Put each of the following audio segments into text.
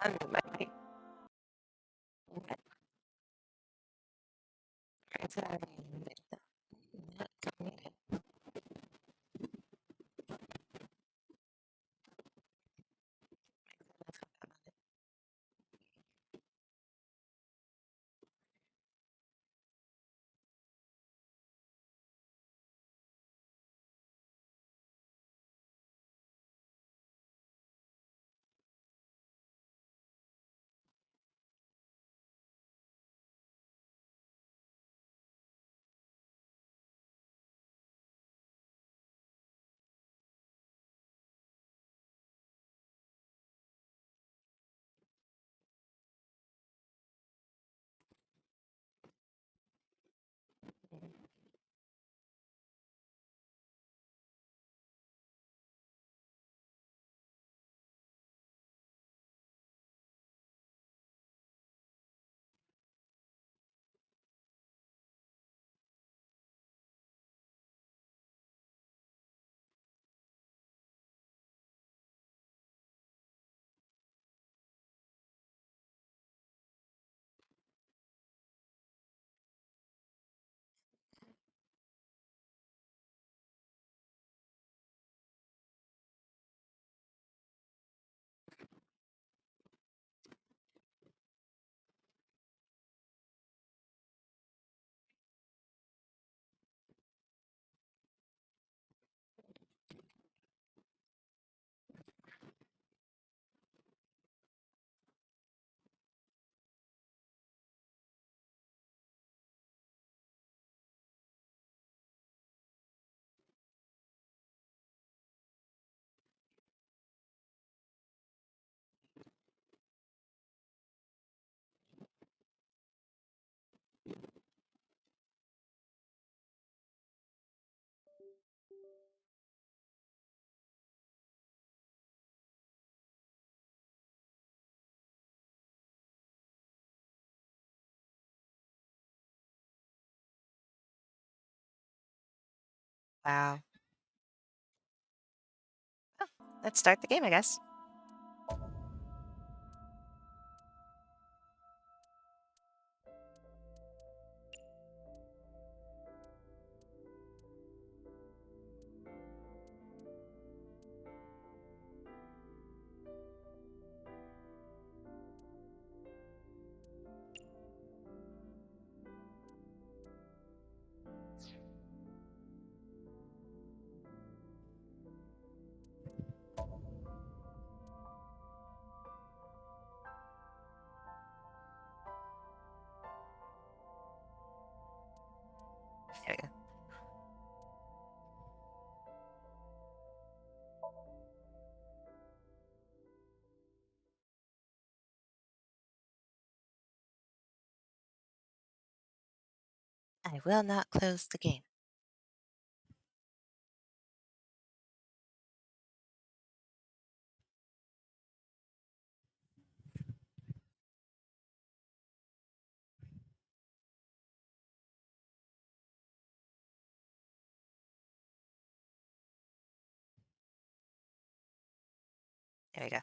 Unmute my mic. Okay. Alright, so I muted them. Not unmuted. Let's talk about it. Wow. Oh, let's start the game, I guess. There we go. I will not close the game. There we go.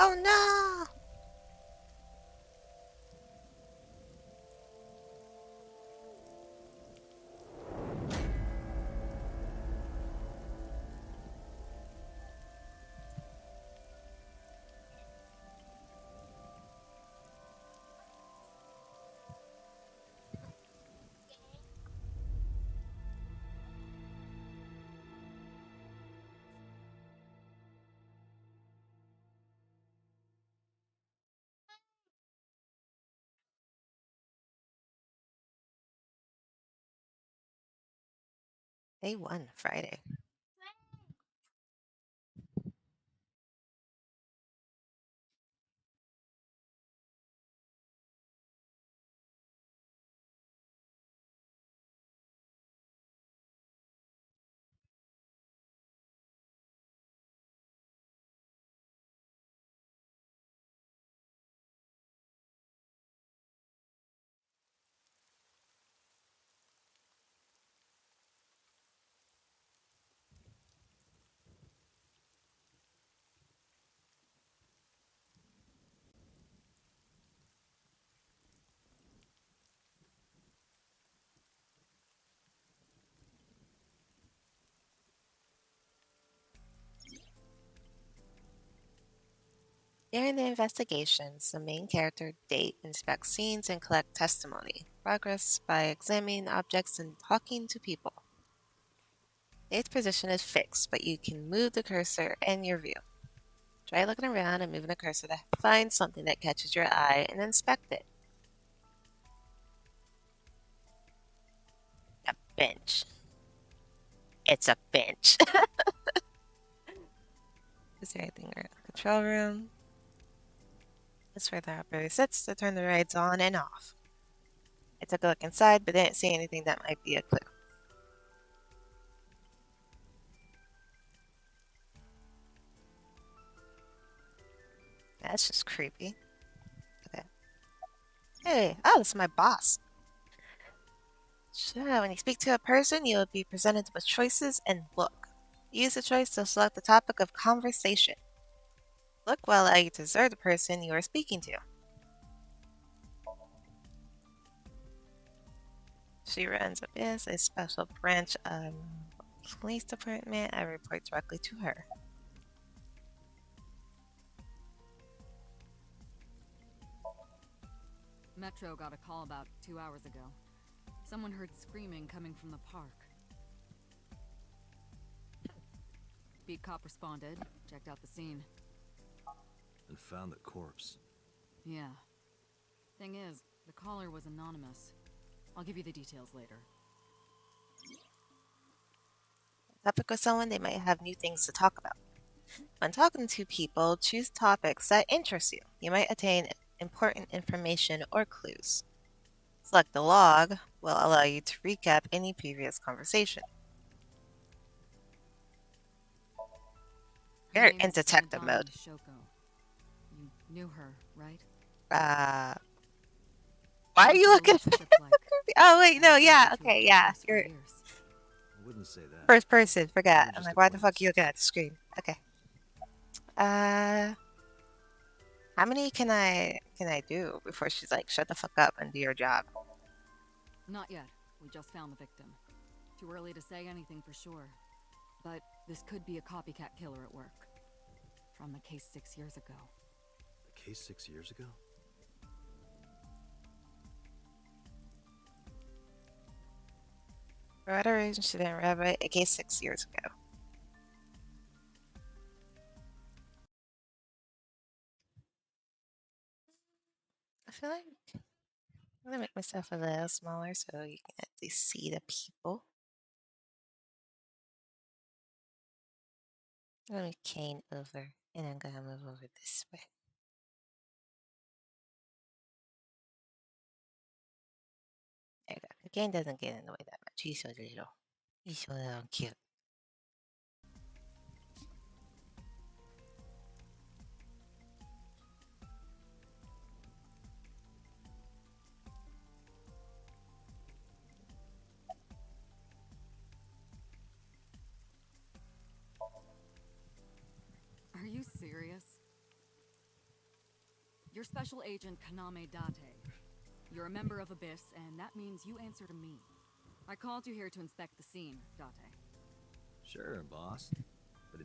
Oh no! Day one, Friday. During the investigations, the main character, Date, inspects scenes and collects testimony. Progress by examining objects and talking to people. Date's position is fixed, but you can move the cursor in your view. Try looking around and moving the cursor to find something that catches your eye and inspect it. A bench. It's a bench. Is there anything in the control room? That's where the operator sits to turn the rides on and off. I took a look inside, but didn't see anything that might be a clue. That's just creepy. Okay. Hey, oh, this is my boss. So, when you speak to a person, you will be presented with choices and look. Use the choice to select the topic of conversation. Look will allow you to observe the person you are speaking to. She runs a special branch of police department. I report directly to her. Metro got a call about 2 hours ago. Someone heard screaming coming from the park. Beat cop responded, checked out the scene. And found the corpse. Yeah. Thing is, the caller was anonymous. I'll give you the details later. Topic with someone, they might have new things to talk about. When talking to people, choose topics that interest you. You might attain important information or clues. Select the log will allow you to recap any previous conversation. You're in detective mode. Shoko. You knew her, right? Why are you looking? Oh wait, no, yeah, okay, yeah. You're I wouldn't say that. first person. Forgot. I'm like, why the fuck are you looking at the screen? Okay. How many can I do before she's like, shut the fuck up and do your job? Not yet. We just found the victim. Too early to say anything for sure. But this could be a copycat killer at work. From the case 6 years ago. The case 6 years ago? Whatever incident, rabbit, a case 6 years ago. I feel like I'm gonna make myself a little smaller so you can at least see the people. Let me cane over, and I'm gonna move over this way. There you go. The cane doesn't get in the way that much. He's so little. He's so little and cute. Are you serious? You're Special Agent Kaname Date. You're a member of Abyss, and that means you answer to me. I called you here to inspect the scene, Date. Sure, boss. But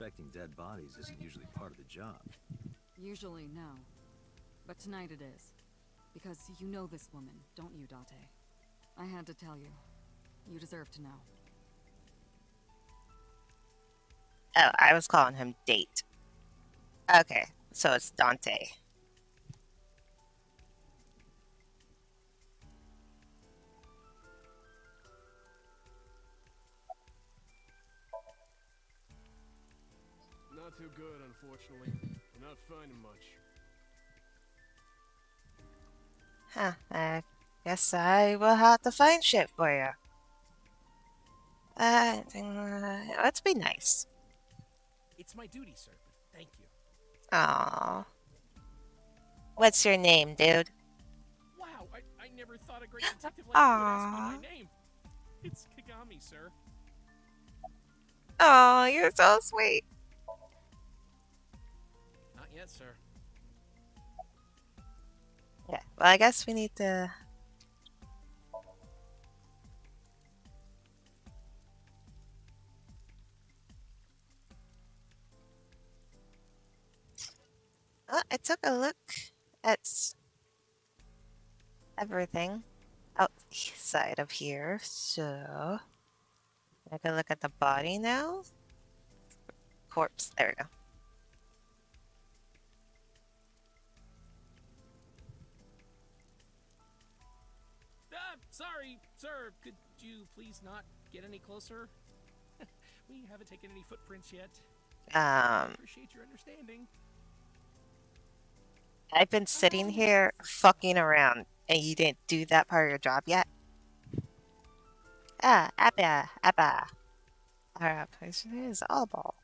inspecting dead bodies isn't usually part of the job. Usually, no. But tonight it is. Because you know this woman, don't you, Date? I had to tell you. You deserve to know. Oh, I was calling him Date. Okay, so it's Dante. Not too good, unfortunately. We're not finding much. Huh, I guess I will have to find shit for you. Let's be nice. It's my duty, sir. Thank you. Aww. What's your name, dude? Wow, I never thought a great detective like you would ask me Aww. my name. It's Kagami, sir. Oh, you're so sweet. Not yet, sir. Yeah, well, I guess we need to... I took a look at everything outside of here, so... I can look at the body now. Corpse, there we go. Sorry, sir. Could you please not get any closer? We haven't taken any footprints yet. I appreciate your understanding. I've been sitting here fucking around, and you didn't do that part of your job yet? Abba. Our operation is all ball.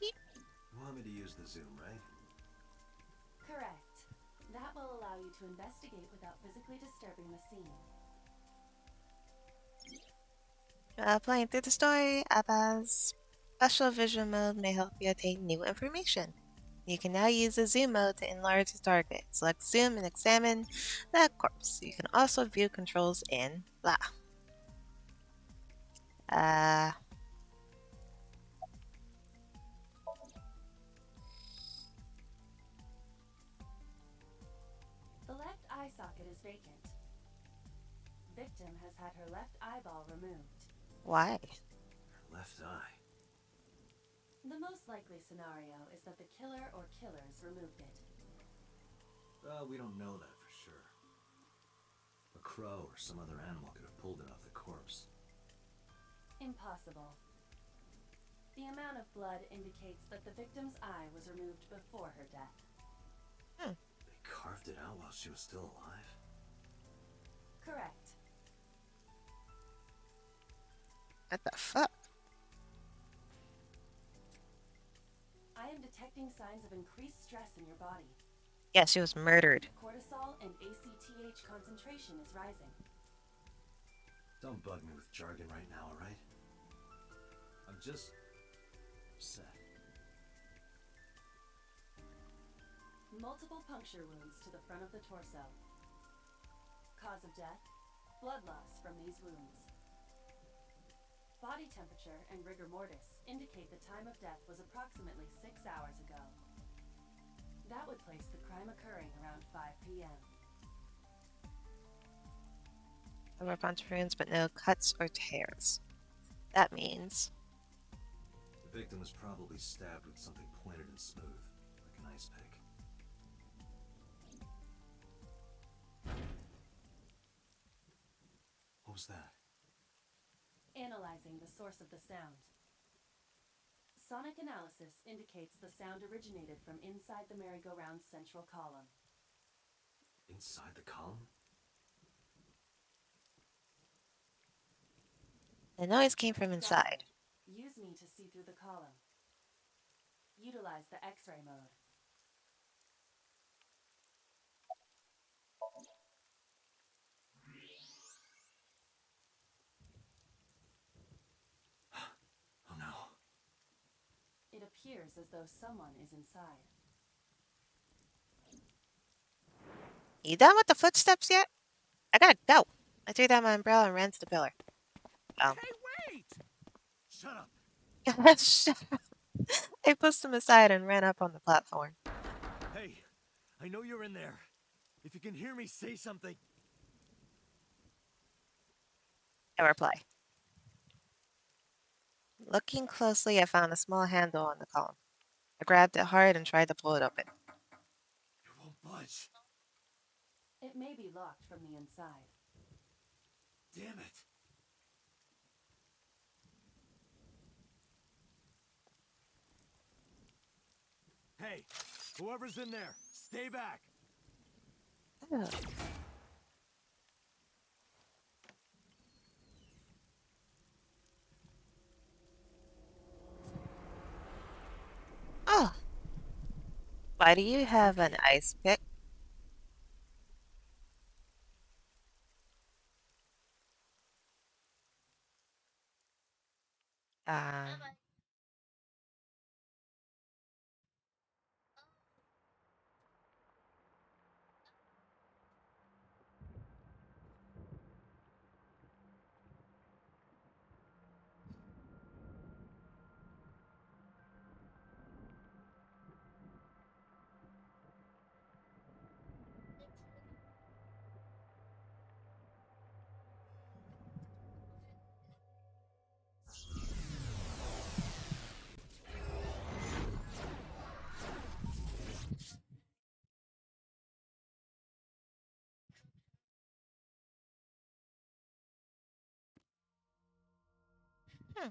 You want me to use the zoom, right? Correct. That will allow you to investigate without physically disturbing the scene. Playing through the story, Abba's special vision mode may help you attain new information. You can now use the zoom mode to enlarge the target. Select zoom and examine the corpse. You can also view controls in blah. The left eye socket is vacant. Victim has had her left eyeball removed. Why? Her left eye. The most likely scenario is that the killer or killers removed it. Well, we don't know that for sure. A crow or some other animal could have pulled it off the corpse. Impossible. The amount of blood indicates that the victim's eye was removed before her death. They carved it out while she was still alive? Correct. What the fuck? I am detecting signs of increased stress in your body. Yeah, she was murdered. Cortisol and ACTH concentration is rising. Don't bug me with jargon right now, alright? I'm just upset. Multiple puncture wounds to the front of the torso. Cause of death, blood loss from these wounds. Body temperature and rigor mortis indicate the time of death was approximately 6 hours ago. That would place the crime occurring around 5 p.m. There were a bunch of wounds, but no cuts or tears. That means The victim was probably stabbed with something pointed and smooth, like an ice pick. What was that? Analyzing the source of the sound. Sonic analysis indicates the sound originated from inside the merry-go-round's central column. Inside the column? the noise came from inside. Use me to see through the column. Utilize the X-ray mode. Oh no. It appears as though someone is inside. You done with the footsteps yet? I gotta go. I threw down my umbrella and ran to the pillar. Oh. Hey, wait! Shut up! Shut up. I pushed him aside and ran up on the platform. Hey, I know you're in there. If you can hear me, say something. No reply. Looking closely, I found a small handle on the column. I grabbed it hard and tried to pull it open. You won't budge. It may be locked from the inside. Damn it. Hey, whoever's in there, stay back. Oh. Oh. Why do you have an ice pick? Um, hmm.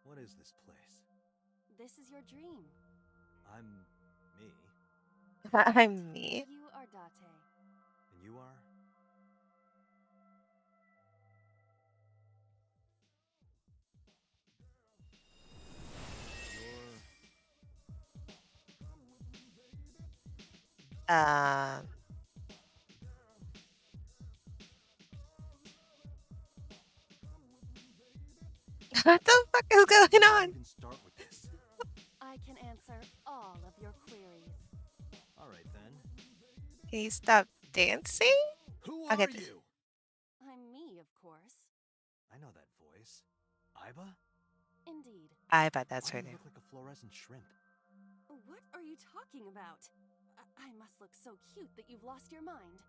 What is this place? This is your dream. I'm me. I'm me. You are Date. And you are? You're... Uh, what the fuck is going How do on? you even start with this? I can answer all of your queries. Alright then. Can you stop dancing? Who Okay, are you? I'm me, of course. I know that voice. Iba? Indeed. I bet that's Why her do you name. look like a fluorescent shrimp? What are you talking about? I must look so cute that you've lost your mind.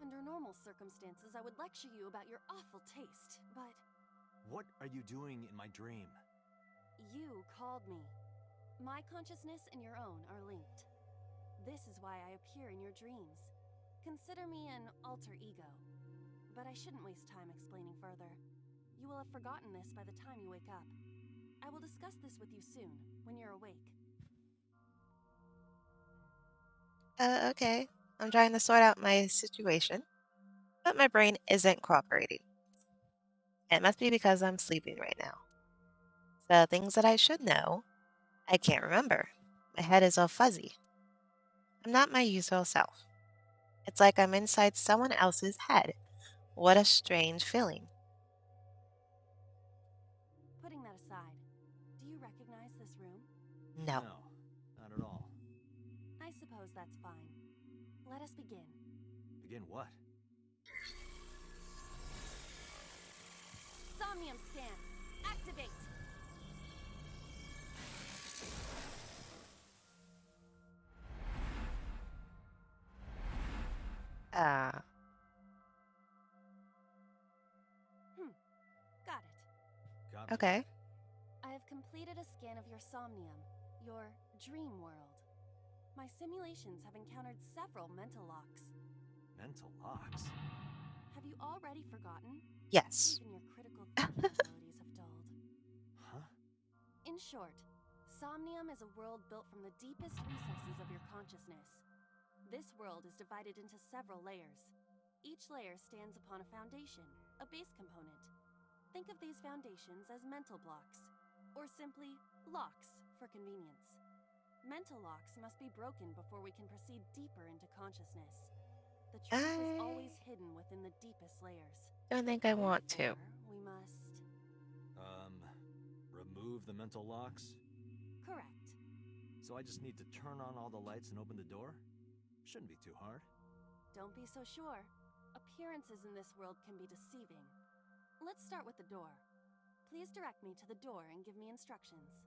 Under normal circumstances, I would lecture you about your awful taste, but What are you doing in my dream? you called me. My consciousness and your own are linked. This is why I appear in your dreams. Consider me an alter ego. But I shouldn't waste time explaining further. You will have forgotten this by the time you wake up. I will discuss this with you soon, when you're awake. Okay. I'm trying to sort out my situation, but my brain isn't cooperating. It must be because I'm sleeping right now. So things that I should know, I can't remember. My head is all fuzzy. I'm not my usual self. It's like I'm inside someone else's head. What a strange feeling. Putting that aside, do you recognize this room? No. No, not at all. I suppose that's fine. Let us begin. Begin what? Somnium scan! Activate! Uh, Got it. Got okay. what? I have completed a scan of your somnium, your dream world. My simulations have encountered several mental locks. Mental locks? Have you already forgotten? Yes. Even your critical thinking abilities have dulled. Huh? In short, Somnium is a world built from the deepest recesses of your consciousness. This world is divided into several layers. Each layer stands upon a foundation, a base component. Think of these foundations as mental blocks, or simply locks for convenience. Mental locks must be broken before we can proceed deeper into consciousness. The truth is I always hidden within the deepest layers. don't think I want to. Therefore, we must... Remove the mental locks? Correct. So I just need to turn on all the lights and open the door? Shouldn't be too hard. Don't be so sure. Appearances in this world can be deceiving. Let's start with the door. Please direct me to the door and give me instructions.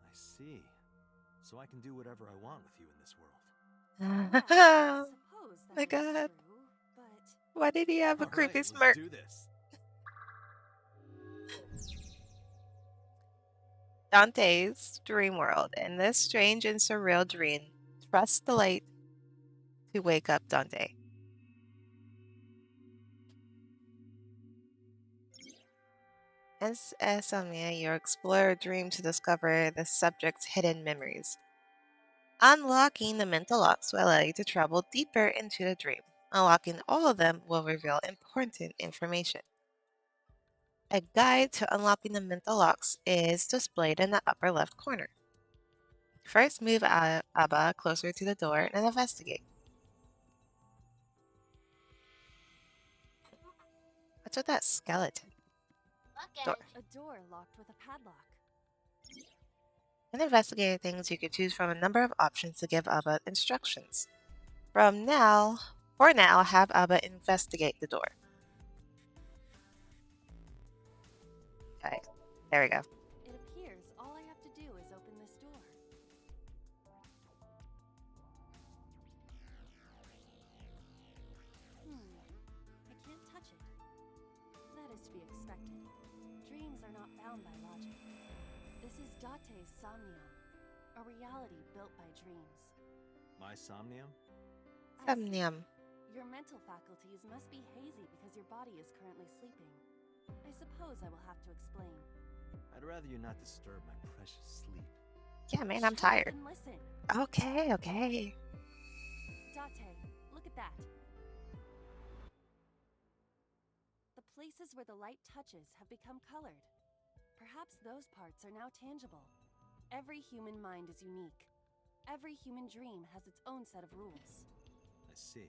I see. So I can do whatever I want with you in this world. Well, I Oh suppose that my is god. true, but... Why did he have a All right, creepy let's smirk? do this. Dante's dream world. In this strange and surreal dream, trust the light to wake up Dante. As Samia, you explore a dream to discover the subject's hidden memories. Unlocking the mental locks will allow you to travel deeper into the dream. Unlocking all of them will reveal important information. A guide to unlocking the mental locks is displayed in the upper left corner. First, move Abba closer to the door and investigate. What's with that skeleton? Door. A door locked with a padlock. In investigating things, you can choose from a number of options to give Abba instructions. For now, have Abba investigate the door. Okay, there we go. It appears all I have to do is open this door. I can't touch it. That is to be expected. Dreams are not bound by logic. This is Date's Somnium, a reality built by dreams. My somnium? I see. Somnium. Your mental faculties must be hazy because your body is currently sleeping. I suppose I will have to explain. I'd rather you not disturb my precious sleep. Yeah, man, I'm Shut up tired. and listen. Okay. Date, look at that. The places where the light touches have become colored. Perhaps those parts are now tangible. Every human mind is unique. Every human dream has its own set of rules. I see.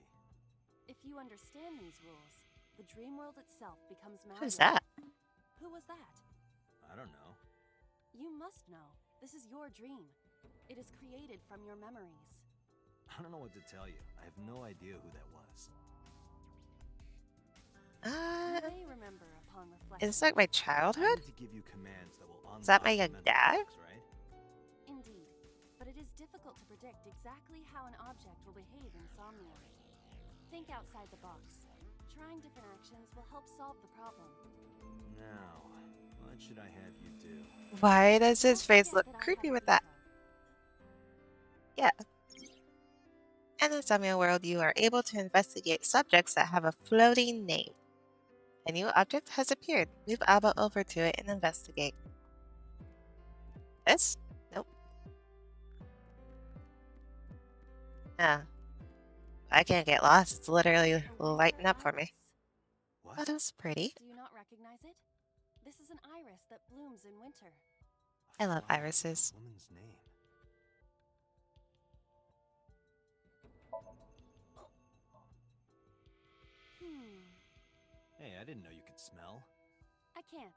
If you understand these rules, the dream world itself becomes Who's malleable. that? Who was that? I don't know. You must know. This is your dream. It is created from your memories. I don't know what to tell you. I have no idea who that was. You may remember upon reflection. Is this like my I childhood? need to give you commands that will unlock Is that my your young mental dad? box, right? Indeed, but it is difficult to predict exactly how an object will behave in Somnia. Think outside the box. Trying different actions will help solve the problem. Now, what should I have you do? Why does his Don't face forget look that I creepy have with that? veto. Yeah. In the Samia world, you are able to investigate subjects that have a floating name. A new object has appeared. Move Alba over to it and investigate. This? Nope. Ah, I can't get lost. It's literally A lighting winter up for me. iris. Oh, What? that's pretty. Do you not recognize it? This is an iris that blooms in winter. A I love flower with irises. a woman's name. Hey, I didn't know you could smell. I can't.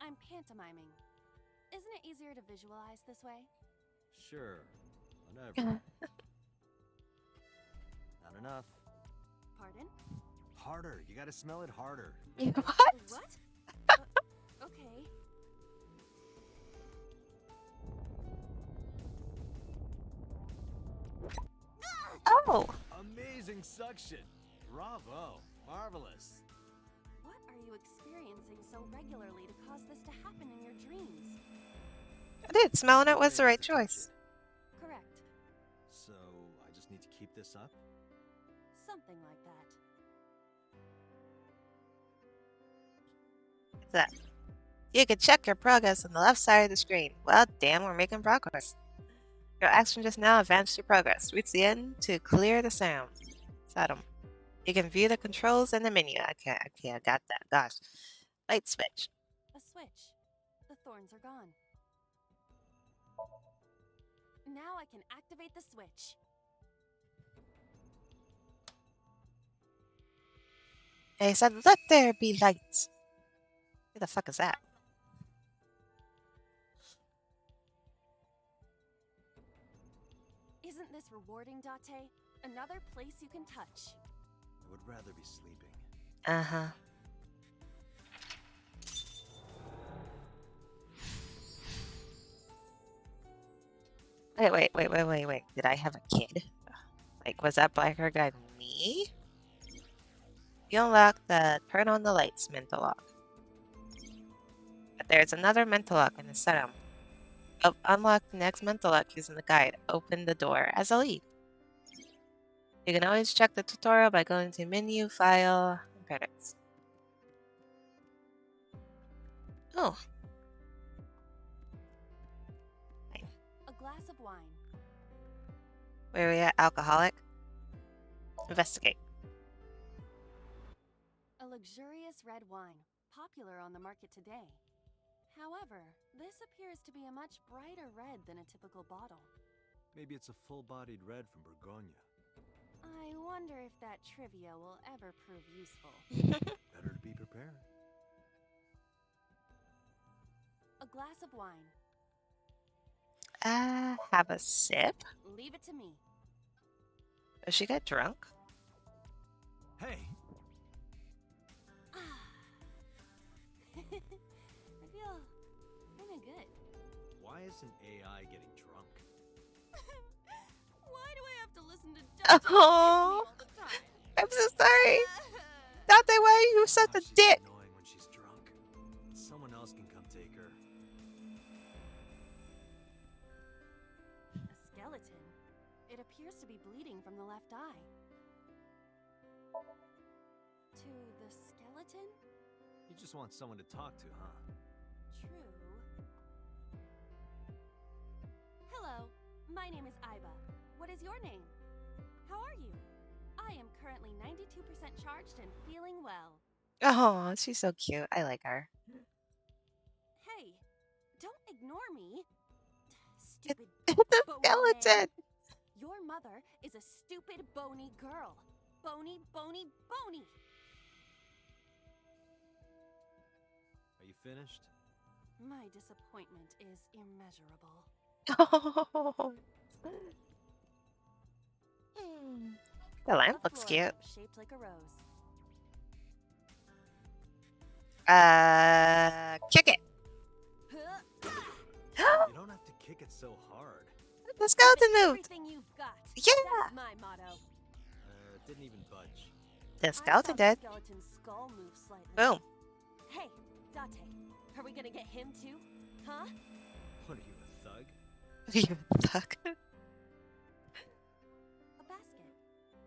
I'm pantomiming. Isn't it easier to visualize this way? Sure. Whatever. Not enough. Pardon? Harder. You gotta smell it harder. What? What? Okay. Oh! Amazing suction. Bravo. Marvelous. What are you experiencing so regularly to cause this to happen in your dreams? I did. Smelling it was the No way right to touch choice. it. Correct. So, I just need to keep this up? Something like that. What's that? You can check your progress on the left side of the screen. Well, damn, we're making progress. Your action just now advanced your progress. Reach the end to clear the sound. Saddam. You can view the controls in the menu. Okay, I got that. Gosh. Light switch. A switch. The thorns are gone. Now I can activate the switch. And he said, let there be lights. Who the fuck is that? Isn't this rewarding, Date? Another place you can touch. I would rather be sleeping. Uh-huh. Wait. Did I have a kid? Like, was that black hair guy me? You unlock the turn on the lights mental lock. But there's another mental lock in the setup. Unlock the next mental lock using the guide. Open the door as a lead. You can always check the tutorial by going to menu, file, and credits. Oh. A glass of wine. Where are we at? Alcoholic? Investigate. A luxurious red wine, popular on the market today. However, this appears to be a much brighter red than a typical bottle. Maybe it's a full-bodied red from Bourgogne. I wonder if that trivia will ever prove useful. Better to be prepared. A glass of wine. Have a sip? Leave it to me. Does she get drunk? Hey! I feel kinda good. Why isn't AI getting drunk? Why do I have to listen to Dante Oh. all the time? I'm so sorry. Dante, why are you such a She's dick? annoying when she's drunk. Someone else can come take her. A skeleton. It appears to be bleeding from the left eye. To the skeleton? You just want someone to talk to, huh? True. Hello, my name is Iba. What is your name? How are you? currently 92% charged and feeling well. Oh, she's so cute. I like her. Hey, don't ignore me. It, Stupid it's a bony skeleton. man. Your mother is a stupid bony girl. Bony, bony, bony. Are you finished? My disappointment is immeasurable. Oh. The lamp A looks floor cute. lamp shaped like a rose. Kick it. You don't have to kick it so hard. The skeleton Give it moved. everything you've got. Yeah. That's my motto. It didn't even budge. The I saw skeleton the did. skeleton's skull move slightly. Boom. Hey, Date, are we gonna get him too? Huh? What are you, a thug? You fuck. A basket.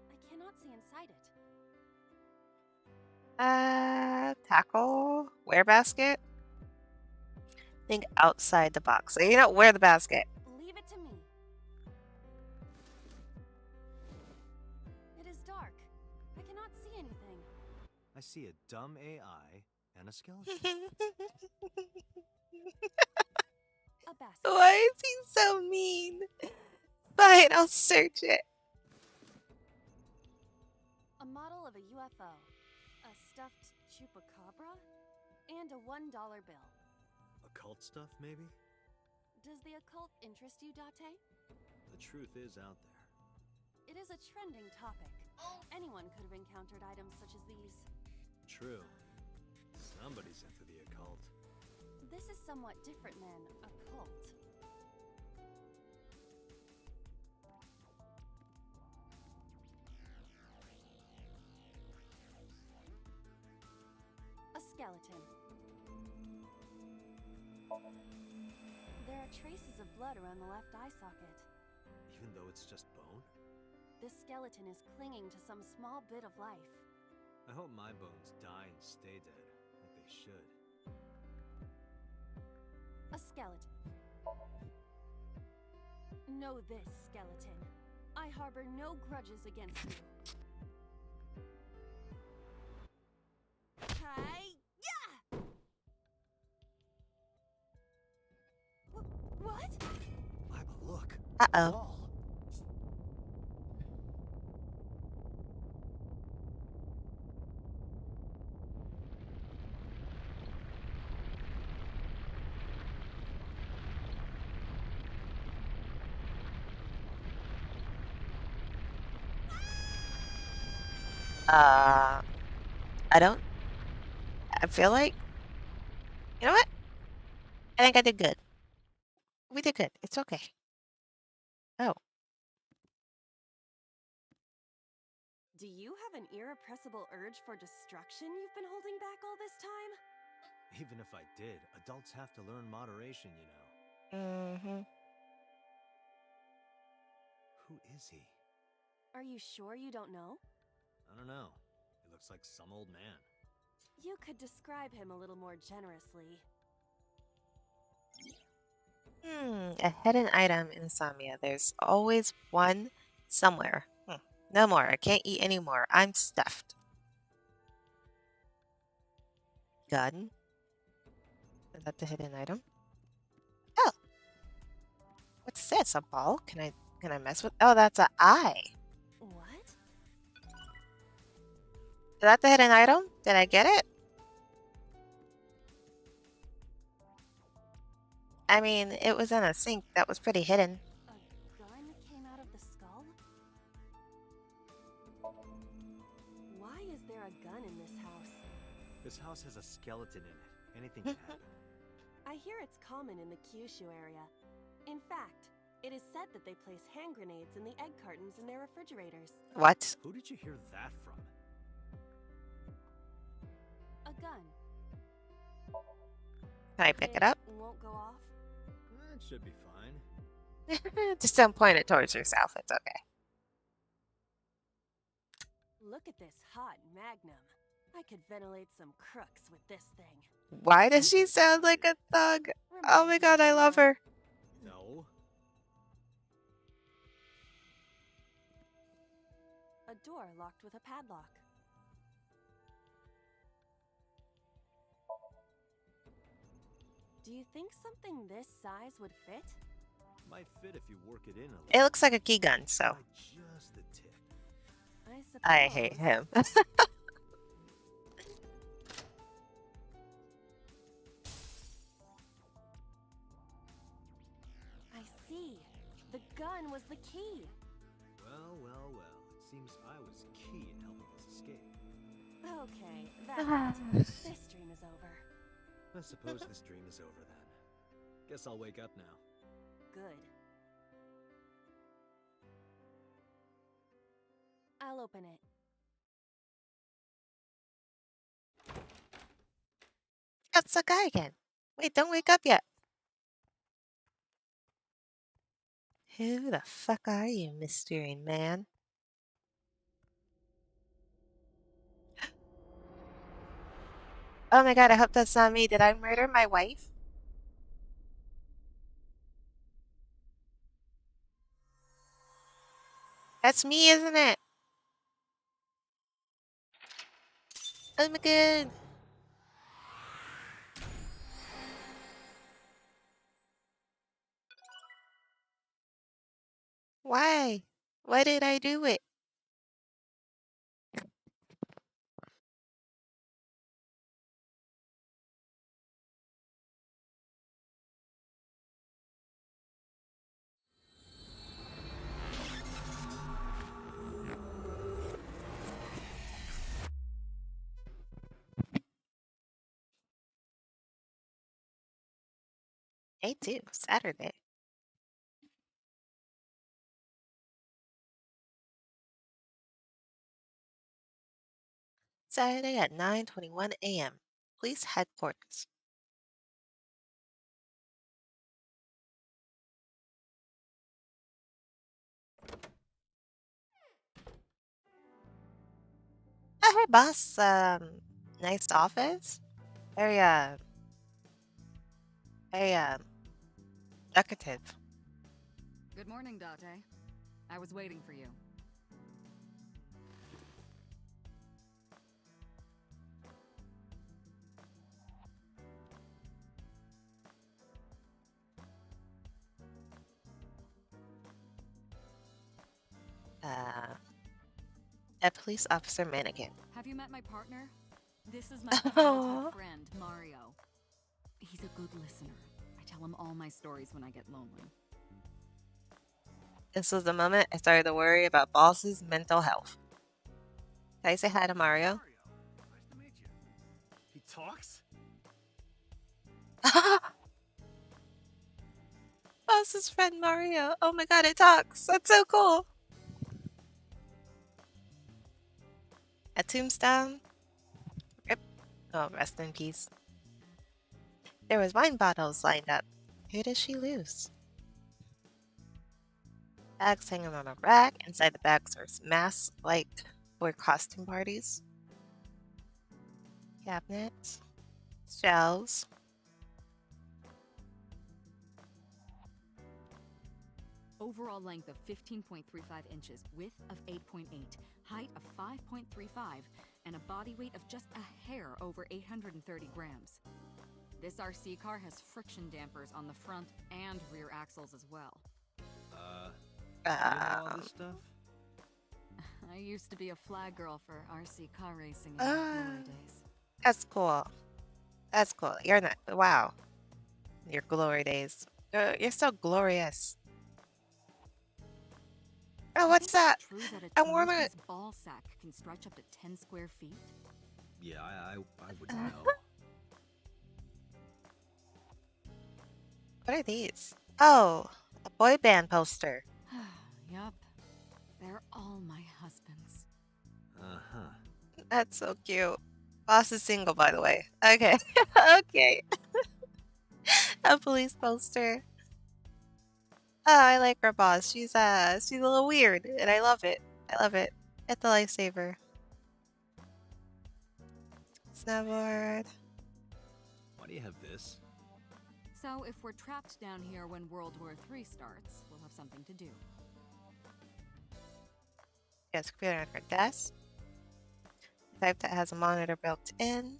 I cannot see inside it. Tackle. Wear basket. Think outside the box. So you don't wear the basket. Leave it to me. It is dark. I cannot see anything. I see a dumb AI and a skeleton. A basket. Why is he so mean? Fine, I'll search it. A model of a UFO. A stuffed chupacabra. And a $1 bill. Occult stuff, maybe? Does the occult interest you, Date? The truth is out there. It is a trending topic. Anyone could have encountered items such as these. True. Somebody's into the occult. This is somewhat different than occult. A skeleton. There are traces of blood around the left eye socket. Even though it's just bone? This skeleton is clinging to some small bit of life. I hope my bones die and stay dead, like they should. A skeleton. Know this, skeleton. I harbor no grudges against you. Hi-ya! What? Iba, look. Uh-oh. Wall. I don't. I feel like. You know what? I think I did good. We did good. It's okay. Oh. Do you have an irrepressible urge for destruction you've been holding back all this time? Even if I did, adults have to learn moderation, you know. Mm-hmm. Who is he? Are you sure you don't know? I don't know. He looks like some old man. You could describe him a little more generously. A hidden item in Samia. There's always one somewhere. No more. I can't eat anymore. I'm stuffed. Gun. Is that the hidden item? Oh. What's this? A ball? Can I mess with? Oh, that's an eye. What? Is that the hidden item? Did I get it? I mean, it was in a sink. That was pretty hidden. A gun came out of the skull? Why is there a gun in this house? This house has a skeleton in it. Anything can happen. I hear it's common in the Kyushu area. In fact, it is said that they place hand grenades in the egg cartons in their refrigerators. What? Who did you hear that from? A gun. Can I pick it up? Won't go off? It should be fine. Just don't point it towards yourself. It's okay. Look at this hot magnum. I could ventilate some crooks with this thing. Why does she sound like a thug? Oh my god, I love her. No. A A door locked with a padlock. Do you think something this size would fit? Might fit if you work it in a little. It looks like a key gun, so By just a tick. I suppose. I hate him. I see. The gun was the key. Well, well, well. It seems I was key in helping us escape. Okay, that's it. This dream is over. I suppose this dream is over then. Guess I'll wake up now. Good. I'll open it. That's the guy again. Wait, don't wake up yet. Who the fuck are you, mystery man? Oh my god, I hope that's not me. Did I murder my wife? That's me, isn't it? Oh my god. Why? Why did I do it? Day 2, Saturday. Saturday at 9:21 a.m. Police headquarters. Oh, hey, boss. Nice office. Very, very, decorative. Good morning, Date. I was waiting for you. A police officer mannequin. Have you met my partner? This is my childhood friend, Mario. He's a good listener. I tell him all my stories when I get lonely. This was the moment I started to worry about boss's mental health. Can I say hi to Mario? Nice to meet you. He talks? Boss's friend Mario. Oh my god, it talks. That's so cool. A tombstone. Rip. Oh, rest in peace. There was wine bottles lined up. Who does she lose? Bags hanging on a rack. Inside the bags are masks like for costume parties. Cabinets. Shelves. Overall length of 15.35 inches, width of 8.8, height of 5.35, and a body weight of just a hair over 830 grams. This RC car has friction dampers on the front and rear axles as well. You know all this stuff? I used to be a flag girl for RC car racing in my glory days. That's cool. That's cool. You're not. Wow. Your glory days. You're so glorious. Oh, what's that? True that I'm a warming tumultuous ball sack can stretch up to 10 square feet? Yeah, I wouldn't know. What are these? Oh, a boy band poster. Yup. They're all my husbands. Uh-huh. That's so cute. Boss is single, by the way. Okay. Okay. A police poster. Oh, I like her boss. She's a little weird, and I love it. I love it. Get the lifesaver. Snowboard. Why do you have this? So if we're trapped down here when World War III starts, we'll have something to do. Yes, computer on her desk. Type that has a monitor built in.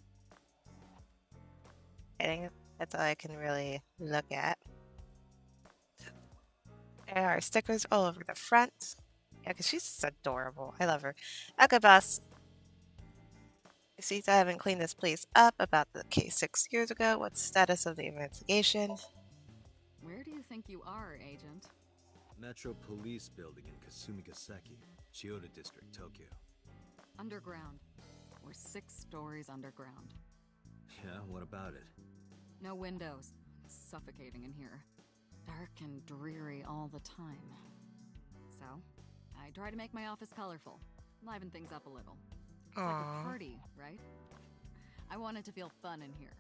I think that's all I can really look at. There are stickers all over the front. Yeah, because she's adorable. I love her. Okay, boss. It seems I haven't cleaned this place up about the case 6 years ago. What's the status of the investigation? Where do you think you are, Agent? Metro Police Building in Kasumigaseki, Chiyoda District, Tokyo. Underground. We're 6 stories underground. Yeah, what about it? No windows. It's suffocating in here. Dark and dreary all the time. So, I try to make my office colorful. Liven things up a little. It's like a party, right? I want it to feel fun in here.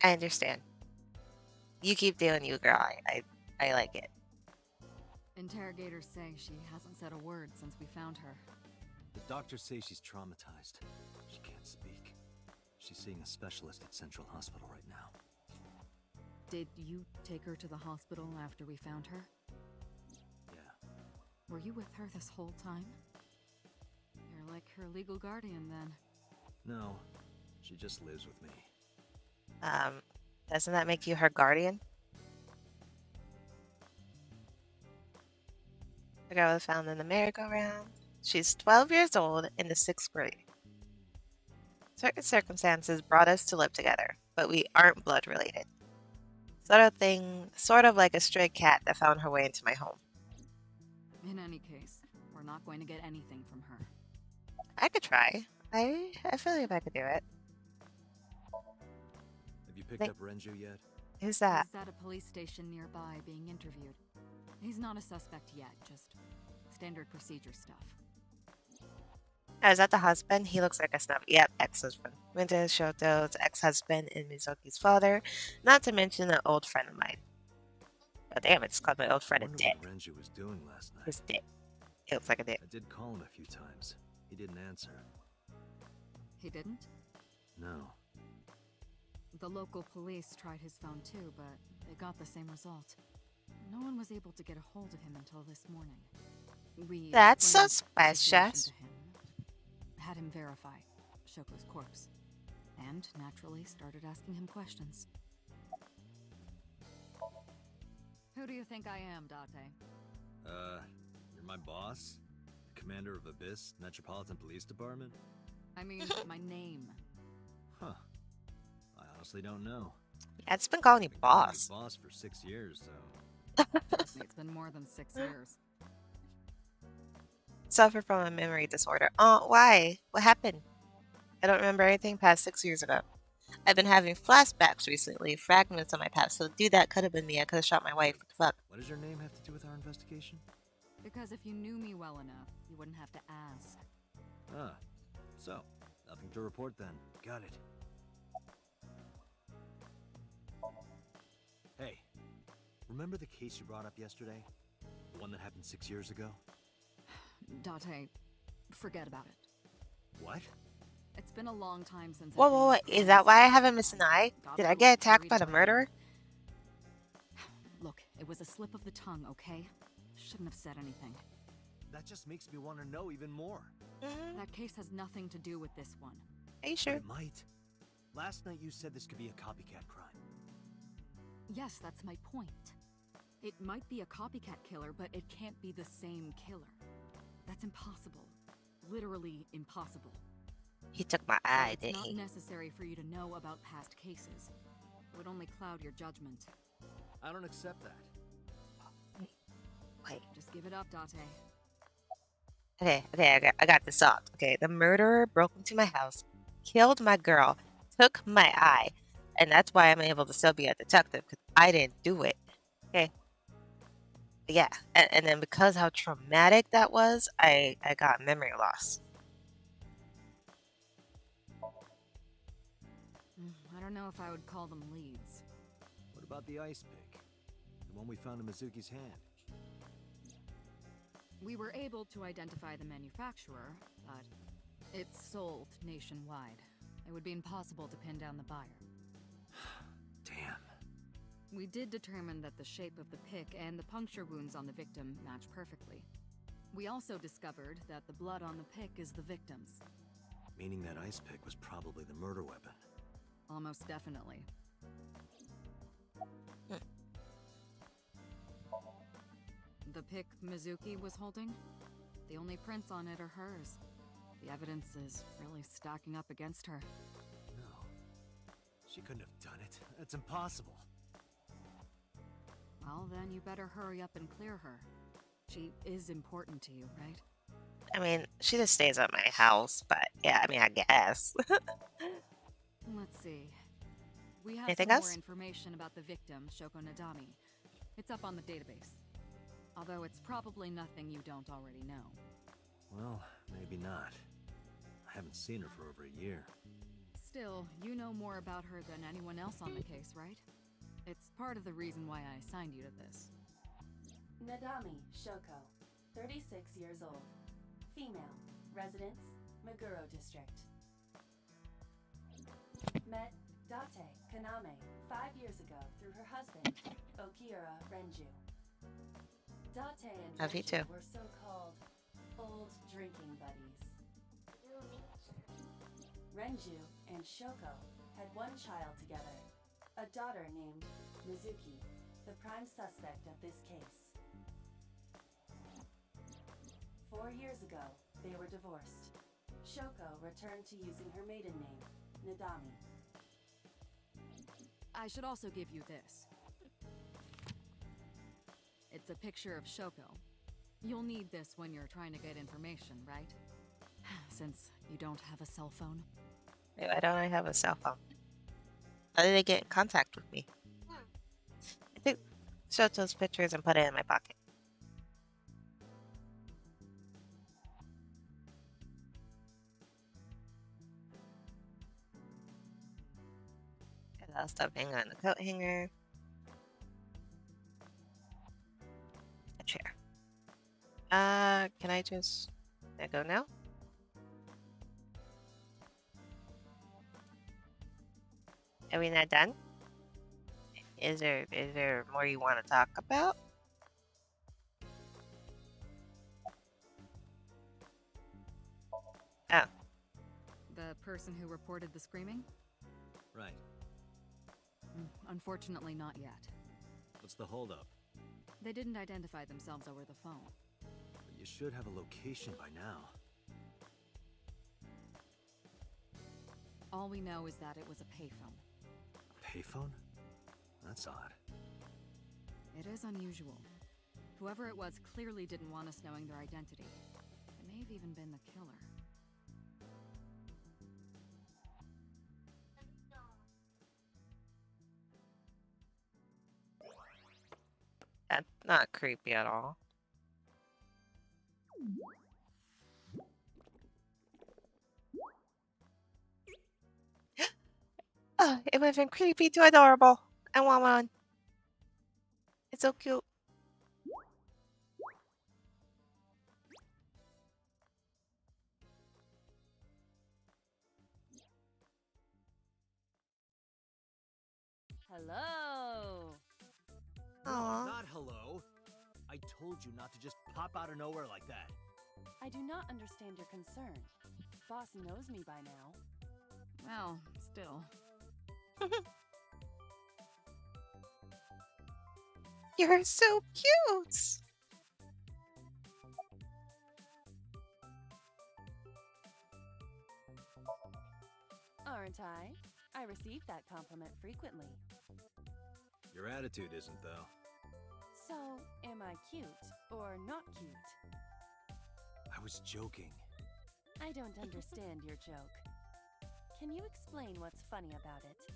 I understand. You keep doing you, girl. I like it. Interrogators say she hasn't said a word since we found her. The doctors say she's traumatized. She can't speak. She's seeing a specialist at Central Hospital right now. Did you take her to the hospital after we found her? Yeah. Were you with her this whole time? You're like her legal guardian then. No, she just lives with me. Doesn't that make you her guardian? The girl was found in the merry-go-round. She's 12 years old in the 6th grade. Certain circumstances brought us to live together, but we aren't blood related. Sort of like a stray cat that found her way into my home. In any case, we're not going to get anything from her. I could try. I feel like I could do it. Have you picked up Renju yet? Who's that? He's at a police station nearby being interviewed. He's not a suspect yet, just standard procedure stuff. Oh, is that the husband? He looks like a snub. Yep, ex-husband. Winter is Shoto's ex-husband and Mizuki's father, not to mention an old friend of mine. Oh, damn, it's called my old friend a I wonder dick. what Renju was doing last night. His dick. He looks like a dick. I did call him a few times. He didn't answer. He didn't? No. The local police tried his phone too, but they got the same result. No one was able to get a hold of him until this morning. We That's explained the situation suspicious. to him, had him verify Shoko's corpse, and naturally started asking him questions. Who do you think I am, Date? You're my boss? The commander of Abyss Metropolitan Police Department? I mean, my name. Huh. I honestly don't know. Yeah, it's been calling you Been calling me boss. boss for 6 years, so... It's been more than 6 years. Suffer from a memory disorder. Oh, why? What happened? I don't remember anything past 6 years ago. I've been having flashbacks recently, fragments of my past, so dude, that could have been me. I could have shot my wife. What the fuck? What does your name have to do with our investigation? Because if you knew me well enough, you wouldn't have to ask. Ah. So, nothing to report then. Got it. Hey, remember the case you brought up yesterday? The one that happened 6 years ago? Date, forget about it. What? It's been a long time since. Whoa. Is that why I haven't missed an eye? Did I get attacked by the murderer? Look, it was a slip of the tongue, okay? Shouldn't have said anything. That just makes me want to know even more. That case has nothing to do with this one. Are you sure? It might. Last night you said this could be a copycat crime. Yes, that's my point. It might be a copycat killer, but it can't be the same killer. That's impossible. Literally impossible. He took my So eye, it's didn't not he? necessary for you to know about past cases. It would only cloud your judgment. I don't accept that. Wait. Just give it up, Date. Okay, I got this solved. Okay, the murderer broke into my house, killed my girl, took my eye, and that's why I'm able to still be a detective, because I didn't do it. Okay. Yeah, and then because how traumatic that was, I got memory loss. I don't know if I would call them leads. What about the ice pick? The one we found in Mizuki's hand? We were able to identify the manufacturer, but it's sold nationwide. It would be impossible to pin down the buyer. Damn. We did determine that the shape of the pick and the puncture wounds on the victim match perfectly. We also discovered that the blood on the pick is the victim's. Meaning that ice pick was probably the murder weapon. Almost definitely. The pick Mizuki was holding? The only prints on it are hers. The evidence is really stacking up against her. No. She couldn't have done it. That's impossible. Well, then you better hurry up and clear her. She is important to you, right? I mean, she just stays at my house, but yeah, I mean, I guess. Let's see. We have Anything some more else? information about the victim, Shoko Nadami. It's up on the database. Although it's probably nothing you don't already know. Well, maybe not. I haven't seen her for over a year. Still, you know more about her than anyone else on the case, right? It's part of the reason why I assigned you to this. Nadami Shoko, 36 years old. Female. Residence, Meguro District. Met Date Kaname 5 years ago through her husband, Okiura Renju. Date and Love you Renju too. were so-called old drinking buddies. Renju and Shoko had one child together, a daughter named Mizuki, the prime suspect of this case. 4 years ago, they were divorced. Shoko returned to using her maiden name, Nadami. I should also give you this. It's a picture of Shoko. You'll need this when you're trying to get information, right? Since you don't have a cell phone. Wait, why don't I have a cell phone? How did they get in contact with me? I took Shoto's pictures and put it in my pocket. Got a lot of stuff hanging on the coat hanger. A chair. Can I just... Can I go now? Are we not done? Is there more you want to talk about? Oh, The person who reported the screaming? Right. Unfortunately, not yet. What's the holdup? They didn't identify themselves over the phone. But you should have a location by now. All we know is that it was a payphone. A payphone? That's odd. It is unusual. Whoever it was clearly didn't want us knowing their identity. It may have even been the killer. that's not creepy at all. Oh, it went from creepy to adorable. I want one. It's so cute. Hello! Aw. Not hello. I told you not to just pop out of nowhere like that. I do not understand your concern. Boss knows me by now. Well, still. You're so cute. Aren't I? I receive that compliment frequently. Your attitude isn't, though. So, am I cute or not cute? I was joking. I don't understand your joke. Can you explain what's funny about it?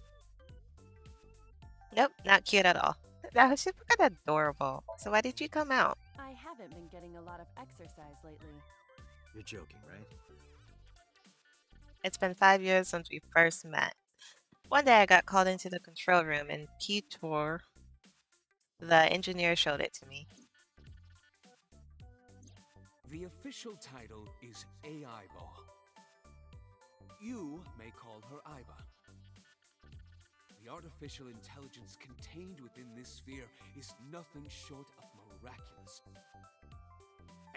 Nope, not cute at all. That was super adorable. So why did you come out? I haven't been getting a lot of exercise lately. You're joking, right? It's been 5 years since we first met. One day I got called into the control room and Peter, the engineer, showed it to me. The official title is Aibo. You may call her Aiba. The artificial intelligence contained within this sphere is nothing short of miraculous.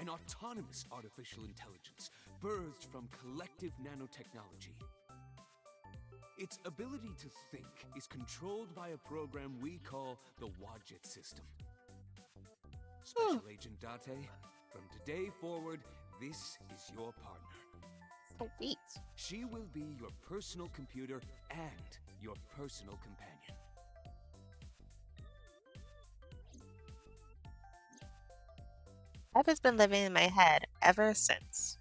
an autonomous artificial intelligence birthed from collective nanotechnology. Its ability to think is controlled by a program we call the Wadjet system. Special Agent Date, from today forward, this is your partner. Sweet. She will be your personal computer and your personal companion. Ev has been living in my head ever since.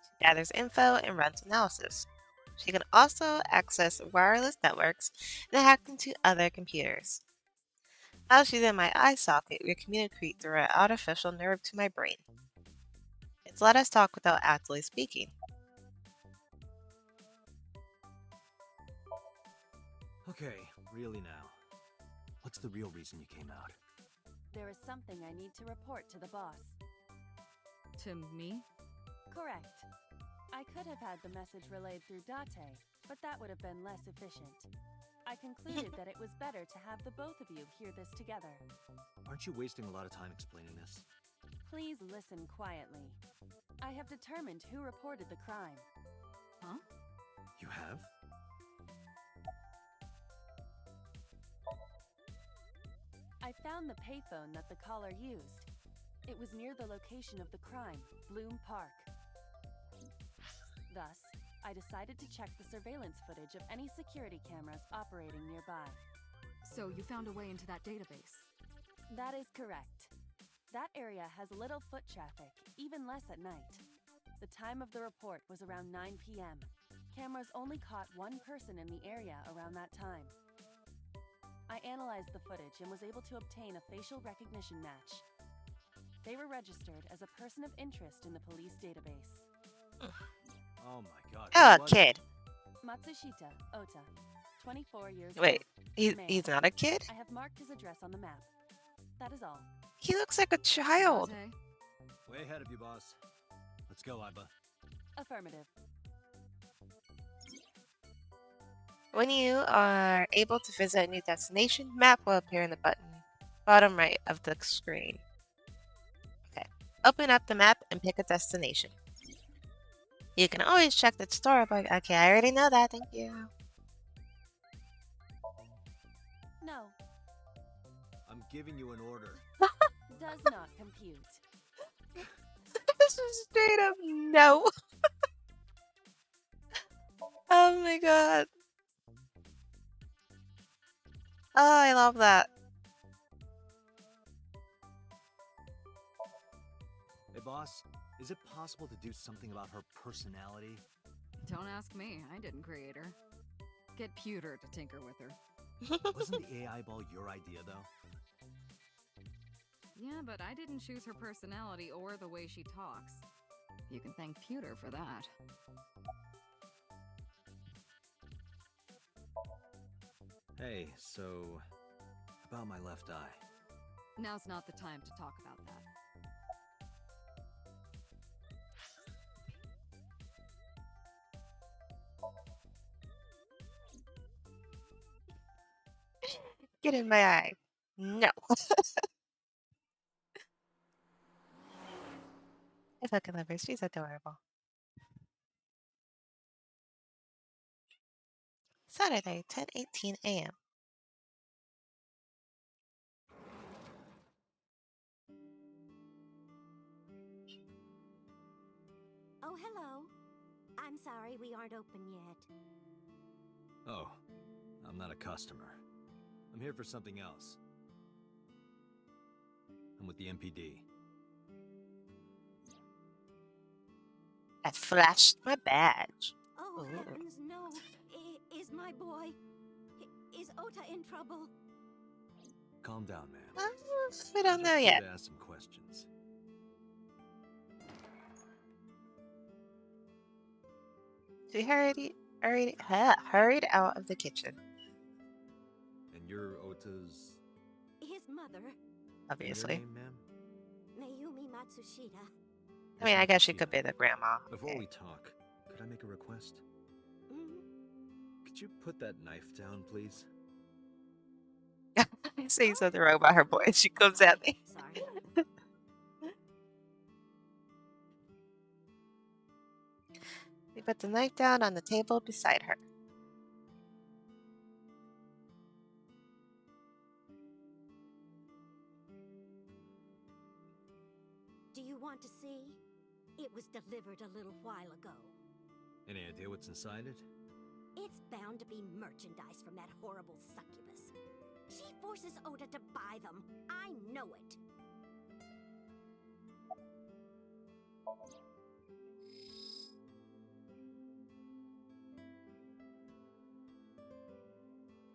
She gathers info and runs analysis. She can also access wireless networks and hack into other computers. Now she's in my eye socket, we communicate through an artificial nerve to my brain. It's let us talk without actually speaking. Okay, really now. What's the real reason you came out? There is something I need to report to the boss. To me? Correct. I could have had the message relayed through Date, but that would have been less efficient. I concluded that it was better to have the both of you hear this together. Aren't you wasting a lot of time explaining this? Please listen quietly. I have determined who reported the crime. Huh? You have? I found the payphone that the caller used. It was near the location of the crime, Bloom Park. Thus, I decided to check the surveillance footage of any security cameras operating nearby. So you found a way into that database? That is correct. That area has little foot traffic, even less at night. The time of the report was around 9 p.m. Cameras only caught one person in the area around that time. I analyzed the footage and was able to obtain a facial recognition match. They were registered as a person of interest in the police database. Oh my god. Oh, a who was kid. Matsushita Ota, 24 years Wait, old. he's not a kid? I have marked his address on the map. That is all. He looks like a child. Date? it? Way ahead of you, boss. Let's go, Iba. Affirmative. When you are able to visit a new destination, map will appear in the bottom right of the screen. Okay. Open up the map and pick a destination. You can always check the storybook. Okay, I already know that. Thank you. No, I'm giving you an order. does not compute. This is straight up no. Oh my god. Oh, I love that. Hey, boss, is it possible to do something about her personality? Don't ask me. I didn't create her. Get Pewter to tinker with her. Wasn't the AI ball your idea, though? Yeah, but I didn't choose her personality or the way she talks. You can thank Pewter for that. Hey, so about my left eye. Now's not the time to talk about that. Get in my eye. No. I fucking love her. She's adorable. Saturday, 10:18 a.m. Oh, hello. I'm sorry we aren't open yet. Oh, I'm not a customer. I'm here for something else. I'm with the MPD. I flashed my badge. Oh, Ooh. heavens, no. Is my boy... Is Ota in trouble? Calm down, ma'am. We don't know Just here yet. to ask some questions. She hurried out of the kitchen, And you're Ota's... His mother, and your obviously. name, ma'am? Mayumi Matsushita. I mean, I guess she Matsushita. could be the grandma. Before Okay. we talk, could I make a request? Mm, Could you put that knife down, please? I say something wrong about her boy. She comes at me. sorry. put the knife down on the table beside her. Do you want to see? It was delivered a little while ago. Any idea what's inside it? It's bound to be merchandise from that horrible succubus. She forces Ota to buy them. I know it.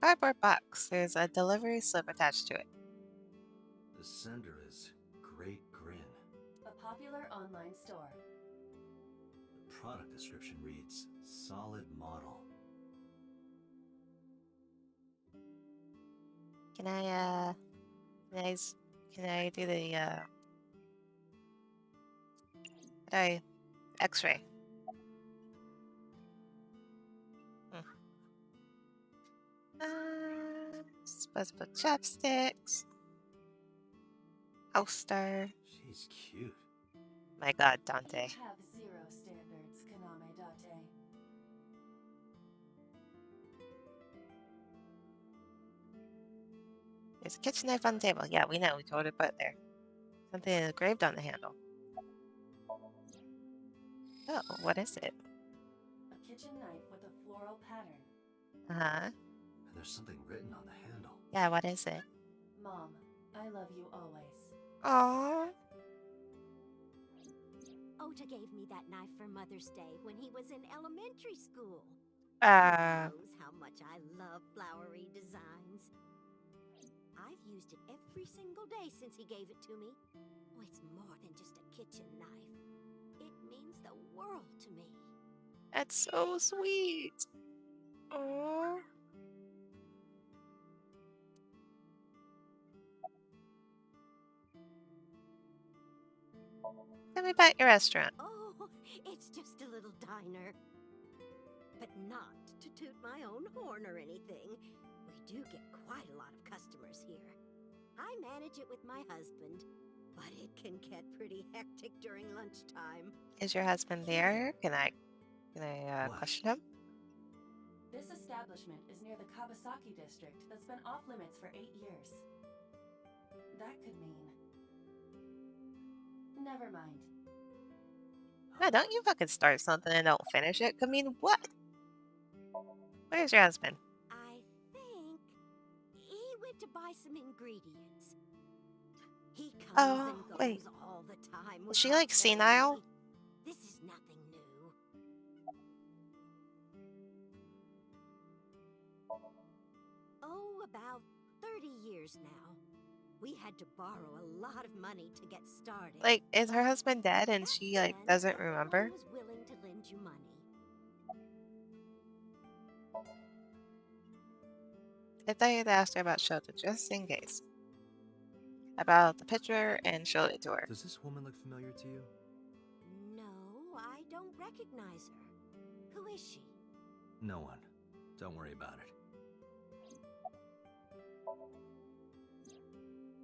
Cardboard box. There's a delivery slip attached to it. The sender is Great Grin. A popular online store. The product description reads solid model. Can I do the X-ray? Disposable chopsticks. Ouster. She's cute. My God, Dante. You have zero standards, Kaname Date. There's a kitchen knife on the table. Yeah, we know. We told her to put it there. Something engraved on the handle. Oh, what is it? A kitchen knife with a floral pattern. Uh-huh. And there's something written on the handle. Yeah, what is it? Mom, I love you always. Aww. Ota gave me that knife for Mother's Day when he was in elementary school. He knows how much I love flowery designs. I've used it every single day since he gave it to me. Oh, it's more than just a kitchen knife. It means the world to me. That's so sweet. Aww. Tell me about your restaurant. Oh, it's just a little diner. But not to toot my own horn or anything. We do get quite a lot of customers here. I manage it with my husband, but it can get pretty hectic during lunchtime. Is your husband there? Can I What? question him? This establishment is near the Kabasaki district that's been off limits for 8 years. That could mean... Never mind. No, don't you fucking start something and don't finish it. I mean, what? Where's your husband? I think he went to buy some ingredients. He comes and goes wait. all the time. Is she, without like, saying senile? any- This is nothing new. Oh, about 30 years now. We had to borrow a lot of money to get started. Like, is her husband dead and Back she, like, then, doesn't everyone remember? was willing to lend you money. I thought you'd asked her about Shota, just in case. About the picture and showed it to her. Does this woman look familiar to you? No, I don't recognize her. Who is she? No one. Don't worry about it.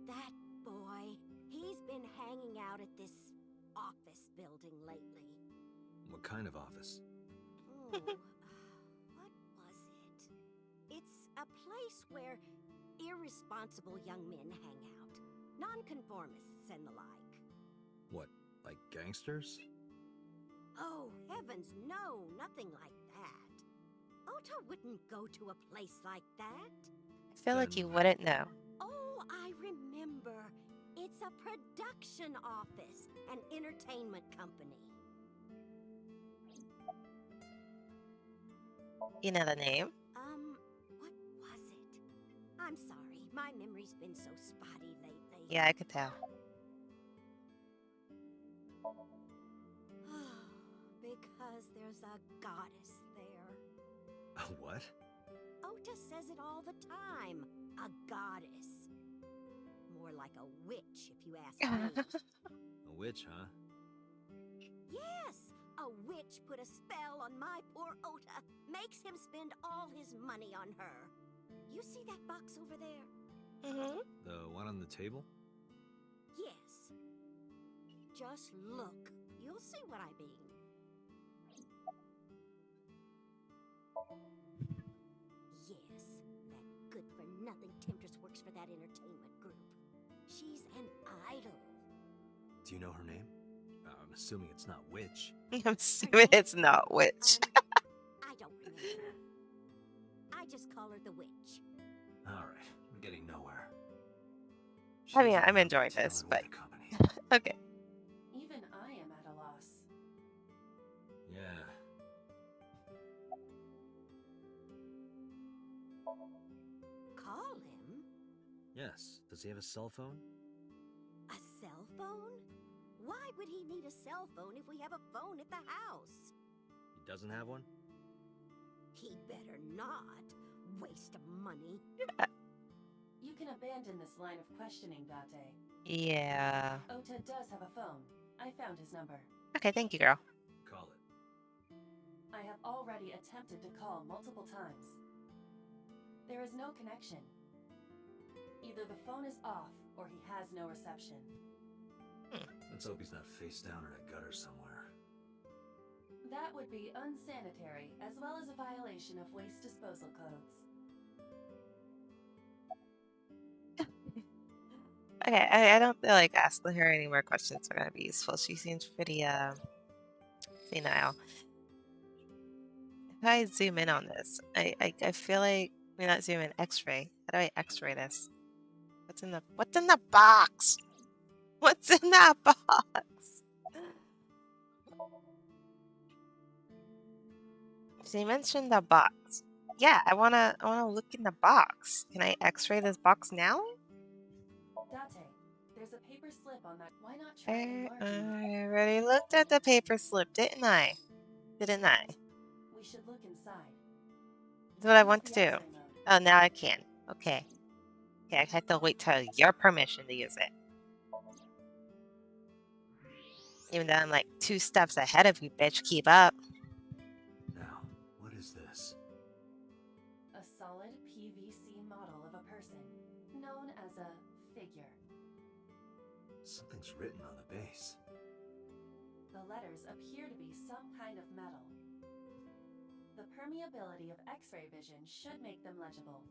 That boy. He's been hanging out at this office building lately. What kind of office? Oh, what was it? It's a place where irresponsible young men hang out. Nonconformists and the like. What, like gangsters? Oh, heavens, no, nothing like that. Ota wouldn't go to a place like that. I feel like Then- you wouldn't know. Oh, I remember. It's a production office, an entertainment company. You know the name? What was it? I'm sorry, my memory's been so spotty lately. Yeah, I could tell. Because there's a goddess there. A what? Ota says it all the time. A goddess. More like a witch, if you ask me. A witch, huh? Yes, a witch put a spell on my poor Ota. Makes him spend all his money on her. You see that box over there? Mm-hmm. The one on the table? Yes. Just look. You'll see what I mean. Yes, that good-for-nothing temptress works for that entertainment group. She's an idol. Do you know her name? I'm assuming it's not Witch. I'm assuming it's not Witch. I don't remember. I just call her the Witch. Alright, I'm getting nowhere. I mean, I'm enjoying this, but okay. Even I am at a loss. Yeah. Call him? Yes. Does he have a cell phone? A cell phone? Why would he need a cell phone if we have a phone at the house? He doesn't have one? He better not. Waste of money. You can abandon this line of questioning, Date. Yeah. Ota does have a phone. I found his number. Okay, thank you, girl. Call it. I have already attempted to call multiple times. There is no connection. Either the phone is off, or he has no reception. Let's hope he's not face down in a gutter somewhere. That would be unsanitary, as well as a violation of waste disposal codes. Okay, I don't feel like asking her any more questions are gonna be useful. She seems pretty senile. If I zoom in on this, I feel like we're not zoom in X-ray. How do I X-ray this? What's in the box? What's in that box? She mentioned the box. Yeah, I wanna look in the box. Can I X-ray this box now? Date, there's a paper slip on that. Why not try enlarging it? I already looked at the paper slip, didn't I? Didn't I? We should look inside. That's what I Use want to the do. X-ray mode. Oh, now I can. Okay. Okay, I have to wait till your permission to use it. Even though I'm like 2 steps ahead of you, bitch. Keep up. Now, what is this? A solid PVC model of a person, known as a figure. Something's written on the base. The letters appear to be some kind of metal. The permeability of X-ray vision should make them legible.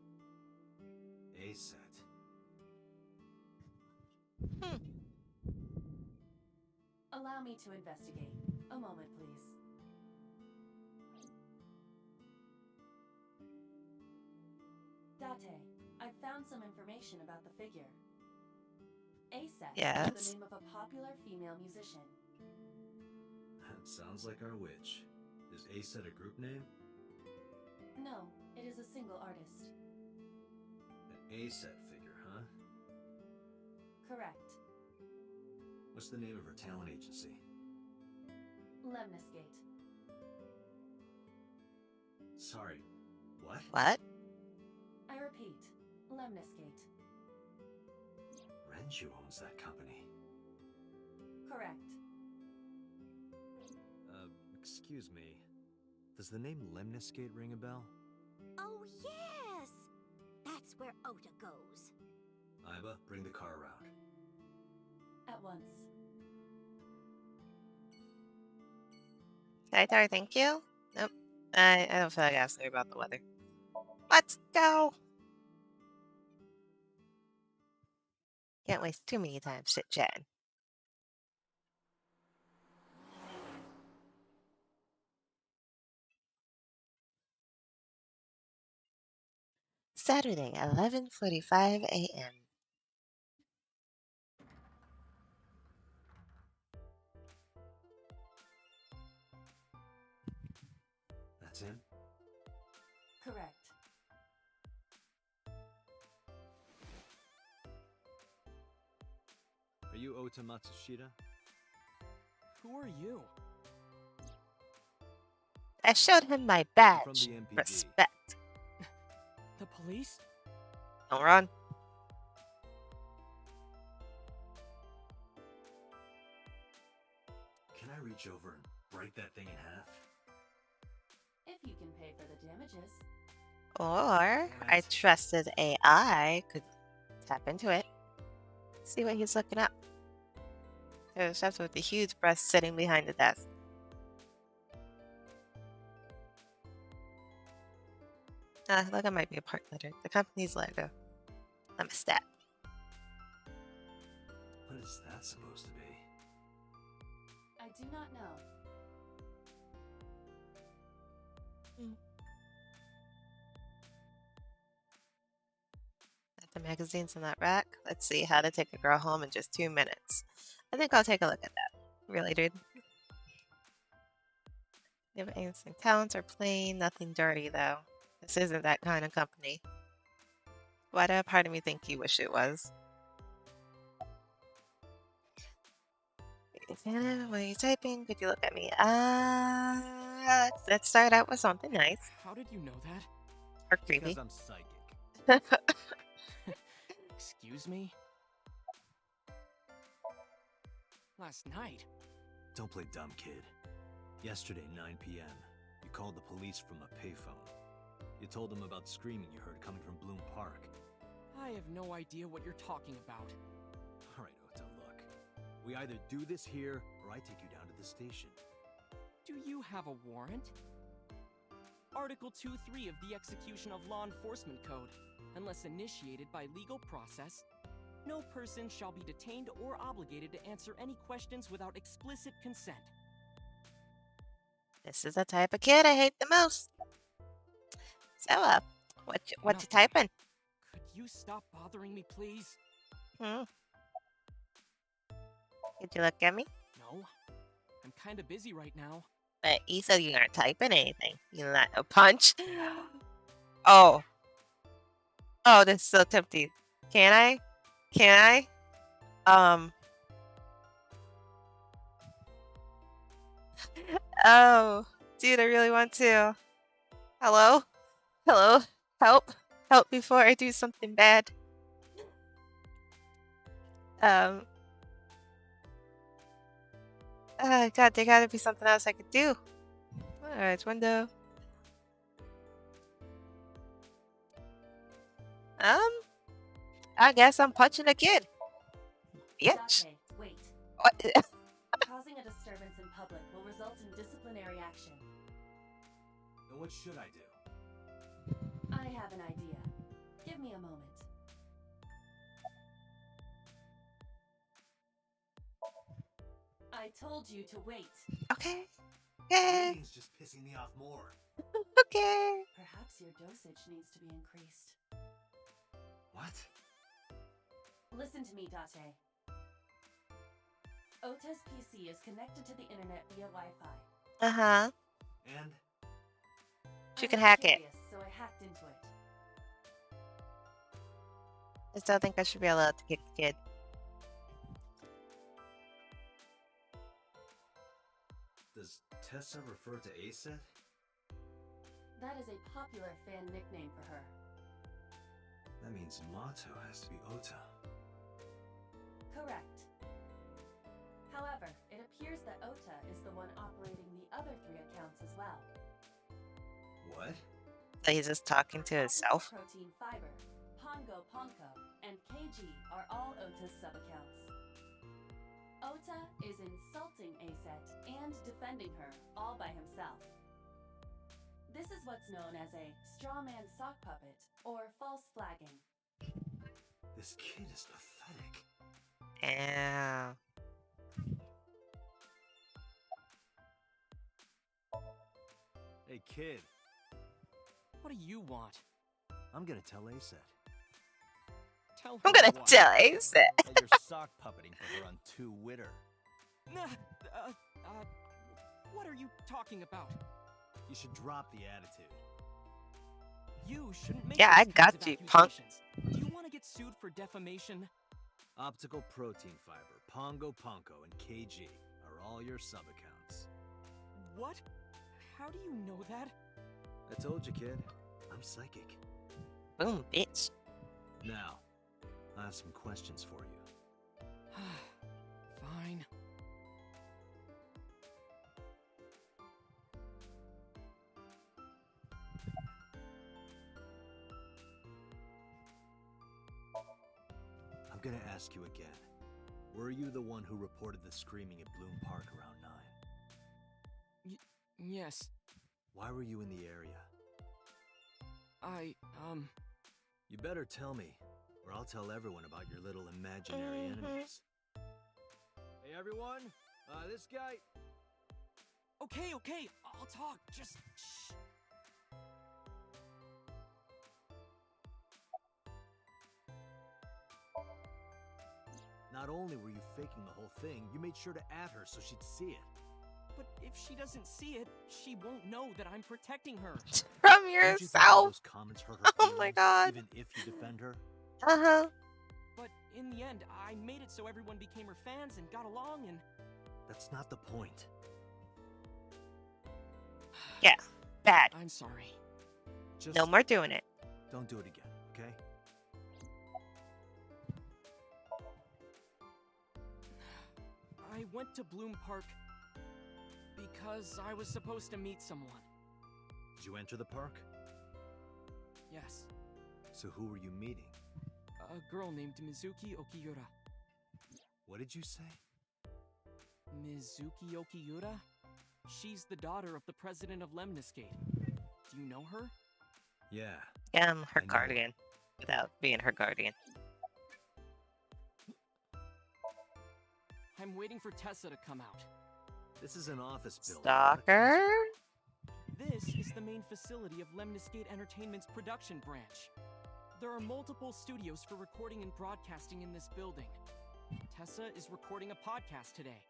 A set. Allow me to investigate. A moment, please. Date, I've found some information about the figure. A-set is Yes. the name of a popular female musician. That sounds like our witch. Is A set a group name? No, it is a single artist. An A set figure, huh? Correct. What's the name of her talent agency? Lemniscate. Sorry, what? What? I repeat, Lemniscate. Renju owns that company. Correct. Excuse me. Does the name Lemniscate ring a bell? Oh, yes! That's where Ota goes. Iba, bring the car around. At once. Did I tell her thank you? Nope. I don't feel like asking her about the weather. Let's go! Can't waste too many times chit-chatting. Saturday, 11:45 a.m. That's him? Correct. Are you Ota Matsushita? Who are you? I showed him my I'm badge. from the MPD. Respect. The police? Don't run. Can I reach over and break that thing in half? If you can pay for the damages. Or I trusted AI could tap into it. See what he's looking up. There's a chef with a huge breast sitting behind the desk. Logo might be a part letter. The company's logo. I'm a stat. What is that supposed to be? I do not know. The magazines in that rack. Let's see how to take a girl home in just 2 minutes. I think I'll take a look at that. Really, dude? You have interesting talents are plain, nothing dirty though. This isn't that kind of company. Why did a part of me think you wish it was? What are you typing? Could you look at me? Let's start out with something nice. How did you know that? Or creepy. Because I'm psychic. Excuse me? Last night? Don't play dumb, kid. Yesterday, 9 p.m., you called the police from a payphone. You told them about screaming you heard coming from Bloom Park. I have no idea what you're talking about. All right, Ota, look. We either do this here, or I take you down to the station. Do you have a warrant? Article 2.3 of the Execution of Law Enforcement Code. Unless initiated by legal process, no person shall be detained or obligated to answer any questions without explicit consent. This is the type of kid I hate the most. So, what you typing? Could you stop bothering me, please? Could you look at me? No, I'm kind of busy right now. But you said you aren't typing anything. You let a punch. Oh, this is so tempting. Can I? Oh, dude, I really want to. Hello? Help before I do something bad. God, there gotta be something else I could do. Alright, window. I guess I'm punching a kid. Bitch. Date, wait. What? Causing a disturbance in public will result in disciplinary action. Then what should I do? I have an idea. Give me a moment. I told you to wait. Okay. Okay. Waiting's just pissing me off more. Okay. Perhaps your dosage needs to be increased. What? Listen to me, Date. Ota's PC is connected to the internet via Wi-Fi. Uh-huh. And? You I can was hack it. curious, so I hacked into it. I still think I should be allowed to kick the kid. Does Tessa refer to Aset? That is a popular fan nickname for her. That means Mato has to be Ota. Correct. However, it appears that Ota is the one operating the other 3 accounts as well. What? So he's just talking to himself. Protein Fiber, Pongo Ponko, and KG are all Ota's sub-accounts. Ota is insulting Aset and defending her all by himself. This is what's known as a strawman sock puppet, or false flagging. This kid is pathetic. Yeah. Hey, kid. What do you want? I'm gonna tell Aset. Tell I'm her gonna what? tell Ace it. That you're sock puppeting for her on 2 Witter. What are you talking about? You should drop the attitude. You shouldn't make Yeah, I those got kinds of you, punk. accusations. Do you want to get sued for defamation? Optical Protein Fiber, Pongo Ponko, and KG are all your sub-accounts. What? How do you know that? I told you, kid. I'm psychic. Boom, bitch. Now, I have some questions for you. Fine. I'm gonna ask you again. Were you the one who reported the screaming at Bloom Park around 9? Yes. Why were you in the area? You better tell me, or I'll tell everyone about your little imaginary enemies. Hey everyone, this guy... Okay, I'll talk, just shh. Not only were you faking the whole thing, you made sure to add her so she'd see it. But if she doesn't see it, she won't know that I'm protecting her. From Don't you think all yourself. those comments hurt her Oh my feelings, God. even if you defend her? Uh-huh. But in the end, I made it so everyone became her fans and got along and... That's not the point. Yeah. Bad. I'm sorry. Just No more doing it. don't do it again, okay? I went to Bloom Park because I was supposed to meet someone. Did you enter the park? Yes, So who were you meeting? a girl named Mizuki Okiyura. What did you say? Mizuki Okiyura? She's the daughter of the president of Lemniscate. Do you know her? Yeah. Yeah, I'm her I know. guardian. Without being her guardian. I'm waiting for Tessa to come out. This is an office building. Stalker? This is the main facility of Lemniscate Entertainment's production branch. There are multiple studios for recording and broadcasting in this building. Tessa is recording a podcast today.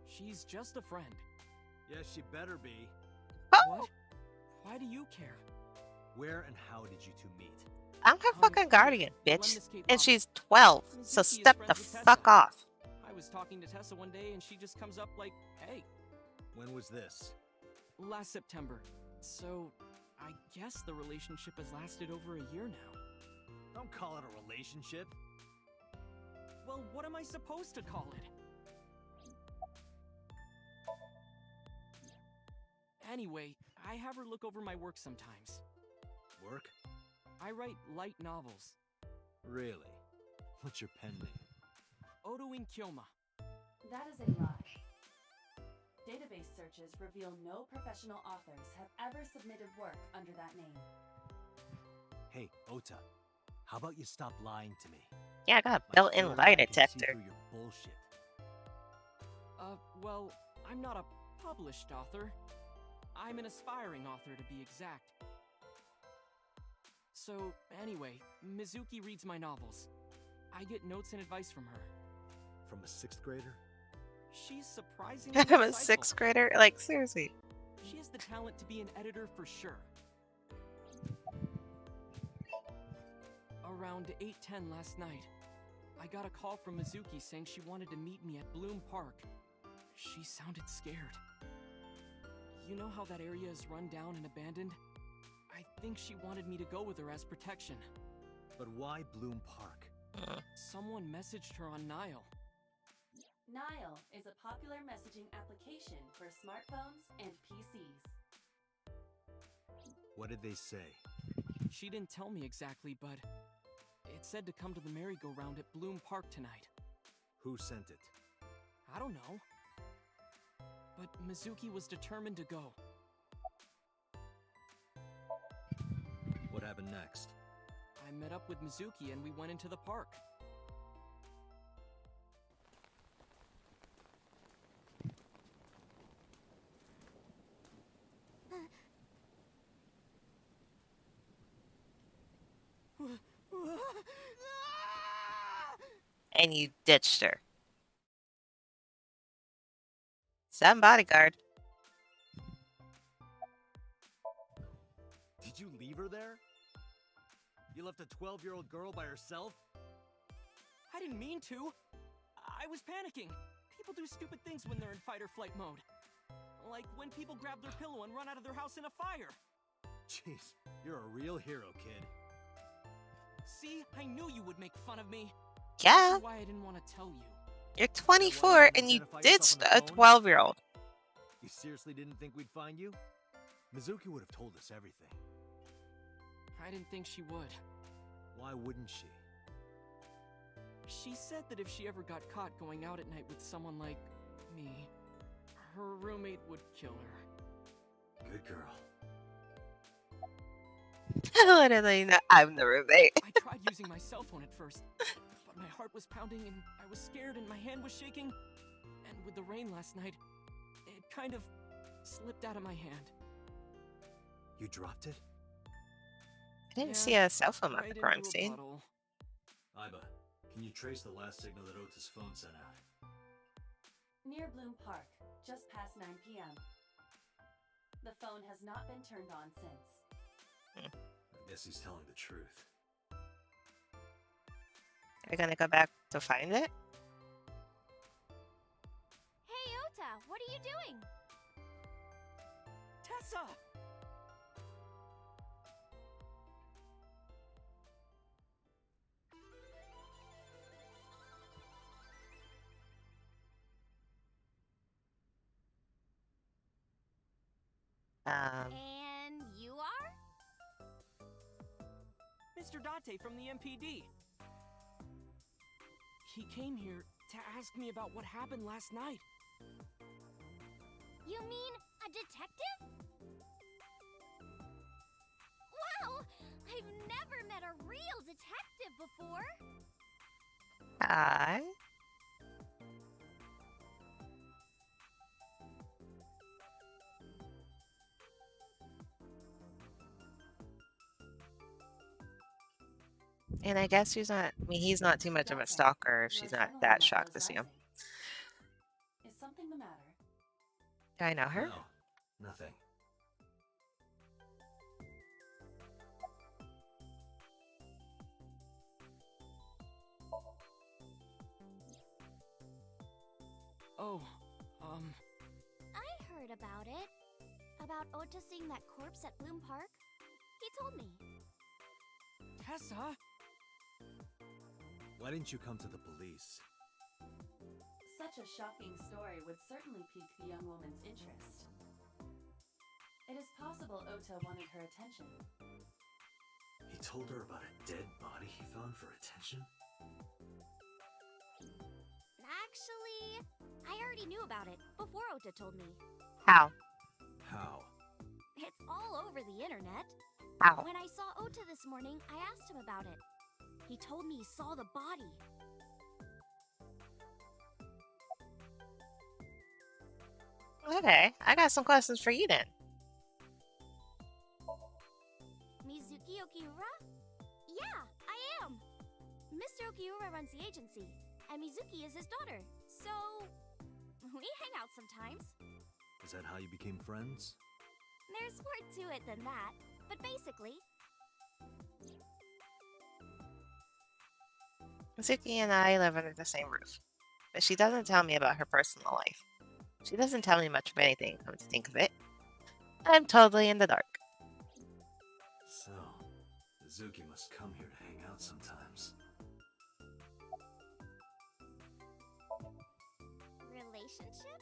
She's just a friend. Yes, she better be. What? Why do you care? Where and how did you two meet? I'm her fucking guardian, the bitch. Lemniscate And lobby. she's 12, so Mizuki is step the friends with Tessa. fuck off. I was talking to Tessa one day and she just comes up like, hey, When was this? last September. So, I guess the relationship has lasted over a year now. Don't call it a relationship. Well, what am I supposed to call it? Anyway, I have her look over my work sometimes. Work? I write light novels. Really? What's your pen name? Odoin Kyoma. That is a lie. Database searches reveal no professional authors have ever submitted work under that name. Hey, Ota. How about you stop lying to me? Yeah, I got a My built-in field lie lab can see detector. through your bullshit. Well, I'm not a published author. I'm an aspiring author, to be exact. So, anyway, Mizuki reads my novels. I get notes and advice from her. From a 6th grader? She's surprisingly I'm a insightful. 6th grader? Like, seriously. She has the talent to be an editor for sure. Around 8:10 last night, I got a call from Mizuki saying she wanted to meet me at Bloom Park. She sounded scared. You know how that area is run down and abandoned? I think she wanted me to go with her as protection. But why Bloom Park? Someone messaged her on Nile. Nile is a popular messaging application for smartphones and PCs. What did they say? She didn't tell me exactly, but it said to come to the merry-go-round at Bloom Park tonight. Who sent it? I don't know. But Mizuki was determined to go. What happened next? I met up with Mizuki and we went into the park. And you ditched her. Some bodyguard. Did you leave her there? You left a 12-year-old girl by herself? I didn't mean to. I was panicking. People do stupid things when they're in fight or flight mode. Like when people grab their pillow and run out of their house in a fire. Jeez, you're a real hero, kid. See, I knew you would make fun of me. Yeah, That's why I didn't want to tell you. you're 24 and you ditched a 12-year-old. You seriously didn't think we'd find you? Mizuki would have told us everything. I didn't think she would. Why wouldn't she? She said that if she ever got caught going out at night with someone like me, her roommate would kill her. Good girl. Literally, no, I'm the roommate. I tried using my cell phone at first, but my heart was pounding and I was scared and my hand was shaking. And with the rain last night, it kind of slipped out of my hand. You dropped it? I didn't see a cell phone at Right the crime into a scene. puddle. Iba, can you trace the last signal that Ota's phone sent out? Near Bloom Park, just past 9 p.m. The phone has not been turned on since. I guess he's telling the truth. Are you gonna go back to find it? Hey, Ota, what are you doing? Tessa! And you are? Mr. Date from the MPD. He came here to ask me about what happened last night. You mean a detective? Wow! I've never met a real detective before. Hi. And I guess he's not, I mean, he's not too much of a stalker if she's not that shocked to see him. Is something the matter? Do I know her? No, nothing. Oh, I heard about it. About Ota seeing that corpse at Bloom Park. He told me. Tessa? Why didn't you come to the police? Such a shocking story would certainly pique the young woman's interest. It is possible Ota wanted her attention. He told her about a dead body he found for attention? Actually, I already knew about it before Ota told me. How? How? It's all over the internet. How? When I saw Ota this morning, I asked him about it. He told me he saw the body. Okay, I got some questions for you then. Mizuki Okiura? Yeah, I am. Mr. Okiura runs the agency, and Mizuki is his daughter. So, we hang out sometimes. Is that how you became friends? There's more to it than that, but basically, Mizuki and I live under the same roof, but she doesn't tell me about her personal life. She doesn't tell me much of anything, come to think of it. I'm totally in the dark. So, Mizuki must come here to hang out sometimes. relationship?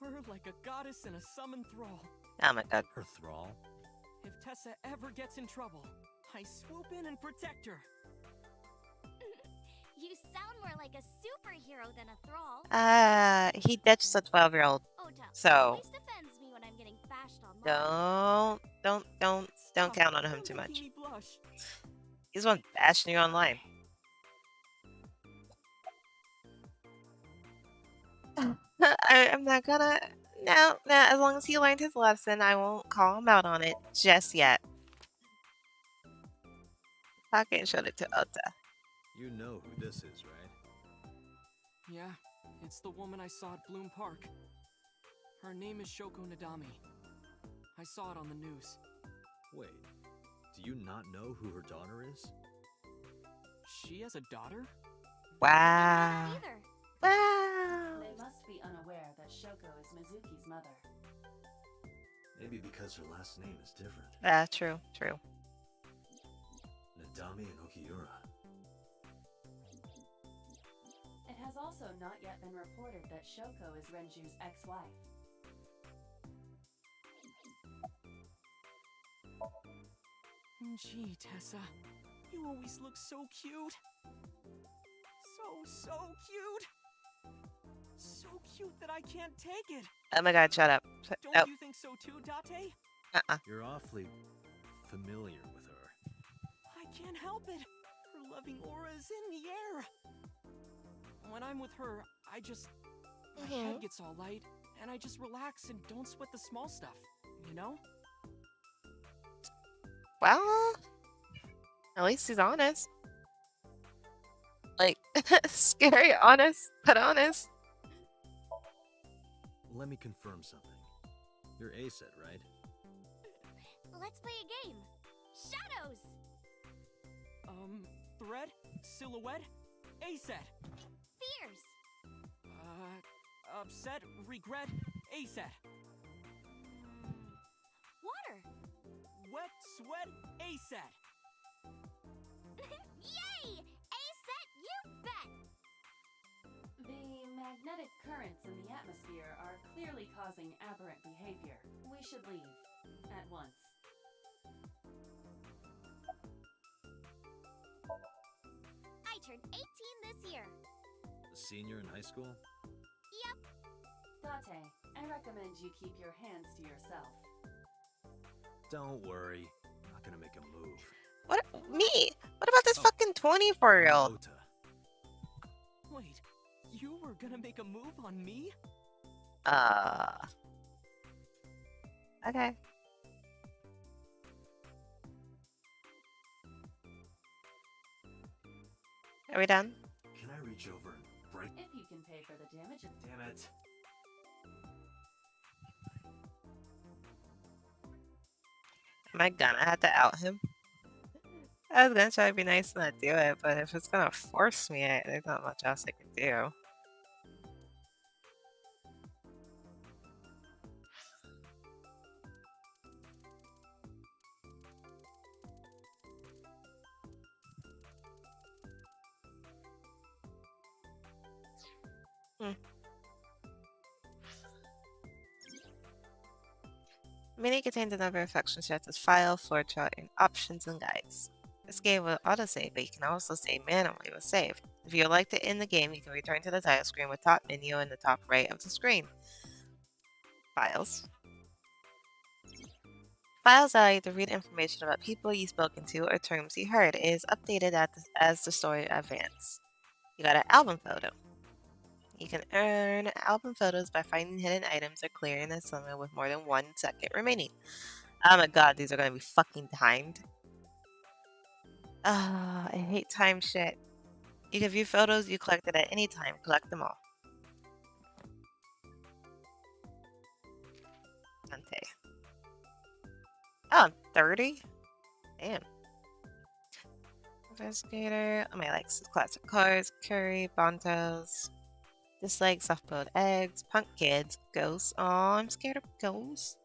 We're like a goddess and a summoned thrall. Oh my god. Her thrall? If Tessa ever gets in trouble, I swoop in and protect her. You sound more like a superhero than a thrall. He ditched the 12-year-old. Ota So- always defends me when I'm getting bashed online. Don't count on him You're too making much. me blush. He's the one bashing you online. I'm not gonna. No, as long as he learned his lesson, I won't call him out on it just yet. Pocket and showed it to Ota. You know who this is, right? Yeah, it's the woman I saw at Bloom Park. Her name is Shoko Nadami. I saw it on the news. Wait, do you not know who her daughter is? She has a daughter? Wow. Either. Wow. They must be unaware that Shoko is Mizuki's mother. Maybe because her last name is different. True. Nadami and Okiura. It has also not yet been reported that Shoko is Renju's ex-wife. Gee, Tessa, you always look so cute. So cute. So cute that I can't take it. Oh my god, shut up. Don't Oh. you think so too, Date? You're awfully familiar with her. I can't help it. Her loving aura is in the air. When I'm with her, my head gets all light, and I just relax and don't sweat the small stuff, you know? Well, at least he's honest. Like, scary honest, but honest. Let me confirm something. You're A-set, right? Let's play a game. Shadows! Thread, silhouette, A-set. Fears! Upset, regret, A-set. Water! Wet, sweat, A-set. Yay! A-set, you bet! The magnetic currents in the atmosphere are clearly causing aberrant behavior. We should leave. At once. I turned 18 this year. A senior in high school? Yep. Date, I recommend you keep your hands to yourself. Don't worry. I'm not gonna make a move. What? Me? What about this fucking 24-year-old? Ota. Wait, you were gonna make a move on me? Okay. Are we done? Can I reach over and break? If you can pay for the damage. Damn it. Am I gonna have to out him? I was gonna try to be nice and not do it, but if it's gonna force me, there's not much else I can do. Mini contains a number of sections such as file, floor chart, and options and guides. This game will autosave, but you can also save manually with save. If you would like to end the game, you can return to the title screen with top menu in the top right of the screen. Files. Files allow you to read information about people you've spoken to or terms you heard. It is updated as the story advances. You got an album photo. You can earn album photos by finding hidden items or clearing a summon with more than 1 second remaining. Oh my god, these are gonna be fucking timed. Ah, I hate time shit. You can view photos you collected at any time. Collect them all. Dante. Oh, I'm 30? Damn. Investigator. Oh, my likes classic cars, curry, bontos. Dislike soft-boiled eggs, punk kids, ghosts. Oh, I'm scared of ghosts.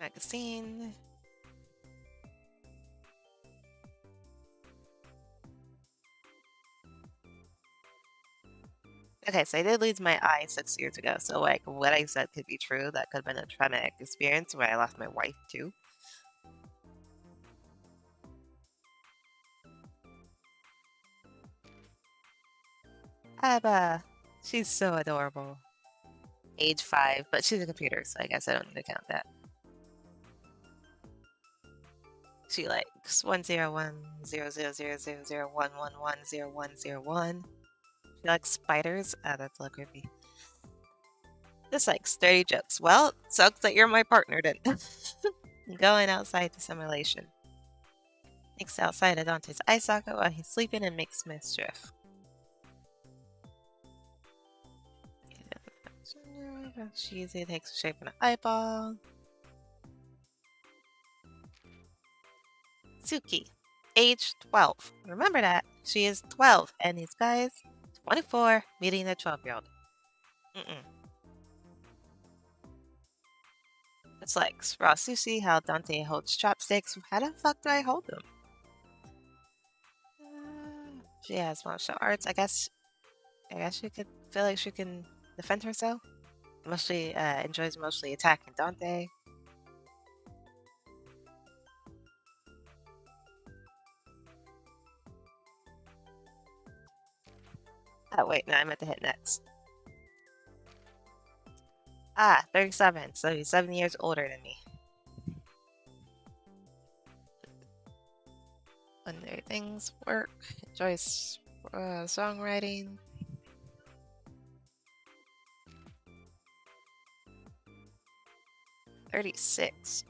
Magazine. Okay, so I did lose my eye 6 years ago, so like what I said could be true. That could have been a traumatic experience where I lost my wife too. Abba, she's so adorable. Age 5, but she's a computer, so I guess I don't need to count that. She likes 101000001110101. She likes spiders. Ah, that's a little creepy. Dislikes dirty jokes. Well, sucks that you're my partner then. Going outside to simulation. Takes outside of Dante's eye socket while he's sleeping and makes mischief. Cheesy takes the shape of an eyeball. Suki, age 12. Remember that. She is 12, and these guys, 24, meeting a 12-year-old. It's like raw sushi, how Dante holds chopsticks. How the fuck do I hold them? She has martial arts. I guess she could feel like she can defend herself. Mostly enjoys mostly attacking Dante. Oh wait, no, I meant to hit next. Ah, 37, so he's 7 years older than me. Wonder things work. Enjoys songwriting. 36.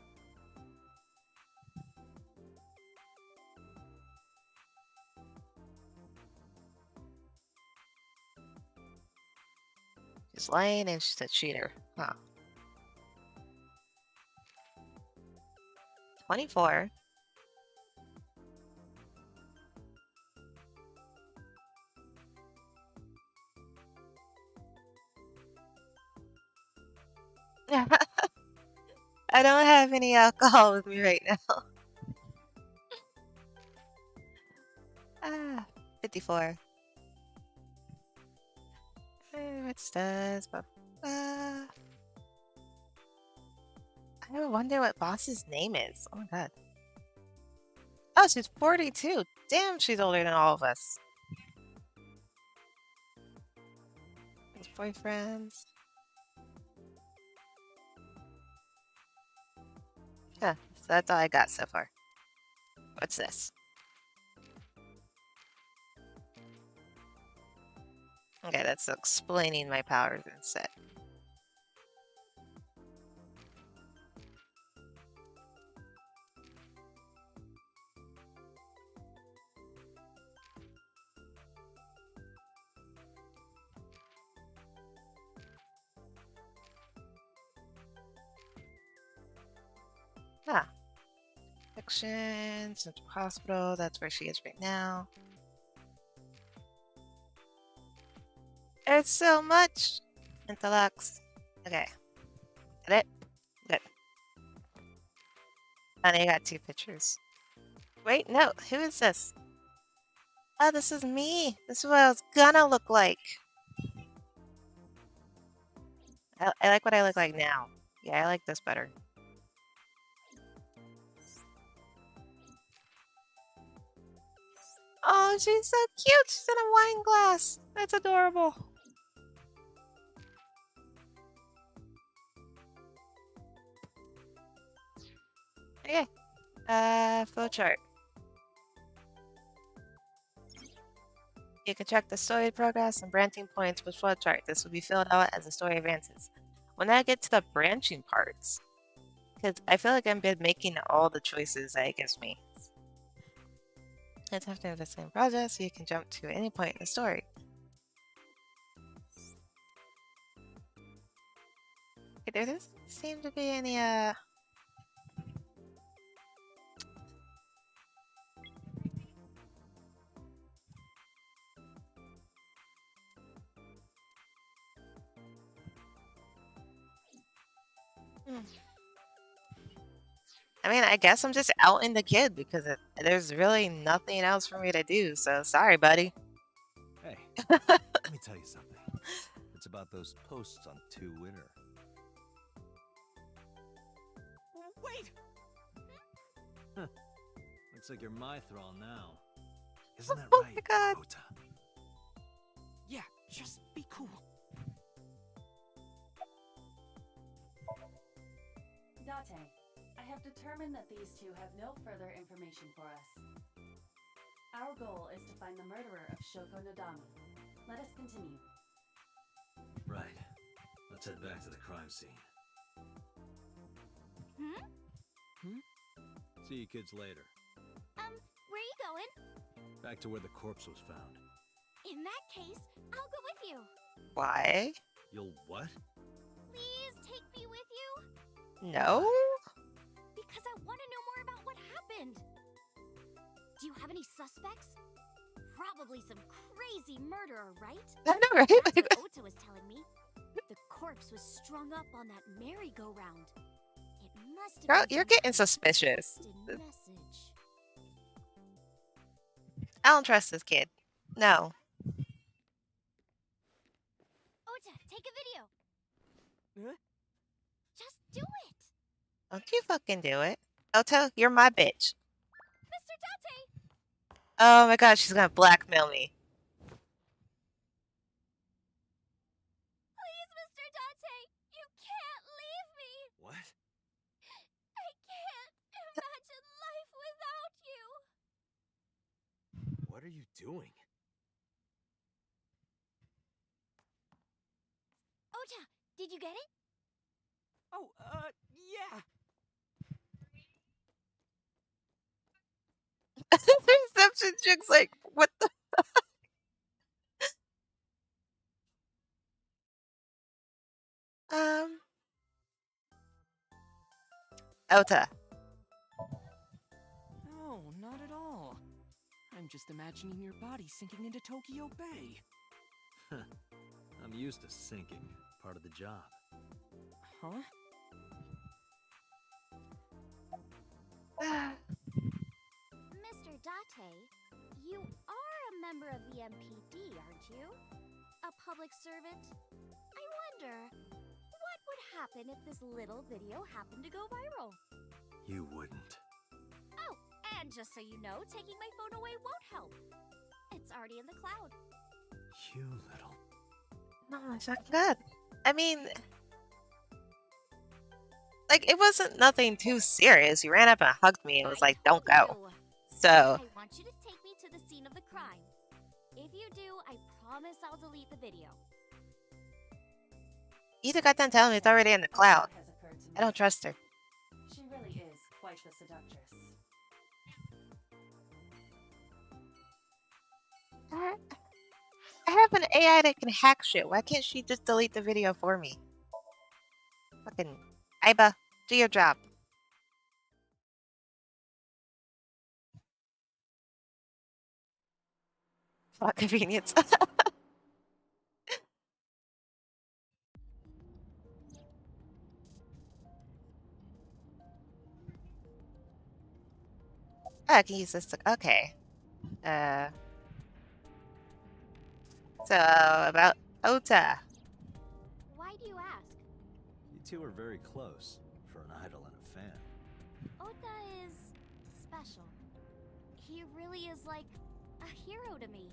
She's lying and she's a cheater. Huh. 24. I don't have any alcohol with me right now. Ah, 54. What's this? I wonder what boss's name is. Oh my god. Oh, she's 42. Damn, she's older than all of us. His boyfriends. Yeah, so that's all I got so far. What's this? Okay, that's explaining my powers instead. Ah. Section, Central Hospital, that's where she is right now. It's so much! Intellects. Okay. Got it? Good. And I got 2 pictures. Wait, no, who is this? Oh, this is me! This is what I was gonna look like! I like what I look like now. Yeah, I like this better. Oh, she's so cute! She's in a wine glass! That's adorable! Okay. Flowchart. You can track the story progress and branching points with flowchart. This will be filled out as the story advances. When I get to the branching parts, because I feel like I've been making all the choices that it gives me. It's after the same process, so you can jump to any point in the story. Okay, there doesn't seem to be any, I mean, I guess I'm just out in the kid because there's really nothing else for me to do, so sorry, buddy. Hey, let me tell you something. It's about those posts on 2Winner. Wait! Huh. Looks like you're my thrall now. Isn't that Oh right, my god. Ota? Yeah, just be cool. Date, I have determined that these two have no further information for us. Our goal is to find the murderer of Shoko Nadami. Let us continue. Right. Let's head back to the crime scene. See you kids later. Where are you going? Back to where the corpse was found. In that case, I'll go with you. Why? You'll what? Please take me with you. No? Because I want to know more about what happened. Do you have any suspects? Probably some crazy murderer, right? I know, right? That's Like, what Ota was telling me. The corpse was strung up on that merry-go-round. It must have girl, been you're some getting kind of suspicious. twisted message. I don't trust this kid. No. Ota, take a video. Huh? Just do it. Don't you fucking do it. Oto, you're my bitch. Mr. Date! Oh my god, she's gonna blackmail me. Please, Mr. Date! You doing? Ota, did you get it? Oh, yeah. The reception chick's like, what the? Um, Ota. No, not at all. I'm just imagining your body sinking into Tokyo Bay. I'm used to sinking. Part of the job. Huh? Mr. Date, you are a member of the MPD, aren't you? A public servant? I wonder, what would happen if this little video happened to go viral? You wouldn't. Oh, and just so you know, taking my phone away won't help. It's already in the cloud. You little... No, it's not good. I mean, like, it wasn't nothing too serious. You ran up and hugged me and was like, don't go. So, I want you to take me to the scene of the crime. If you do, I promise I'll delete the video. Either got done telling me it's already in the cloud. Has occurred to me. I don't trust her. She really is quite the seductress. I have an AI that can hack shit. Why can't she just delete the video for me? Fucking Aiba, do your job. Plot convenience. I can use this to... Okay. So, about Ota. Why do you ask? You two are very close for an idol and a fan. Ota is special. He really is like a hero to me.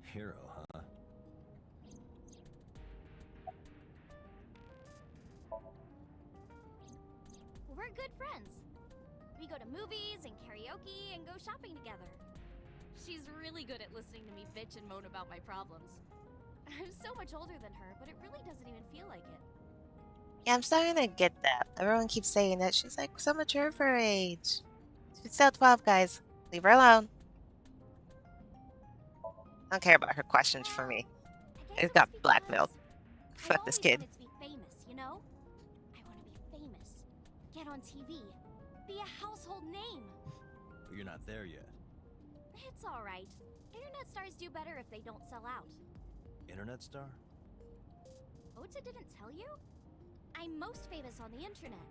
Hero, huh? We're good friends. We go to movies and karaoke and go shopping together. She's really good at listening to me bitch and moan about my problems. I'm so much older than her, but it really doesn't even feel like it. Yeah, I'm starting to get that. Everyone keeps saying that she's like so mature for her age. She's still 12, guys. Leave her alone. I don't care about her questions for me. I It got guess it's blackmailed. because Fuck I've this always kid. wanted to be famous, you know? I want to be famous. Get on TV. Be a household name. But you're not there yet. It's alright. Internet stars do better if they don't sell out. Internet star? Ota didn't tell you? I'm most famous on the internet.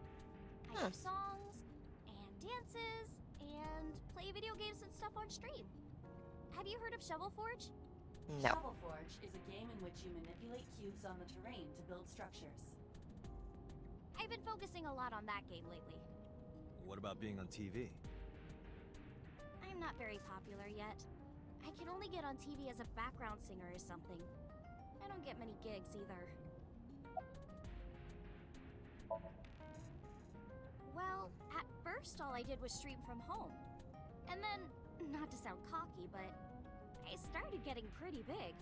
I Huh. do songs, and dances, and play video games and stuff on stream. Have you heard of Shovel Forge? No. Shovel Forge is a game in which you manipulate cubes on the terrain to build structures. I've been focusing a lot on that game lately. What about being on TV? I'm not very popular yet. I can only get on TV as a background singer or something. I don't get many gigs either. Well, at first all I did was stream from home. And then, not to sound cocky, but I started getting pretty big.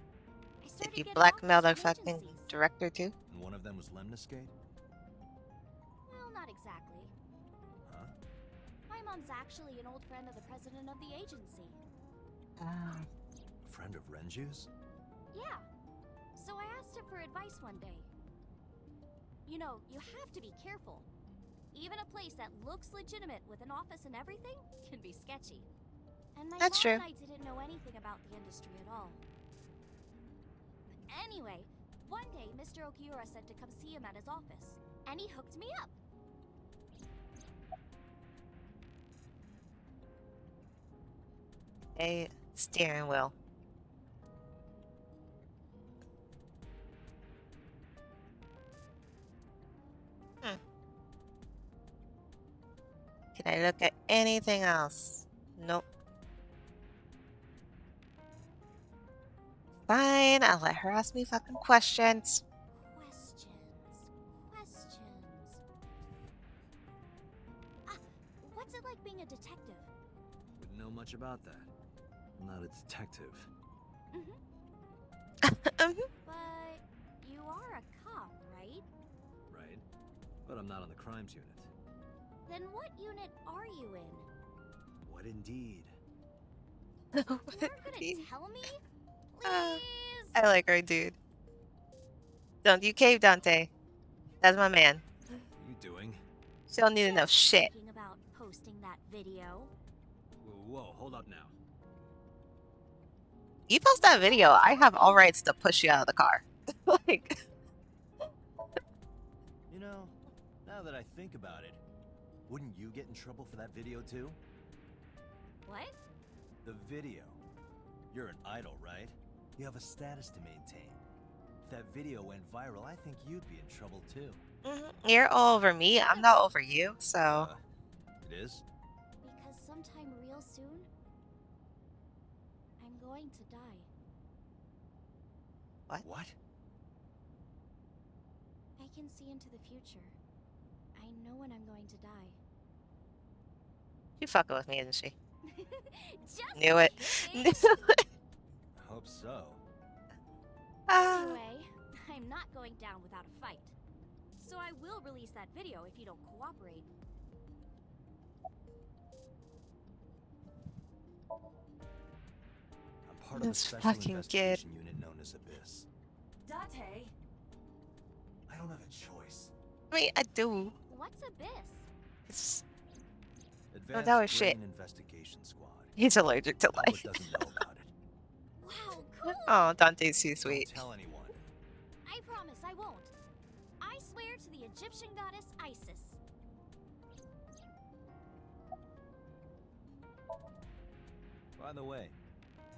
I started Did you getting blackmail the offers from fucking agencies. director too? And one of them was Lemniscate? Well, not exactly. Huh? My mom's actually an old friend of the president of the agency. Ah. A friend of Renju's? Yeah. So I asked him for advice one day. You know, you have to be careful. Even a place that looks legitimate with an office and everything can be sketchy. And my That's mom true. and I didn't know anything about the industry at all. Anyway, one day Mr. Okiura said to come see him at his office, and he hooked me up. A steering wheel. Can I look at anything else? Nope. Fine, I'll let her ask me fucking questions. Questions. Ah, what's it like being a detective? Wouldn't know much about that. I'm not a detective. Mhm. But you are a cop, right? Right? But I'm not on the crimes unit. Then what unit are you in? What indeed? You aren't gonna tell me? Uh, Please? I like her, dude. Don't you cave, Dante. That's my man. What are you doing? She don't need enough Just shit. thinking about posting that video. Whoa, hold up now. You post that video, I have all rights to push you out of the car. Like, You know, now that I think about it, wouldn't you get in trouble for that video too? What? The video. You're an idol, right? You have a status to maintain. If that video went viral, I think you'd be in trouble too. you're all over me. I'm not over you, so. It is? Because sometime real soon, I'm going to die. What? I can see into the future. I know when I'm going to die. She fucking with me, isn't she? Just Knew it. kidding. I hope so. Anyway, I'm not going down without a fight. So I will release that video if you don't cooperate. I'm part of a This special fucking investigation unit known as Abyss. Date, I don't have a choice. I mean, I do. What's Abyss? It's Advanced that was shit. Brain Investigation Squad. He's allergic to Public light. doesn't know about it. Wow, cool! Oh, Dante's too sweet. Don't tell anyone. I promise I won't. I swear to the Egyptian goddess Isis. By the way,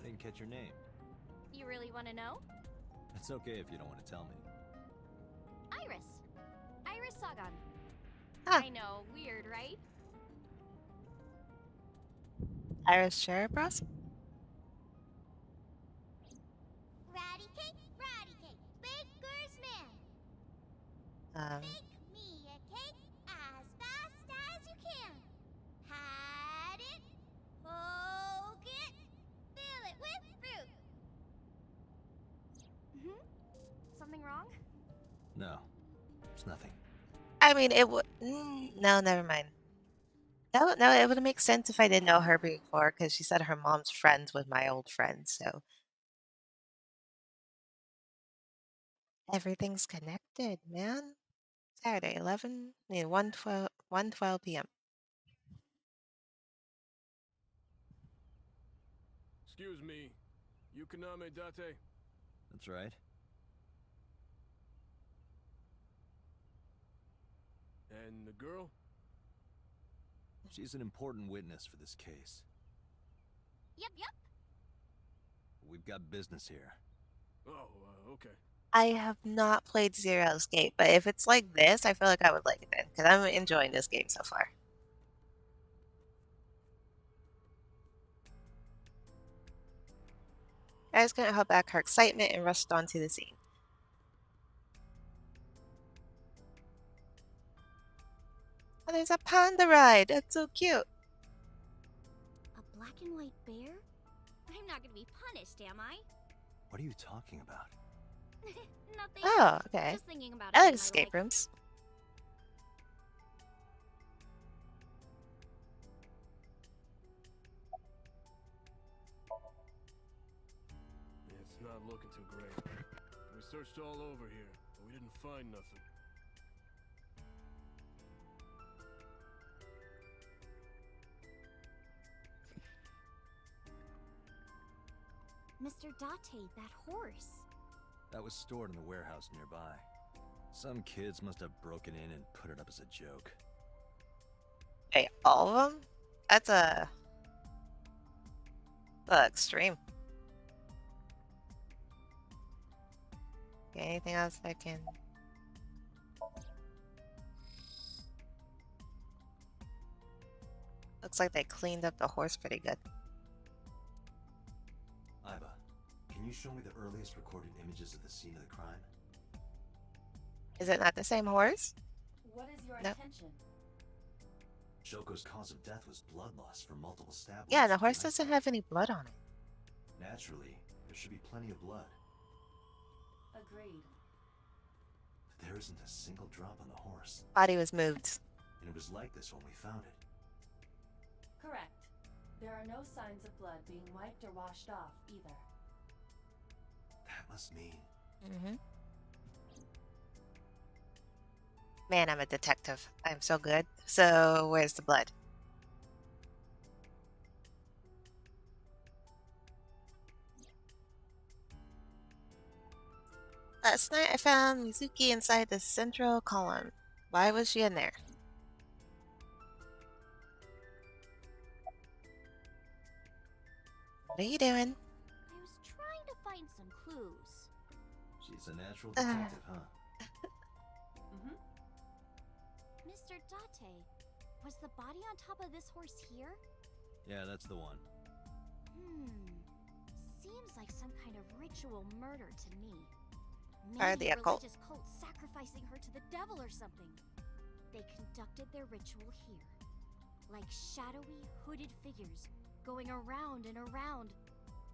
I didn't catch your name. You really want to know? It's okay if you don't want to tell me. Iris. Iris Sagan. Huh. I know, weird, right? Iris Cherubros? Ratty cake, big girls man. Bake me a cake as fast as you can. Hide it, poke it, fill it with fruit. Something wrong? No, it's nothing. I mean, it would. No, never mind. No, it would make sense if I didn't know her before, because she said her mom's friends with my old friend, so. Everything's connected, man. Saturday, 1:12 p.m. Excuse me, you Kaname Date? That's right. And the girl? She's an important witness for this case. Yep. We've got business here. Oh, okay. I have not played Zero Escape, but if it's like this, I feel like I would like it then, because I'm enjoying this game so far. Guys couldn't hold back her excitement and rushed onto the scene. Oh, there's a panda ride. That's so cute. A black and white bear? I'm not gonna be punished, am I? What are you talking about? Nothing. Oh, okay. Just thinking about I like it. escape rooms. It's not looking too great. We searched all over here, but we didn't find nothing. Mr. Date, that horse. That was stored in the warehouse nearby. Some kids must have broken in and put it up as a joke. Wait, all of them? That's a extreme. Okay, anything else I can? Looks like they cleaned up the horse pretty good. Iba, can you show me the earliest recorded images of the scene of the crime? Is it not the same horse? what is your Nope. intention? Shoko's cause of death was blood loss from multiple stab wounds. Yeah, the horse right? doesn't have any blood on it. Naturally, there should be plenty of blood. Agreed. But there isn't a single drop on the horse. Body was moved. And it was like this when we found it. Correct. There are no signs of blood being wiped or washed off either. That must mean... Man, I'm a detective. I'm so good. So, where's the blood? Last night I found Mizuki inside the central column. Why was she in there? What are you doing? I was trying to find some clues. She's a natural detective, huh? Mr. Date, was the body on top of this horse here? Yeah, that's the one. Seems like some kind of ritual murder to me. Or Maybe the a occult. religious cult sacrificing her to the devil or something. They conducted their ritual here. Like shadowy, hooded figures going around and around,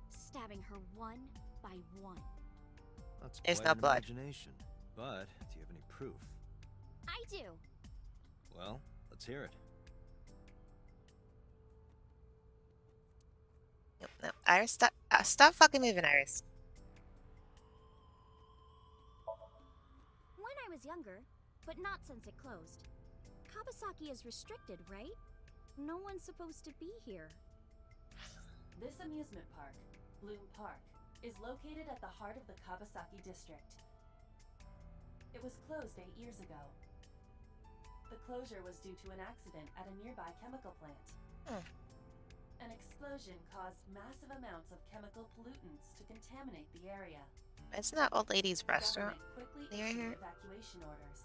stabbing her one by one. That's There's quite no an blood. imagination. But, do you have any proof? I do. Well, let's hear it. No, Iris, stop fucking moving, Iris. When I was younger, but not since it closed. Kabasaki is restricted, right? No one's supposed to be here. This amusement park, Bloom Park, is located at the heart of the Kabasaki district. It was closed 8 years ago. The closure was due to an accident at a nearby chemical plant. An explosion caused massive amounts of chemical pollutants to contaminate the area. It's not Old Lady's The restaurant. government quickly near issued here. evacuation orders.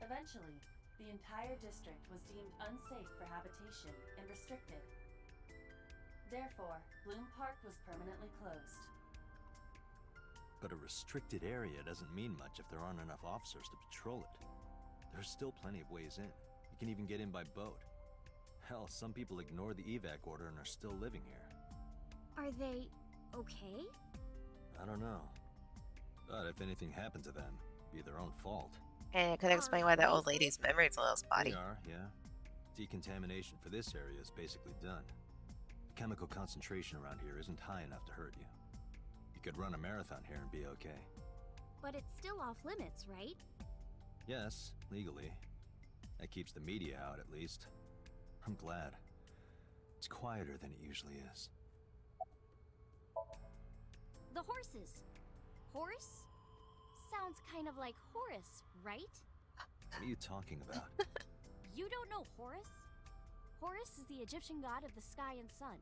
Eventually, the entire district was deemed unsafe for habitation and restricted. Therefore, Bloom Park was permanently closed. But a restricted area doesn't mean much if there aren't enough officers to patrol it. There's still plenty of ways in. You can even get in by boat. Hell, some people ignore the evac order and are still living here. Are they okay? I don't know. But if anything happened to them, it'd be their own fault. And it could explain why the old lady's memories lost body. They are, yeah. Decontamination for this area is basically done. The chemical concentration around here isn't high enough to hurt you. You could run a marathon here and be okay. But it's still off limits, right? Yes, legally. That keeps the media out, at least. I'm glad. It's quieter than it usually is. The horses. Horse? Sounds kind of like Horus, right? What are you talking about? You don't know Horus? Horus is the Egyptian god of the sky and sun.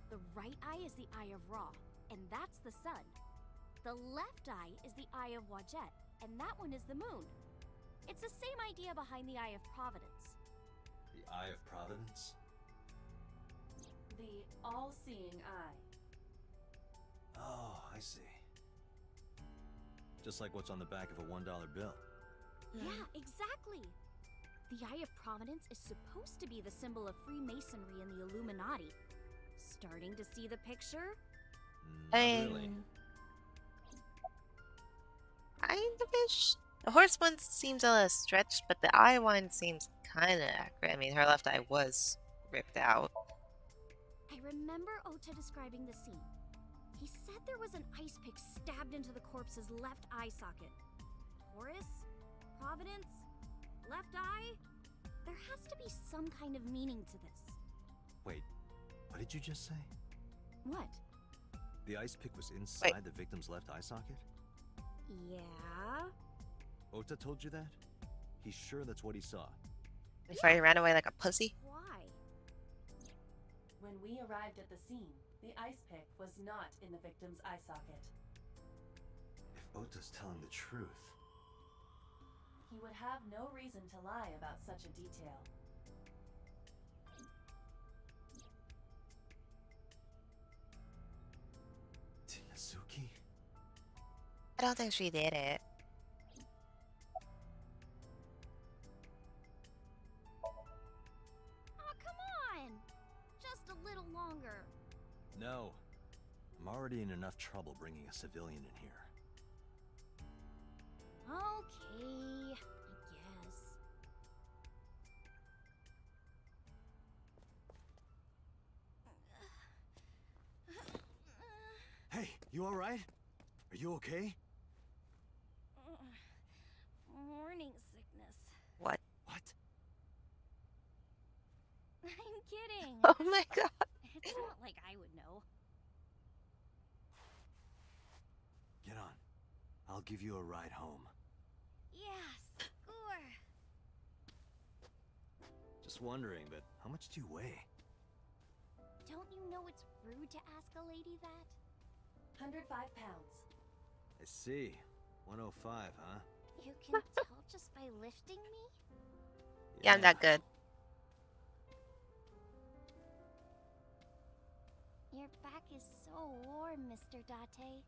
The right eye is the eye of Ra, and that's the sun. The left eye is the eye of Wadjet, and that one is the moon. It's the same idea behind the eye of Providence. The Eye of Providence? The all-seeing eye. Oh, I see. Just like what's on the back of a $1 bill. Yeah, exactly. The Eye of Providence is supposed to be the symbol of Freemasonry and the Illuminati. Starting to see the picture? Not really. Kind of ish. The horse one seems a little stretched, but the eye one seems kind of accurate. I mean, her left eye was ripped out. I remember Ota describing the scene. He said there was an ice pick stabbed into the corpse's left eye socket. Horus? Providence? Left eye? There has to be some kind of meaning to this. Wait, what did you just say? What? The ice pick was inside the victim's left eye socket? Yeah? Ota told you that? He's sure that's what he saw. Before he ran away like a pussy. Why? When we arrived at the scene, the ice pick was not in the victim's eye socket. If Ota's telling the truth... He would have no reason to lie about such a detail. Tinazuki? I don't think she did it. Oh, come on! Just a little longer. No. already in enough trouble bringing a civilian in here. Okay, I guess. Hey, you alright? Are you okay? Morning sickness. What? What? I'm kidding. Oh my god. It's not like I would know. Get on. I'll give you a ride home. Yeah, score. Just wondering, but how much do you weigh? Don't you know it's rude to ask a lady that? 105 pounds. I see. 105, huh? You can tell just by lifting me? Yeah, I'm not good. Your back is so warm, Mr. Date.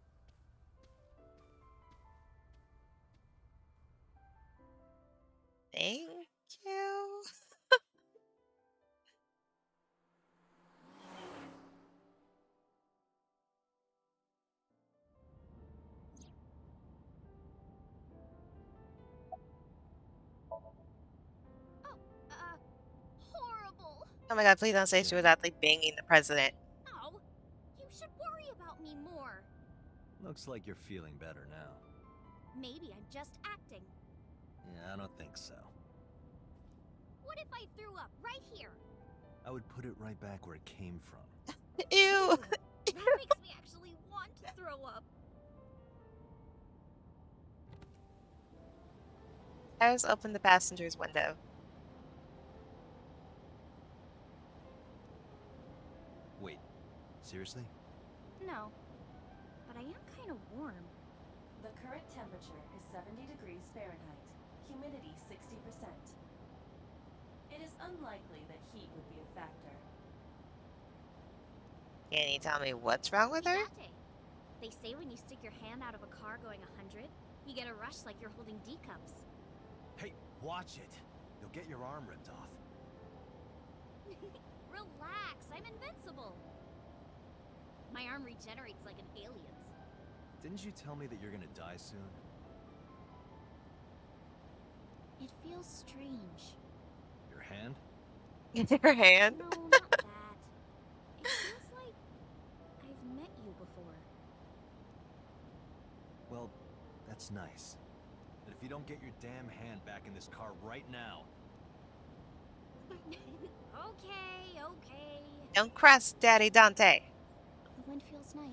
Thank you. Horrible. Oh my god, please don't say she was actually banging the president. Oh, you should worry about me more. Looks like you're feeling better now. Maybe I'm just acting. Yeah, I don't think so. What if I threw up right here? I would put it right back where it came from. Ew. That makes me actually want to throw up. Iris opened the passenger's window. Wait, seriously? No, but I am kind of warm. The current temperature is 70 degrees Fahrenheit. Humidity 60%. It is unlikely that heat would be a factor. Can you tell me what's wrong with her? Date. They say when you stick your hand out of a car going 100, you get a rush like you're holding D cups. Hey, watch it. You'll get your arm ripped off. Relax, I'm invincible. My arm regenerates like an alien's. Didn't you tell me that you're gonna die soon? It feels strange. Your hand? Her hand? No, not that. It feels like I've met you before. Well, that's nice. But if you don't get your damn hand back in this car right now... Okay. Don't cross Daddy Dante. The wind feels nice.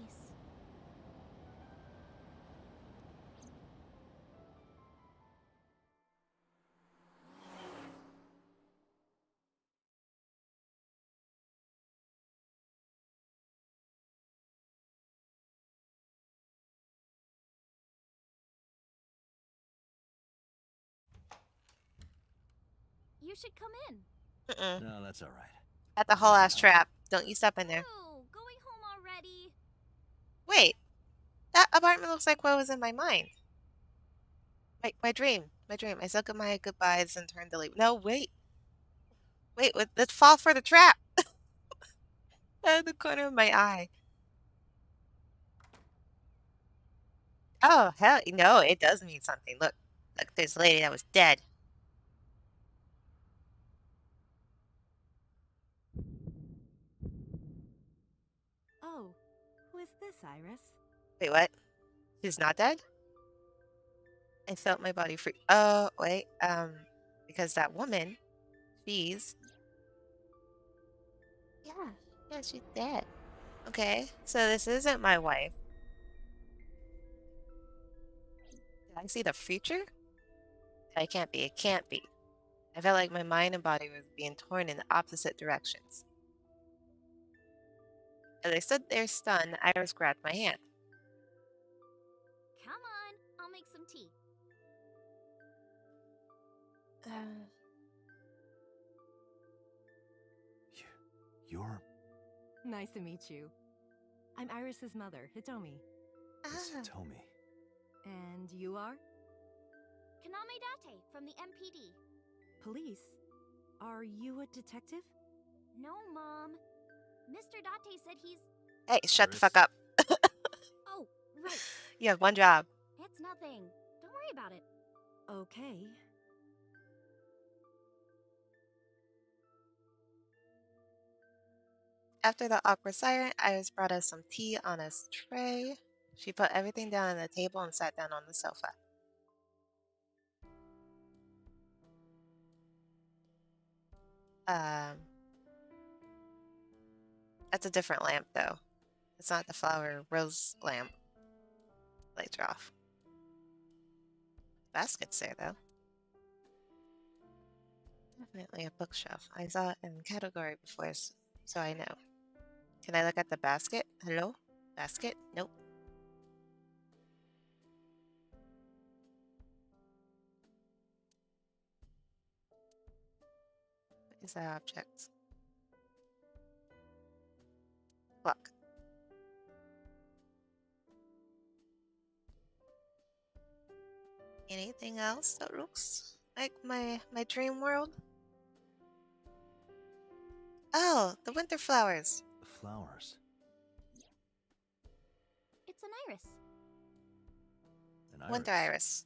You should come in. Mm-mm. No, that's alright. At the whole ass trap. Don't you step in there. Oh, going home already? Wait. That apartment looks like what was in my mind. My dream. My dream. I said my goodbyes and turned to leave. No, wait. Wait, let's fall for the trap. Out of the corner of my eye. Oh, hell, no, it does mean something. Look, there's a lady that was dead. Oh, who is this, Iris? Wait, what? She's not dead? I felt my body free. Oh, wait, because that woman, she's... Yeah, she's dead. Okay, so this isn't my wife. Did I see the future? It can't be. It can't be. I felt like my mind and body was being torn in the opposite directions. As I stood there stunned, Iris grabbed my hand. Come on, I'll make some tea. You're... Nice to meet you. I'm Iris's mother, Hitomi. Miss Hitomi. And you are? Kaname Date from the MPD. Police? Are you a detective? No, Mom. Mr. Date said he's... Hey, shut the Iris? fuck up. Right. You have one job. It's nothing. Don't worry about it. Okay. After the awkward siren, Iris brought us some tea on a tray. She put everything down on the table and sat down on the sofa. That's a different lamp, though. It's not the flower rose lamp. Lights are off. Basket's there, though. Definitely a bookshelf. I saw it in the category before, so I know. Can I look at the basket? Hello? Basket? Nope. What is that object? Clock. Anything else that looks like my dream world? Oh, the winter flowers. The flowers. It's an iris. An iris. Winter iris.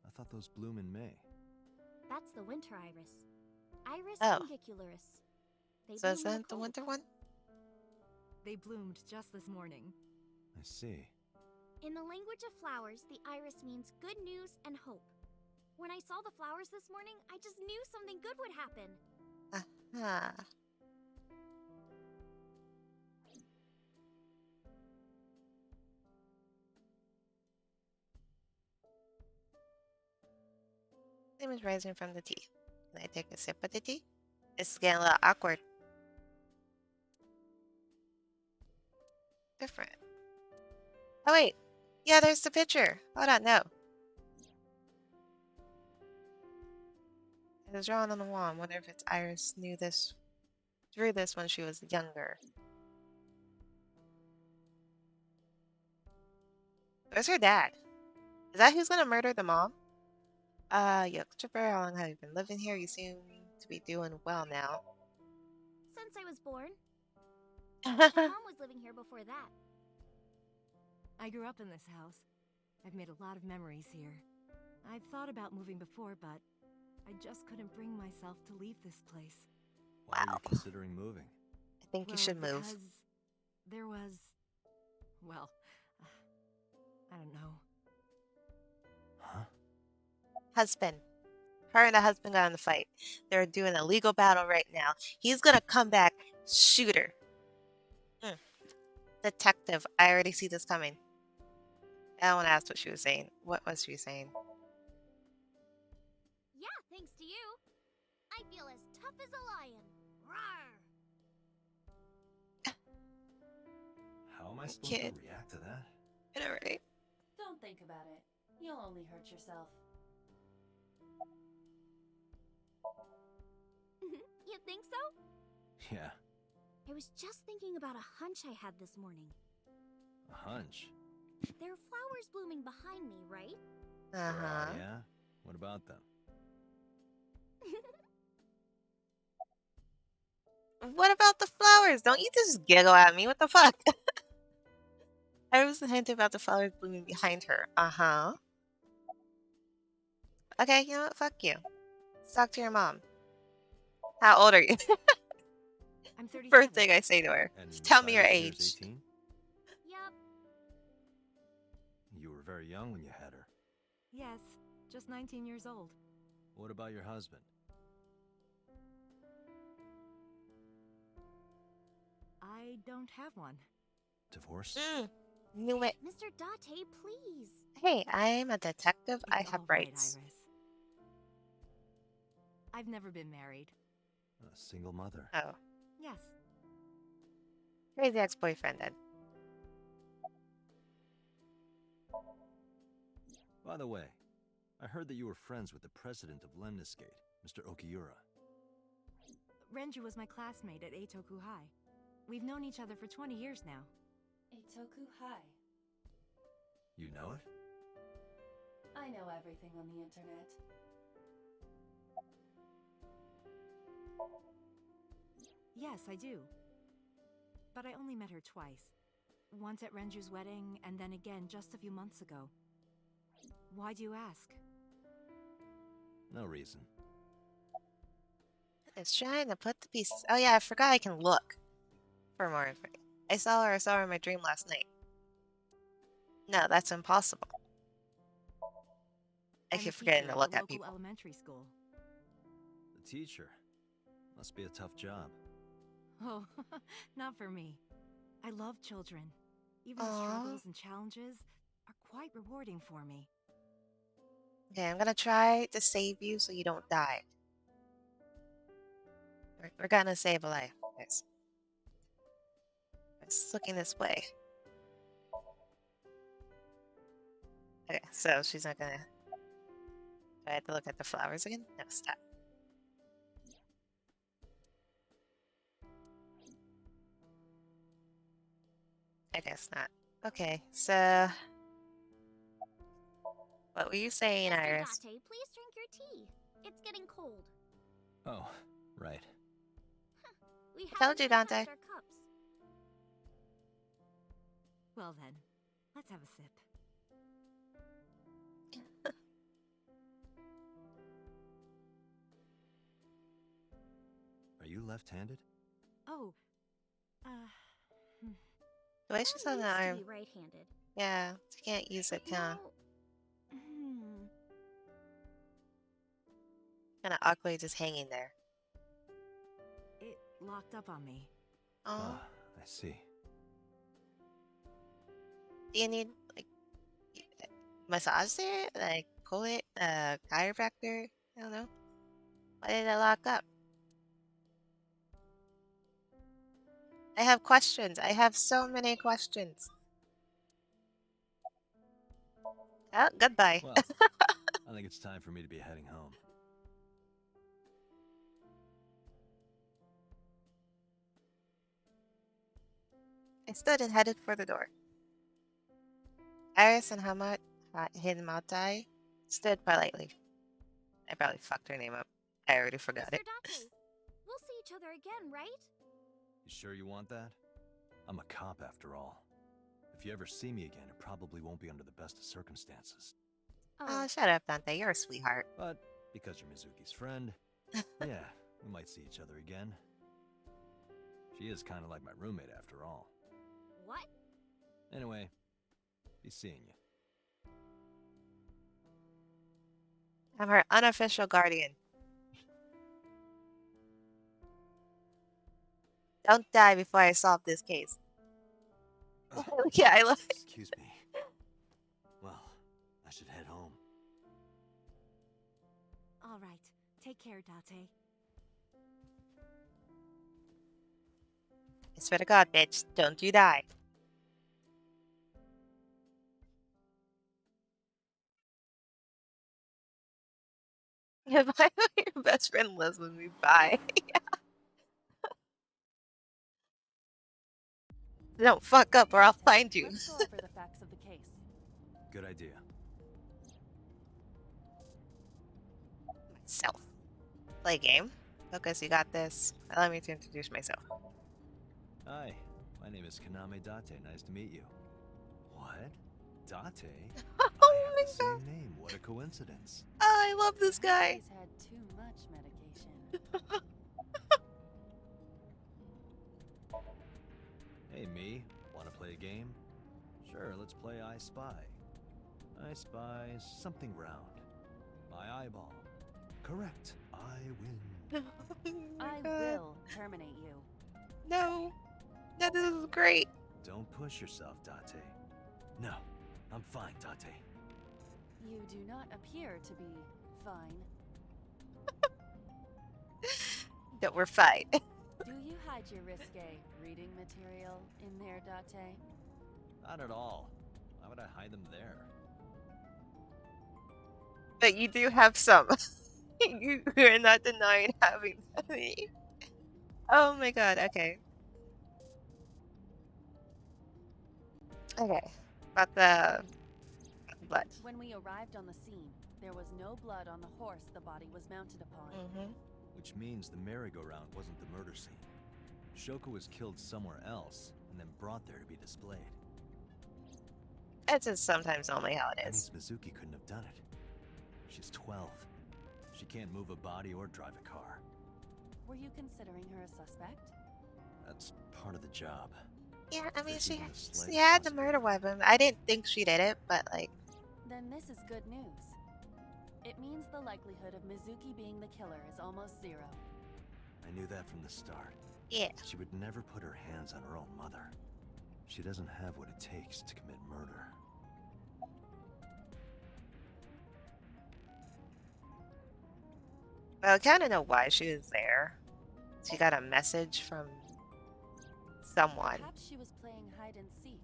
I thought those bloom in May. That's the winter iris. Iris Oh. undicularis. They So bloom is in that the cold. winter one? They bloomed just this morning. I see. In the language of flowers, the iris means good news and hope. When I saw the flowers this morning, I just knew something good would happen. Aha. Steam is rising from the tea. Can I take a sip of the tea? It's getting a little awkward. Different. Oh wait. Yeah, there's the picture. Hold on, no. It was drawn on the wall. I wonder if it's Iris drew this when she was younger. Where's her dad? Is that who's gonna murder the mom? Yuck, Chipper, how long have you been living here? You seem to be doing well now. Since I was born. My mom was living here before that. I grew up in this house. I've made a lot of memories here. I've thought about moving before, but I just couldn't bring myself to leave this place. Why are Wow. you considering moving? I think you should move. Because there was... well, I don't know. Huh? Husband. Her and the husband got in the fight. They're doing a legal battle right now. He's gonna come back, shoot her. Detective, I already see this coming. I don't want to ask what she was saying. What was she saying? Yeah, thanks to you. I feel as tough as a lion. Rawr! How am I supposed Kid. to react to that? I know, right? Don't think about it. You'll only hurt yourself. You think so? Yeah, I was just thinking about a hunch I had this morning. a hunch. There are flowers blooming behind me, right? Uh-huh. Yeah? What about them? What about the flowers? Don't you just giggle at me. What the fuck? I was hinting about the flowers blooming behind her. Uh-huh. Okay, you know what? Fuck you. Let's talk to your mom. How old are you? I'm 37. First thing I say to her. And Tell me your Cyrus age. here's 18? Yup. You were very young when you had her. Yes, just 19 years old. What about your husband? I don't have one. Divorced? Knew it. Mr. Date, please. Hey, I'm a detective. I It's have all right, rights. Iris. I've never been married. A single mother. Oh. Yes. Crazy ex-boyfriend then. By the way, I heard that you were friends with the president of Lemniscate, Mr. Okiura. Renju was my classmate at Eitoku High. We've known each other for 20 years now. Eitoku High. You know it? I know everything on the internet. Yes, I do. But I only met her twice. once at Renju's wedding, and then again just a few months ago. Why do you ask? No reason. It's trying to put the pieces. Oh yeah, I forgot I can look for more information. I saw her in my dream last night. No, that's impossible. I keep forgetting to look at people. Elementary school. The teacher. Must be a tough job. Oh, not for me. I love children. Even the Aww. struggles and challenges are quite rewarding for me. Okay, I'm gonna try to save you so you don't die. We're gonna save a life, guys. It's looking this way. Okay, so she's not gonna... Do I have to look at the flowers again? No, stop. I guess not. Okay, so... What were you saying, Mr. Iris? Date, please drink your tea. It's getting cold. Oh, right. We I told you, haven't Dante. touched our cups. Well then, let's have a sip. Are you left-handed? Oh, The way she's on the used to arm. be right-handed. Yeah, she can't use it, huh? Kinda awkwardly just hanging there. it locked up on me. Oh, Ah, I see. do you need, like, massage there? Like, pull it? Chiropractor? I don't know. Why did it lock up? I have questions. I have so many questions. Oh, goodbye. Well, I think it's time for me to be heading home. I stood and headed for the door. Iris and Hinmatai stood politely. I probably fucked her name up. I already forgot Mr. it. Date, we'll see each other again, right? You sure you want that? I'm a cop after all. If you ever see me again, it probably won't be under the best of circumstances. Oh, shut up, Dante. You're a sweetheart. But because you're Mizuki's friend, yeah, we might see each other again. She is kind of like my roommate after all. What? Anyway, be seeing you. I'm her unofficial guardian. Don't die before I solve this case. Yeah, I love it. Excuse me. Well, I should head home. All right, take care, Date. I swear to God, bitch, don't you die. If I know your best friend lives with me, bye. Don't fuck up or I'll find you. Let's go over the facts of the case. Good idea. Myself. Play a game. Focus, you got this. Allow me to introduce myself. Hi, my name is Kaname Date. Nice to meet you. What? Date? Oh I my have the God. same name. What a coincidence. Oh, I love this guy. He's had too much medication. Hey, me. Want to play a game? Sure, let's play I Spy. I spy something round. My eyeball. Correct. I win. Oh my I God. will terminate you. No. No, this is great. Don't push yourself, Date. No, I'm fine, Date. You do not appear to be fine. That we're fine. Do you hide your risque reading material in there, Date? Not at all. Why would I hide them there? But you do have some. You're not denying having any. Oh my God, okay. Okay. About the blood. When we arrived on the scene, there was no blood on the horse the body was mounted upon. Mm-hmm. Which means the merry-go-round wasn't the murder scene. Shoko was killed somewhere else and then brought there to be displayed. That's just sometimes only how it That is. means Mizuki couldn't have done it. She's 12. She can't move a body or drive a car. Were you considering her a suspect? That's part of the job. Yeah, I mean, There's she even the she slightest had the murder possibility. weapon. I didn't think she did it, but like, Then this is good news. It means the likelihood of Mizuki being the killer is almost zero. I knew that from the start. yeah. She would never put her hands on her own mother. She doesn't have what it takes to commit murder. Well, I kind of know why she was there. She got a message from someone. Perhaps she was playing hide and seek.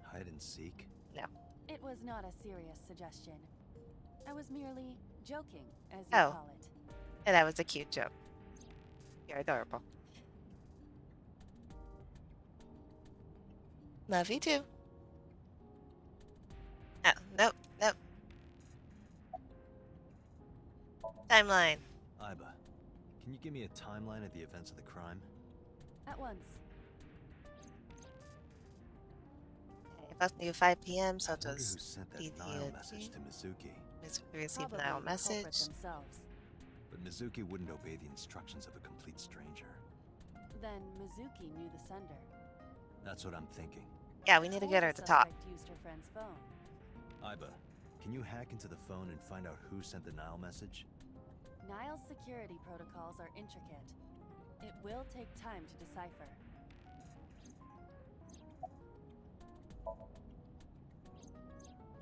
Hide and seek? No. It was not a serious suggestion. I was merely joking, as you Oh. call it. And that was a cute joke. You're adorable. Love you too. Oh, nope, nope. Timeline. Iba, can you give me a timeline of the events of the crime? At once. Okay, approximately 5 p.m. so I it wonder was who sent that DDOT. Nile message to Mizuki. Received Probably now the culprit message. themselves. But Mizuki wouldn't obey the instructions of a complete stranger. Then Mizuki knew the sender. That's what I'm thinking. Yeah, we need to Or get her the to talk. suspect used her friend's phone. Iba, can you hack into the phone and find out who sent the Nile message? Nile's security protocols are intricate. It will take time to decipher.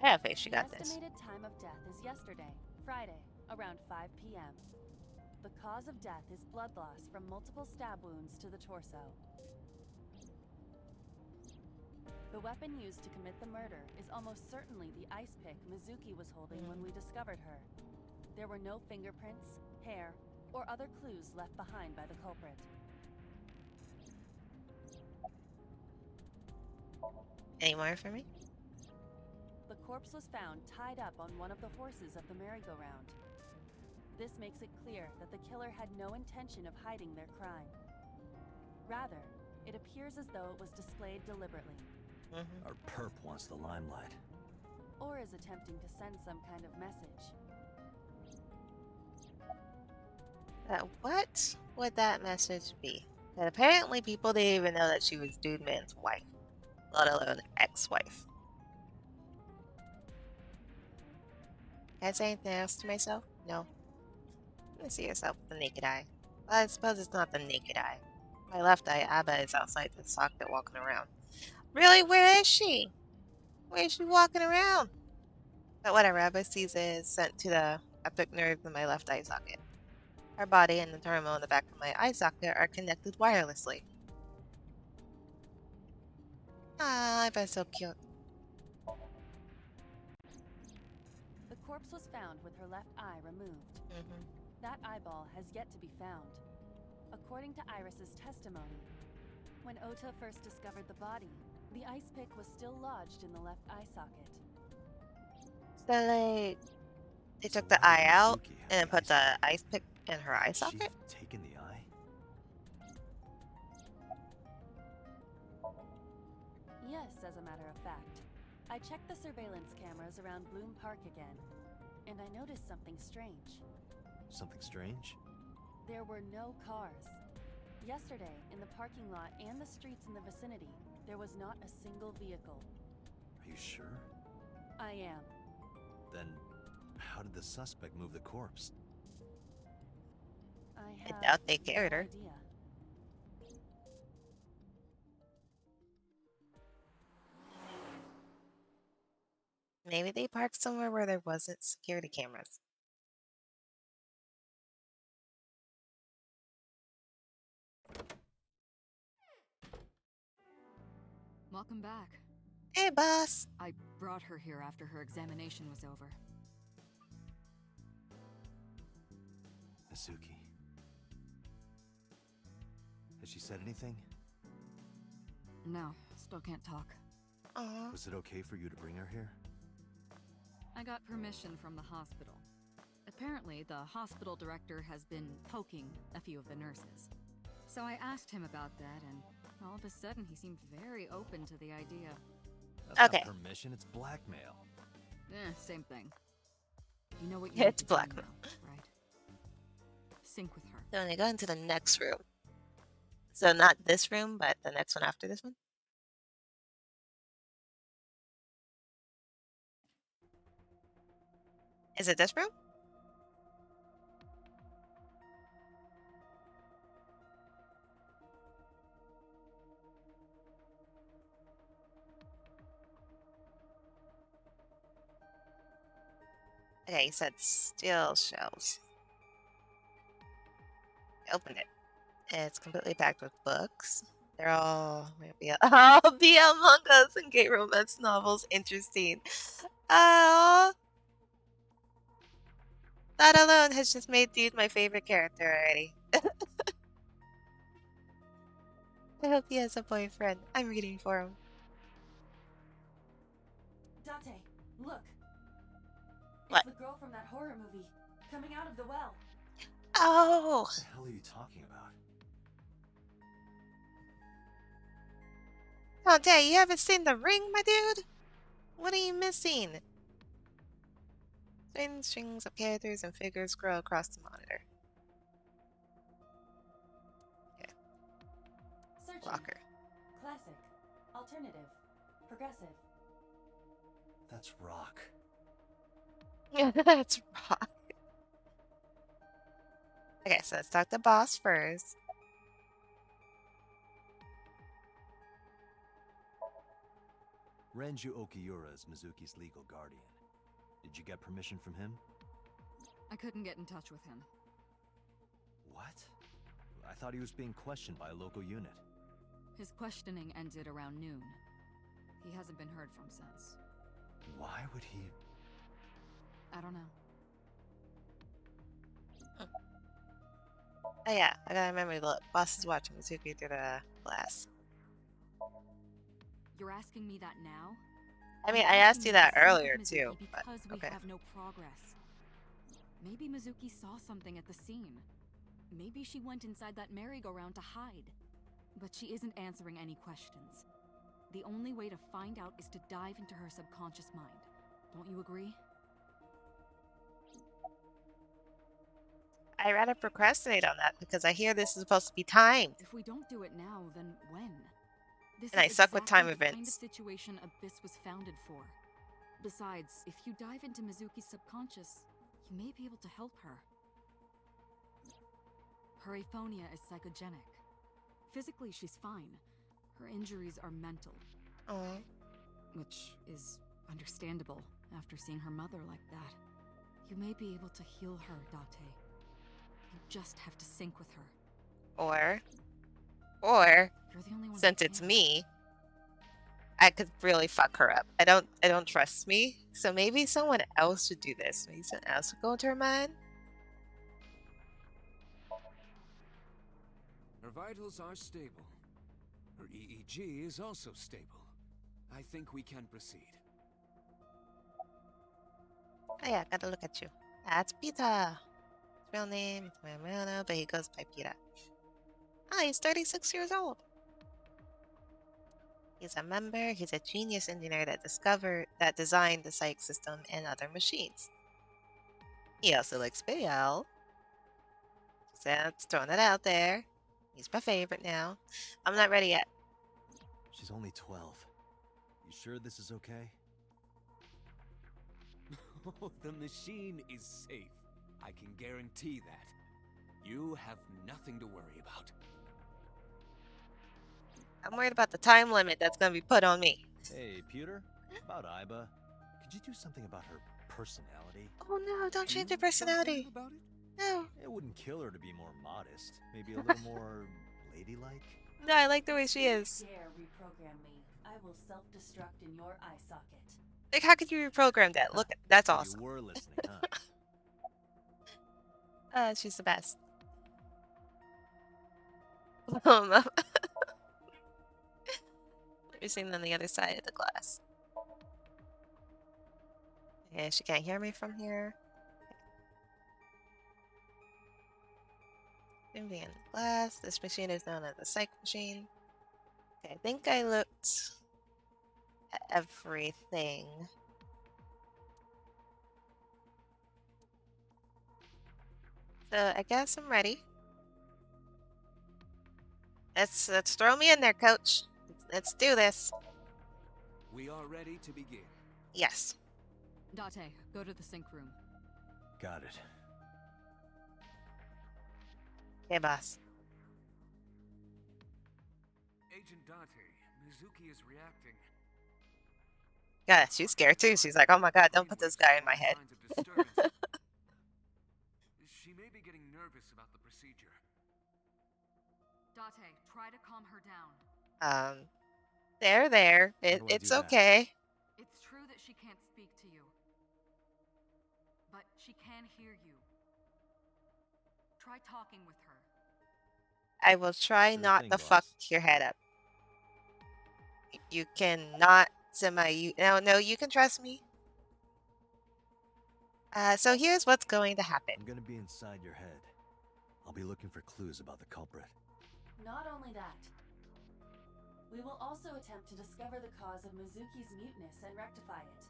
I have faith she got The this. estimated time of death is yesterday, Friday, around 5 p.m. The cause of death is blood loss from multiple stab wounds to the torso. The weapon used to commit the murder is almost certainly the ice pick Mizuki was holding when we discovered her. There were no fingerprints, hair, or other clues left behind by the culprit. Any more for me? The corpse was found tied up on one of the horses of the merry-go-round. This makes it clear that the killer had no intention of hiding their crime. Rather, it appears as though it was displayed deliberately. Our perp wants the limelight. Or is attempting to send some kind of message. What would that message be? That apparently people didn't even know that she was Dude Man's wife, let alone ex-wife. Can I say anything else to myself? No. Let me see yourself with the naked eye. Well, I suppose it's not the naked eye. My left eye, Abba, is outside the socket walking around. Really? Where is she? Where is she walking around? But whatever, Abba sees it is sent to the optic nerve in my left eye socket. Her body and the terminal in the back of my eye socket are connected wirelessly. Ah, Abba's so cute. The corpse was found with her left eye removed. That eyeball has yet to be found. According to Iris's testimony, when Ota first discovered the body, the ice pick was still lodged in the left eye socket. So, like, they So took the why eye did out Mizuki have and then the put ice the pick? ice pick in her eye Had she socket? taken the eye? Yes, as a matter of fact. I checked the surveillance cameras around Bloom Park again, and I noticed something strange. Something strange? There were no cars. Yesterday, in the parking lot and the streets in the vicinity, there was not a single vehicle. Are you sure? I am. Then, how did the suspect move the corpse? I I have doubt they carried no her. idea. Maybe they parked somewhere where there wasn't security cameras. Welcome back. Hey, boss. I brought her here after her examination was over. Mizuki. Has she said anything? No, still can't talk. Aw. Was it okay for you to bring her here? I got permission from the hospital. Apparently, the hospital director has been poking a few of the nurses. So I asked him about that, and all of a sudden he seemed very open to the idea. That's Okay. not permission, it's blackmail. Same thing. You know what you It's need to do blackmail. now, right? Sync with her. So when I go into the next room. So not this room, but the next one after this one. Is it this room? Okay, you said steel shelves. I opened it. It's completely packed with books. They're all BL mangas and gay romance novels. Interesting. Oh, that alone has just made Dude my favorite character already. I hope he has a boyfriend. I'm reading for him. Date, look. What? It's the girl from that horror movie, coming out of the well. Oh! What the hell are you talking about? Dante, you haven't seen The Ring, my dude? What are you missing? Thin strings of characters and figures scroll across the monitor. Okay. Searching. Rocker. Classic. Alternative. Progressive. That's rock. Yeah, that's rock. Okay, so let's talk to boss first. Renju Okiura is Mizuki's legal guardian. Did you get permission from him? I couldn't get in touch with him. What? I thought he was being questioned by a local unit. His questioning ended around noon. He hasn't been heard from since. Why would he... I don't know. Oh yeah, I gotta remember the boss is watching Mizuki through the glass. You're asking me that now? I mean, I'm I asked asking you that to sync with earlier Mizuki too, but because we okay. have no progress. Maybe Mizuki saw something at the scene. Maybe she went inside that merry-go-round to hide. But she isn't answering any questions. The only way to find out is to dive into her subconscious mind. Don't you agree? I rather procrastinate on that because I hear this is supposed to be timed. If we don't do it now, then when? This And I is suck with time exactly the kind of events. situation Abyss was founded for. Besides, if you dive into Mizuki's subconscious, you may be able to help her. Her aphonia is psychogenic. Physically, she's fine. Her injuries are mental. Oh. Which is understandable after seeing her mother like that. You may be able to heal her, Date. You just have to sync with her. Or, You're the only one since who it's can. me, I could really fuck her up. I don't trust me. So maybe someone else should do this. Maybe someone else would go into her mind. Her vitals are stable. Her EEG is also stable. I think we can proceed. Oh yeah, gotta look at you. That's Pita. His real name is Mariano, but he goes by Pita. Oh, he's 36 years old. He's a genius engineer that designed the psych system and other machines. He also likes BL. Just throwing it out there. He's my favorite now. I'm not ready yet. She's only 12. You sure this is okay? Oh, the machine is safe. I can guarantee that. You have nothing to worry about. I'm worried about the time limit that's gonna be put on me. Hey, Pewter? About Iba. Could you do something about her personality? Oh no, don't change her Do personality. something about it? No. It wouldn't kill her to be more modest. Maybe a little more ladylike? No, I like the way she is. Dare reprogram me. I will self-destruct in your eye socket. Like, how could you reprogram that? Look, that's So awesome. you were listening, huh? She's the best. Let me see on the other side of the glass. Yeah, she can't hear me from here. Moving in the glass. This machine is known as the psych machine. Okay, I think I looked everything. So I guess I'm ready. Let's throw me in there, coach. Let's do this. We are ready to begin. Yes. Date, go to the sync room. Got it. Okay, boss. Agent Date, Mizuki is reacting. Yeah, she's scared too. She's like, oh my god, don't put this guy in my head. She may be getting nervous about the procedure. Date, try to calm her down. There. It's okay. It's true that she can't speak to you, but she can hear you. Try talking with her. I will try Sure not thing, to boss. fuck your head up. You cannot no, you can trust me. So here's what's going to happen. I'm gonna be inside your head. I'll be looking for clues about the culprit. Not only that, we will also attempt to discover the cause of Mizuki's muteness and rectify it.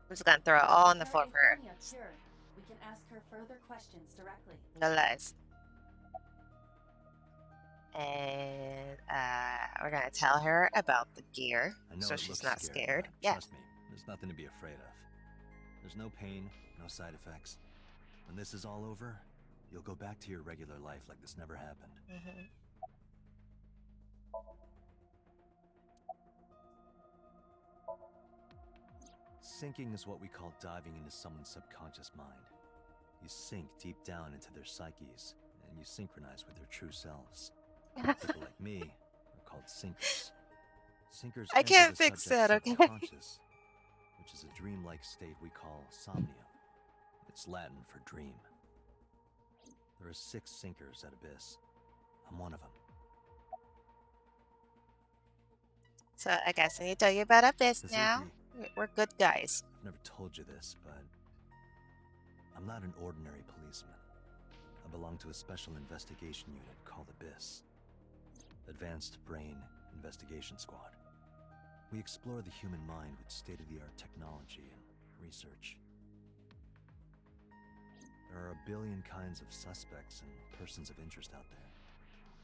I'm just gonna throw it all on the With floor her for her. aphonia cured, we can ask her further questions directly. No lies. And we're gonna tell her about the gear, I know so it she's looks not scary, scared. but Yeah. trust me, there's nothing to be afraid of. There's no pain, no side effects. When this is all over, you'll go back to your regular life like this never happened. Sinking is what we call diving into someone's subconscious mind. You sink deep down into their psyches, and you synchronize with their true selves. People like me are called sinkers. Sinkers I enter can't the fix subject's that, okay? subconscious, which is a dreamlike state we call somnium. It's Latin for dream. There are 6 sinkers at Abyss. I'm one of them. So I guess I need to tell you about Abyss now. Mizuki. We're good guys. I've never told you this, but I'm not an ordinary policeman. I belong to a special investigation unit called Abyss. Advanced Brain Investigation Squad. We explore the human mind with state-of-the-art technology and research. There are a billion kinds of suspects and persons of interest out there.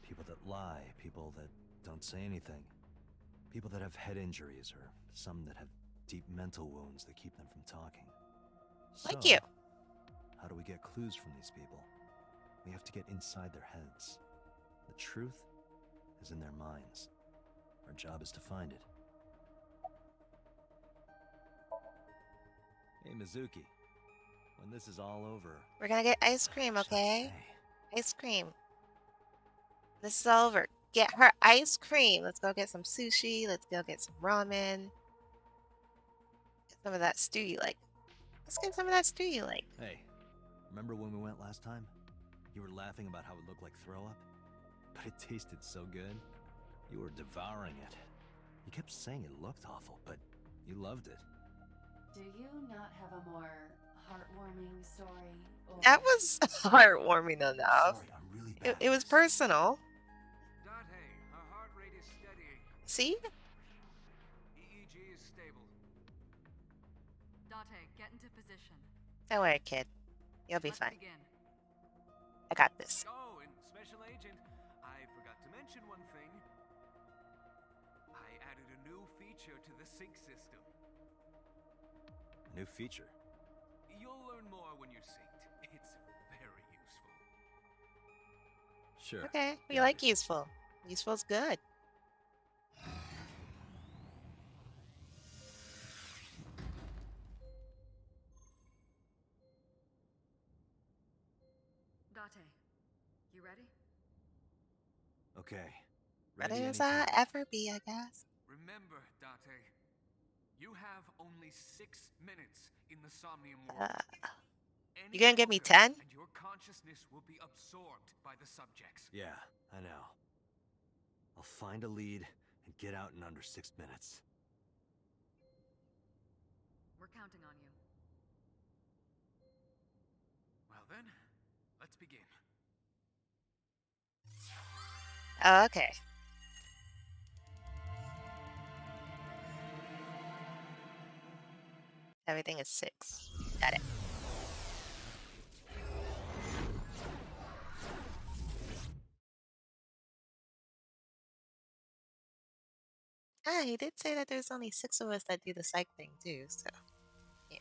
People that lie, people that don't say anything. People that have head injuries, or some that have deep mental wounds that keep them from talking. Like you. How do we get clues from these people? We have to get inside their heads. The truth is in their minds. Our job is to find it. Hey, Mizuki. When this is all over... We're gonna get ice cream, what should I okay? say? Ice cream. This is all over. Get her ice cream. Let's go get some sushi. Let's go get some ramen. Get some of that stew you like. Let's get some of that stew you like. Hey, remember when we went last time? You were laughing about how it looked like throw up? But it tasted so good. You were devouring it. You kept saying it looked awful, but you loved it. Do you not have a more heartwarming story? Or... That was heartwarming enough. Sorry, I'm really bad It at was this. personal. Date, her heart rate is steady. See? EEG is stable. Date, get into position. Don't worry, kid. You'll be Let's fine. begin. I got this. Oh, and Special Agent, I forgot to mention one thing. I added a new feature to the sync system. A new feature. You'll learn more when you're synced. It's very useful. Sure. Okay, we got like it. useful. Useful's good. Date, you ready? Okay. Ready Ready as I anytime. ever be, I guess. Remember, Date, you have only 6 minutes in the Somnium world. Any You gonna give me longer, 10? And your consciousness will be absorbed by the subjects. Yeah, I know. I'll find a lead and get out in under 6 minutes. We're counting on you. Well then, let's begin. Oh, okay. Everything is 6. Got it. Ah, he did say that there's only 6 of us that do the psych thing too, so yeah.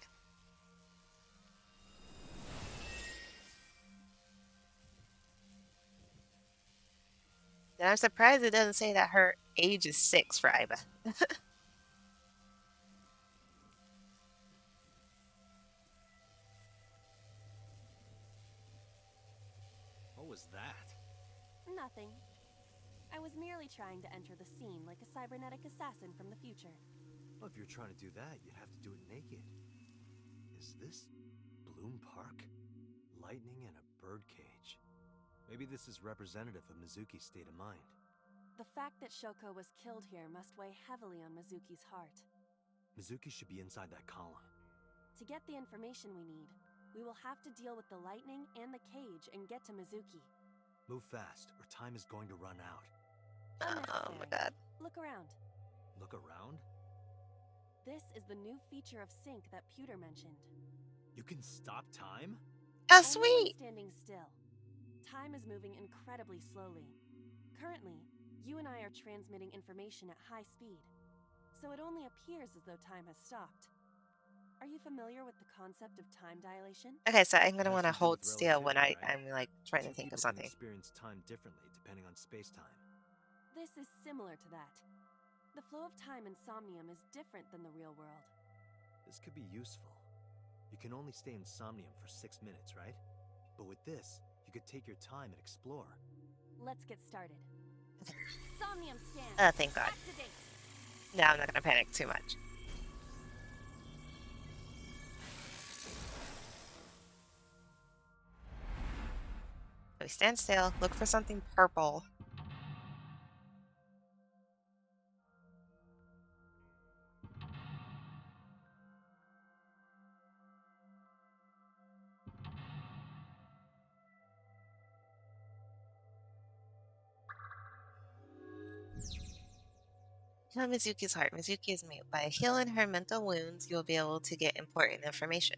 And I'm surprised it doesn't say that her age is 6 for Iba. What was that? Nothing. I was merely trying to enter the scene like a cybernetic assassin from the future. Well, if you're trying to do that, you'd have to do it naked. Is this Bloom Park? Lightning and a birdcage. Maybe this is representative of Mizuki's state of mind. The fact that Shoko was killed here must weigh heavily on Mizuki's heart. Mizuki should be inside that column. To get the information we need, we will have to deal with the lightning and the cage and get to Mizuki. Move fast, or time is going to run out. Oh my god. Look around. Look around? This is the new feature of Sync that Pewter mentioned. You can stop time? Oh, Only sweet! when standing still. Time is moving incredibly slowly. Currently, you and I are transmitting information at high speed, so it only appears as though time has stopped. Are you familiar with the concept of time dilation? Okay, so I'm gonna It has want to to do hold with still when relativity, right? I'm like trying to Two think of people can something. experience time differently depending on space-time. This is similar to that. The flow of time in Somnium is different than the real world. This could be useful. You can only stay in Somnium for 6 minutes, right? But with this, you could take your time and explore. Let's get started. Somnium scan. Oh, thank God. Activate. No, I'm not gonna panic too much. So we stand still, look for something purple. Heal Mizuki's heart. Mizuki is mute. By healing her mental wounds, you'll be able to get important information.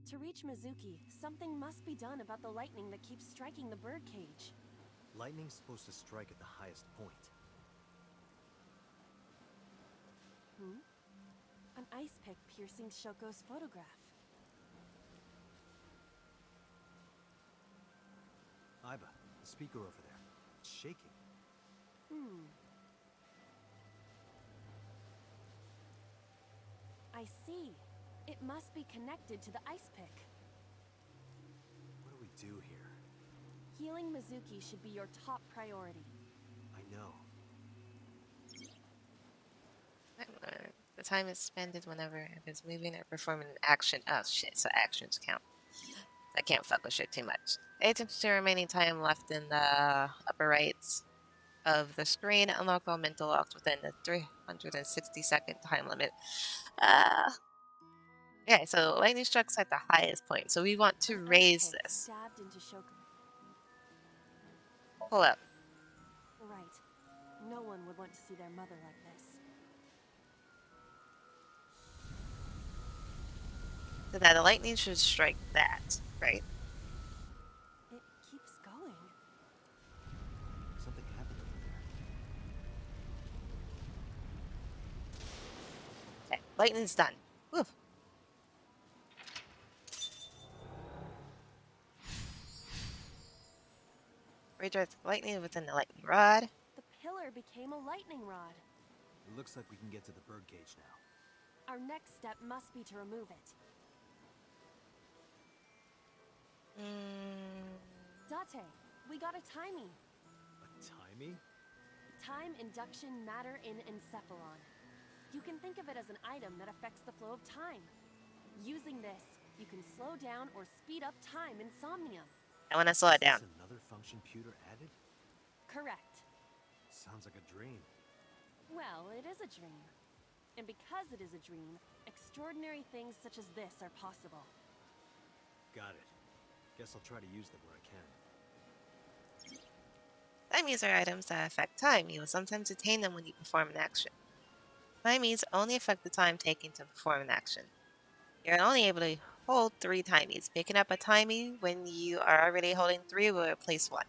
To reach Mizuki, something must be done about the lightning that keeps striking the birdcage. Lightning's supposed to strike at the highest point. An ice pick piercing Shoko's photograph. Iba, the speaker over there. It's shaking. I see. It must be connected to the ice pick. What do we do here? Healing Mizuki should be your top priority. I know. The time is spent whenever it is moving or performing an action. Oh shit, so actions count. I can't fuck with shit too much. Agents to remaining time left in the upper rights of the screen. Unlock all mental locks within the 360-second time limit. Yeah, so lightning strikes at the highest point. So we want to raise this. Stabbed into Shoko. Pull up. Right. No one would want to see their mother like this. So that the lightning should strike that, right? It keeps going. Something happened over there. Okay, lightning's done. Woo. Redirect lightning within the lightning rod. The pillar became a lightning rod. It looks like we can get to the birdcage now. Our next step must be to remove it. Date, we got a timey. A timey? Time induction matter in encephalon. You can think of it as an item that affects the flow of time. Using this, you can slow down or speed up time in Somnium. I want to slow it down. Is another function Pewter added? Correct. Sounds like a dream. Well, it is a dream. And because it is a dream, extraordinary things such as this are possible. Got it. Guess I'll try to use them where I can. Timies are items that affect time. You will sometimes attain them when you perform an action. Timies only affect the time taken to perform an action. You're only able to hold 3 timies. Picking up a timie when you are already holding 3 will replace 1.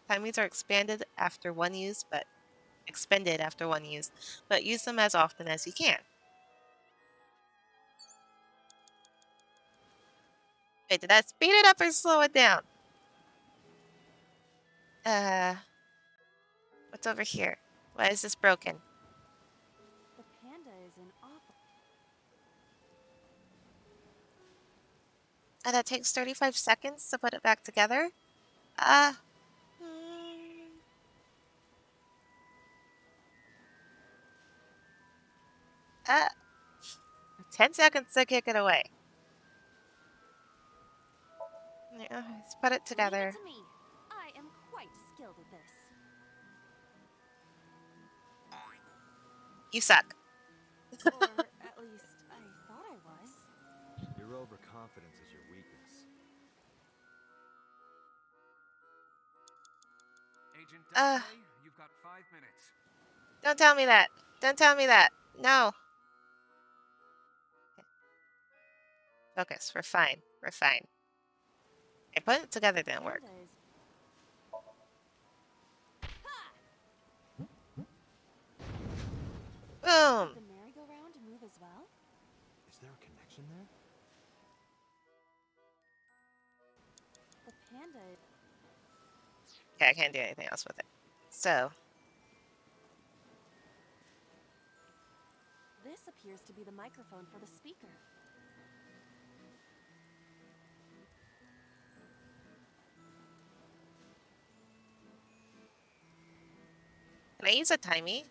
Timies are expended after one use, but use them as often as you can. Wait, did that speed it up or slow it down? What's over here? Why is this broken? The panda is an awful. That takes 35 seconds to put it back together? Uh, 10 seconds to kick it away. Yeah, let's put it together. Leave it to me. I am quite skilled at this. You suck. Or at least I thought I was. Your overconfidence is your weakness. Agent Dante, you've got 5 minutes. Don't tell me that. Don't tell me that. No. Focus. We're fine. We're fine. I put it together, didn't work. Boom. Did the merry-go-round move as well? Is there a connection there? The panda. Okay, I can't do anything else with it. So, This appears to be the microphone for the speaker. can I use a timie?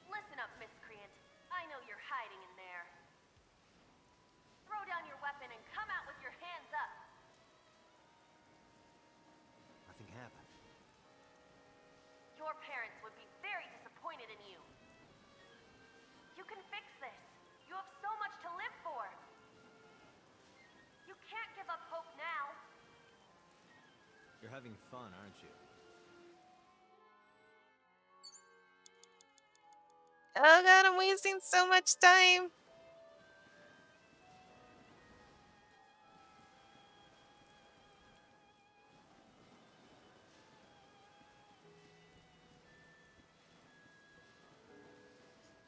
Listen up, miscreant. I know you're hiding in there. Throw down your weapon and come out with your hands up. Nothing happened. Your parents would be very disappointed in you. You can fix this. You have so much to live for. You can't give up hope now. You're having fun, aren't you? Oh god, I'm wasting so much time.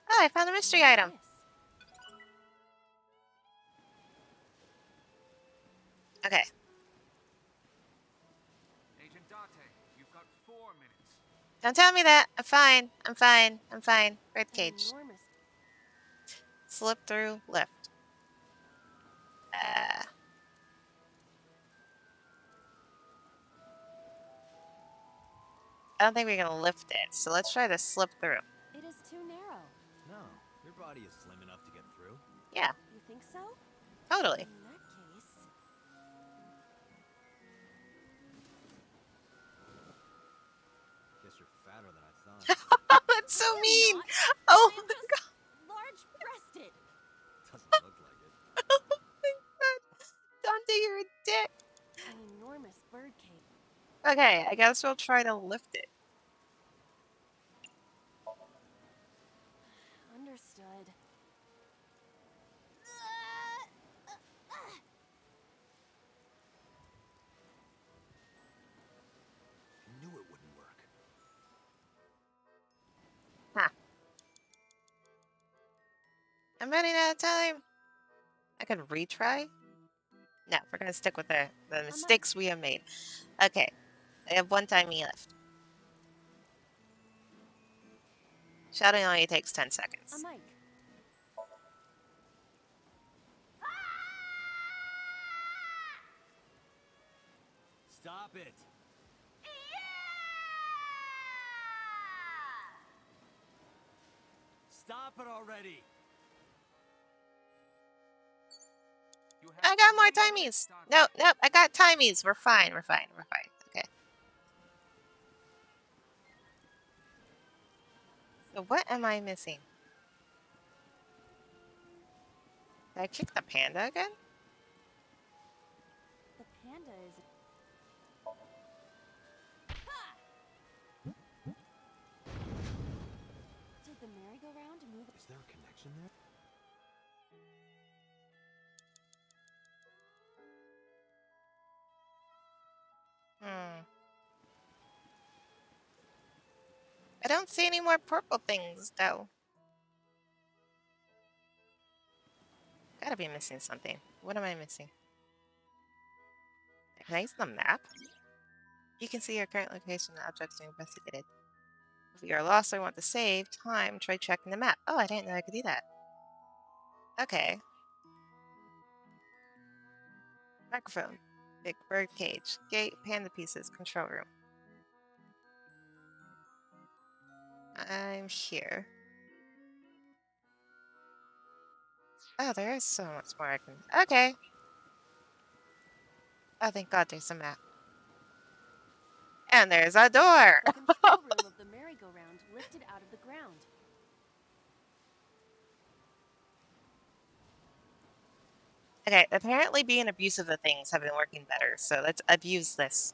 Oh, I found a mystery item. Okay. Agent Dante, you've got 4 minutes. Don't tell me that. I'm fine. I'm fine. I'm fine. Birdcage. Slip through. Lift. I don't think we're gonna lift it, so let's try to slip through. It is too narrow. No, your body is slim enough to get through. Yeah. You think so? Totally. In that case. Guess you're fatter than I thought. That's so mean. Oh my god. Large-breasted. Doesn't look like it. Oh my god. Dante, you're a dick. An enormous birdcage. Okay, I guess we'll try to lift it. Understood. I knew it wouldn't work. Huh. I'm running out of time. I could retry? No, we're gonna stick with the mistakes we have made. Okay. I have 1 timie left. Shouting only takes 10 seconds. A mic. Stop it! Stop it already! I got more timies. No, I got timies. We're fine. We're fine. We're fine. Okay. So what am I missing? Did I kick the panda again? The panda is. Did the merry merry-go-round move. Is there a connection there? I don't see any more purple things, though. Gotta be missing something. What am I missing? Can I use the map? You can see your current location and objects being investigated. If you are lost or want to save time, try checking the map. Oh, I didn't know I could do that. Okay. Microphone. Big bird cage. Gate, panda pieces, control room. I'm here. Oh, there is so much more I can... Okay. Oh, thank God there's a map. And there's a door! The control room of the merry-go-round lifted out of the ground. Okay, apparently being abusive of things have been working better, so let's abuse this.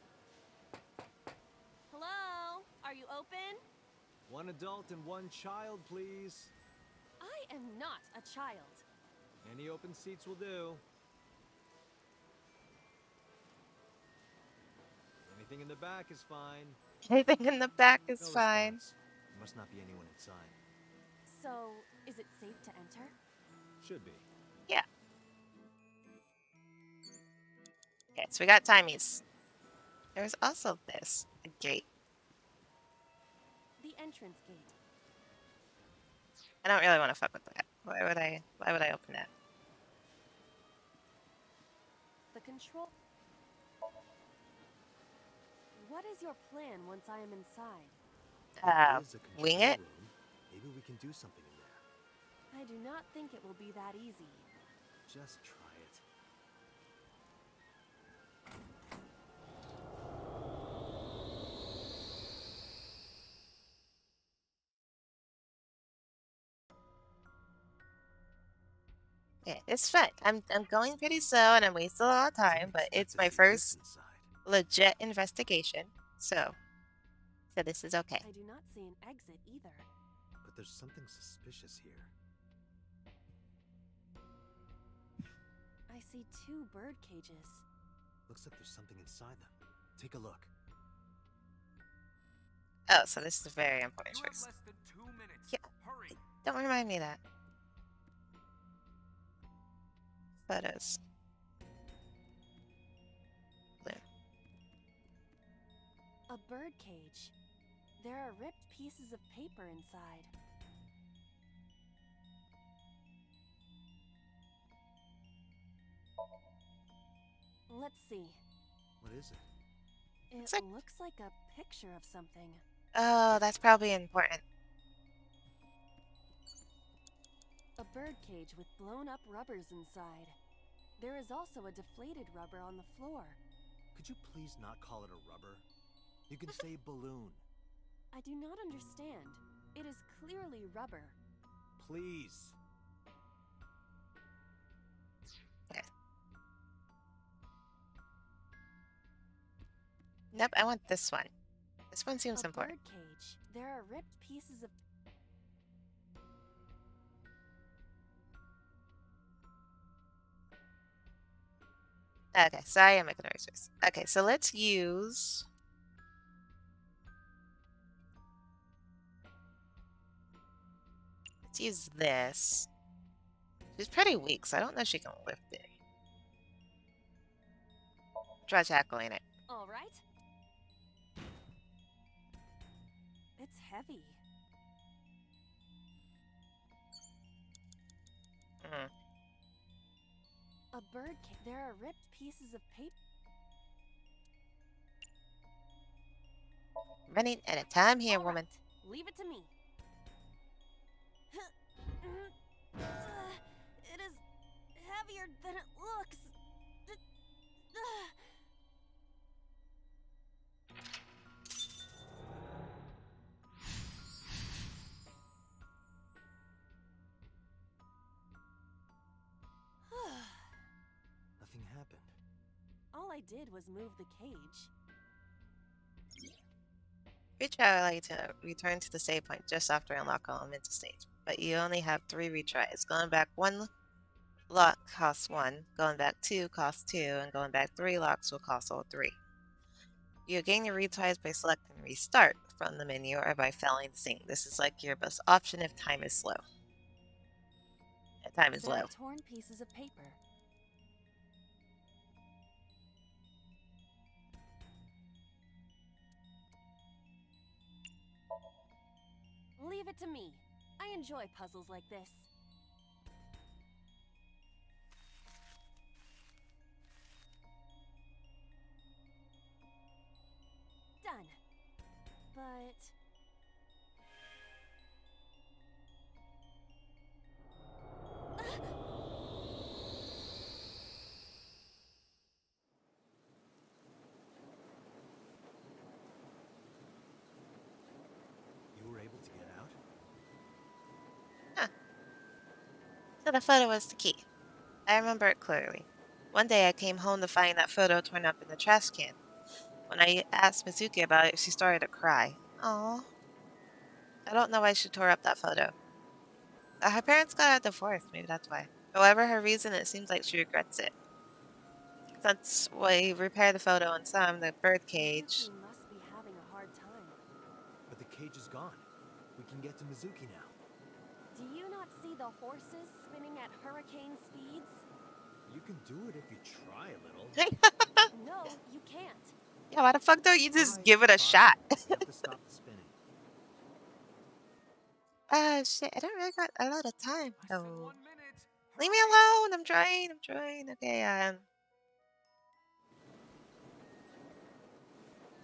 Hello? Are you open? One adult and one child, please. I am not a child. Any open seats will do. Anything in the back is fine. Anything in the back is No fine. response. There must not be anyone inside. So, is it safe to enter? Should be. Yeah. Okay, so we got timies. There's also this. A gate. The entrance gate. I don't really want to fuck with that. Why would I open that? The control... What is your plan once I am inside? There is a control Wing it? room. Maybe we can do something in there. I do not think it will be that easy. Just try it. Okay, it's fun. I'm going pretty slow and I'm wasting a lot of time, but it's my first legit investigation, so this is okay. I do not see an exit either. But there's something suspicious here. I see 2 bird cages. Looks like there's something inside them. Take a look. Oh, so this is a very important You have choice. less than 2 minutes. Yeah. Hurry. Don't remind me of that. Photos. Blue. A bird cage. There are ripped pieces of paper inside. Let's see. What is it? It Looks like- looks like a picture of something. Oh, that's probably important. A bird cage with blown up rubbers inside. There is also a deflated rubber on the floor. Could you please not call it a rubber? You can say balloon. I do not understand. It is clearly rubber. Please. Okay. Nope, I want this one. This one seems A important. bird cage. There are ripped pieces of... Okay, sorry, I'm making noises. Okay, so let's use... Let's use this. She's pretty weak, so I don't know if she can lift it. Try tackling it. All right. It's heavy. Mm. A bird cage. There are ripped pieces of paper. Running at a time here, All woman. right, leave it to me. It is heavier than it looks. Nothing happened. All I did was move the cage. Feature I would like to return to the save point just after I unlock all mental stage. but you only have 3 retries. Going back 1 lock costs 1, going back 2 costs 2, and going back 3 locks will cost all 3. You gain your retries by selecting Restart from the menu or by failing to sync. This is like your best option if time is slow. Time is There low. are torn pieces of paper. Leave it to me. I enjoy puzzles like this. Done. But... You were able to get out? Huh. So the photo was the key. I remember it clearly. One day I came home to find that photo torn up in the trash can. When I asked Mizuki about it, she started to cry. Aww. I don't know why she tore up that photo. Her parents got a divorce, maybe that's why. However her reason, it seems like she regrets it. Since we repaired the photo and some, the bird cage. Mizuki must be having a hard time. But the cage is gone. We can get to Mizuki now. Do you not see the horses spinning at hurricane speeds? You can do it if you try a little. No, you can't. Yeah, why the fuck don't you just Alright, give it a fine. shot? We have to stop the spinning. Shit, I don't really got a lot of time. I said Oh. 1 minute. Leave me Hurry! alone, I'm trying. Okay,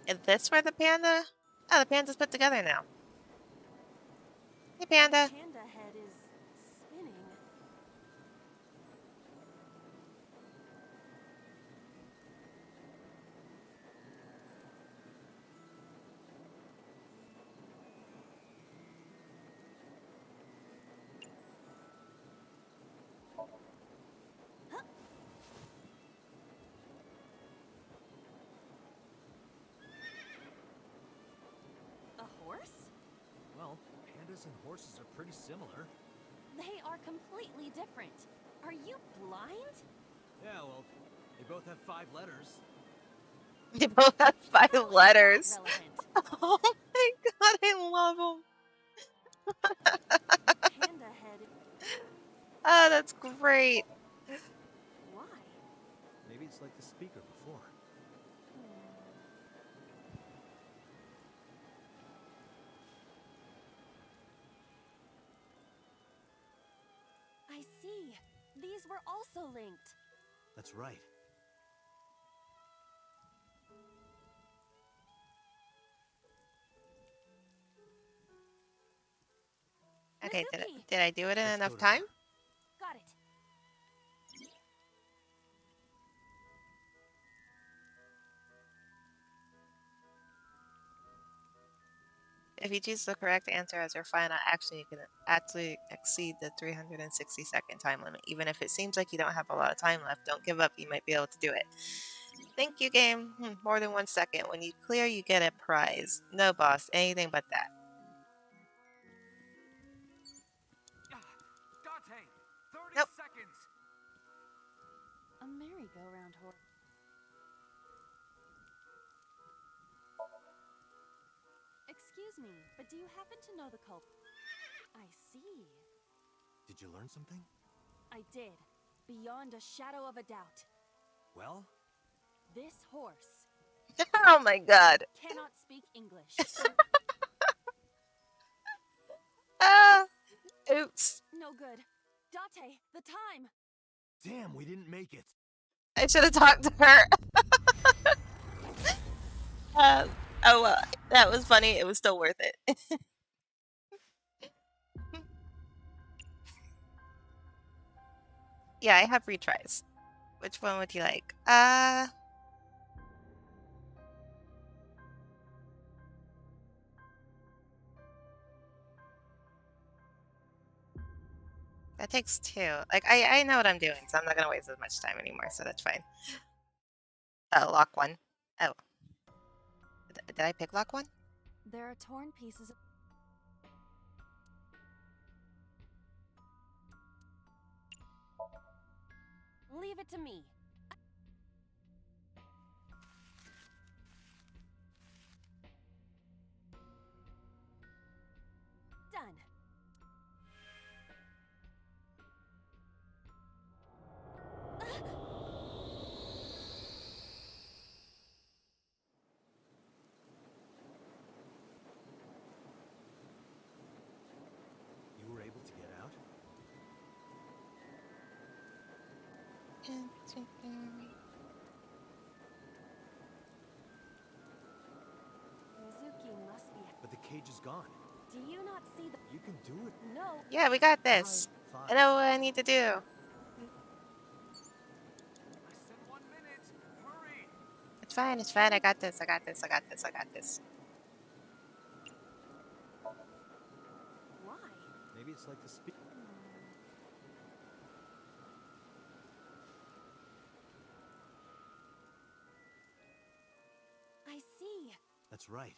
is this where the panda? Oh, the panda's put together now. Hey, panda. The panda head is spinning. A horse? Well, pandas and horses are pretty similar. They are completely different. Are you blind? Yeah, well, they both have 5 letters. They both have 5 How is that letters. relevant? Oh my god, I love them. Panda head. Oh, that's great. Why? Maybe it's like the speaker before. I see. These were also linked. That's right. Okay, Mizuki! did I do it in Let's enough go to time? her. Got it. If you choose the correct answer as your final action, you can actually exceed the 360-second time limit. Even if it seems like you don't have a lot of time left, don't give up. You might be able to do it. Thank you, game. More than 1 second. When you clear, you get a prize. No, boss. Anything but that. Date, 30 Nope. seconds. A merry-go-round horse. Excuse me, but do you happen to know the culprit? I see. Did you learn something? I did. Beyond a shadow of a doubt. Well? This horse Oh my god. cannot speak English. Ah. Oops. No good. Date, the time! Damn, we didn't make it. I should have talked to her. Oh well, that was funny. It was still worth it. Yeah, I have retries. Which one would you like? That takes 2. Like, I know what I'm doing, so I'm not gonna waste as much time anymore, so that's fine. Lock 1. Oh. Did I pick lock 1? There are torn pieces of... Leave it to me. Done. You were able to get out? Mizuki must be. But the cage is gone. Do you not see the? You can do it. No. Yeah, we got this. Fine. I know what I need to do. Less than 1 minute. Hurry! It's fine, it's fine. I got this, I got this, I got this, I got this. Why? Maybe it's like the speed. I see. That's right.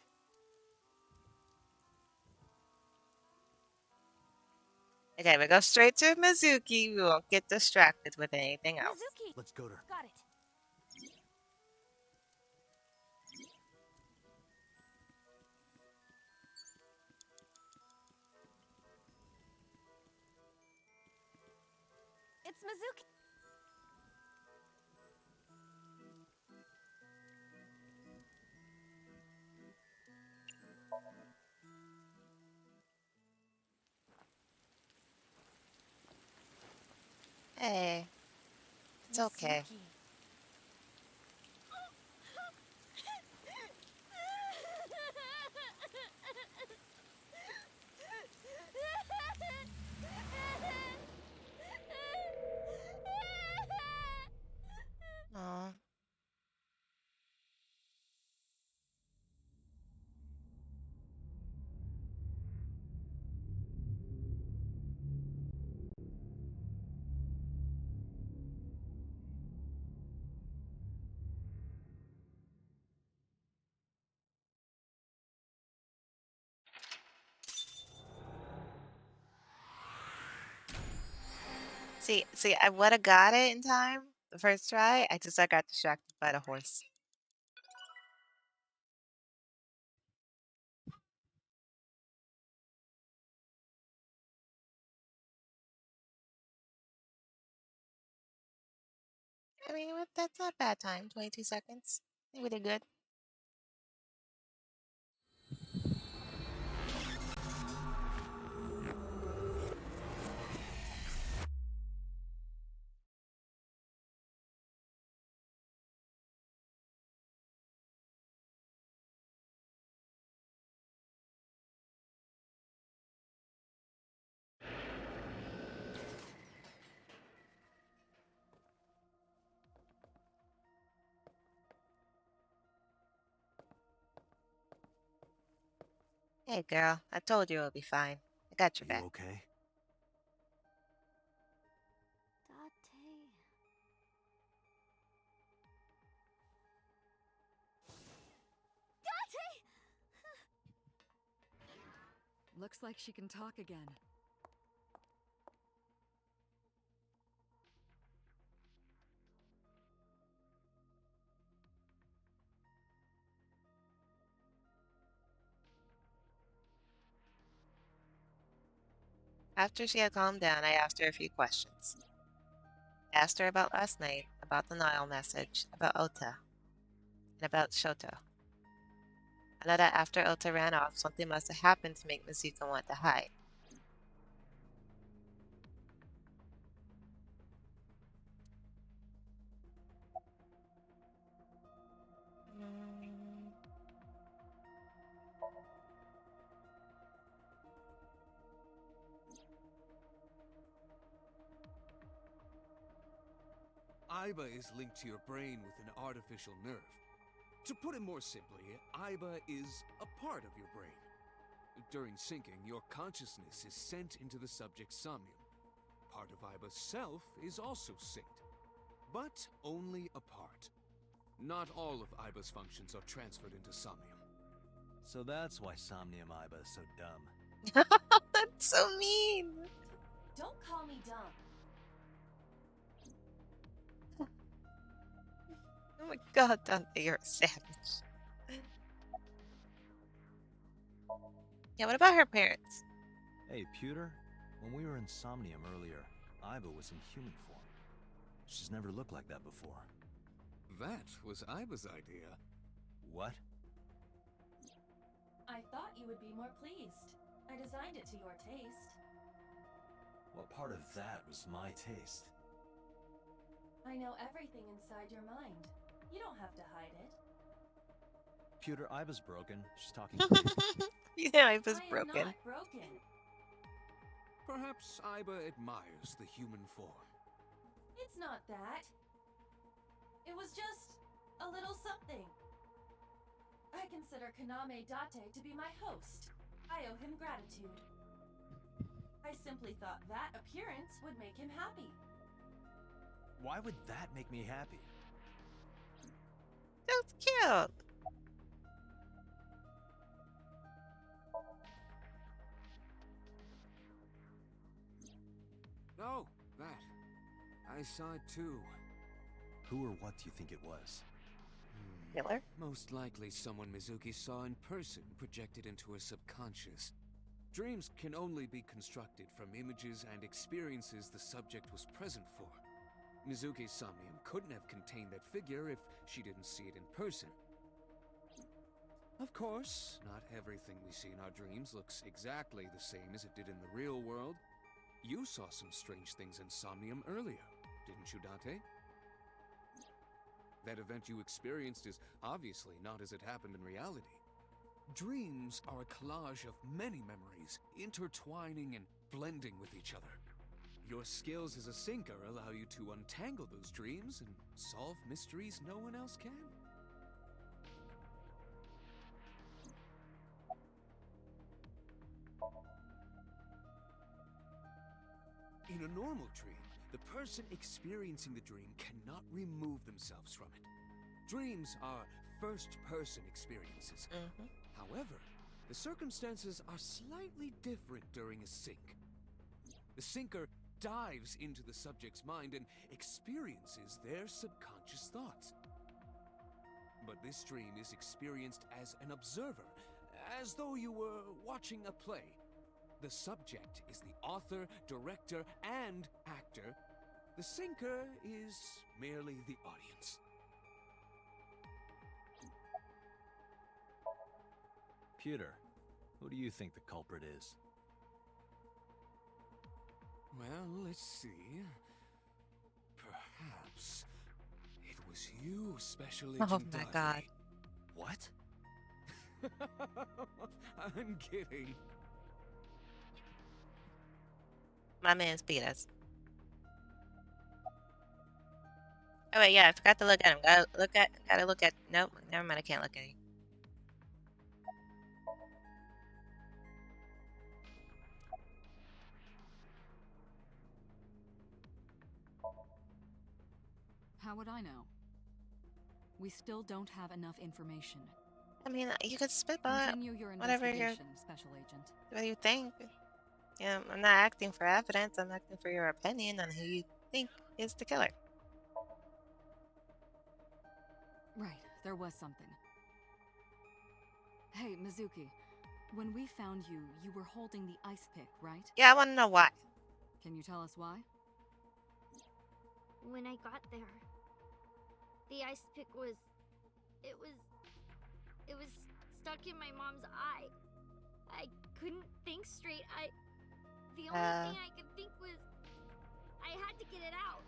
Okay, we go straight to Mizuki. We won't get distracted with anything else. Mizuki. Let's go to her. Got it. It's Mizuki. Hey, it's okay. Mizuki. Aw. See, I would have got it in time the first try. I got distracted by the horse. I mean, that's not bad time. 22 seconds. I think we did good. Hey, girl. I told you it'll be fine. I got your Are you back. okay? Date. Date! Looks like she can talk again. After she had calmed down, I asked her a few questions. I asked her about last night, about the Nile message, about Ota, and about Shoto. I know that after Ota ran off, something must have happened to make Mizuka want to hide. Aiba is linked to your brain with an artificial nerve. To put it more simply, Aiba is a part of your brain. During syncing, your consciousness is sent into the subject's somnium. Part of Aiba's self is also synced, but only a part. Not all of Aiba's functions are transferred into somnium. So that's why Somnium Aiba is so dumb. That's so mean. Don't call me dumb. Oh my god, Dante, you're a savage. Yeah, what about her parents? Hey, Pewter, when we were in Somnium earlier, Iba was in human form. She's never looked like that before. That was Iba's idea. What? I thought you would be more pleased. I designed it to your taste. What part of that was my taste? I know everything inside your mind. You don't have to hide it. Pewter, Iba's broken. She's talking crazy. Yeah, I was I am broken. not broken. Perhaps Iba admires the human form. It's not that. It was just a little something. I consider Kaname Date to be my host. I owe him gratitude. I simply thought that appearance would make him happy. Why would that make me happy? That's cute. Oh, that. I saw it too. Who or what do you think it was? Killer? Most likely someone Mizuki saw in person projected into her subconscious. Dreams can only be constructed from images and experiences the subject was present for. Mizuki's somnium couldn't have contained that figure if she didn't see it in person. Of course, not everything we see in our dreams looks exactly the same as it did in the real world. You saw some strange things in Somnium earlier, didn't you, Dante? That event you experienced is obviously not as it happened in reality. Dreams are a collage of many memories, intertwining and blending with each other. Your skills as a sinker allow you to untangle those dreams and solve mysteries no one else can. In a normal dream, the person experiencing the dream cannot remove themselves from it. Dreams are first-person experiences. However, the circumstances are slightly different during a sync. The sinker dives into the subject's mind and experiences their subconscious thoughts. But this dream is experienced as an observer, as though you were watching a play. The subject is the author, director, and actor. The sinker is merely the audience. Pewter, who do you think the culprit is? Well, let's see. Perhaps it was you, Special Agent Oh my god. What? I'm kidding. My man's beat us. Oh wait, yeah, I forgot to look at him. Gotta look at. Nope, never mind. I can't look at him. How would I know? We still don't have enough information. I mean, you could spitball Continue your whatever investigation, Special Agent. what you think. Yeah, I'm not acting for evidence. I'm acting for your opinion on who you think is the killer. Right, there was something. Hey, Mizuki, when we found you, you were holding the ice pick, right? Yeah, I want to know why. Can you tell us why? When I got there, the ice pick was stuck in my mom's eye. I couldn't think straight. The only thing I could think was I had to get it out.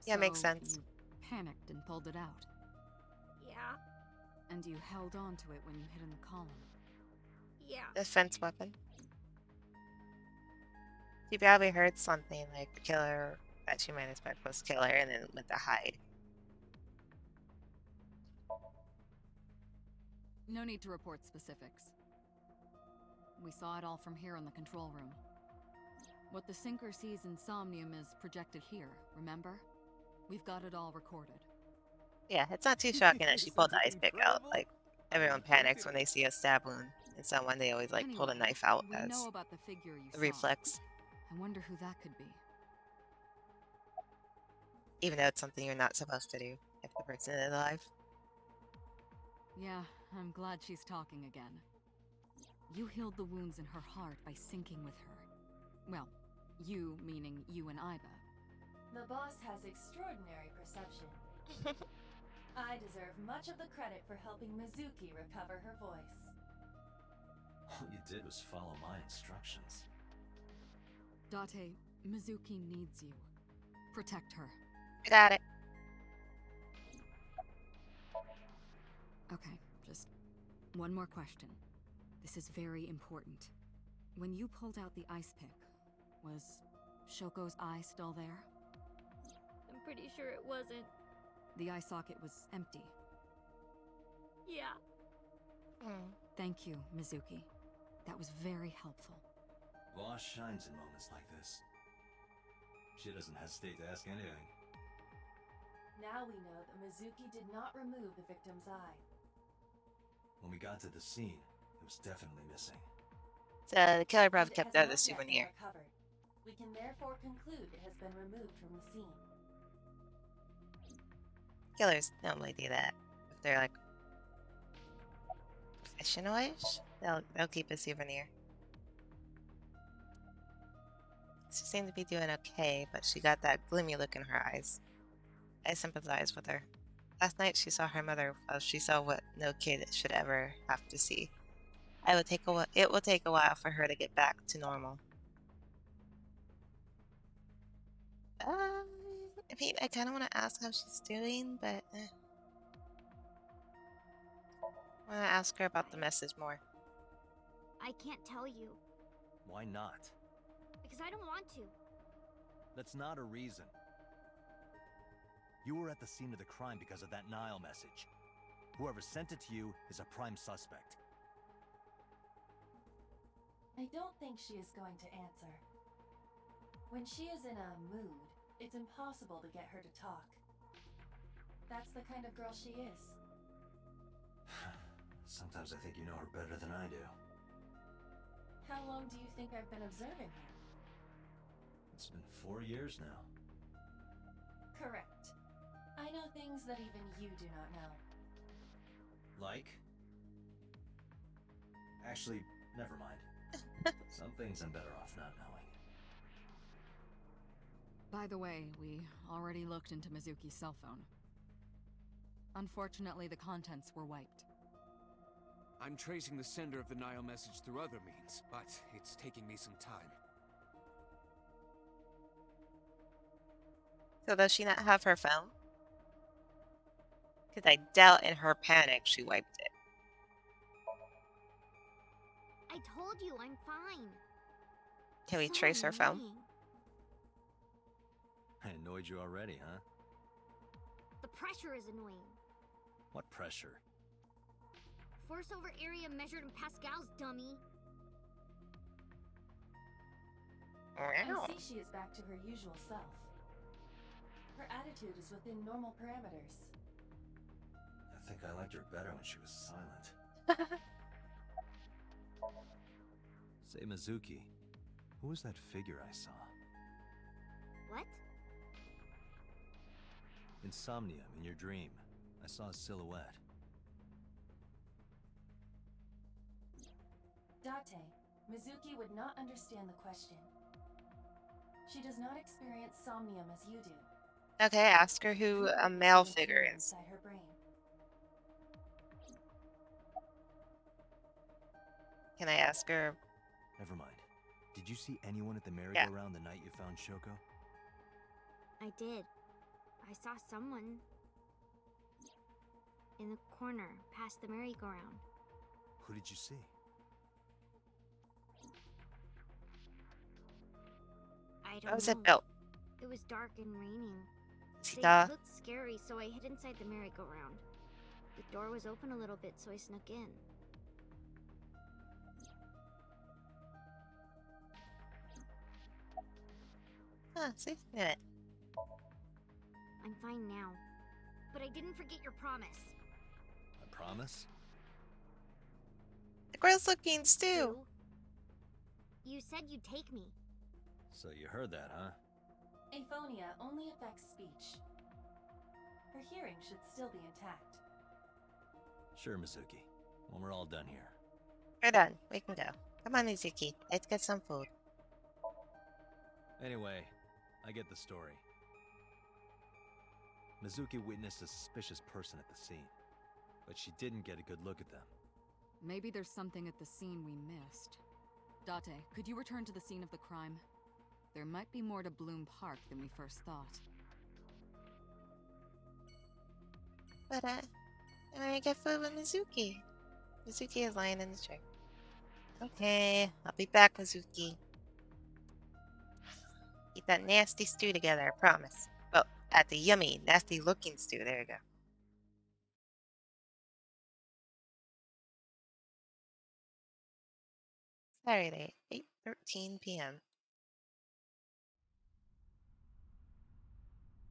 Yeah, So makes sense. You panicked and pulled it out. Yeah. And you held on to it when you hid in the column. Yeah. Defense weapon. She probably heard something like the killer that she might expect was killer and then went to hide. No need to report specifics. We saw it all from here in the control room. What the sinker sees in Somnium is projected here, remember? We've got it all recorded. Yeah, it's not too shocking that she pulled the ice pick out. Like, everyone panics when they see a stab wound in someone. They always, like, pull the Anyway, knife out we as know about the figure you a saw. reflex. I wonder who that could be. Even though it's something you're not supposed to do. You have to person alive. Yeah, I'm glad she's talking again. You healed the wounds in her heart by syncing with her. Well, you meaning you and Iba. The boss has extraordinary perception. I deserve much of the credit for helping Mizuki recover her voice. All you did was follow my instructions. Date, Mizuki needs you. Protect her. I got it. Okay, just one more question. This is very important. When you pulled out the ice pick, was Shoko's eye still there? I'm pretty sure it wasn't. The eye socket was empty. Yeah. Thank you, Mizuki. That was very helpful. Boss shines in moments like this. She doesn't hesitate to ask anything. Now we know that Mizuki did not remove the victim's eye. When we got to the scene, it was definitely missing. So the killer probably It has kept that as a not yet been souvenir. recovered. We can therefore conclude it has been removed from the scene. Killers normally do that. If they're like professional-ish, they'll keep a souvenir. She seemed to be doing okay, but she got that gloomy look in her eyes. I sympathize with her. Last night she saw her mother. Well, she saw what no kid should ever have to see. It will take a while for her to get back to normal. I mean, I kind of want to ask how she's doing, but I want to ask her about the message more. I can't tell you. Why not? Because I don't want to. That's not a reason. You were at the scene of the crime because of that Nile message. Whoever sent it to you is a prime suspect. I don't think she is going to answer. When she is in a mood, it's impossible to get her to talk. That's the kind of girl she is. Sometimes I think you know her better than I do. How long do you think I've been observing her? It's been 4 years now. Correct. I know things that even you do not know. Like? Actually, never mind. Some things I'm better off not knowing. By the way, we already looked into Mizuki's cell phone. Unfortunately, the contents were wiped. I'm tracing the sender of the Nile message through other means, but it's taking me some time. So does she not have her phone? Because I doubt in her panic she wiped it. I told you I'm fine. Can we So trace her phone? annoying. I annoyed you already, huh? The pressure is annoying. What pressure? Force over area measured in pascals, dummy. Wow. I see she is back to her usual self. Her attitude is within normal parameters. I think I liked her better when she was silent. Say, Mizuki, who was that figure I saw? What? Insomnia, in your dream. I saw a silhouette. Date, Mizuki would not understand the question. She does not experience somnium as you do. Okay, ask her who a male figure is. Inside her brain. Can I ask her? Never mind. Did you see anyone at the merry-go-round the night you found Shoko? I did. I saw someone in the corner past the merry-go-round. Who did you see? I don't How was know. it built? It was dark and raining. They Sita. looked scary, so I hid inside the merry-go-round. The door was open a little bit, so I snuck in. Huh, see? Knew it. I'm fine now. But I didn't forget your promise. I promise? The gross looking stew. Stu, you said you'd take me. So you heard that, huh? Aphonia only affects speech. her hearing should still be intact. Sure, Mizuki. When we're all done here. We're done. We can go. Come on, Mizuki. Let's get some food. Anyway, I get the story. Mizuki witnessed a suspicious person at the scene, but she didn't get a good look at them. Maybe there's something at the scene we missed. Date, could you return to the scene of the crime? There might be more to Bloom Park than we first thought. But I want to get food with Mizuki. Mizuki is lying in the chair. Okay, I'll be back, Mizuki. Eat that nasty stew together, I promise. Well, at the yummy, nasty-looking stew. There you go. Saturday, 8:13 p.m.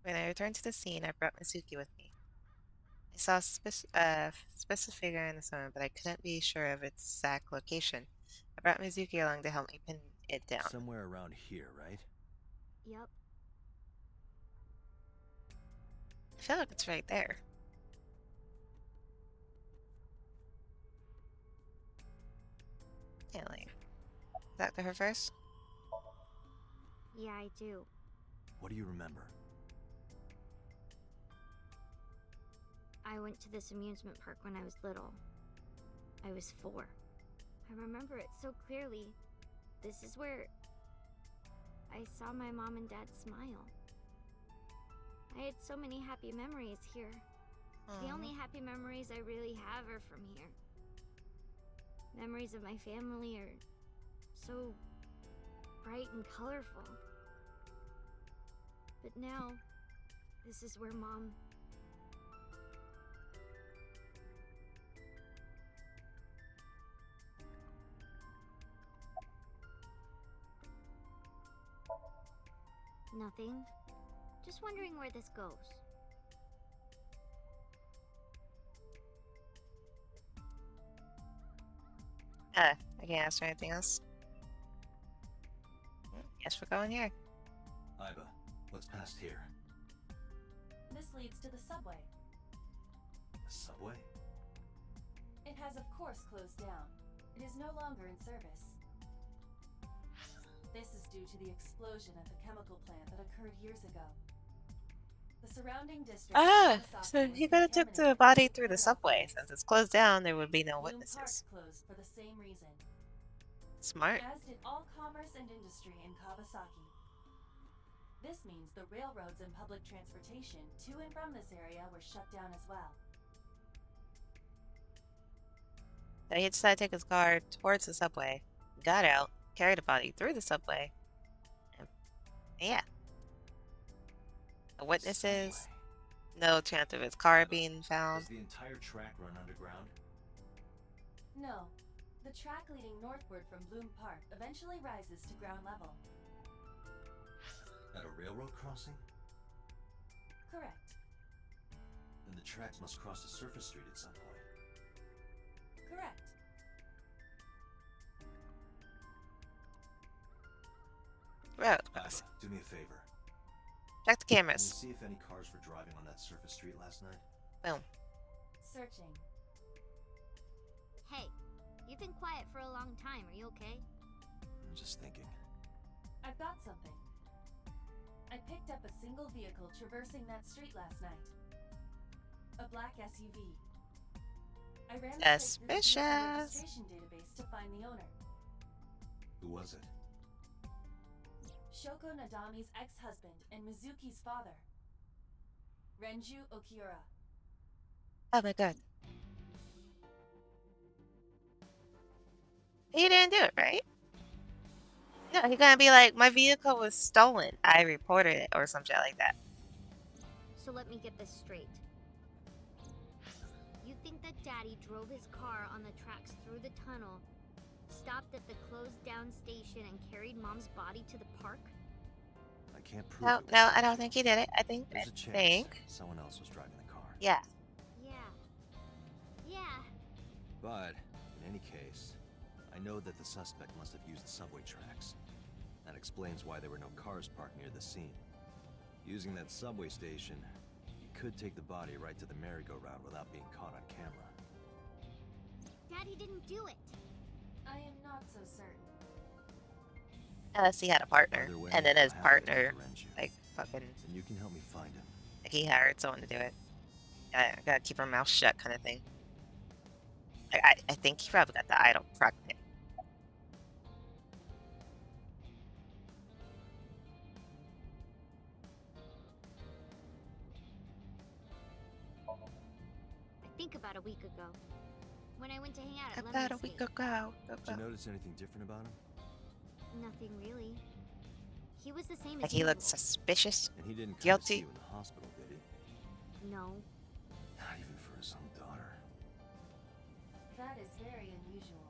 When I returned to the scene, I brought Mizuki with me. I saw a suspicious figure in the sun, but I couldn't be sure of its exact location. I brought Mizuki along to help me pin it down. Somewhere around here, right? Yep. I feel like it's right there. Can't like talk to her first. Yeah, I do. What do you remember? I went to this amusement park when I was little. I was 4. I remember it so clearly. This is where I saw my mom and dad smile. I had so many happy memories here. The only happy memories I really have are from here. Memories of my family are so bright and colorful. But now, this is where Mom... Nothing. Just wondering where this goes. I can't ask her anything else. Guess we're going here. Iba, what's past here? This leads to the subway. The subway? It has, of course, closed down. It is no longer in service. This is due to the explosion at the chemical plant that occurred years ago. The surrounding district... So he could have took the body through the subway. Since it's closed down, there would be no witnesses. Bloom Park closed for the same reason. Smart. As did all commerce and industry in Kawasaki. This means the railroads and public transportation to and from this area were shut down as well. So he decided to take his car towards the subway, got out, carried the body through the subway, and yeah. The witnesses, no chance of his car being found. Does the entire track run underground? No. The track leading northward from Bloom Park eventually rises to ground level. At a railroad crossing? Correct. Then the tracks must cross a surface street at some point. Correct. Road Iba, crossing. do me a favor. Check the Can you cameras. see if any cars were driving on that surface street last night? Boom. Searching. Hey, you've been quiet for a long time. Are you okay? I'm just thinking. I've got something. I picked up a single vehicle traversing that street last night. A black SUV. I ran the plate through the vehicle Suspicious. registration database to find the owner. Who was it? Shoko Nadami's ex-husband and Mizuki's father. Renju Okiura. Oh my god. He didn't do it, right? No, he's gonna be like, my vehicle was stolen. I reported it or some shit like that. So let me get this straight. You think that Daddy drove his car on the tracks through the tunnel, stopped at the closed down station, and carried Mom's body to the park? I can't prove No, it. no, I don't think he did it. I think, There's a chance think, someone else was driving the car. yeah. Yeah. But, in any case, I know that the suspect must have used the subway tracks. That explains why there were no cars parked near the scene. Using that subway station, you could take the body right to the merry-go-round without being caught on camera. Daddy didn't do it. I am not so certain. Unless he had a partner, Either way, and then his I'll have to partner, talk to Renju, like, fucking, and you can help me find him. like, he hired someone to do it. I gotta keep her mouth shut, kind of thing. Like, I think he probably got the idol pregnant. I think about a week ago, when I went to hang out at About a Lemon's week Estate. ago. Did you notice anything different about him? Nothing really. He was the same Like, as he looked usual. suspicious. And he didn't come to see Guilty. you in the hospital, did he? No. Not even for his own daughter. That is very unusual.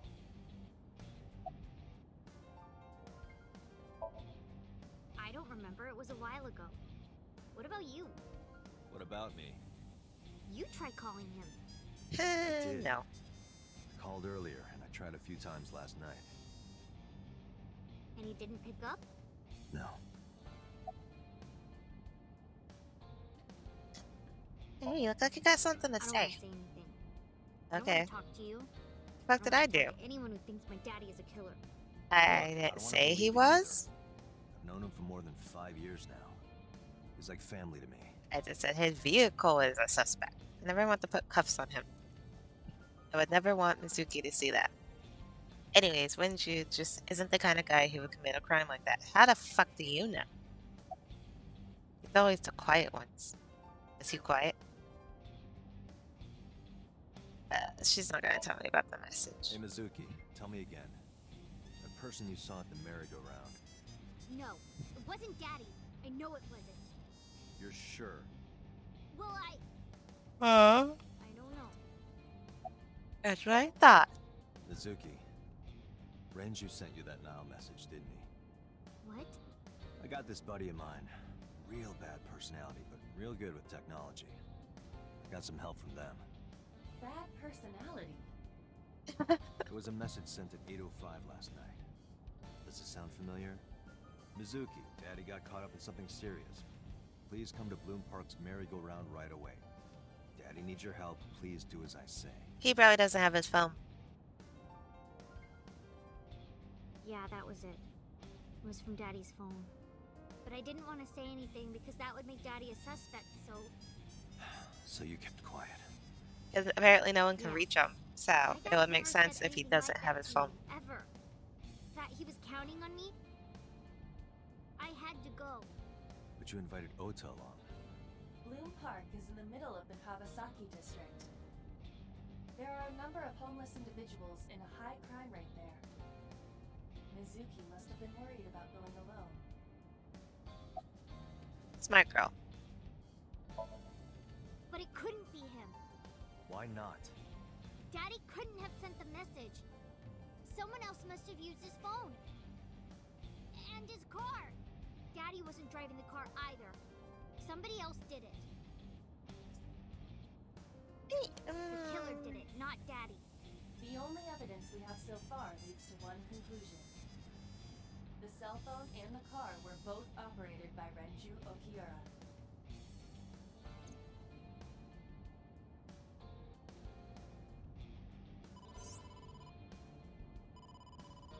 I don't remember. It was a while ago. What about you? What about me? You tried calling him. did. No. I called earlier, and I tried a few times last night. And he didn't pick up? No. Hey, you look like you got something to I don't want say. to say anything. Okay. I don't want to talk to you. The fuck did don't I wanna do? talk to anyone who thinks my daddy is a killer. I Look, I didn't don't wanna say he believe it was. either. I've known him for more than 5 years now. He's like family to me. I just said his vehicle is a suspect. I never want to put cuffs on him. I would never want Mizuki to see that. Anyways, Renju just isn't the kind of guy who would commit a crime like that. How the fuck do you know? He's always the quiet ones. Is he quiet? She's not gonna tell me about the message. Hey, Mizuki, tell me again. That person you saw at the merry-go-round. No, it wasn't Daddy. I know it wasn't. You're sure? Well, I Huh? don't know. That's what I thought. Mizuki, Renju sent you that Nile message, didn't he? What? I got this buddy of mine. Real bad personality, but real good with technology. I got some help from them. Bad personality. It was a message sent at 8:05 last night. Does it sound familiar? Mizuki, Daddy got caught up in something serious. Please come to Bloom Park's merry-go-round right away. Daddy needs your help. Please do as I say. He probably doesn't have his phone. Yeah, that was it. It was from Daddy's phone. But I didn't want to say anything because that would make Daddy a suspect, so... So you kept quiet. Because apparently no one can Yeah. reach him. So My it dad would make never sense said if he anything doesn't like have that his to phone. me, ever. That he was counting on me? I had to go. But you invited Ota along. Bloom Park is in the middle of the Kawasaki district. There are a number of homeless individuals in a high crime rate there. Mizuki must have been worried about going alone. Smart girl. But it couldn't be him. Why not? Daddy couldn't have sent the message. Someone else must have used his phone. And his car. Daddy wasn't driving the car either. Somebody else did it. The killer did it, not Daddy. The only evidence we have so far leads to one conclusion. The cell phone and the car were both operated by Renju Okiura.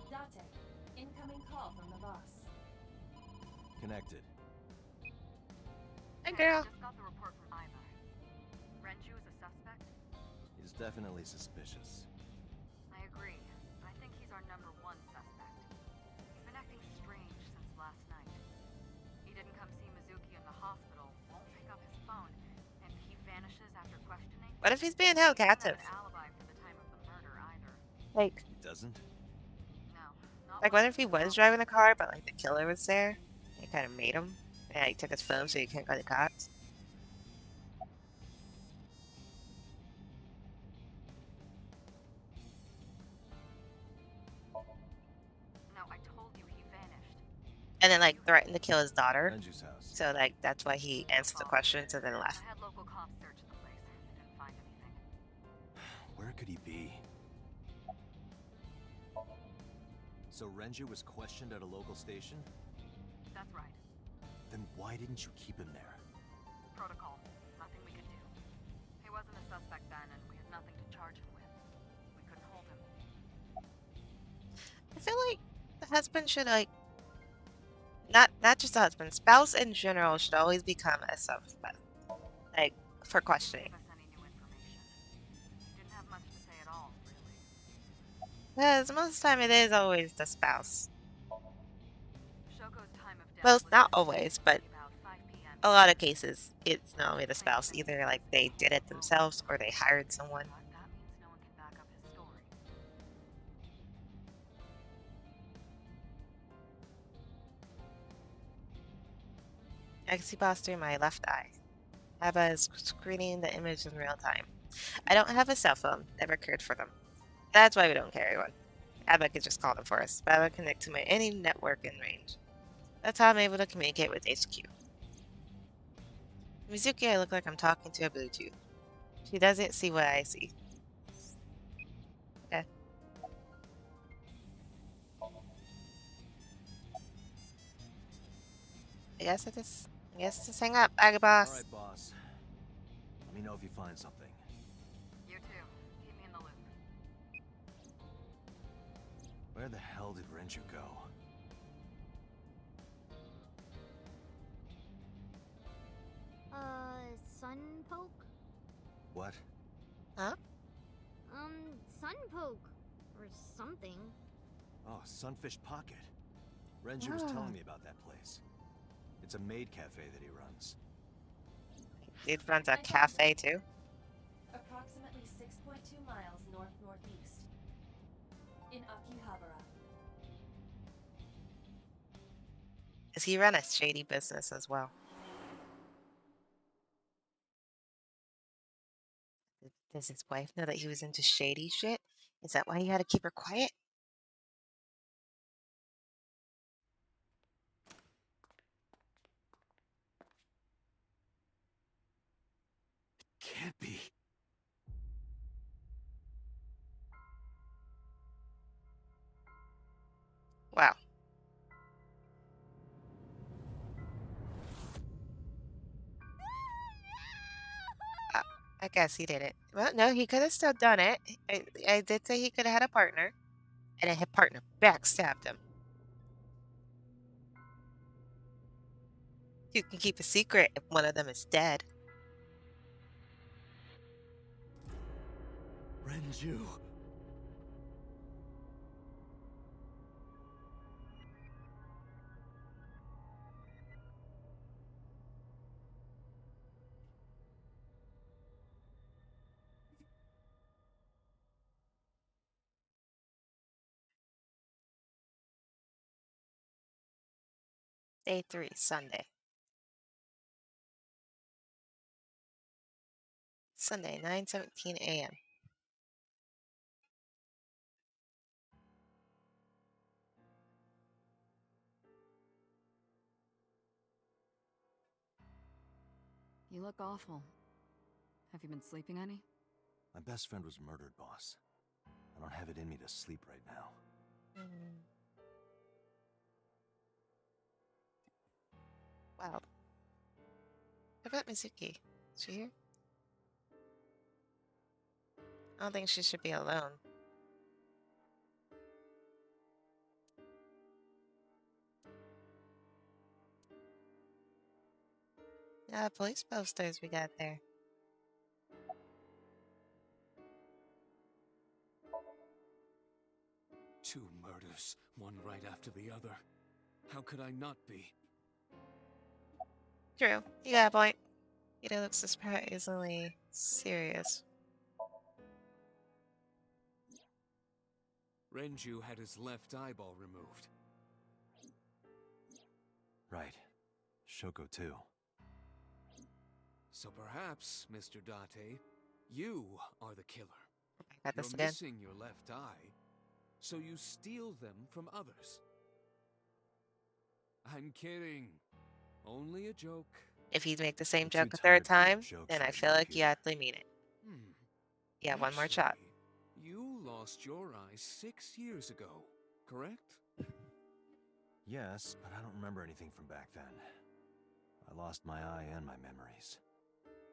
Date, incoming call from the boss. Connected. Hey, girl. Just got the report from Iva. Renju is a suspect? He's definitely suspicious. I agree. I think he's our #1 suspect. He's been acting strange since last night. He didn't come see Mizuki in the hospital, won't pick up his phone, and he vanishes after questioning. What if he's being held He doesn't captive? have an alibi for the time of the murder either. Like, He doesn't? No, not like what if he was driving the car, but like the killer was there? He kind of made him. Yeah, he took his phone so he can't call the cops. No, I told you he vanished. And then like threatened to kill his daughter. Renju's house. So like that's why he answered the questions and then left. I had local cops search the place. They didn't find anything. Where could he be? So Renju was questioned at a local station? That's right. Then why didn't you keep him there? Protocol. Nothing wasn't a suspect then, and we had nothing to charge him with. We couldn't hold him. I feel like the husband should not just the husband, spouse in general should always become a suspect, like for questioning. Give us any new information. He didn't have much to say at all, really. Because most of the time it is always the spouse. Shoko's time of death Most, was not estimated always, to but be about 5 p.m. a lot of cases it's not only the spouse. Either like they did it themselves or they hired someone. But that means no one can back up his story. I can see boss through my left eye. Abba is screening the image in real time. I don't have a cell phone. Never cared for them. That's why we don't carry one. Abba could just call them for us. But I would connect to any network in range. That's how I'm able to communicate with HQ. Mizuki, I look like I'm talking to a Bluetooth. She doesn't see what I see. Okay. I guess just hang up, Aga boss. Alright, boss. Let me know if you find something. You too. Keep me in the loop. Where the hell did Renju go? Sunpoke? What? Huh? Sunpoke. Or something. Oh, Sunfish Pocket. Renju was telling me about that place. It's a maid cafe that he runs. It runs a cafe too? Approximately 6.2 miles north-northeast. In Akihabara. Does he run a shady business as well? Does his wife know that he was into shady shit? Is that why he had to keep her quiet? Can't be. Wow. I guess he didn't. Well, no, he could have still done it. I did say he could have had a partner, and his partner backstabbed him. You can keep a secret if one of them is dead. Renju. Day 3, Sunday. Sunday, 9:17 a.m. You look awful. Have you been sleeping any? My best friend was murdered, boss. I don't have it in me to sleep right now. Wow. What about Mizuki? Is she here? I don't think she should be alone. Police posters we got there. Two murders, one right after the other. How could I not be? True. You got a point. It looks surprisingly serious. Renju had his left eyeball removed. Right. Shoko too. So perhaps, Mr. Date, you are the killer. Got this You're again. missing your left eye, so you steal them from others. I'm kidding. Only a joke. If you make the same I'm joke too a third tired for your time, jokes then I right feel now, like you Peter. actually mean it. Yeah, one more shot. Actually, you lost your eye 6 years ago, correct? Yes, but I don't remember anything from back then. I lost my eye and my memories.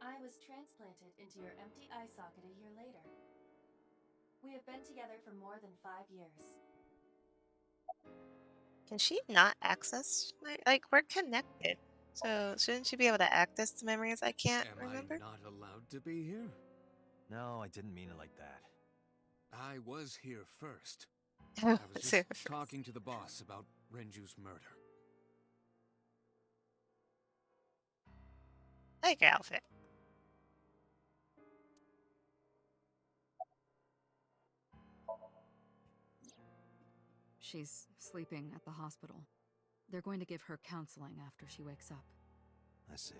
I was transplanted into your empty eye socket a year later. We have been together for more than 5 years. Can she not access like we're connected? So shouldn't she be able to access the memories I can't Am I remember? not allowed to be here? No, I didn't mean it like that. I was here first. Oh, I was just so talking to the boss about Renju's murder. I like your outfit. She's sleeping at the hospital. They're going to give her counseling after she wakes up. I see.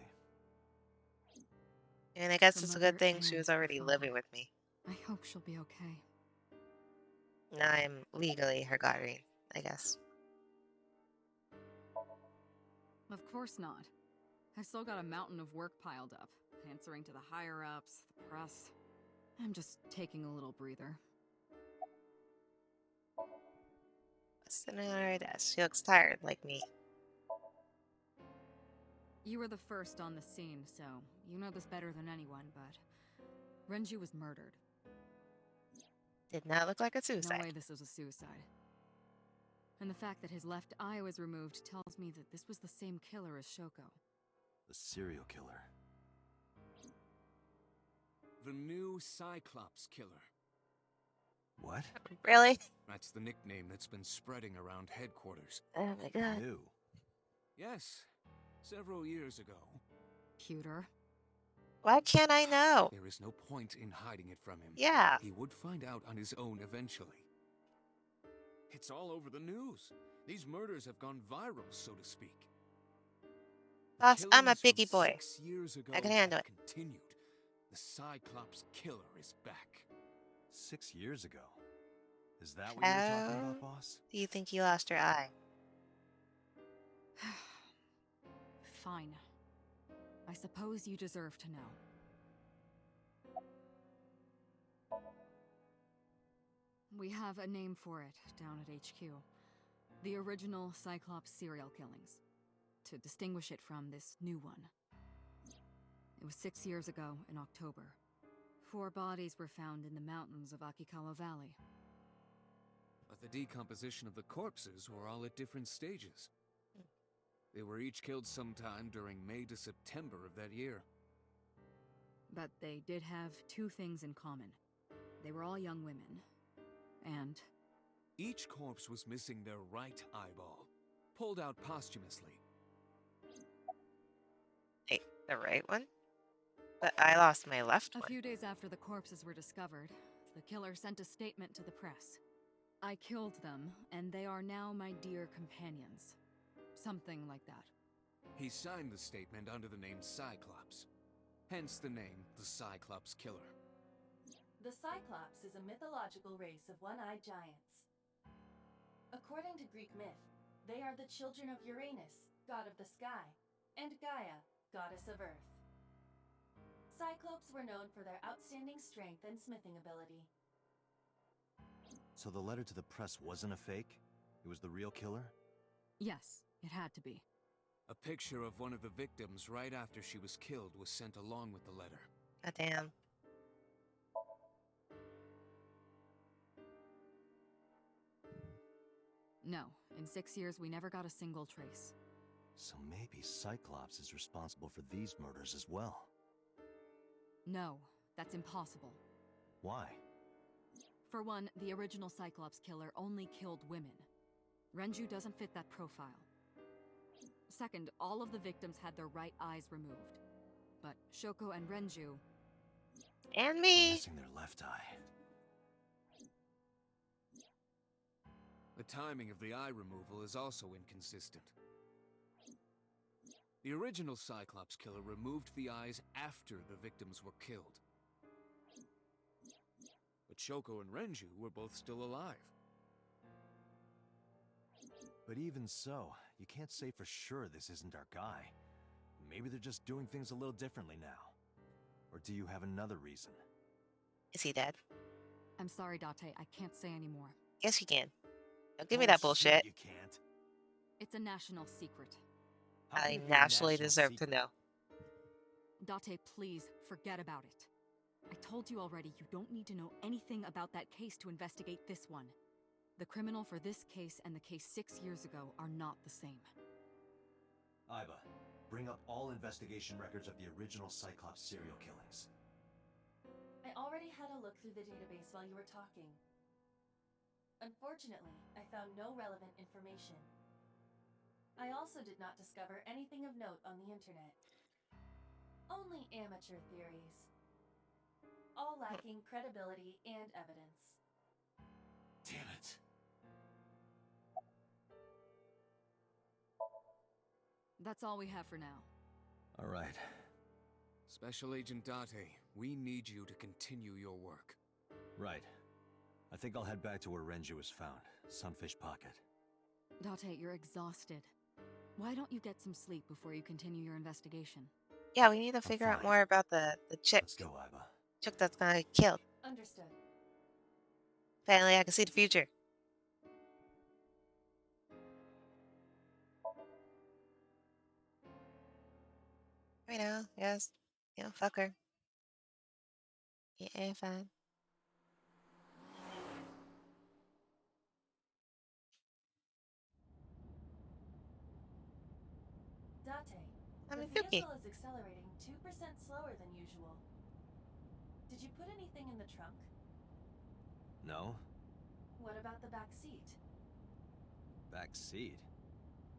And I guess For it's a Mother good thing she and was her already father. living with me. I hope she'll be okay. Now I'm legally her guardian, I guess. Of course not. I've still got a mountain of work piled up, answering to the higher-ups, the press. I'm just taking a little breather. Sitting on her desk. She looks tired, like me. You were the first on the scene, so you know this better than anyone, but Renju was murdered. Did not look like a suicide. No way this was a suicide. And the fact that his left eye was removed tells me that this was the same killer as Shoko. The serial killer. The new Cyclops killer. What? Really? That's the nickname that's been spreading around headquarters. Oh my god. New. Yes, several years ago. Cuter. Why can't I know? There is no point in hiding it from him. Yeah. He would find out on his own eventually. It's all over the news. These murders have gone viral, so to speak. Boss, I'm a Killings from biggie boy. 6 years ago I can handle have it. continued. The Cyclops killer is back. 6 years ago. Is that what you were talking How about, boss? do you think you lost your eye? Fine. I suppose you deserve to know. We have a name for it down at HQ. The original Cyclops serial killings. To distinguish it from this new one. It was 6 years ago in October. 4 bodies were found in the mountains of Akikawa Valley. But the decomposition of the corpses were all at different stages. They were each killed sometime during May to September of that year. But they did have 2 things in common. They were all young women. And Each corpse was missing their right eyeball, pulled out posthumously. Hey, the right one? But I lost my left a one. few days after the corpses were discovered, the killer sent a statement to the press. I killed them, and they are now my dear companions. Something like that. He signed the statement under the name Cyclops. Hence the name, the Cyclops Killer. The Cyclops is a mythological race of one-eyed giants. According to Greek myth, they are the children of Uranus, god of the sky, and Gaia, goddess of earth. Cyclopes were known for their outstanding strength and smithing ability. So the letter to the press wasn't a fake? It was the real killer? Yes, it had to be. A picture of one of the victims right after she was killed was sent along with the letter. God damn. No, in 6 years we never got a single trace. So maybe Cyclops is responsible for these murders as well. No, that's impossible. Why? For one, the original Cyclops killer only killed women. Renju doesn't fit that profile. Second, all of the victims had their right eyes removed. But Shoko and Renju... And We're me. missing their left eye. The timing of the eye removal is also inconsistent. The original Cyclops killer removed the eyes after the victims were killed. But Shoko and Renju were both still alive. But even so, you can't say for sure this isn't our guy. Maybe they're just doing things a little differently now. Or do you have another reason? Is he dead? I'm sorry, Date, I can't say anymore. Yes, you can. Don't give me that bullshit. You can't. It's a national secret. How can I it be a naturally national deserve to secret? know. Date, please, forget about it. I told you already you don't need to know anything about that case to investigate this one. The criminal for this case and the case 6 years ago are not the same. Iba, bring up all investigation records of the original Cyclops serial killings. I already had a look through the database while you were talking. Unfortunately, I found no relevant information. I also did not discover anything of note on the internet. Only amateur theories. All lacking credibility and evidence. Damn it. That's all we have for now. All right. Special Agent Date, we need you to continue your work. Right. I think I'll head back to where Renju was found. Sunfish Pocket. Date, you're exhausted. Why don't you get some sleep before you continue your investigation? Yeah, we need to figure out more about the chick. Let's go, Iba. Chick that's gonna get killed. Understood. Apparently, I can see the future. You know, yes. You know, fuck her. Yeah, fine. Date, I'm the a cookie. vehicle is accelerating 2% slower than usual. Did you put anything in the trunk? No? What about the back seat? Back seat?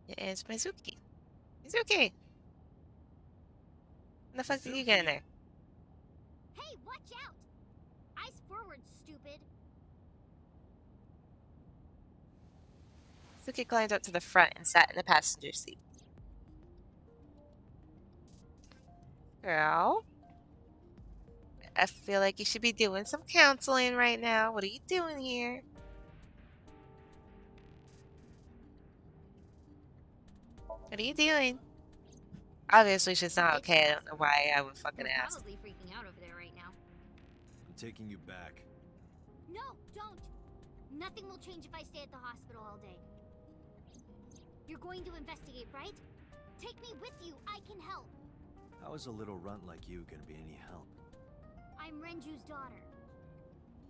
Yeah, it's Mizuki. Mizuki! When the fuck did you get in there? Hey, watch out! Eyes forward, stupid. Mizuki climbed up to the front and sat in the passenger seat. Girl? I feel like you should be doing some counseling right now. What are you doing here? What are you doing? Obviously, she's not okay. I don't know why I would fucking They're ask. probably freaking out over there right now. I'm taking you back. No, don't! Nothing will change if I stay at the hospital all day. You're going to investigate, right? Take me with you. I can help. How is a little runt like you gonna be any help? I'm Renju's daughter.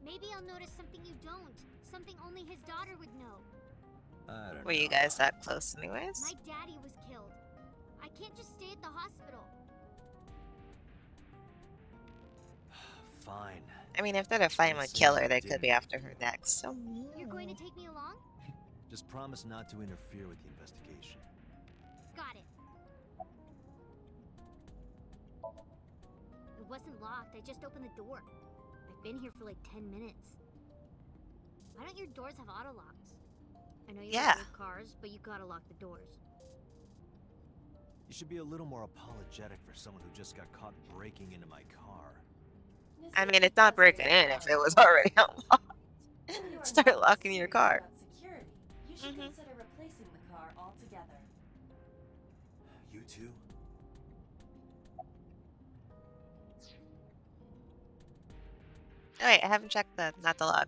Maybe I'll notice something you don't. Something only his daughter would know. I don't know. Were you guys that close anyways? My daddy was killed. I can't just stay at the hospital. Fine. I mean, if they're to find a killer, they could be after her next. So You're going to take me along? Just promise not to interfere with the investigation. Got it. It wasn't locked. I just opened the door. I've been here for like 10 minutes. Why don't your doors have auto locks? I know you Yeah. have cars, but you gotta lock the doors. You should be a little more apologetic for someone who just got caught breaking into my car. I mean, it's not breaking in if it was already unlocked. Start locking your car. Security. You should consider replacing the car altogether. You too? Oh, wait, I haven't checked the, not the log.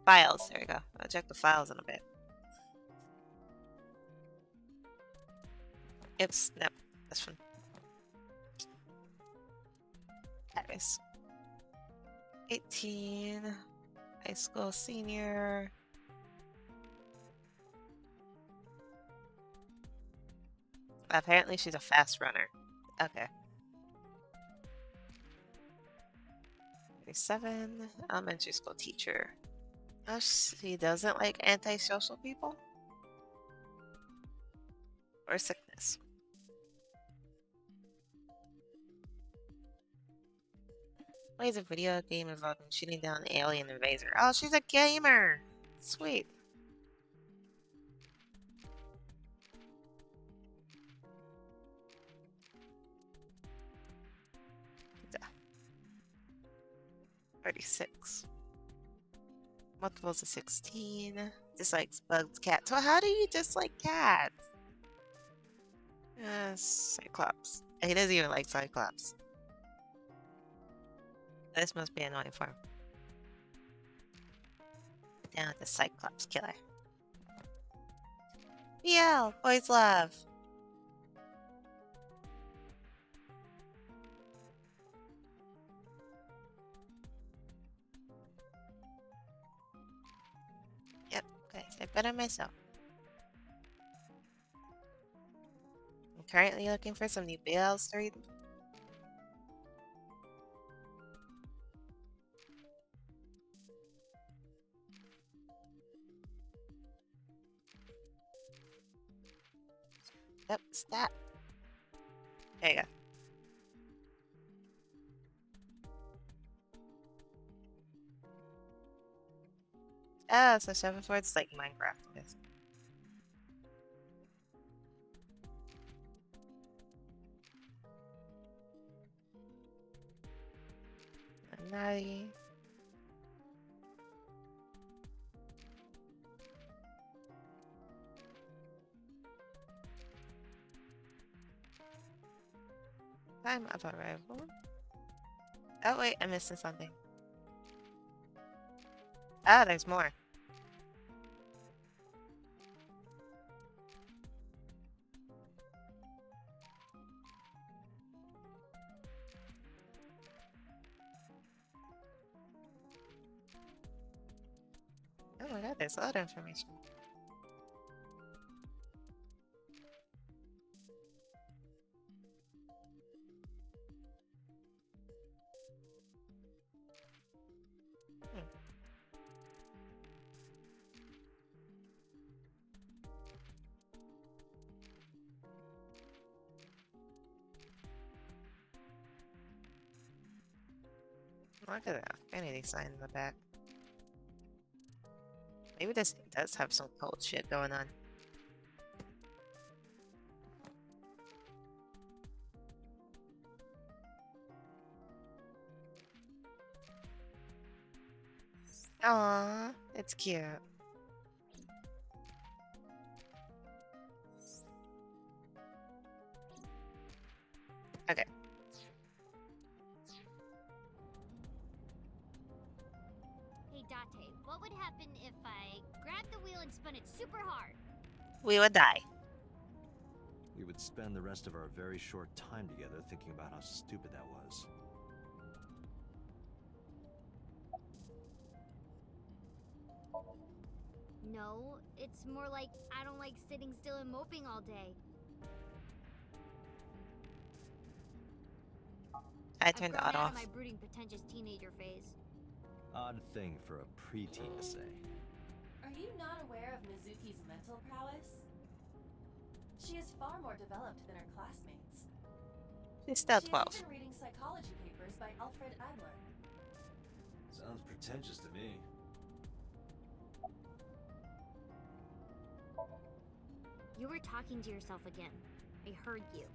Files. There we go. I'll check the files in a bit. Oops, nope. This one. Anyways. 18. High school senior. Apparently she's a fast runner. Okay. 37. Elementary school teacher. Oh, she doesn't like antisocial people? Or sickness? Plays a video game involving shooting down an alien invader. Oh, she's a gamer! Sweet. Pizza. 36. Multiples of 16. Dislikes bugs, cats. So how do you dislike cats? Cyclops. He doesn't even like Cyclops. This must be annoying for him. Down with the Cyclops killer. BL, boys love. better myself. I'm currently looking for some new BLs to read. Yep, stat. There you go. Ah, so Shuffleboard's like Minecraft, I guess. Naughty. Time of arrival. Oh wait, I'm missing something. Ah, there's more. Oh my god, there's a lot of information. Look at that vanity sign in the back. Maybe this does have some cold shit going on. Aww, it's cute. Okay. Hey Date, what would happen if I grabbed the wheel and spun it super hard? We would die. We would spend the rest of our very short time together thinking about how stupid that was. No, it's more like I don't like sitting still and moping all day. I turned the I've grown auto out off. of my brooding, pretentious teenager phase. Odd thing for a preteen to say. Are you not aware of Mizuki's mental prowess? She is far more developed than her classmates. She's still She 12. has even reading psychology papers by Alfred Adler. Sounds pretentious to me. You were talking to yourself again. I heard you.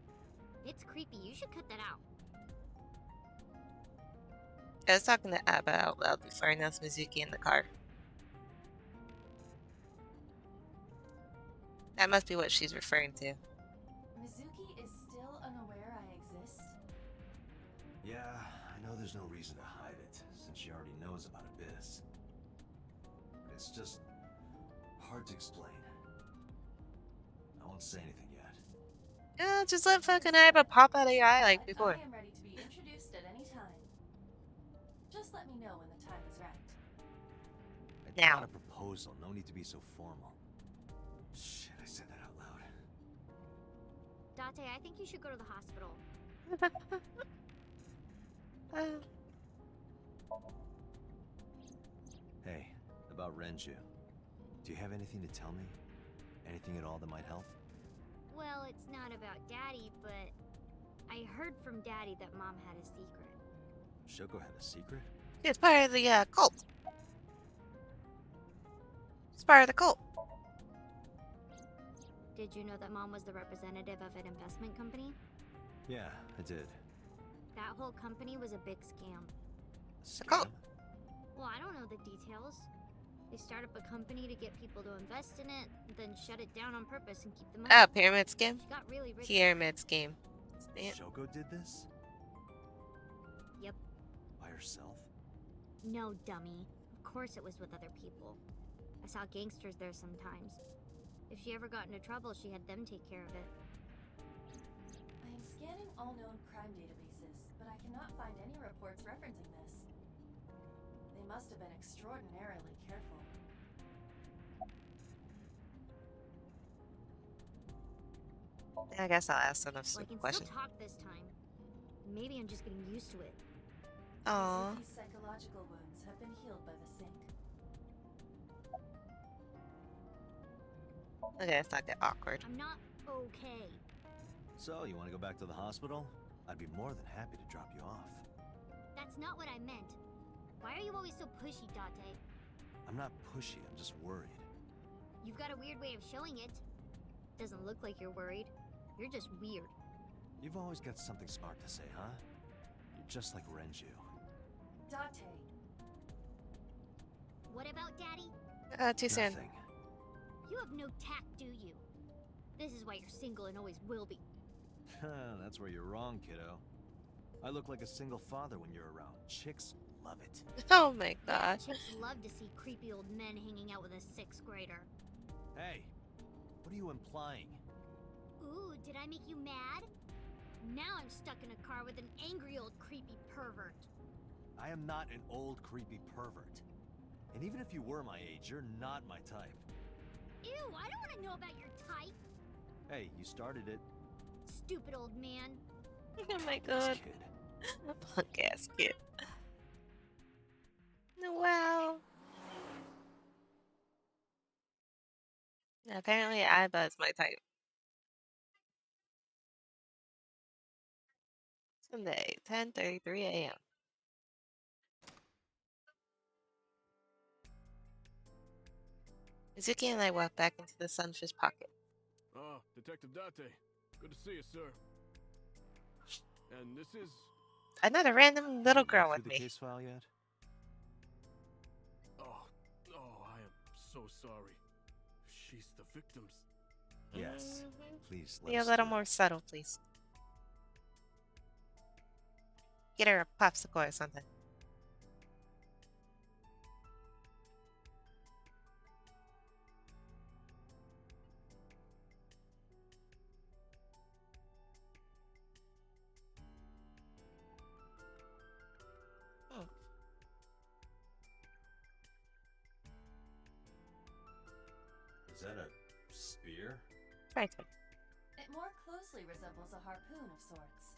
It's creepy. You should cut that out. I was talking to Abba out loud before I announced Mizuki in the car. That must be what she's referring to. Mizuki is still unaware I exist? Yeah, I know there's no reason to hide it, since she already knows about Abyss. It's just hard to explain. I won't say anything yet. Yeah, just let fucking Abba pop out of your eye like before. I am ready to be introduced at any time. Just let me know when the time is right. I got a proposal, no need to be so formal. Shit, I said that out loud. Date, I think you should go to the hospital. Hey, about Renju. Do you have anything to tell me? Anything at all that might help? Well, it's not about Daddy, but I heard from Daddy that Mom had a secret. Shoko had a secret? It's part of the cult. It's part of the cult. Did you know that Mom was the representative of an investment company? Yeah, I did. That whole company was a big scam. The cult. Well, I don't know the details. They start up a company to get people to invest in it, then shut it down on purpose and keep the money. Oh, pyramid scheme? She got really rich. Pyramid scheme. Shoko did this? Yep. By herself? No, dummy. Of course it was with other people. I saw gangsters there sometimes. If she ever got into trouble, she had them take care of it. I am scanning all known crime databases, but I cannot find any reports referencing this. They must have been extraordinarily careful. I guess I'll ask them a Well, I can question. still talk this time. Maybe I'm just getting used to it. Aww. Yuzuki's psychological wounds have been healed by the sink. Okay, let's not get awkward. I'm not okay. So, you want to go back to the hospital? I'd be more than happy to drop you off. That's not what I meant. Why are you always so pushy, Date? I'm not pushy, I'm just worried. You've got a weird way of showing it. Doesn't look like you're worried. You're just weird. You've always got something smart to say, huh? You're just like Renju. Date, What about Daddy? Too soon. Nothing. You have no tact, do you? This is why you're single and always will be. That's where you're wrong, kiddo. I look like a single father when you're around. Chicks love it. Oh my god. Chicks love to see creepy old men hanging out with a 6th grader. Hey, what are you implying? Ooh, did I make you mad? Now I'm stuck in a car with an angry old creepy pervert. I am not an old creepy pervert. And even if you were my age, you're not my type. Ew, I don't want to know about your type. Hey, you started it. Stupid old man. Oh my This god. kid. Punk ass kid. Wow. Apparently, Aiba is my type. Sunday, 10:33 a.m. Mizuki and I walk back into the sunfish pocket. Ah, Detective Date. Good to see you, sir. And this is... Another random little girl Through with the me. case file yet? Oh, I am so sorry. She's the victim's... Yes. Please let Be a us little through. more subtle, please. Get her a popsicle or something. Hmm. Is that a spear? Right. It more closely resembles a harpoon of sorts.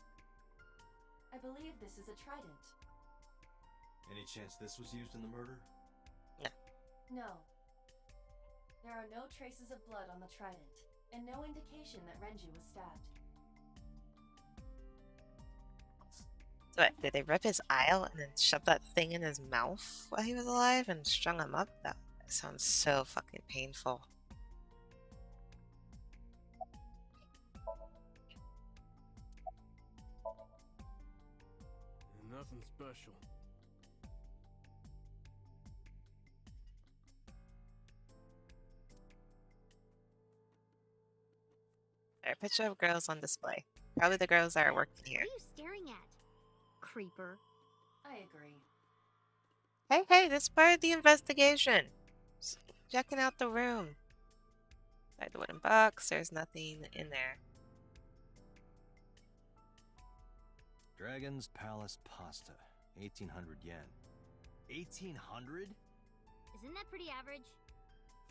I believe this is a trident. Any chance this was used in the murder? No. There are no traces of blood on the trident, and no indication that Renju was stabbed. So what, did they rip his eye out and then shove that thing in his mouth while he was alive and strung him up? That sounds so fucking painful. Nothing special. A picture of girls on display. Probably the girls that are working What here. are you staring at? Creeper. I agree. Hey, this is part of the investigation. Just checking out the room. Inside the wooden box, there's nothing in there. Dragon's Palace Pasta. 1800 yen. 1800? Isn't that pretty average?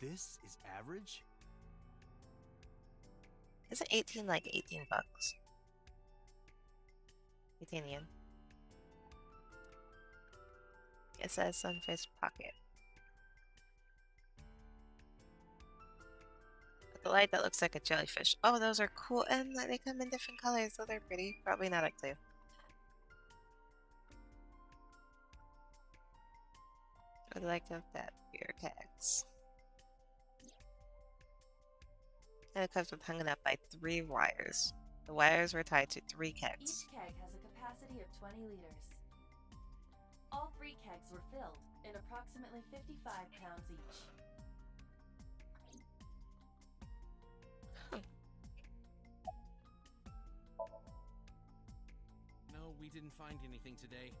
This is average? Isn't 18 like 18 bucks? 18 yen. It says sunfish pocket. The light that looks like a jellyfish. Oh, those are cool. And they come in different colors, so they're pretty. Probably not a clue. I would like to have that beer kegs. And it comes with hanging up by 3 wires. The wires were tied to 3 kegs. Each keg has a capacity of 20 liters. All 3 kegs were filled, in approximately 55 pounds each. No, we didn't find anything today.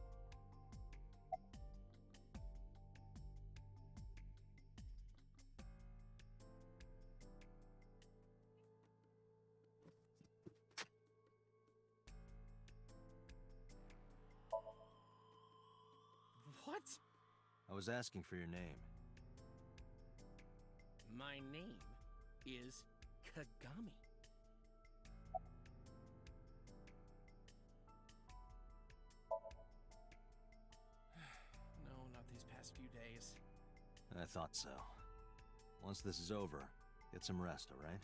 What? I was asking for your name. My name is Kagami. past few days. I thought so. Once this is over, get some rest, alright?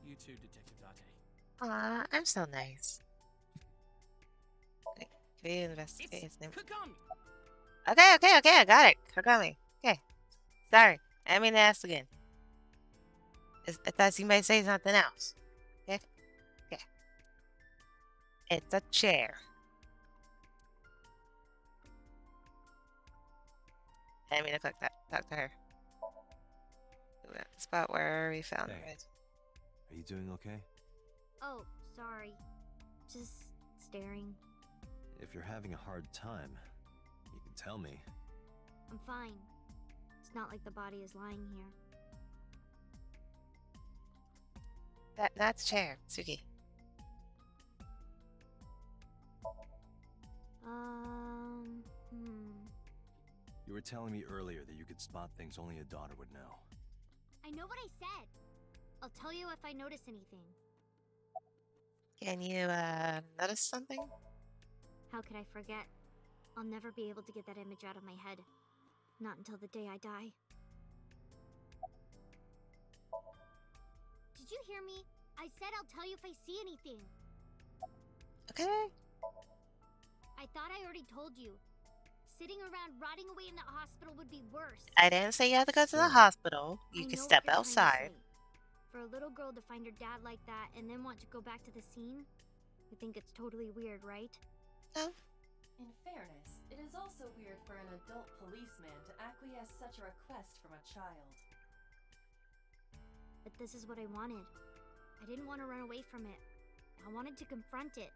You too, Detective Date. Aw, I'm so nice. Okay, can we investigate his name? Kaname! Okay, I got it. Kaname. Okay. Sorry, I mean to ask again. I thought you might say something else. Okay? Okay. It's a chair. I didn't mean to talk to her. The spot where we found Hey. it. Are you doing okay? Oh, sorry. Just staring. If you're having a hard time, you can tell me. I'm fine. It's not like the body is lying here. That's chair, Suki. You were telling me earlier that you could spot things only a daughter would know. I know what I said. I'll tell you if I notice anything. Can you, notice something? How could I forget? I'll never be able to get that image out of my head. Not until the day I die. Did you hear me? I said I'll tell you if I see anything. Okay. I thought I already told you. Sitting around rotting away in the hospital would be worse. I didn't say you had to go to the Sure. hospital. You I could know what step you're trying to outside. say. For a little girl to find her dad like that and then want to go back to the scene, I think it's totally weird, right? No. In fairness, it is also weird for an adult policeman to acquiesce such a request from a child. But this is what I wanted. I didn't want to run away from it. I wanted to confront it.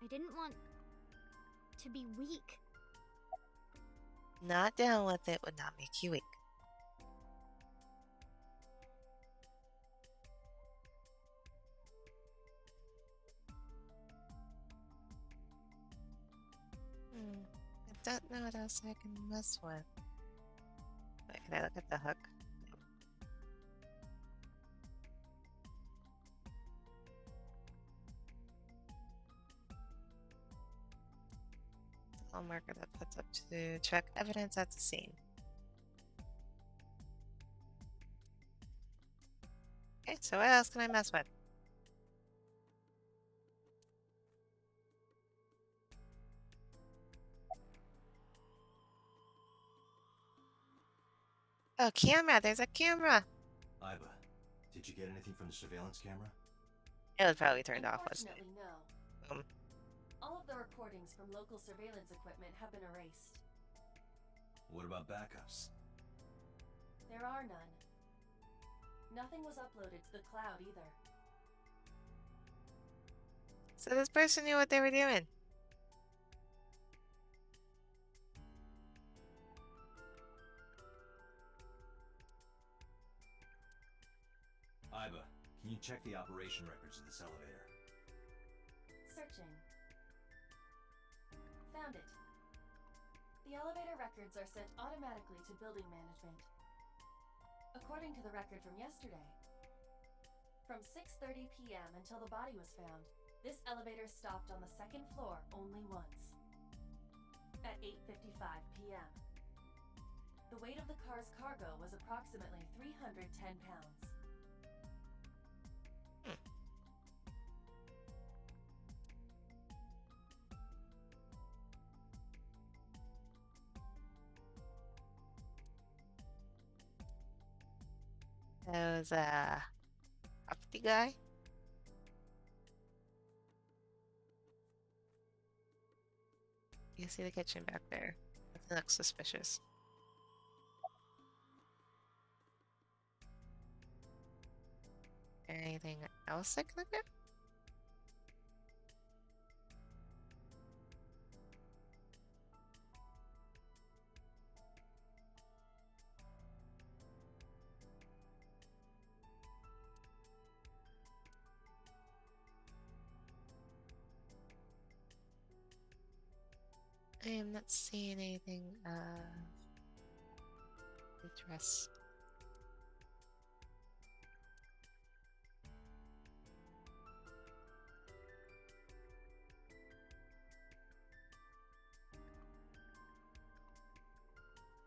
I didn't want to be weak. Not down with it would not make you weak. I don't know what else I can mess with. Wait, can I look at the hook? A marker that puts up to check evidence at the scene. Okay, so what else can I mess with? Oh, camera! There's a camera! Iva, did you get anything from the surveillance camera? It was probably turned off, wasn't it? Unfortunately, no. All of the recordings from local surveillance equipment have been erased. What about backups? There are none. Nothing was uploaded to the cloud either. So this person knew what they were doing. Iva, can you check the operation records of this elevator? Searching. Found it. The elevator records are sent automatically to building management. According to the record from yesterday, from 6:30 p.m. until the body was found, this elevator stopped on the second floor only once. At 8:55 p.m. The weight of the car's cargo was approximately 310 pounds. That was a uppity guy. You see the kitchen back there. That looks suspicious. Anything else I can look at? I am not seeing anything interest.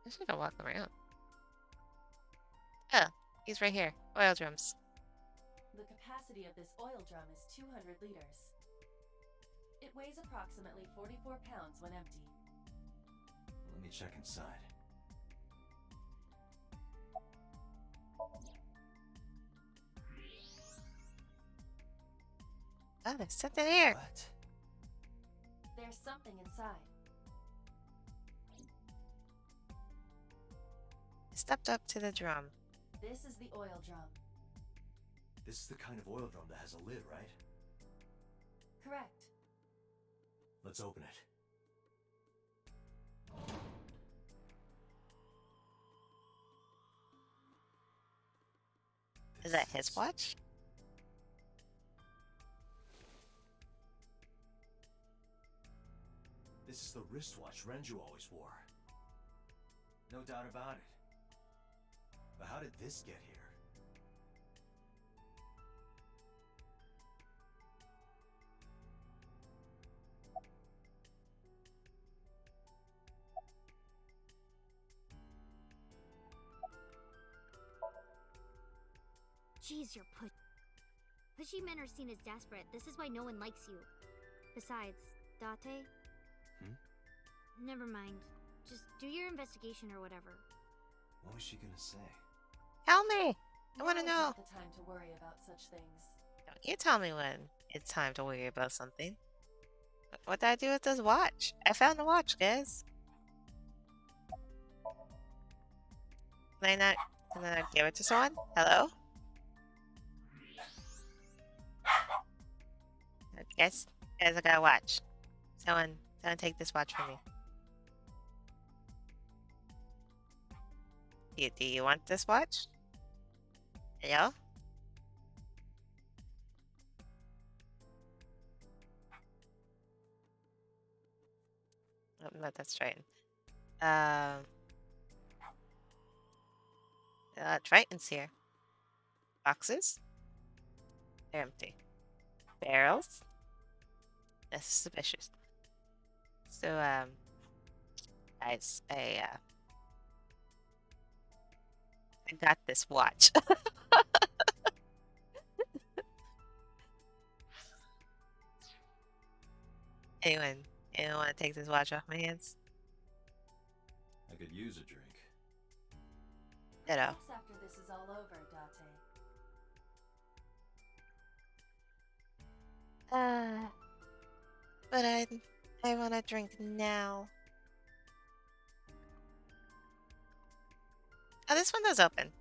I should go walk around. Oh, he's right here. Oil drums. The capacity of this oil drum is 200 liters. It weighs approximately 44 pounds when empty. Let me check inside. Oh, there's something here. What? There's something inside. I stepped up to the drum. This is the oil drum. This is the kind of oil drum that has a lid, right? Correct. Let's open it. Is that his watch? This is the wristwatch Renju always wore. No doubt about it. But how did this get here? Jeez, you're pushy men are seen as desperate. This is why no one likes you. Besides, Date? Never mind. Just do your investigation or whatever. What was she gonna say? Tell me! I want to Now is know. not the time to worry about such things. Don't you tell me when it's time to worry about something. What did I do with this watch? I found the watch, guys. Can I not give it to someone? Hello? Guys, I got a watch. Someone take this watch from me. Do you want this watch? Hello? Oh, no, that's right. Triton's here. Boxes? They're empty. Barrels? That's suspicious. So, guys, I got this watch. Anyone want to take this watch off my hands? I could use a drink. Ditto. Perhaps after this is all over, Date. But I want to drink now. Oh, this window's open.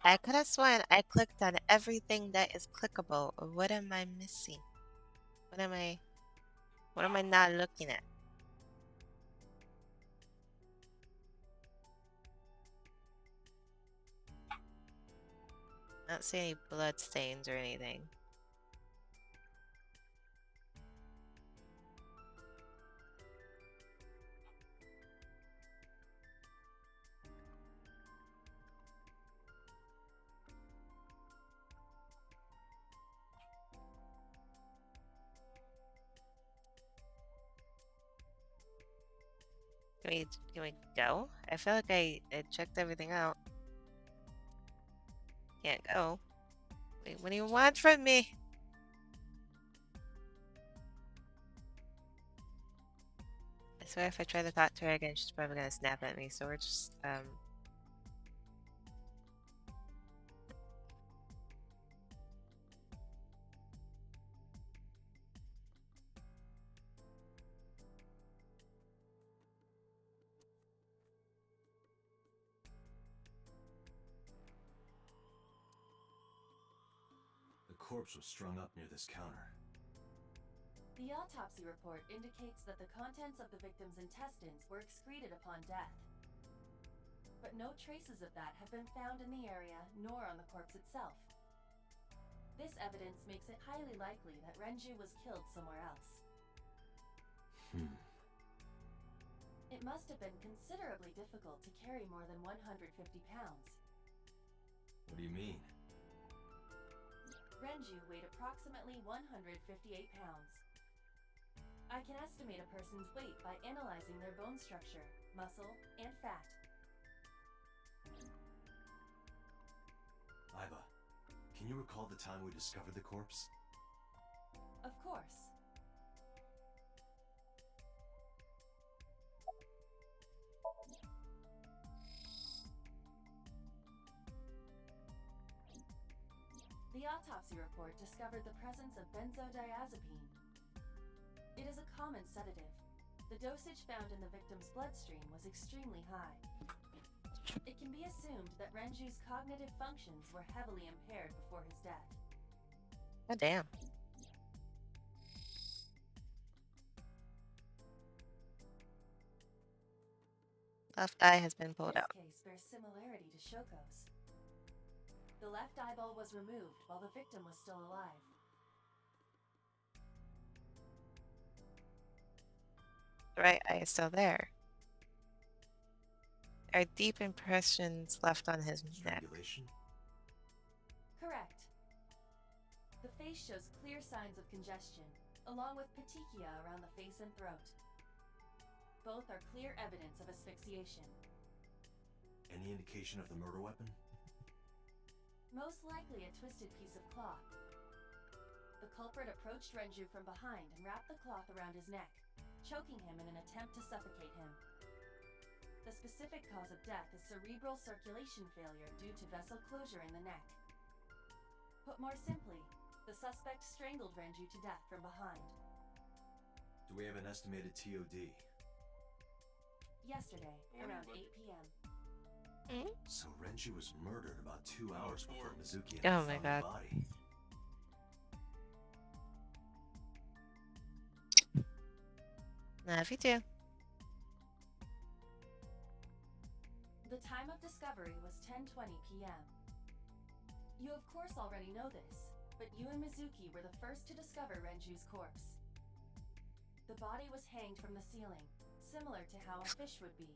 I could have sworn I clicked on everything that is clickable. What am I missing? What am I not looking at? I don't see any blood stains or anything. Can we go? I feel like I checked everything out. Can't go. Wait, what do you want from me? I swear if I try to talk to her again, she's probably gonna snap at me, so we're just corpse was strung up near this counter. The autopsy report indicates that the contents of the victim's intestines were excreted upon death. But no traces of that have been found in the area nor on the corpse itself. This evidence makes it highly likely that Renju was killed somewhere else. It must have been considerably difficult to carry more than 150 pounds. What do you mean? Renju weighed approximately 158 pounds. I can estimate a person's weight by analyzing their bone structure, muscle, and fat. Iva, can you recall the time we discovered the corpse? Of course. The autopsy report discovered the presence of benzodiazepine. It is a common sedative. The dosage found in the victim's bloodstream was extremely high. It can be assumed that Renju's cognitive functions were heavily impaired before his death. Oh, damn. Left eye has been pulled out. This case bears similarity to Shoko's. The left eyeball was removed while the victim was still alive. The right eye is still there. There are deep impressions left on his neck. Strangulation? Correct. The face shows clear signs of congestion, along with petechia around the face and throat. Both are clear evidence of asphyxiation. Any indication of the murder weapon? Most likely a twisted piece of cloth. The culprit approached Renju from behind and wrapped the cloth around his neck, choking him in an attempt to suffocate him. The specific cause of death is cerebral circulation failure due to vessel closure in the neck. Put more simply, the suspect strangled Renju to death from behind. Do we have an estimated TOD? Yesterday, around 8 p.m. So Renju was murdered about 2 hours before Mizuki Oh and my found God. the body. Love you too. The time of discovery was 10:20 p.m. You of course already know this, but you and Mizuki were the first to discover Renju's corpse. The body was hanged from the ceiling, similar to how a fish would be.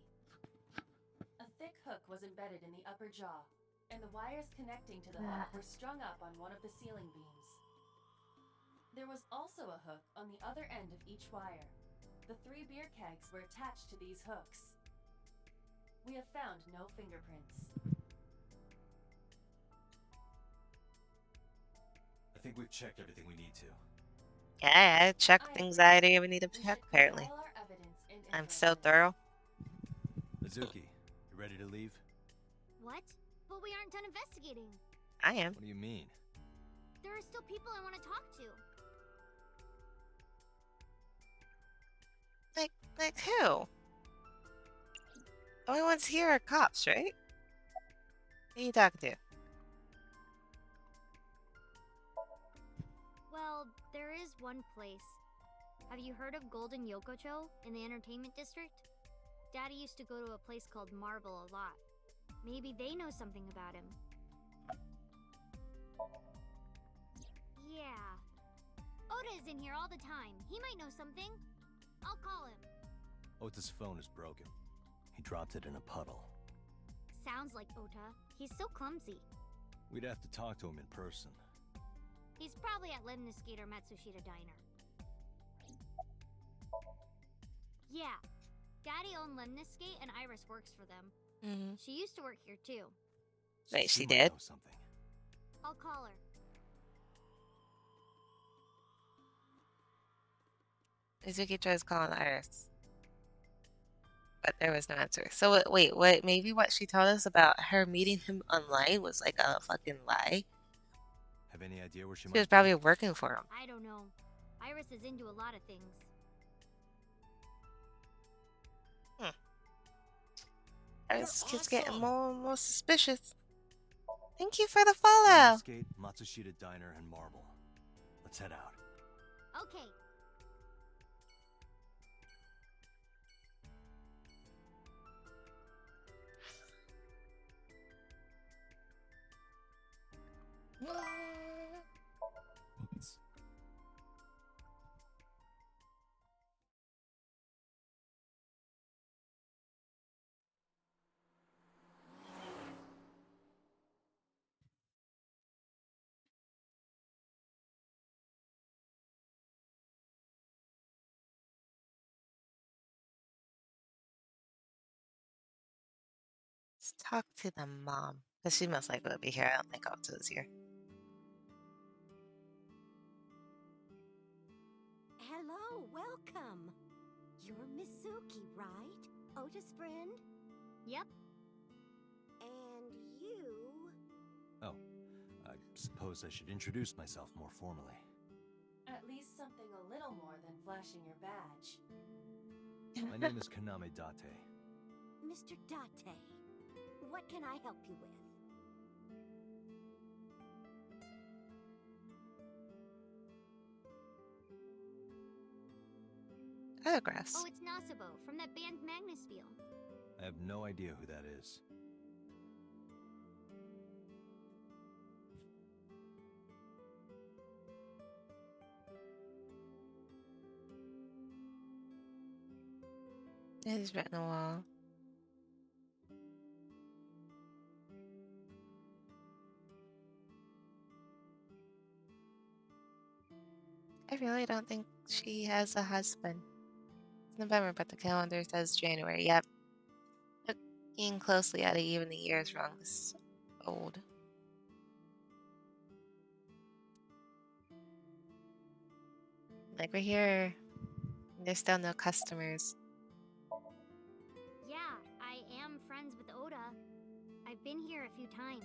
A thick hook was embedded in the upper jaw, and the wires connecting to the hook were strung up on one of the ceiling beams. There was also a hook on the other end of each wire. The 3 beer kegs were attached to these hooks. We have found no fingerprints. I think we've checked everything we need to. Yeah, I checked things I didn't even need to We check, should put apparently. all our evidence and I'm so inferences. thorough. Mizuki, you ready to leave? What? But we aren't done investigating. I am. What do you mean? There are still people I want to talk to. Like who? Only ones here are cops, right? Who are you talking to? Well, there is one place. Have you heard of Golden Yokocho in the entertainment district? Daddy used to go to a place called Marble a lot. Maybe they know something about him. Yeah. Oda is in here all the time. He might know something. I'll call him. Ota's phone is broken. He dropped it in a puddle. Sounds like Ota. He's so clumsy. We'd have to talk to him in person. He's probably at Lemniscate or Matsushita Diner. Yeah. Daddy owned Lemniscate and Iris works for them. Mm-hmm. She used to work here too. Wait, she might did? know something. I'll call her. Mizuki tries calling Iris. But there was no answer. So wait, what? Maybe what she told us about her meeting him online was like a fucking lie? Have any idea where she She might was be? probably working for him. I don't know. Iris is into a lot of things. Iris keeps getting more and more suspicious. Thank you for the follow. Skate, Matsushita Diner, and Marble. Let's head out. Okay. Let's talk to the mom. Because she most likely will be here. I don't think Otto's here. Hello, welcome. You're Misuki, right? Ota's friend? Yep. And you... Oh, I suppose I should introduce myself more formally. At least something a little more than flashing your badge. My name is Kaname Date. Mr. Date, what can I help you with? Photographs. Oh, it's Nasabo from that band Magnusfield. I have no idea who that is. It is written a while. I really don't think she has a husband. It's November, but the calendar says January. Yep. Looking closely at it, even the year is wrong. This is old. Like we're here. There's still no customers. Yeah, I am friends with Oda. I've been here a few times.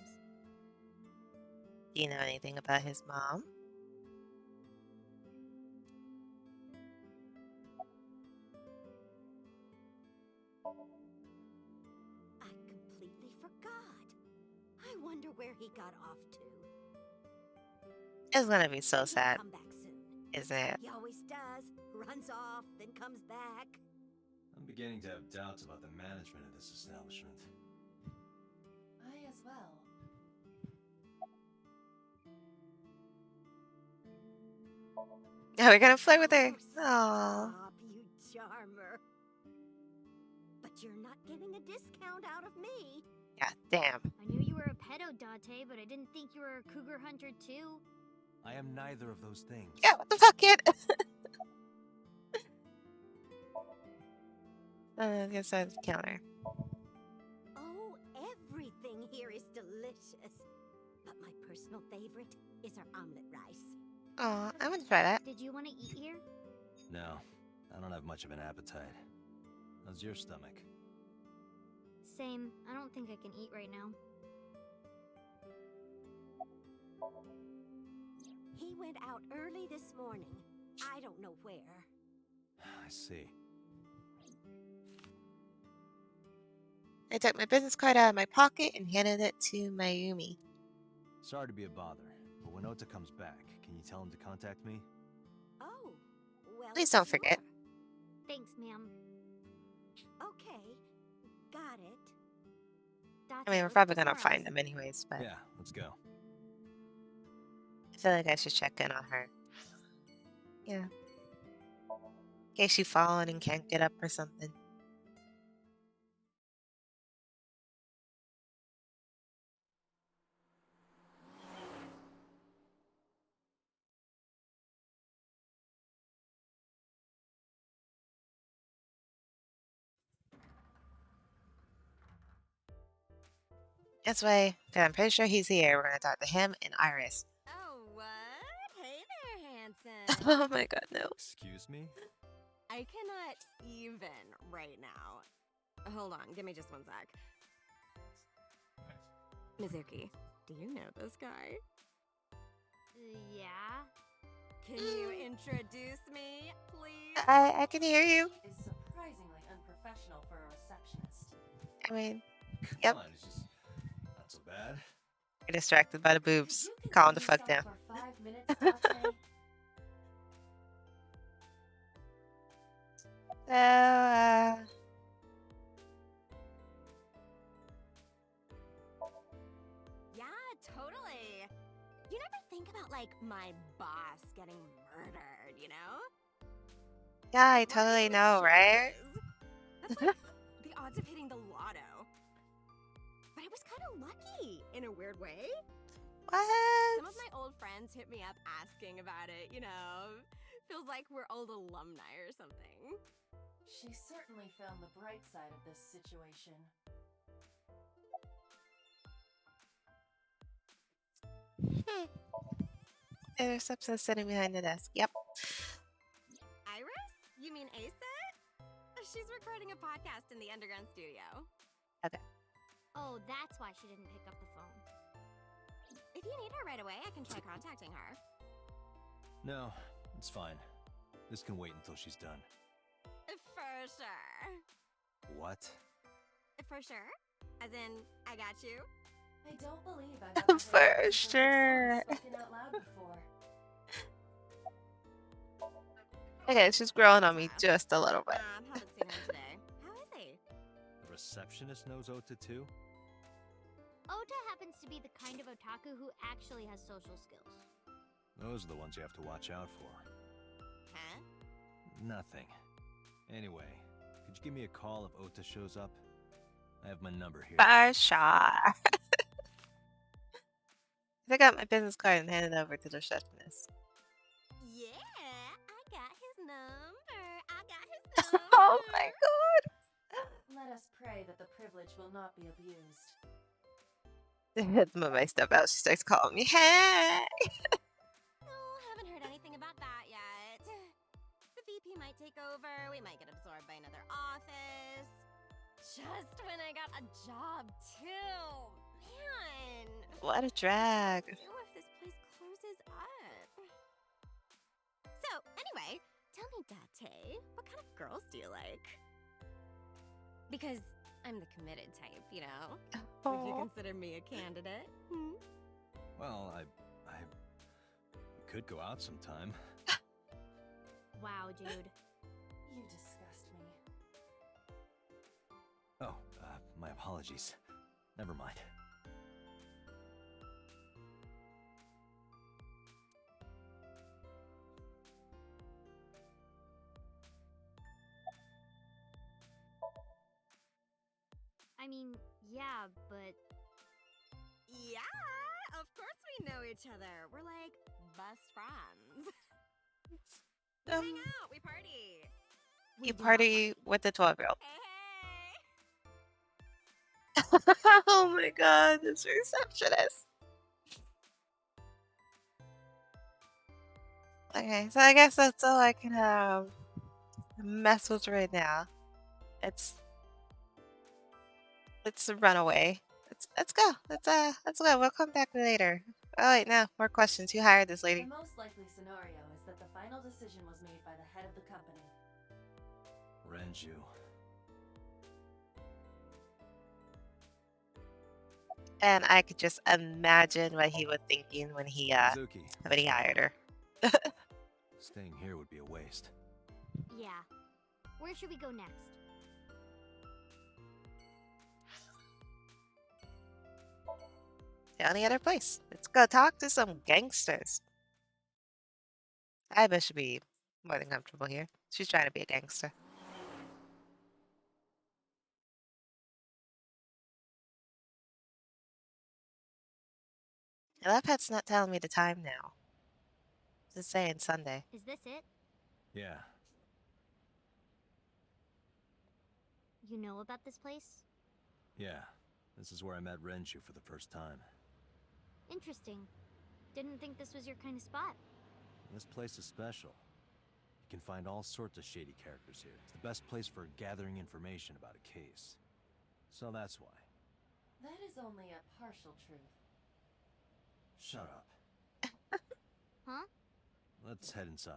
Do you know anything about his mom? I completely forgot. I wonder where he got off to. It's gonna be so He'll sad, come back soon. isn't it? He always does. Runs off, then comes back. I'm beginning to have doubts about the management of this establishment. I as well. Oh, we're gonna play with her. Oh, Aww. stop, you charmer. But you're not getting a discount out of me. Yeah, damn. I knew you were a pedo, Date, but I didn't think you were a cougar hunter too. I am neither of those things. Yeah, what the fuck, kid? Guess that's the counter. Oh, everything here is delicious. But my personal favorite is our omelet rice. Aw, I want to try that. Did you want to eat here? No, I don't have much of an appetite. How's your stomach? Same. I don't think I can eat right now. He went out early this morning. I don't know where. I see. I took my business card out of my pocket and handed it to Mayumi. Sorry to be a bother, but when Ota comes back, can you tell him to contact me? Oh, well. Please don't forget. sure. Thanks, ma'am. Okay, got it. Date, I mean, we're let's probably go gonna somewhere find else. them anyways, but Yeah, let's go. I feel like I should check in on her. Yeah. In case she's fallen and can't get up or something. That's why, 'cause I'm pretty sure he's here. We're gonna talk to him and Iris. Oh, what? Hey there, handsome. Oh my god, no. Excuse me? I cannot even right now. Hold on, give me just one sec. Mizuki, do you know this guy? Yeah. Can you introduce me, please? I can hear you. Is surprisingly unprofessional for a receptionist. I mean, Come Yep. on, it's just not so bad. You're distracted by the Could boobs. you Calm the contain fuck down. yourself for 5 minutes, Date? So, Yeah, totally. You never think about, like, my boss getting murdered, you know? yeah, I What are totally the know, right? chances? That's like the odds of hitting the lotto. But it was kind of lucky, in a weird way. What? Some of my old friends hit me up asking about it, you know? Feels like we're old alumni or something. She certainly found the bright side of this situation. There's substance sitting behind the desk. Yep. Iris? You mean Asa? She's recording a podcast in the underground studio. Okay. Oh, that's why she didn't pick up the phone. If you need her right away, I can try contacting her. No, it's fine. This can wait until she's done. For sure. What? For sure? As in, I got you? I don't believe I've ever For heard that sure. spoken out loud before. Okay, she's growing on me just a little bit. Haven't seen her today. How is he? The receptionist knows Ota too? Ota happens to be the kind of otaku who actually has social skills. Those are the ones you have to watch out for. Huh? Nothing. Anyway, could you give me a call if Ota shows up? I have my number here. For sure. I took out my business card and handed it over to the receptionist. Yeah, I got his number. I got his number. Oh my god. Let us pray that the privilege will not be abused. The moment I step out, she starts calling me, hey! Oh, haven't heard anything about that yet. The VP might take over. We might get absorbed by another office. Just when I got a job, too. Man. What a drag. What do if this place closes up? So, anyway, tell me, Date, what kind of girls do you like? Because I'm the committed type, you know? Would you consider me a candidate? Hmm? Well, I we could go out sometime. Wow, dude. You disgust me. Oh, my apologies. Never mind. I mean, yeah, but Yeah, of course we know each other. We're like best friends. We hang out, we party. You party with the 12-year-old. Hey, hey. Oh my god, this receptionist. Okay, so I guess that's all I can mess with right now. Let's run away. Let's go. Let's go. We'll come back later. Oh wait, no, more questions. Who hired this lady? The most likely scenario is that the final decision was made by the head of the company. Renju. And I could just imagine what he was thinking when he Mizuki, hired her. staying here would be a waste. yeah. Where should we go next? The only other place. Let's go talk to some gangsters. I bet she'll be more than comfortable here. She's trying to be a gangster. That pet's not telling me the time now. It's saying Sunday. Is this it? Yeah. You know about this place? Yeah. This is where I met Renju for the first time. Interesting. Didn't think this was your kind of spot. This place is special. You can find all sorts of shady characters here. It's the best place for gathering information about a case. So that's why. That is only a partial truth. Shut up. Huh? Let's head inside.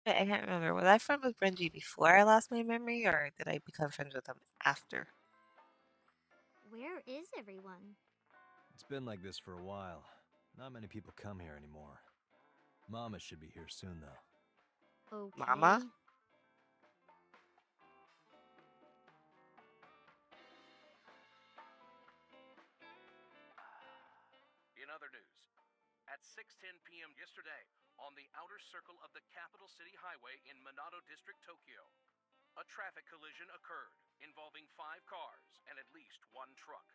Wait, I can't remember. Was I friends with Renji before I lost my memory, or did I become friends with him after? Where is everyone? It's been like this for a while. Not many people come here anymore. Mama should be here soon, though. Mama? Okay. In other news, at 6:10 p.m. yesterday, on the outer circle of the capital city highway in Minato District, Tokyo, a traffic collision occurred involving 5 cars and at least 1 truck.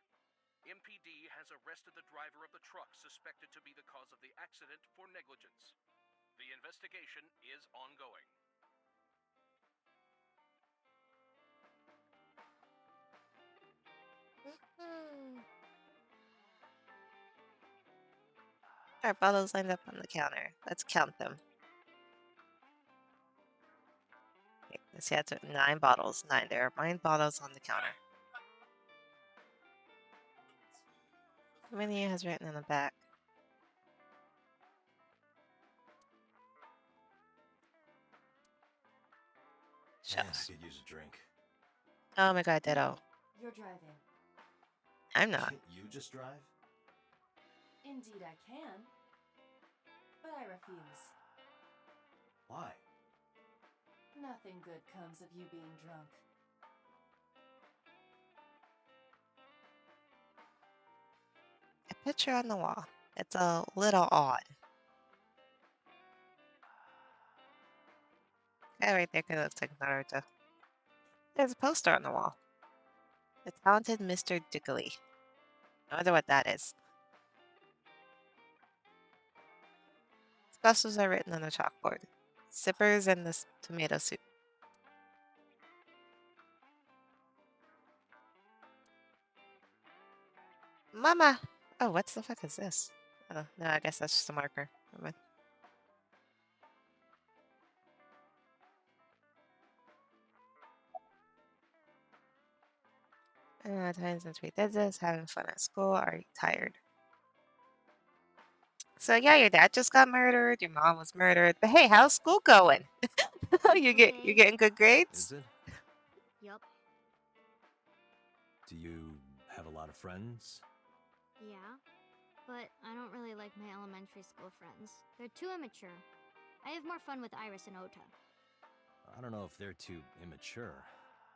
MPD has arrested the driver of the truck suspected to be the cause of the accident for negligence. The investigation is ongoing. Our bottles lined up on the counter. Let's count them. Okay, let's see, that's 9 bottles. 9. There are 9 bottles on the counter. How many has written on the back? Man, I Shells. could use a drink. Oh my god, Ditto. You're driving. I'm not. Can't you just drive? Indeed I can. But I refuse. Why? Nothing good comes of you being drunk. A picture on the wall. It's a little odd. Yeah, right there, 'cause it looks like Naruto. There's a poster on the wall. The talented Mr. Diggly. I wonder what that is. Specials are written on the chalkboard. Sippers and this tomato soup. Mama! Oh, what the fuck is this? Oh, no, I guess that's just a marker. Never mind. Time since we did this, having fun at school, are you tired? So yeah, your dad just got murdered, your mom was murdered, but hey, how's school going? You're Okay. getting good grades? Is it? Yup. Do you have a lot of friends? Yeah. But I don't really like my elementary school friends. They're too immature. I have more fun with Iris and Ota. I don't know if they're too immature.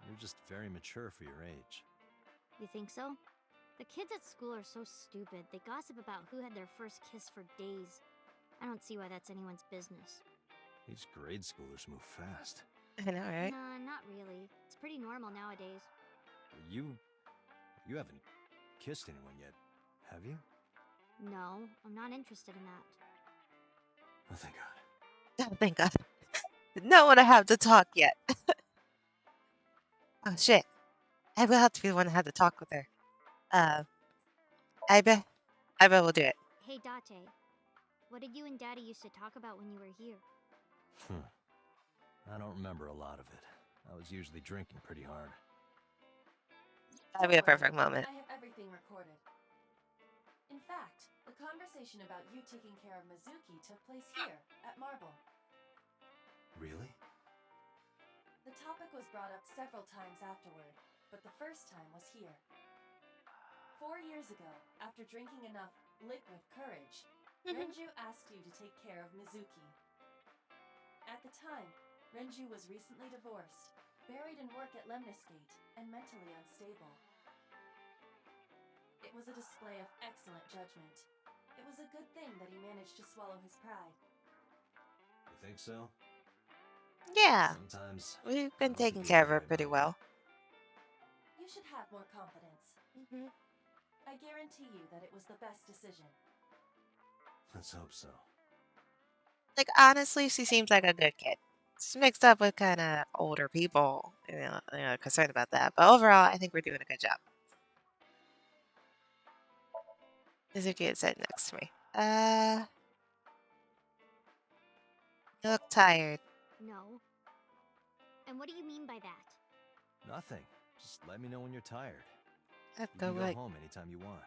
You're just very mature for your age. You think so? The kids at school are so stupid. They gossip about who had their first kiss for days. I don't see why that's anyone's business. These grade schoolers move fast. I know, right? Nah, not really. It's pretty normal nowadays. You haven't kissed anyone yet, have you? No, I'm not interested in that. Oh, thank God. Oh, thank God. No one to have to talk yet. Oh shit. I will have to be the one that had to talk with her. I bet we'll do it. Hey, Date. What did you and Daddy used to talk about when you were here? I don't remember a lot of it. I was usually drinking pretty hard. That'd be a perfect moment. I have everything recorded. In fact, the conversation about you taking care of Mizuki took place here, at Marble. Really? The topic was brought up several times afterward, but the first time was here. 4 years ago, after drinking enough liquid courage, Renju asked you to take care of Mizuki. At the time, Renju was recently divorced, buried in work at Lemniscate, and mentally unstable. It was a display of excellent judgment. It was a good thing that he managed to swallow his pride. You think so? Yeah. Sometimes We've been taking care of her pretty well. You should have more confidence. I guarantee you that it was the best decision. Let's hope so. Like, honestly, she seems like a good kid. She's mixed up with kind of older people, concerned about that. But overall, I think we're doing a good job. Mizuki is sitting next to me. You look tired. No. And what do you mean by that? Nothing. Just let me know when you're tired. I'd You go can go like home anytime you want.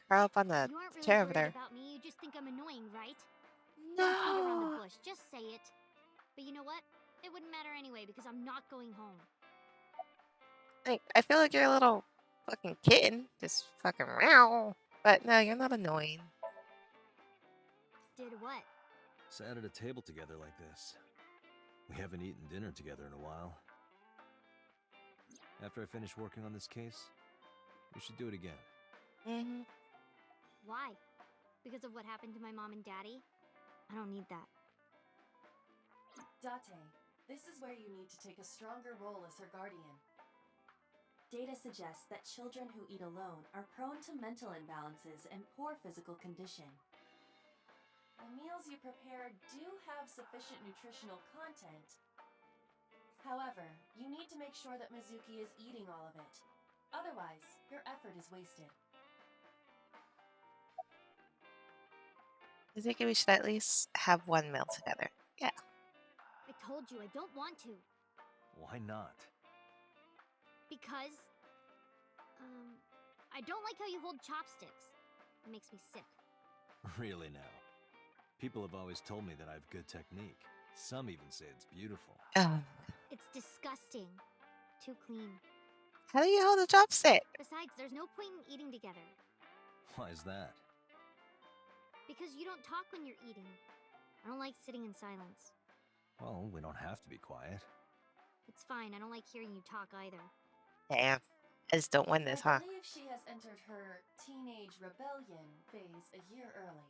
curl up on the You aren't really chair over worried there. about me. You just think I'm annoying, right? No. Don't beat around the bush. Just say it. But you know what? It wouldn't matter anyway because I'm not going home. I feel like you're a little fucking kitten. Just fucking meow. But no, you're not annoying. Did what? Sat at a table together like this. We haven't eaten dinner together in a while. After I finish working on this case, we should do it again. Mm-hmm. Why? Because of what happened to my mom and daddy? I don't need that. Date, this is where you need to take a stronger role as her guardian. Data suggests that children who eat alone are prone to mental imbalances and poor physical condition. The meals you prepare do have sufficient nutritional content. However, you need to make sure that Mizuki is eating all of it. Otherwise, your effort is wasted. I think we should at least have one meal together. Yeah. I told you I don't want to. Why not? Because, I don't like how you hold chopsticks. It makes me sick. Really now? People have always told me that I have good technique. Some even say it's beautiful. Oh. It's disgusting. Too clean. How do you hold a chopstick? Besides, there's no point in eating together. Why is that? Because you don't talk when you're eating. I don't like sitting in silence. Well, we don't have to be quiet. It's fine, I don't like hearing you talk either. Damn. I just don't win this, I huh? believe she has entered her teenage rebellion phase a year early.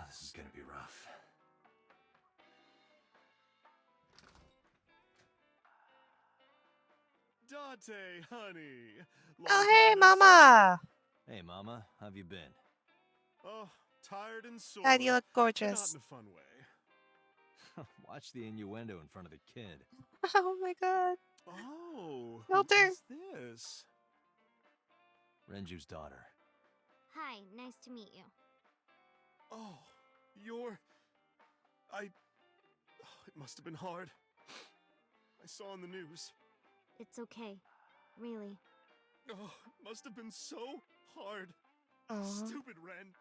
This is gonna be rough. Date, honey. Oh, hey, Mama. Hey, Mama. How have you been? Oh, tired and sore. God, you look But gorgeous. not in a fun way. Watch the innuendo in front of the kid. Oh my god. Oh, Filter. who is this? Renju's daughter. Hi, nice to meet you. Oh, it must have been hard. I saw on the news. It's okay. Really. Oh, it must have been so hard. Aww. Stupid Ren.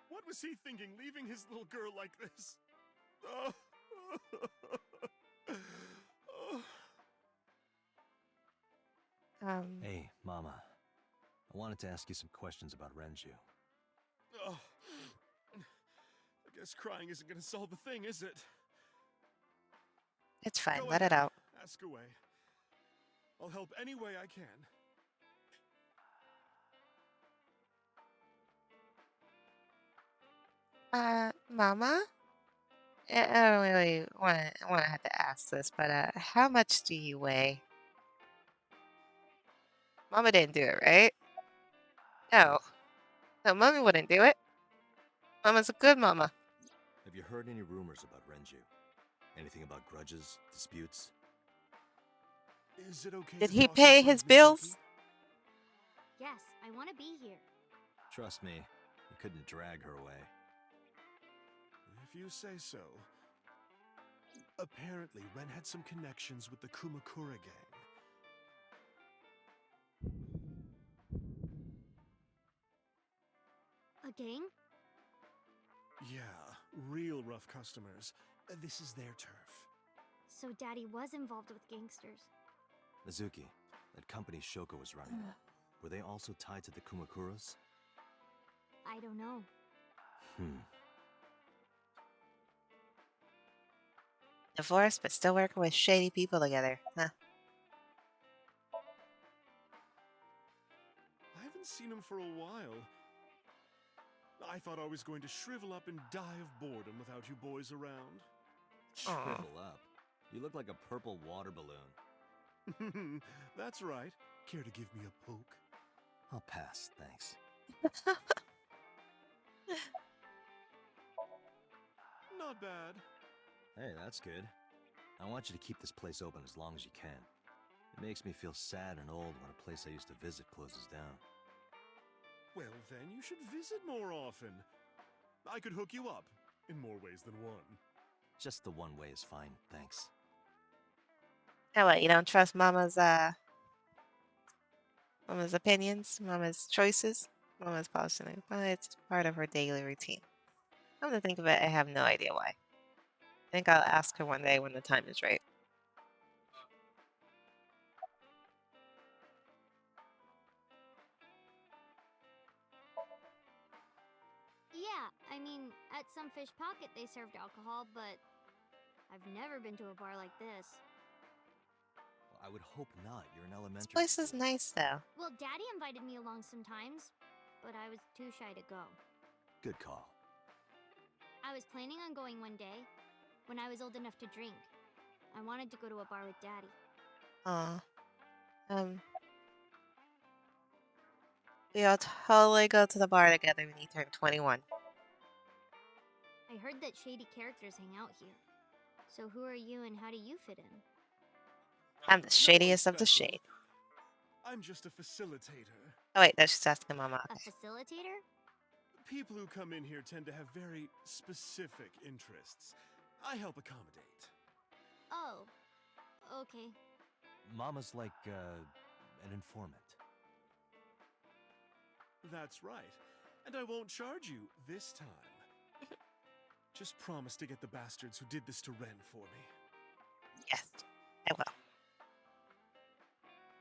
What was he thinking, leaving his little girl like this? Oh. Hey, Mama. I wanted to ask you some questions about Renju. Oh. I guess crying isn't gonna solve the thing, is it? It's fine. Go Let it ahead. out. Ask away. I'll help any way I can. Mama? I don't really want to have to ask this, but how much do you weigh? Mama didn't do it, right? No. No, Mommy wouldn't do it. Mama's a good mama. Have you heard any rumors about Renju? Anything about grudges, disputes? Is it okay? Did to he talk pay in front his of bills? Mizuki? Yes, I want to be here. Trust me, you couldn't drag her away. If you say so. Apparently, Ren had some connections with the Kumakura gang. A gang? Yeah, real rough customers. This is their turf. So Daddy was involved with gangsters. Mizuki, that company Shoko was running, were they also tied to the Kumakuras? I don't know. Divorced, but still working with shady people together. Huh. I haven't seen him for a while. I thought I was going to shrivel up and die of boredom without you boys around. Shrivel up. You look like a purple water balloon. That's right. Care to give me a poke? I'll pass, thanks. Not bad. Hey, that's good. I want you to keep this place open as long as you can. It makes me feel sad and old when a place I used to visit closes down. Well, then you should visit more often. I could hook you up in more ways than one. Just the one way is fine, thanks. Oh, what, you don't trust Mama's opinions, Mama's choices, Mama's positioning? Well, it's part of her daily routine. Come to think of it, I have no idea why. think I'll ask her one day when the time is right. Yeah, I mean, at some fish pocket they served alcohol, but I've never been to a bar like this. Well, I would hope not. You're in This elementary place is school. nice, though. Well, Daddy invited me along sometimes, but I was too shy to go. Good call. I was planning on going one day, when I was old enough to drink. I wanted to go to a bar with Daddy. We'll totally go to the bar together when you turn 21. I heard that shady characters hang out here. So who are you and how do you fit in? I'm the shadiest of the special. shade. I'm just a facilitator. Oh wait, no, she's asking Mama. A Okay. facilitator? People who come in here tend to have very specific interests. I help accommodate. Oh, okay. Mama's like, an informant. That's right. And I won't charge you this time. Just promise to get the bastards who did this to Ren for me. Yes, I will.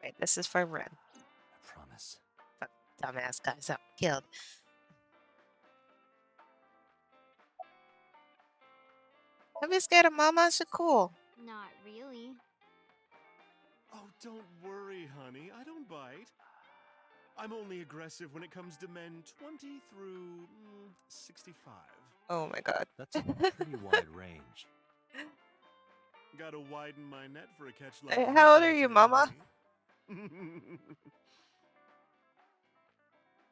Wait, this is for Ren. I promise. Fuck, dumbass guys up killed. Don't be scared of Mama. She's cool. Not really. Oh, don't worry, honey. I don't bite. I'm only aggressive when it comes to men 20 through 65. Oh my god. That's a pretty wide range. Gotta widen my net for a catch like Hey, how old are you, Tony, Mama? honey.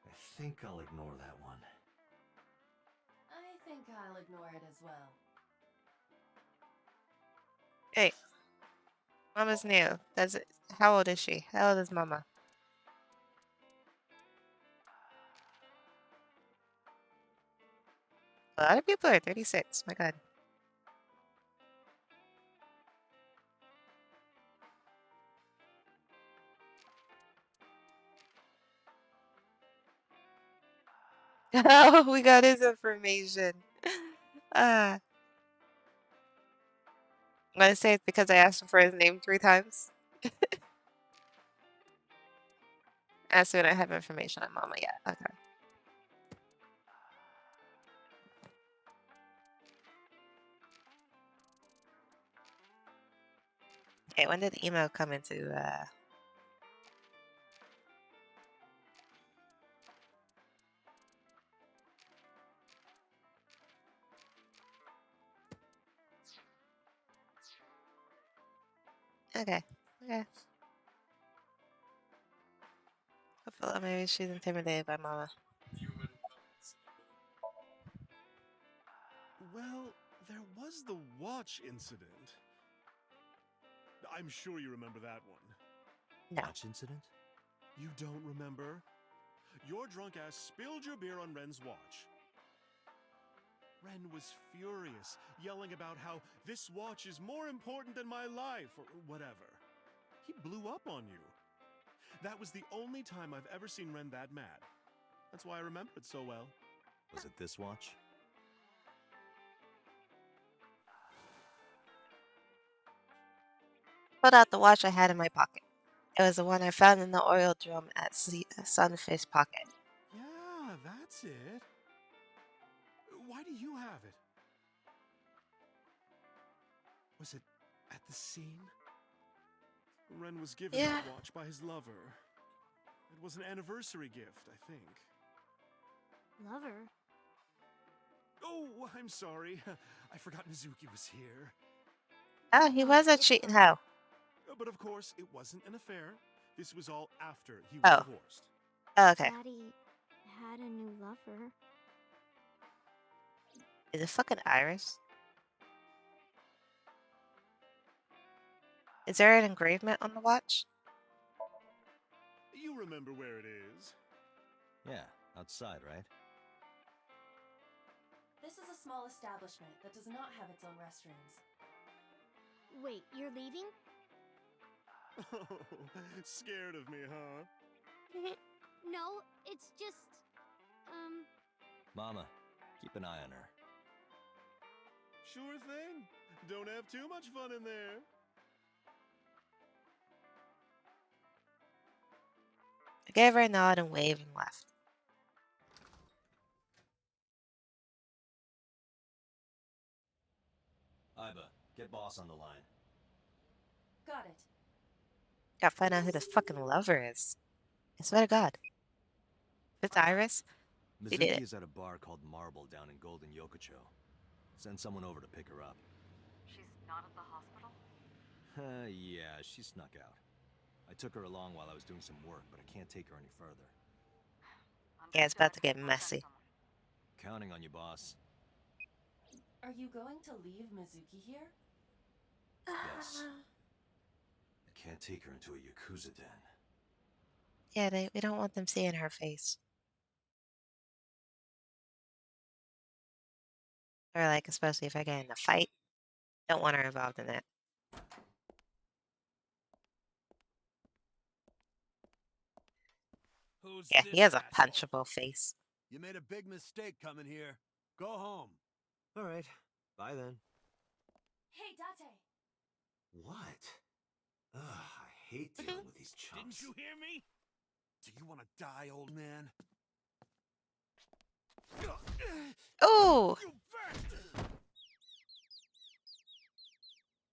I think I'll ignore that one. I think I'll ignore it as well. Hey, Mama's new. How old is she? How old is Mama? A lot of people are 36. My god. Oh, we got his information. I'm gonna say it's because I asked him for his name 3 times. As soon as I have information on Mama yet. Okay. Okay, when did the email come into Okay. Okay. Hopefully maybe she's intimidated by Mama. Well, there was the watch incident. I'm sure you remember that one. No. Watch incident? You don't remember? Your drunk ass spilled your beer on Ren's watch. Ren was furious, yelling about how this watch is more important than my life, or whatever. He blew up on you. That was the only time I've ever seen Ren that mad. That's why I remember it so well. Was it this watch? Pulled out the watch I had in my pocket. It was the one I found in the oil drum at Sunfish Pocket. Yeah, that's it. Why do you have it? Was it at the scene? Ren was given that watch by his lover. It was an anniversary gift, I think. Lover? Oh, I'm sorry. I forgot Mizuki was here. Oh, he was a cheating hoe. But of course, it wasn't an affair. This was all after he was divorced. Oh, okay. Daddy had a new lover. Is it fucking Iris? Is there an engravement on the watch? You remember where it is? Yeah, outside, right? This is a small establishment that does not have its own restrooms. Wait, you're leaving? Oh, scared of me, huh? No, it's just... Mama, keep an eye on her. Sure thing. Don't have too much fun in there. I gave her a nod and wave and left. Iba, get boss on the line. Got it. Gotta find out who the fucking lover is. I swear to God. If it's Iris, she did Mizuki it. is at a bar called Marble down in Golden Yokocho. Send someone over to pick her up. She's not at the hospital? Yeah, she snuck out. I took her along while I was doing some work, but I can't take her any further. Yeah, it's about to get messy. Counting on you, boss. Are you going to leave Mizuki here? Yes. I can't take her into a Yakuza den. Yeah, we don't want them seeing her face. Or like, especially if I get in a fight. Don't want her involved in that. Who's Yeah, he this has a asshole? punchable face. You made a big mistake coming here. Go home. All right. Bye then. Hey, Date! What? Ugh, I hate dealing with these chumps. Didn't you hear me? Do you want to die, old man? Oh! You bastard!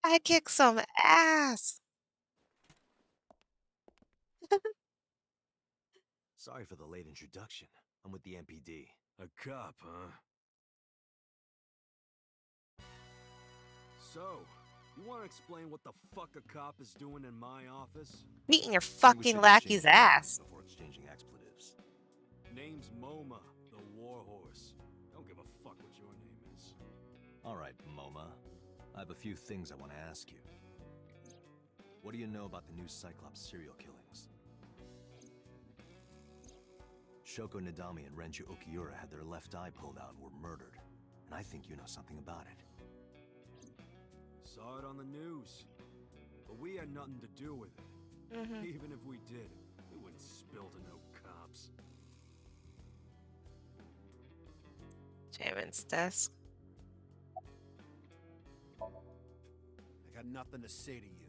I kicked some ass! Sorry for the late introduction. I'm with the MPD. A cop, huh? So, you want to explain what the fuck a cop is doing in my office? Beating your Think we fucking should lackey's exchange names ass. before exchanging expletives. Name's MoMA, the warhorse. Don't give a fuck what your name is. All right, MoMA. I have a few things I want to ask you. What do you know about the new Cyclops serial killings? Shoko Nadami and Renju Okiura had their left eye pulled out and were murdered. And I think you know something about it. Saw it on the news. But we had nothing to do with it. Even if we did, we wouldn't spill to no cops. Chairman's desk. I got nothing to say to you.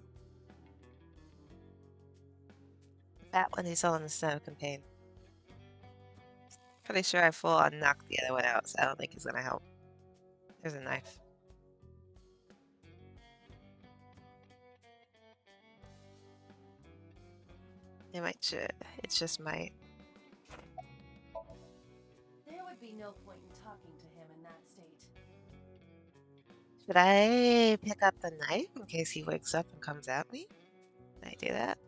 That one he's selling the snow campaign. Pretty sure I full on knocked the other one out, so I don't think he's gonna help. There's a knife. It might should. It just might. There would be no point in talking to him in that state. Should I pick up the knife in case he wakes up and comes at me? Can I do that?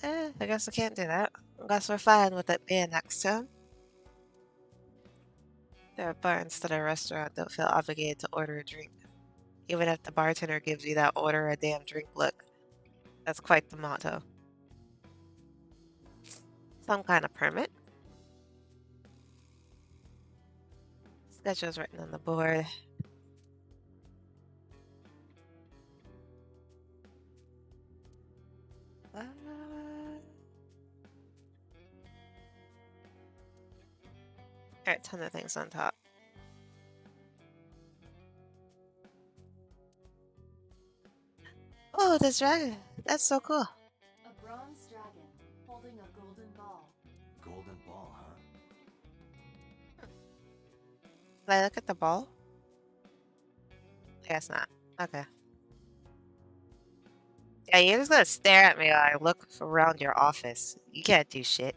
I guess I can't do that. I guess we're fine with it being next to him. They're a bar instead of a restaurant. Don't feel obligated to order a drink. Even if the bartender gives you that order a damn drink look. That's quite the motto. Some kind of permit. Schedule's written on the board. Alright, ton of things on top. Oh, this dragon. That's so cool. A bronze dragon holding a golden ball. Golden ball, huh? Can I look at the ball? I guess not. Okay. Yeah, you're just gonna stare at me while I look around your office. You can't do shit.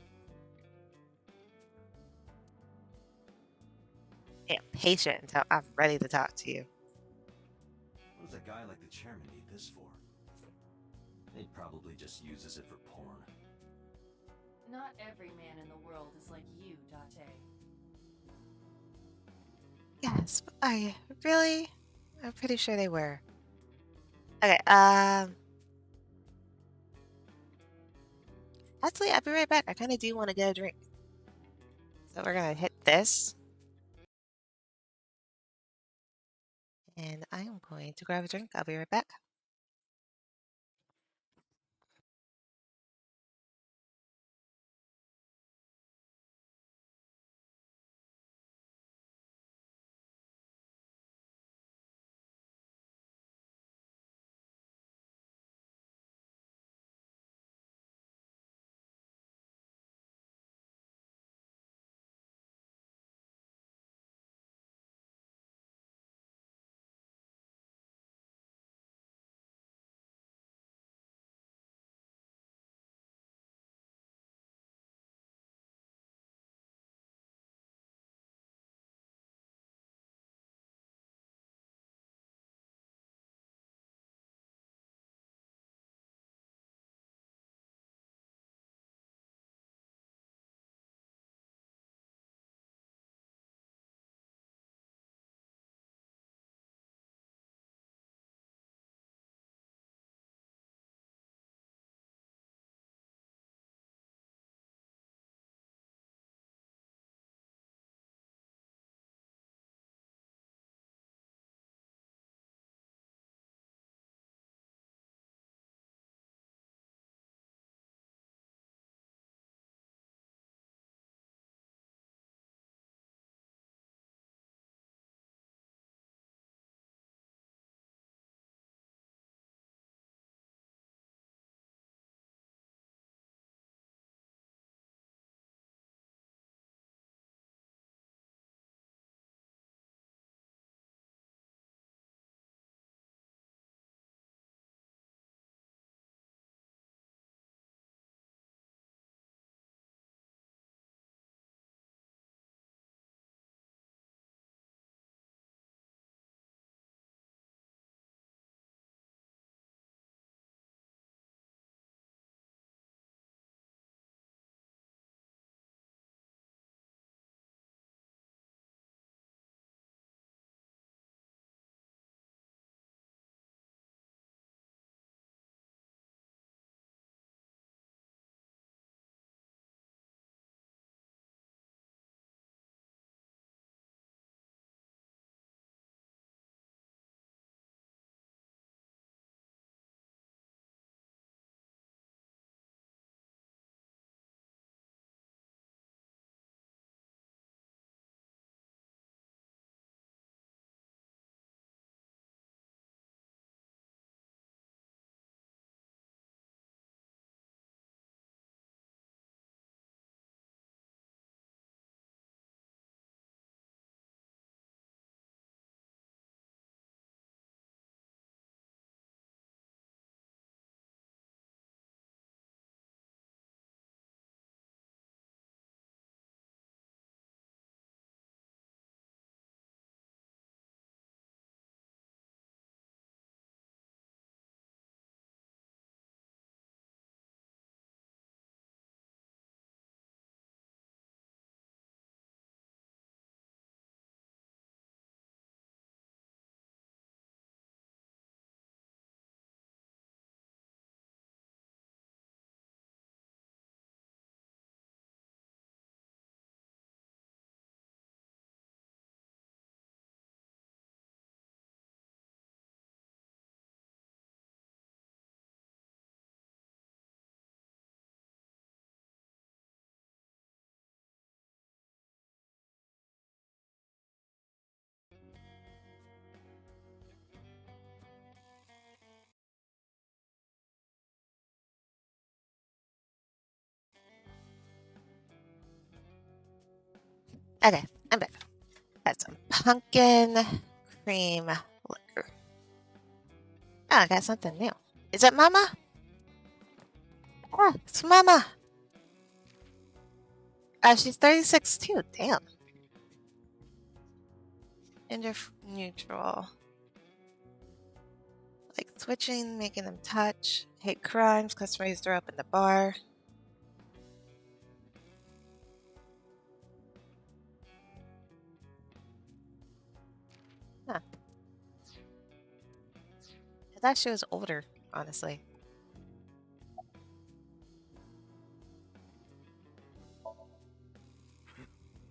Yeah, patient until I'm ready to talk to you. What does a guy like the chairman need this for? He probably just uses it for porn. Not every man in the world is like you, Date. Yes, but I really? I'm pretty sure they were. Okay, actually, I'll be right back. I kind of do want to get a drink. So we're gonna hit this. And I'm going to grab a drink. I'll be right back. Okay, I'm back. Got some pumpkin cream liquor. Oh, I got something new. Is it Mama? Oh, it's Mama. She's 36 too. Damn. Gender neutral. Like switching, making them touch. Hate crimes. Customers throw up in the bar. Huh. I thought she was older, honestly.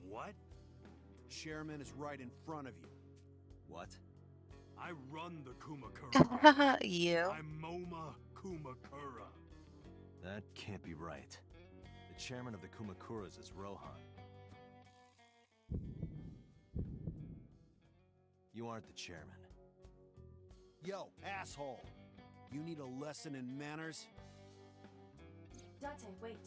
What? Chairman is right in front of you. What? I run the Kumakura. You. I'm Moma Kumakura. That can't be right. The chairman of the Kumakuras is Rohan. You aren't the chairman. Yo, asshole. You need a lesson in manners? Date, wait.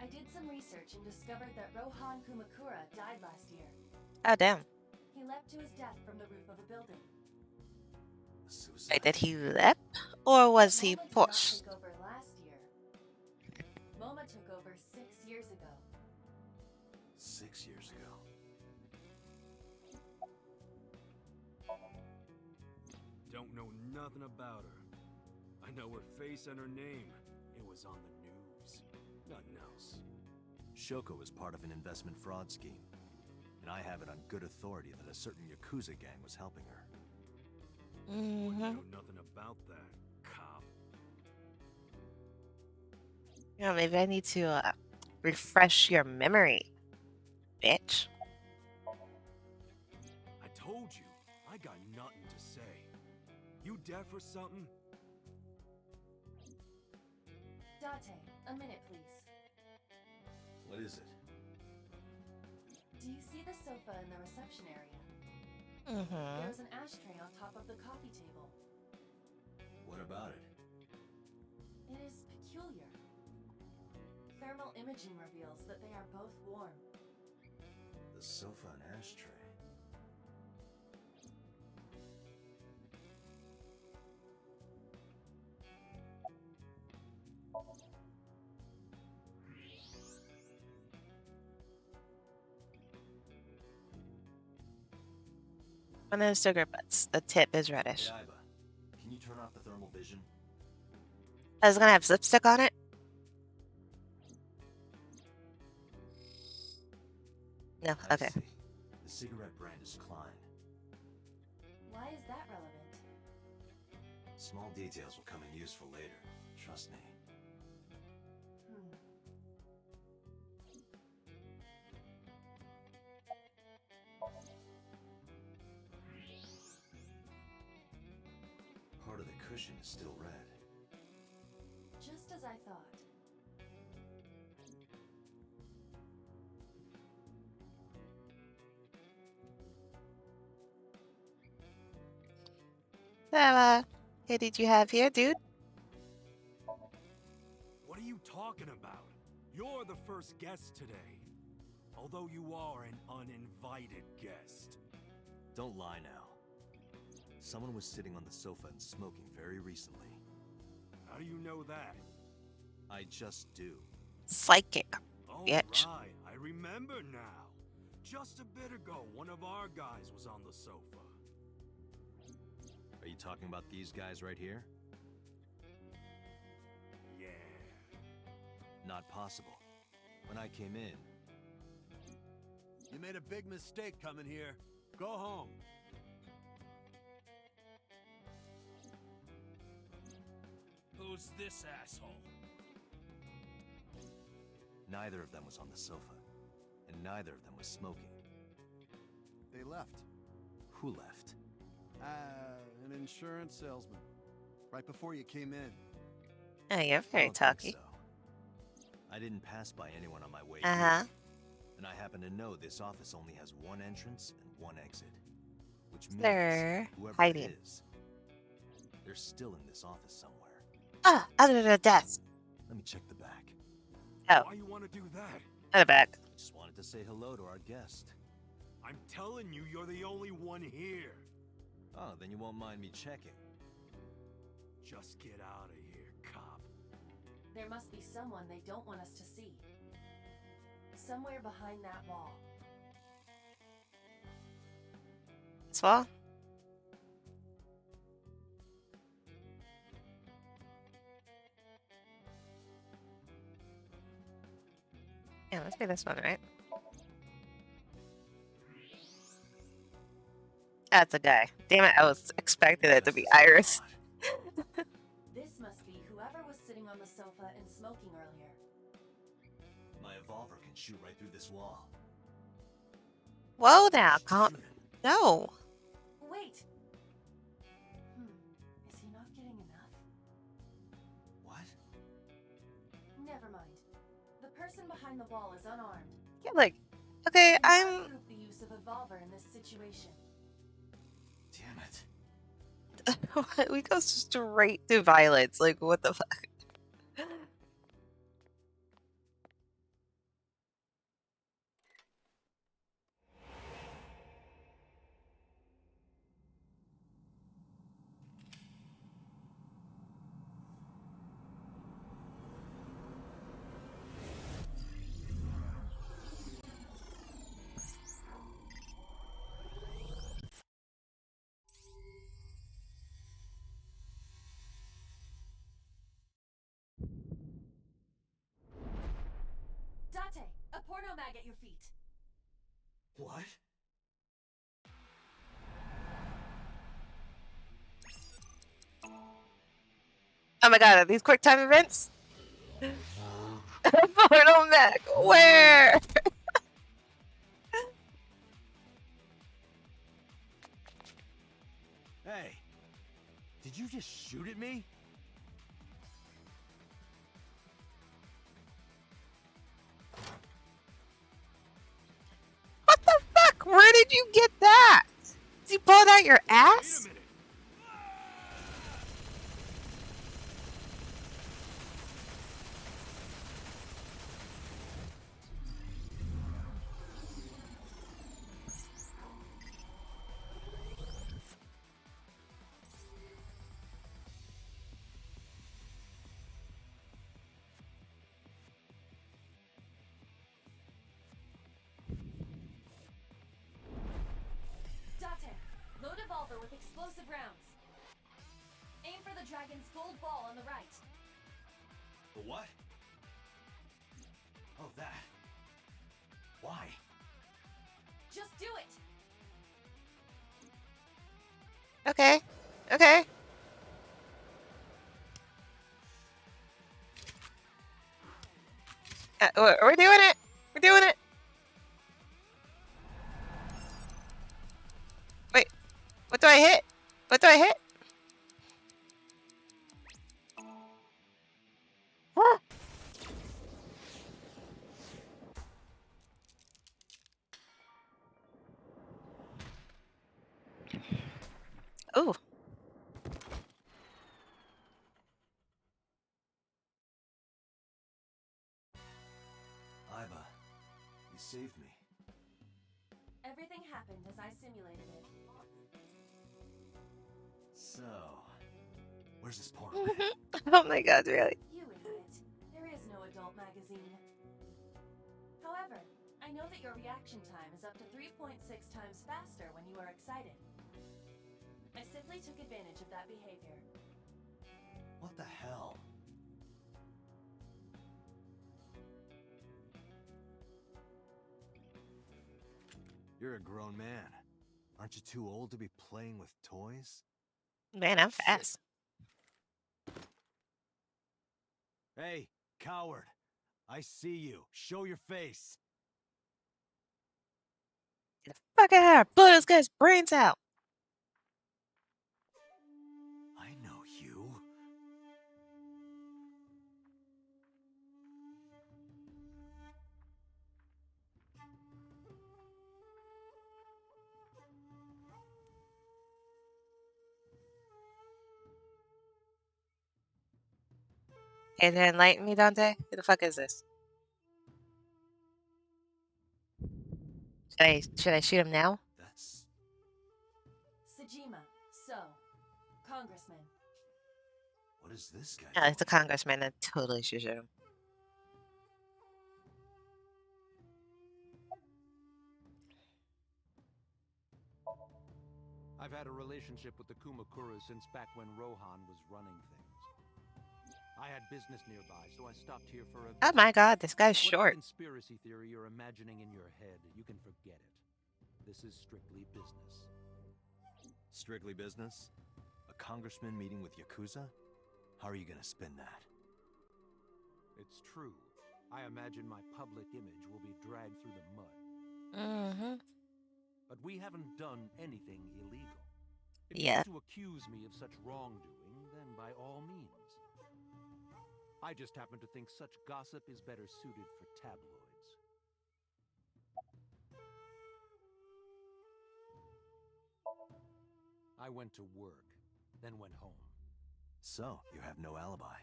I did some research and discovered that Rohan Kumakura died last year. Oh, damn. He leapt to his death from the roof of a building. Wait, did he leap? Or was he Moma did pushed? not take over last year. Moma took over 6 years ago. 6 years ago. Don't know nothing about her. I know her face and her name. It was on the news. Nothing else. Shoko was part of an investment fraud scheme. And I have it on good authority that a certain Yakuza gang was helping her. Wouldn't know nothing about that, cop. Yeah, maybe I need to refresh your memory, bitch. I told you, I got nothing to say. You deaf or something? Date, a minute, please. What is it? Do you see the sofa in the reception area? Mm-hmm. There's an ashtray on top of the coffee table. What about it? It is peculiar. Thermal imaging reveals that they are both warm. The sofa and ashtray. And then sugar butts. The tip is reddish. Hey, Iba, can you turn off the thermal vision? Oh, it's gonna have lipstick on it? No, okay. I see. The cigarette brand is Klein. Why is that relevant? Small details will come in useful later. Trust me. Part of the cushion is still red. Just as I thought. So, what did you have here, dude? What are you talking about? You're the first guest today. Although you are an uninvited guest. Don't lie now. Someone was sitting on the sofa and smoking very recently. How do you know that? I just do. Psychic, bitch. Alright, I remember now. Just a bit ago, one of our guys was on the sofa. Are you talking about these guys right here? Yeah. Not possible. When I came in... You made a big mistake coming here. Go home. Who's this asshole? Neither of them was on the sofa. And neither of them was smoking. They left. Who left? An insurance salesman. Right before you came in. Oh, you're I very don't think talky. so. I didn't pass by anyone on my way Uh-huh. here. And I happen to know this office only has one entrance and one exit. Which means They're whoever hiding. it is, they're still in this office somewhere. Ah, under the desk. Let me check the back. Oh, Why you want to do that? at the back. Just wanted to say hello to our guest. I'm telling you, you're the only one here. Oh, then you won't mind me checking. Just get out of here, cop. There must be someone they don't want us to see. Somewhere behind that wall. This wall? Yeah, let's be this one, right? That's a guy. Damn it, I was expecting it to be Iris. This must be whoever was sitting on the sofa and smoking earlier. My evolver can shoot right through this wall. Whoa now, no. Wait! Is he not getting enough? What? Never mind. The person behind the wall is unarmed. Yeah, like, okay, I'm... Approve the use of evolver in this situation. Damn it. We go straight to violence. Like, what the fuck? Date, a porno mag at your feet. What? Oh my god, are these quick time events? Portal Mac, where? Hey, did you just shoot at me? What the fuck? Where did you get that? Did you pull it out your ass? Date, load evolver with explosive rounds. Aim for the dragon's gold ball on the right. The what? Oh, that. Why? Just do it! Okay. Okay. We're doing it. We're doing it. Wait. What do I hit? What do I hit? Ah. Ooh. Iva, you saved me. Everything happened as I simulated it. So, where's this portal? Oh my god, really? You idiot. There is no adult magazine. However, I know that your reaction time is up to 3.6 times faster when you are excited. I simply took advantage of that behavior. What the hell? You're a grown man. Aren't you too old to be playing with toys? Man, I'm fast. Hey, coward. I see you. Show your face. Get the fuck out of here. Blow this guy's brains out. I know you. Hey, to enlighten me, Dante? Who the fuck is this? Should I shoot him now? That's... Sejima, so, Congressman. What is this guy Yeah, it's a doing? congressman. I totally should shoot him. I've had a relationship with the Kumakuras since back when Rohan was running things. I had business nearby, so I stopped here for a Oh visit. my god, this guy's Whatever short. conspiracy theory you're imagining in your head, you can forget it. This is strictly business. Strictly business? A congressman meeting with Yakuza? How are you gonna spin that? It's true. I imagine my public image will be dragged through the mud. Mm-hmm. But we haven't done anything illegal. If you Yeah. want to accuse me of such wrongdoing, then by all means. I just happen to think such gossip is better suited for tabloids. I went to work, then went home. So, you have no alibi?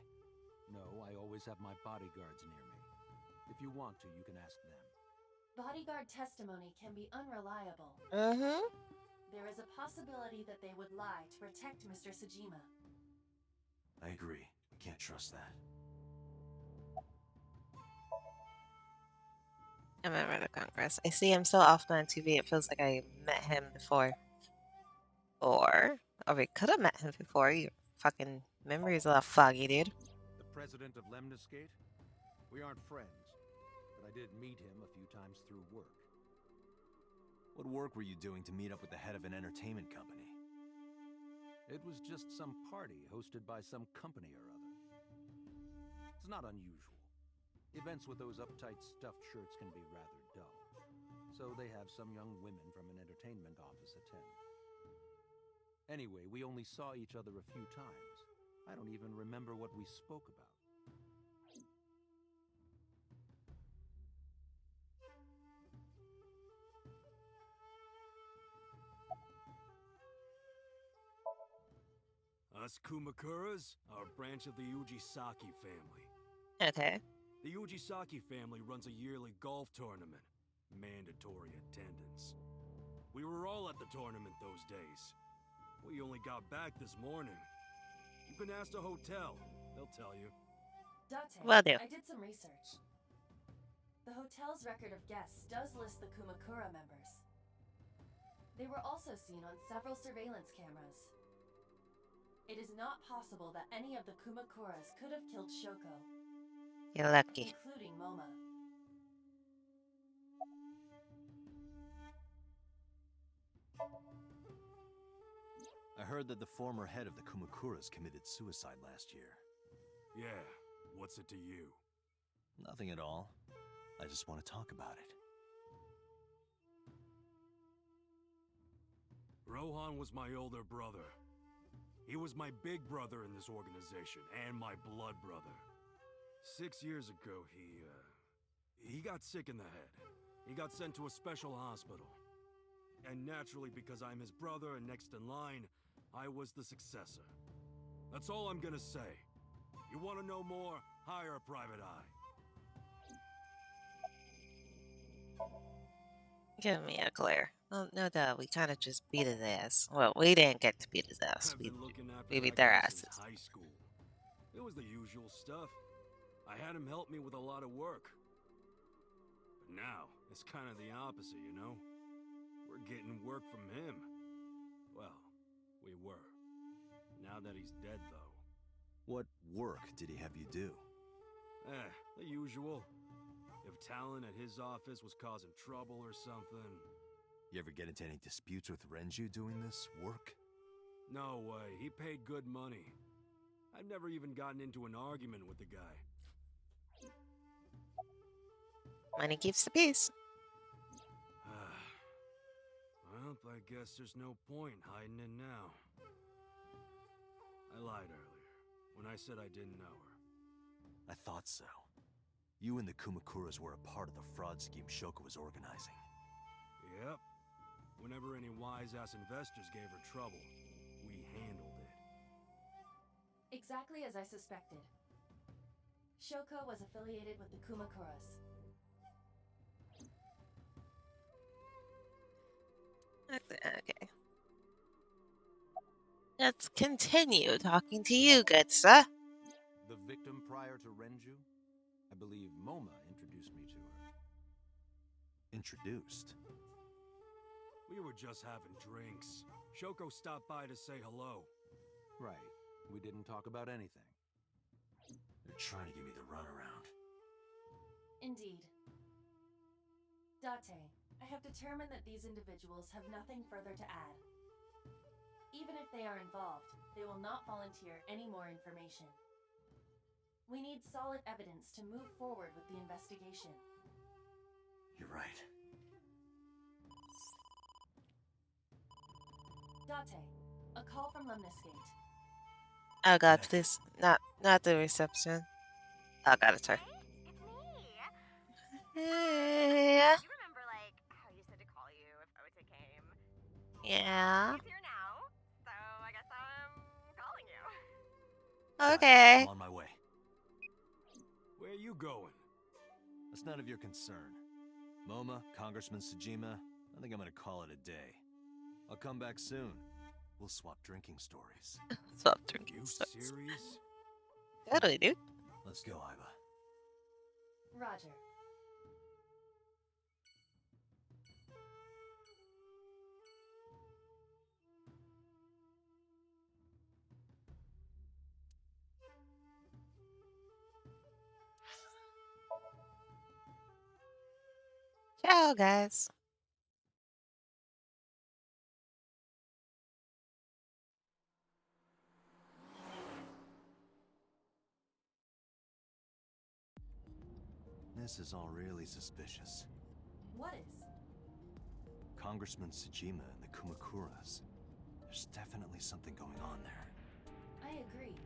No, I always have my bodyguards near me. If you want to, you can ask them. Bodyguard testimony can be unreliable. Mm-hmm. There is a possibility that they would lie to protect Mr. Sejima. I agree. Can't trust that. A member of the Congress. I see him so often on TV, it feels like I met him before. Or we could have met him before. Your fucking memory is a lot foggy, dude. The president of Lemniscate? We aren't friends, but I did meet him a few times through work. What work were you doing to meet up with the head of an entertainment company? It was just some party hosted by some company or other. It's not unusual. Events with those uptight stuffed shirts can be rather dull. So they have some young women from an entertainment office attend. Anyway, we only saw each other a few times. I don't even remember what we spoke about. Us Kumakuras are a branch of the Ujisaki family. Okay. The Ujisaki family runs a yearly golf tournament. Mandatory attendance. We were all at the tournament those days. We only got back this morning. You can ask the hotel. They'll tell you. Date, Will do. I did some research. The hotel's record of guests does list the Kumakura members. They were also seen on several surveillance cameras. It is not possible that any of the Kumakuras could have killed Shoko. You're lucky. Including Moma. I heard that the former head of the Kumakuras committed suicide last year. Yeah, what's it to you? Nothing at all. I just want to talk about it. Rohan was my older brother. He was my big brother in this organization, and my blood brother. 6 years ago, he got sick in the head. He got sent to a special hospital. And naturally, because I'm his brother and next in line, I was the successor. That's all I'm gonna say. You want to know more? Hire a private eye. Give me a clear. Well, no doubt, we kind of just beat his ass. Well, we didn't get to beat his ass. I've We been looking after beat that their guy since asses. high school. It was the usual stuff. I had him help me with a lot of work. But now, it's kind of the opposite, you know? We're getting work from him. Well, we were. Now that he's dead, though. What work did he have you do? The usual. If Talon at his office was causing trouble or something... You ever get into any disputes with Renju doing this work? No way, he paid good money. I've never even gotten into an argument with the guy. Money keeps the peace. Well, I guess there's no point hiding it now. I lied earlier, when I said I didn't know her. I thought so. You and the Kumakuras were a part of the fraud scheme Shoko was organizing. Yep. Whenever any wise-ass investors gave her trouble, we handled it. Exactly as I suspected. Shoko was affiliated with the Kumakuras. Okay. Let's continue talking to you, good sir. The victim prior to Renju? I believe Moma introduced me to her. Introduced? We were just having drinks. Shoko stopped by to say hello. Right. We didn't talk about anything. They're trying to give me the runaround. Indeed. Date, I have determined that these individuals have nothing further to add. Even if they are involved, they will not volunteer any more information. We need solid evidence to move forward with the investigation. You're right. Date, a call from Lemniscate. Oh god, please. Not the reception. Oh god, it's her. Hey. You remember, like, how you said to call you if Ote came? Yeah. He's here now, so I guess I'm calling you. Okay. I'm on my way. Where are you going? That's none of your concern. Moma, Congressman Tsujima, I think I'm gonna call it a day. I'll come back soon. We'll swap drinking stories. Swap drinking You stories. serious? Totally, dude. Let's go, Iba. Roger. Ciao, guys. This is all really suspicious. What is? Congressman Tsujima and the Kumakuras. There's definitely something going on there. I agree.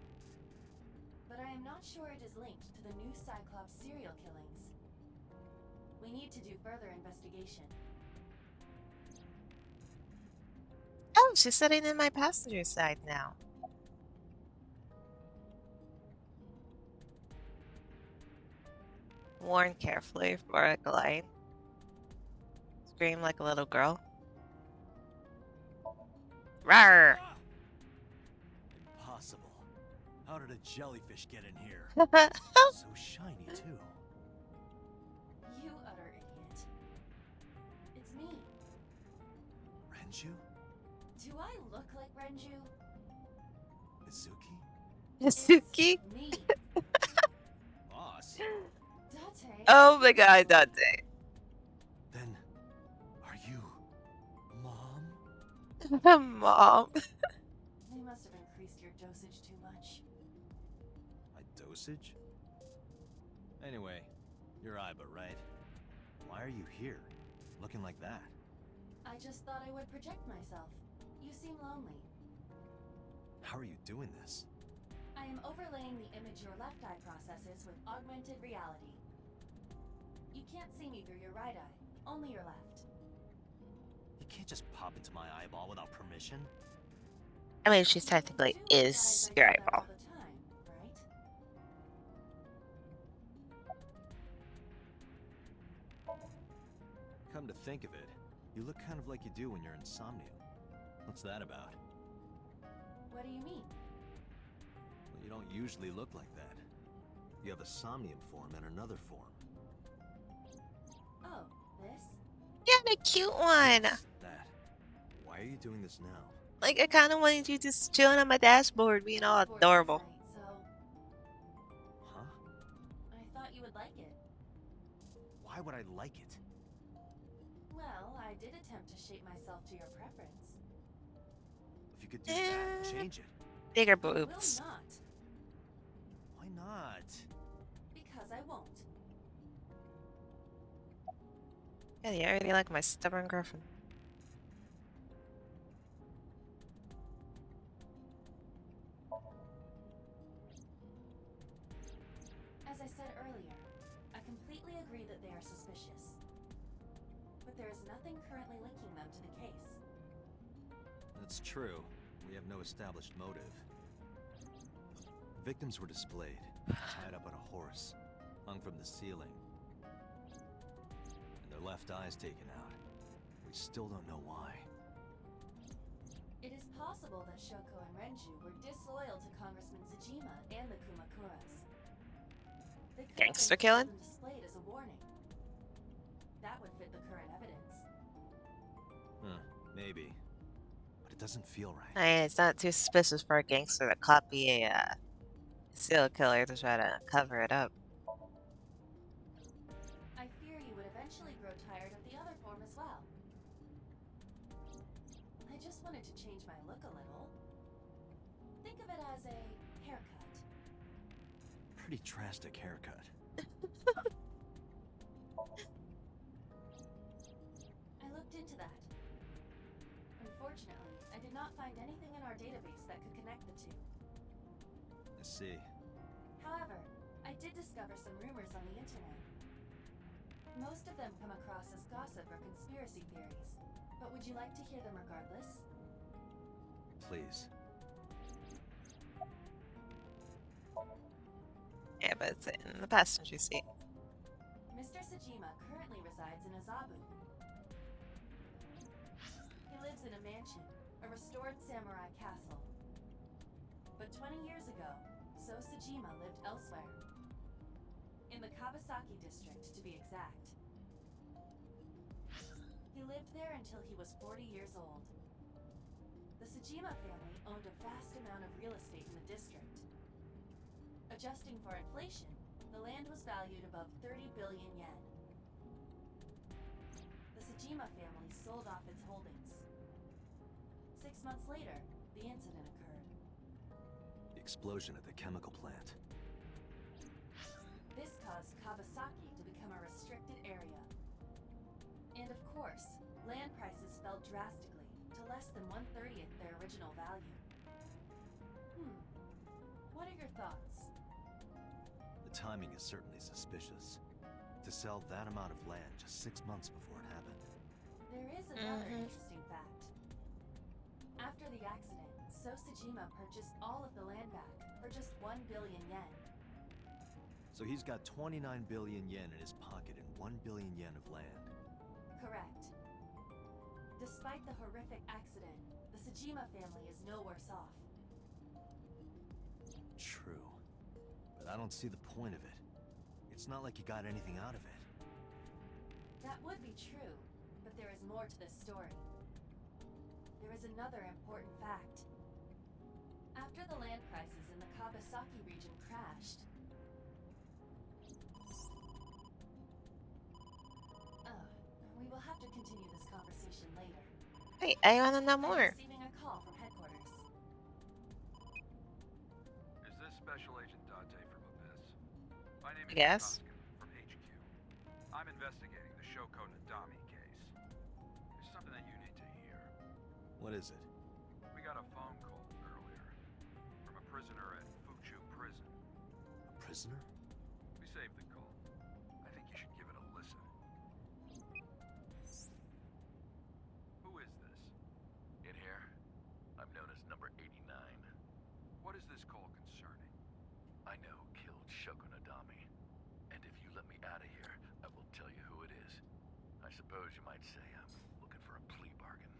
But I am not sure it is linked to the new Cyclops serial killings. We need to do further investigation. Oh, she's sitting in my passenger side now. Warn carefully for a glide. Scream like a little girl. Rawr! Impossible. How did a jellyfish get in here? So shiny, too. You utter idiot. It's me. Renju? Do I look like Renju? Izuki? Yasuki? Me. Boss? Date. Oh my god, Dante. Then, are you... Mom? Mom. They must have increased your dosage too much. My dosage? Anyway, you're Iba, right? Why are you here? Looking like that? I just thought I would project myself. You seem lonely. How are you doing this? I am overlaying the image your left eye processes with augmented reality. You can't see me through your right eye, only your left. You can't just pop into my eyeball without permission. I mean, she technically is your eyeball. All the time, right? Come to think of it, you look kind of like you do when you're insomnium. What's that about? What do you mean? Well, you don't usually look like that. You have a somnium form and another form. Oh, this? Yeah, the cute one. Yes, that. Why are you doing this now? Like, I kind of wanted you just chilling on my dashboard, being all adorable. So, Huh? I thought you would like it. Why would I like it? Well, I did attempt to shape myself to your preference. If you could do that, change it. Bigger Will boobs. not, Why not? because I won't. Yeah, you already like my stubborn girlfriend. As I said earlier, I completely agree that they are suspicious. But there is nothing currently linking them to the case. That's true. We have no established motive. Victims were displayed, tied up on a horse, hung from the ceiling. And their left eyes taken out. We still don't know why. possible that Shoko and Renju were disloyal to Congressman Tsujima and the Kumakuras. They could have Gangster been killed killing? and displayed as a warning. That would fit the current evidence. Maybe. But it doesn't feel right. I mean, it's not too suspicious for a gangster to copy a serial killer to try to cover it up. I fear you would eventually grow tired of the other form as well. I just wanted to change my look a little. Think of it as a haircut. Pretty drastic haircut. I looked into that. Unfortunately, I did not find anything in our database that could connect the two. I see. However, I did discover some rumors on the internet. Most of them come across as gossip or conspiracy theories, but would you like to hear them regardless? Please. Yeah, but it's in the passenger seat. Mr. Tsujima currently resides in Azabu. He lives in a mansion, a restored samurai castle. But 20 years ago, So Tsujima lived elsewhere. In the Kawasaki district, to be exact. He lived there until he was 40 years old. The Tsujima family owned a vast amount of real estate in the district. Adjusting for inflation, the land was valued above 30 billion yen. The Tsujima family sold off its holdings. 6 months later, the incident occurred. The explosion at the chemical plant. This caused Kawasaki to become a restricted area. And of course, land prices fell drastically to less than 1/30th their original value. What are your thoughts? The timing is certainly suspicious. To sell that amount of land just 6 months before it happened. There is another interesting fact. After the accident, So Tsujima purchased all of the land back for just 1 billion yen. So he's got 29 billion yen in his pocket and 1 billion yen of land. Correct. Despite the horrific accident, the Tsujima family is no worse off. True. But I don't see the point of it. It's not like you got anything out of it. That would be true, but there is more to this story. There is another important fact. After the land prices in the Kawasaki region crashed... we will have to continue this conversation later. Wait, I wanna know more. I'm receiving a call from headquarters. Is this Special Agent Date from Abyss? My name is Yes. from HQ. I'm investigating the Shoko Nadami case. There's something that you need to hear. What is it? We got a phone call earlier from a prisoner at Fuchu Prison. A prisoner? We saved the call. I think you should give it a listen. Who is this? In here, I'm known as number 89. What is this call concerning? I know who killed Shoko Nadami. And if you let me out of here, I will tell you who it is. I suppose you might say I'm looking for a plea bargain.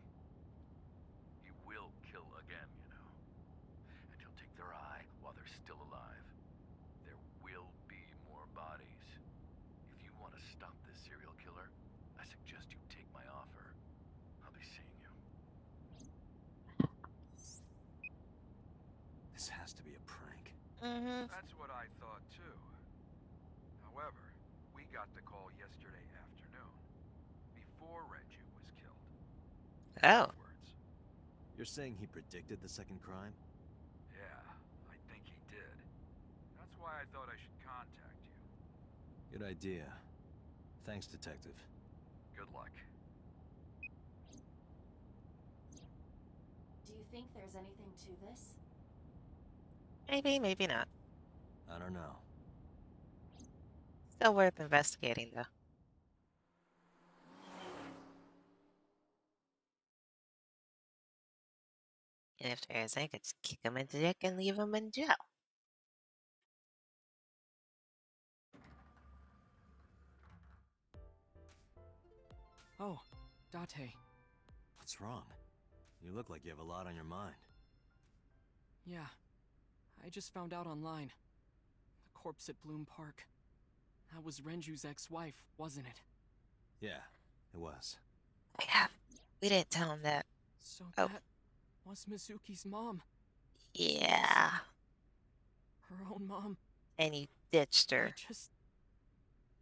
He will kill again, you know. And he'll take their eye while they're still alive. There will be more bodies. If you want to stop this serial killer, I suggest you take my offer. I'll be seeing you. This has to be a prank. That's what I thought too. However, we got the call yesterday afternoon, before Renju was killed. Oh. You're saying he predicted the second crime? Yeah, I think he did. That's why I thought I should contact you. Good idea. Thanks, Detective. Good luck. Do you think there's anything to this? Maybe, maybe not. I don't know. Still worth investigating, though. And if there is, I could just kick him in the dick and leave him in jail. Oh, Date. What's wrong? You look like you have a lot on your mind. Yeah. I just found out online. The corpse at Bloom Park. That was Renju's ex-wife, wasn't it? Yeah, it was. Yeah, we didn't tell him that. So Oh. that was Mizuki's mom. Yeah. Her own mom. And he ditched her.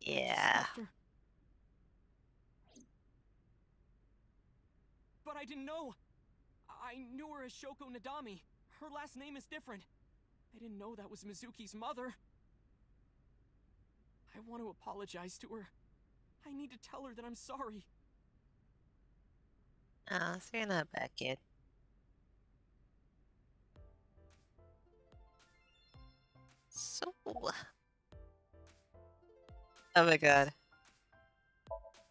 Yeah. But I didn't know. I knew her as Shoko Nadami. Her last name is different. I didn't know that was Mizuki's mother. I want to apologize to her. I need to tell her that I'm sorry. Oh, so you're not a bad kid. So... Oh my god.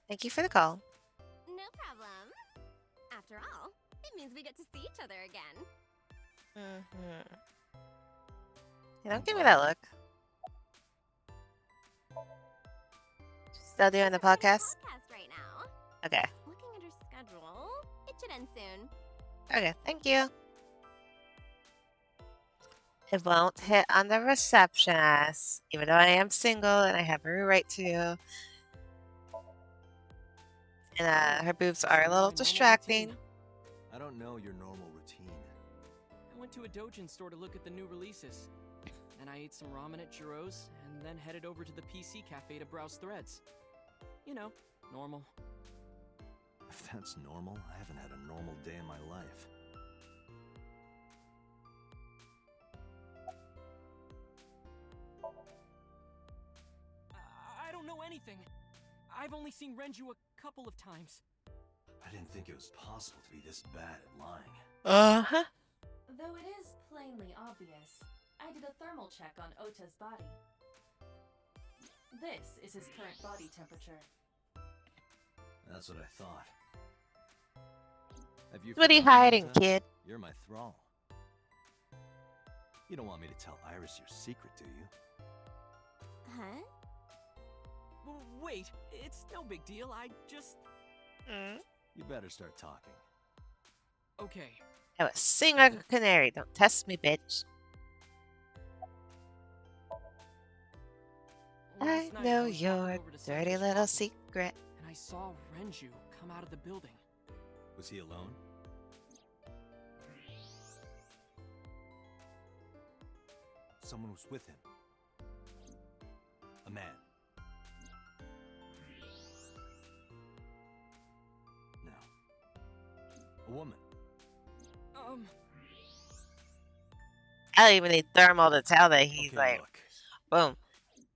Thank you for the call. No problem. After all, it means we get to see each other again. Mm-hmm. Hey, don't give me that look. Still doing the podcast? Right now. Okay. Looking at her schedule, it should end soon. Okay, thank you. It won't hit on the receptionist, even though I am single and I have every right to. And her boobs are a little distracting. I don't know your normal routine. I went to a Dojin store to look at the new releases. Then I ate some ramen at Jiro's, and then headed over to the PC cafe to browse threads. You know, normal. If that's normal, I haven't had a normal day in my life. I don't know anything. I've only seen Renju a couple of times. I didn't think it was possible to be this bad at lying. Uh-huh. Though it is plainly obvious, I did a thermal check on Ota's body. This is his current body temperature. That's what I thought. Have you What are you forgotten, hiding, Ota? kid? You're my thrall. You don't want me to tell Iris your secret, do you? Huh? Wait, it's no big deal. I just... You better start talking. Okay. I was sing like a canary. Don't test me, bitch. I know your dirty little secret. And I saw Renju come out of the building. Was he alone? Someone was with him. A man. No. A woman. I don't even need thermal to tell that he's Okay, like, look. boom.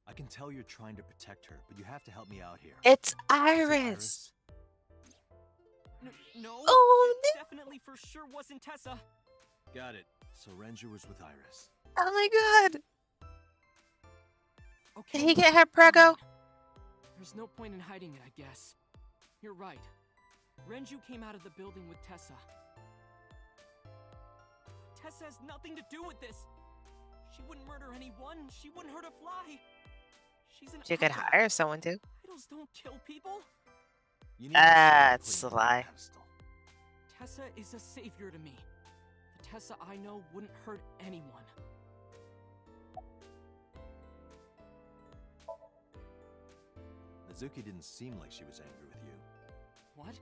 I can tell you're trying to protect her, but you have to help me out here. It's Is it Iris. No. Oh, it definitely for sure wasn't Tessa. Got it. So Renju was with Iris. Oh my god. Okay. Did he get her prego? There's no point in hiding it, I guess. You're right. Renju came out of the building with Tessa. Tessa has nothing to do with this. She wouldn't murder anyone. She wouldn't hurt a fly. She's an She could idol. hire someone to. Idols don't kill people. That's a lie. Tessa is a savior to me. The Tessa I know wouldn't hurt anyone. Mizuki didn't seem like she was angry with you. What?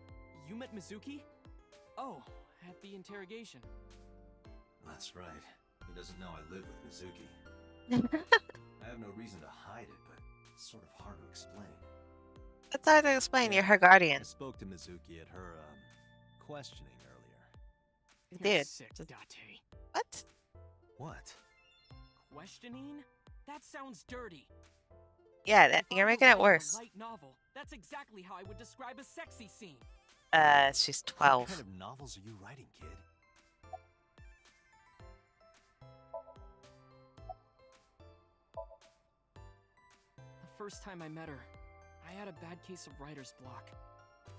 You met Mizuki? Oh, at the interrogation. That's right. He doesn't know I live with Mizuki. I have no reason to hide it, but it's sort of hard to explain. It's hard to explain. Yeah, You're her guardian. I spoke to Mizuki at her, questioning earlier. You're Dude. sick, Date. What? What? Questioning? That sounds dirty. Yeah, If you're I were making it writing a worse. light novel, that's exactly how I would describe a sexy scene. She's What 12. kind of novels are you writing, kid? The first time I met her, I had a bad case of writer's block.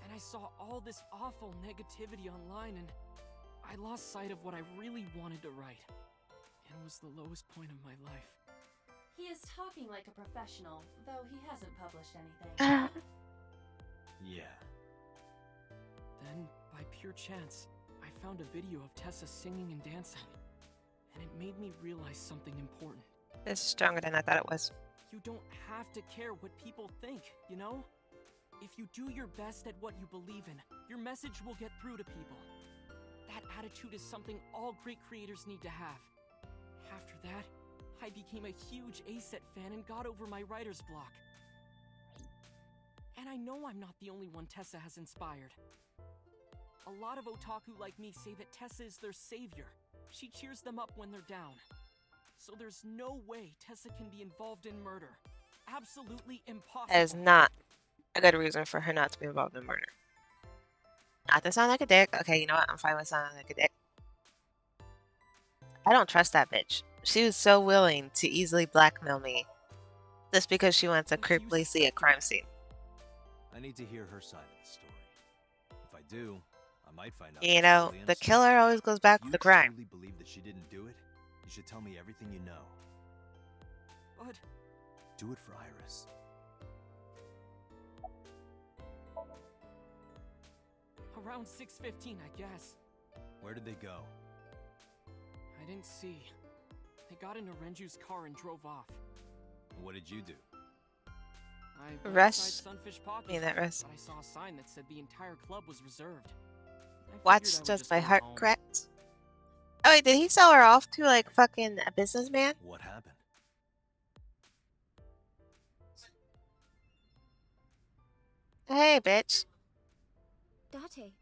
And I saw all this awful negativity online, and I lost sight of what I really wanted to write. It was the lowest point of my life. He is talking like a professional, though he hasn't published anything. Yeah. Then, by pure chance, I found a video of Tessa singing and dancing, and it made me realize something important. This is stronger than I thought it was. You don't have to care what people think, you know? If you do your best at what you believe in, your message will get through to people. That attitude is something all great creators need to have. After that, I became a huge ACET fan and got over my writer's block. And I know I'm not the only one Tessa has inspired. A lot of otaku like me say that Tessa is their savior. She cheers them up when they're down. So there's no way Tessa can be involved in murder. Absolutely impossible. That is not a good reason for her not to be involved in murder. Not to sound like a dick. Okay, you know what? I'm fine with sounding like a dick. I don't trust that bitch. She was so willing to easily blackmail me just because she wants to creepily see a crime scene. I need to hear her side of the story. If I do, I might find out. You know, the killer always goes back to the crime. If you truly believe that she didn't do it, you should tell me everything you know. But do it for Iris. Around 6:15, I guess. Where did they go? I didn't see. They got into Renju's car and drove off. What did you do? I Russ. Sunfish Pocket, Me that Russ. but I saw a sign that said the entire club was reserved. Watch just my heart cracked. Oh wait, did he sell her off to like fucking a businessman? What happened? Hey, bitch. Date.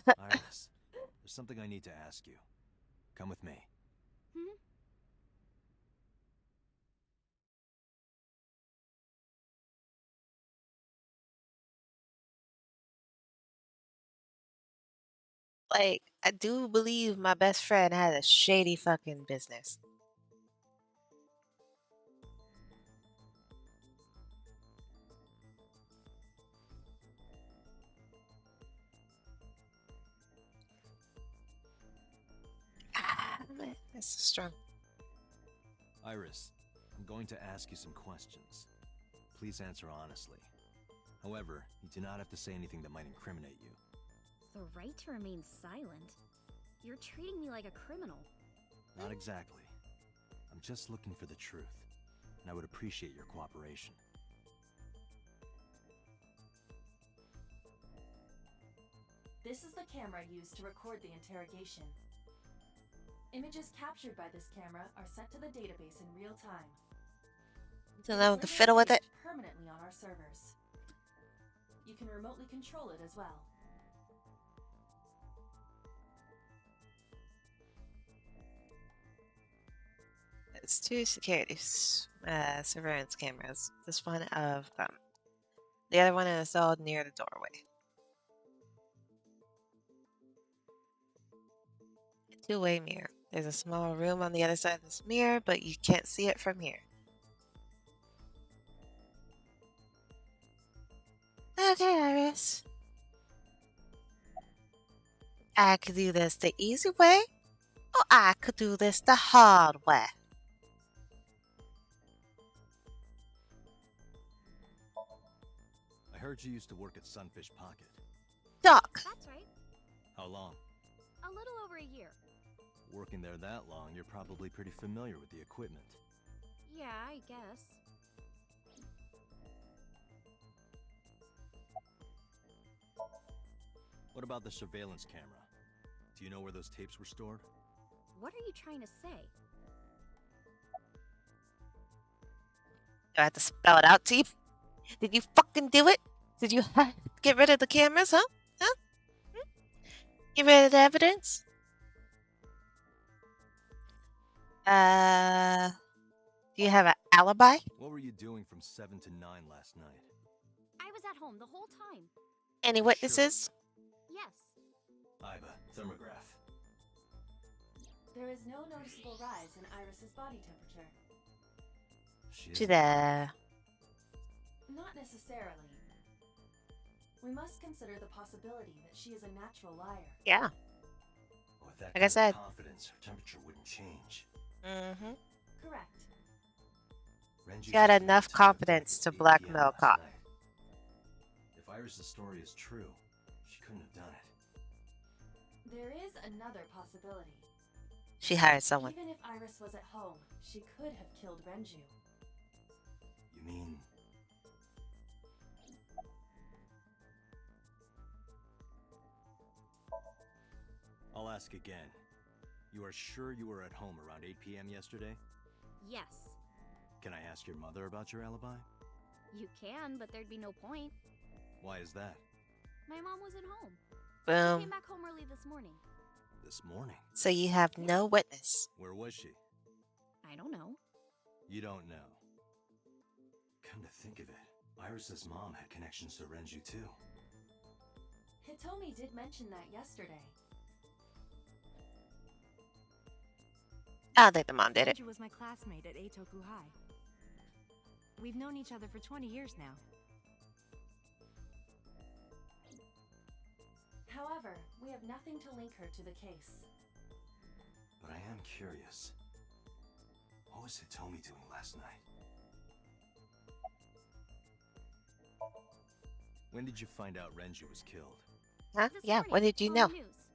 Iris, there's something I need to ask you. Come with me. Hmm? Like, I do believe my best friend has a shady fucking business. This is strong. Iris, I'm going to ask you some questions. Please answer honestly. However, you do not have to say anything that might incriminate you. The right to remain silent? You're treating me like a criminal. Not exactly. I'm just looking for the truth, and I would appreciate your cooperation. This is the camera used to record the interrogation. Images captured by this camera are sent to the database in real time. To know to fiddle with it. Permanently on our servers. You can remotely control it as well. It's two security surveillance cameras. This one of them. The other one is installed near the doorway. A two-way mirror. There's a small room on the other side of this mirror, but you can't see it from here. Okay, Iris. I could do this the easy way, or I could do this the hard way. I heard you used to work at Sunfish Pocket. Doc. That's right. How long? A little over a year. Working there that long, you're probably pretty familiar with the equipment. Yeah, I guess. What about the surveillance camera? Do you know where those tapes were stored? What are you trying to say? Do I have to spell it out to you? Did you fucking do it? Did you get rid of the cameras, huh? Huh? Hmm? Get rid of the evidence? Do you have an alibi? What were you doing from 7 to 9 last night? I was at home the whole time. Any witnesses? Yes. Iva, thermograph. There is no noticeable rise in Iris's body temperature. She's there. Not necessarily. We must consider the possibility that she is a natural liar. Yeah. With that Like I said. confidence, her temperature wouldn't change. Mm-hmm. Correct. She had enough confidence to blackmail a cop. If Iris' story is true, she couldn't have done it. There is another possibility. She hired someone. Even if Iris was at home, she could have killed Renju. You mean... I'll ask again. You are sure you were at home around 8 p.m. yesterday? Yes. Can I ask your mother about your alibi? You can, but there'd be no point. Why is that? My mom wasn't home. Boom. She came back home early this morning. This morning? So you have no witness. Where was she? I don't know. You don't know. Come to think of it, Iris's mom had connections to Renju too. Hitomi did mention that yesterday. I don't think the mom did it. Renju was my classmate at Eitoku High. We've known each other for 20 years now. However, we have nothing to link her to the case. But I am curious. What was Hitomi doing last night? When did you find out Renju was killed? Huh? This Yeah, morning, when did you on know? the news.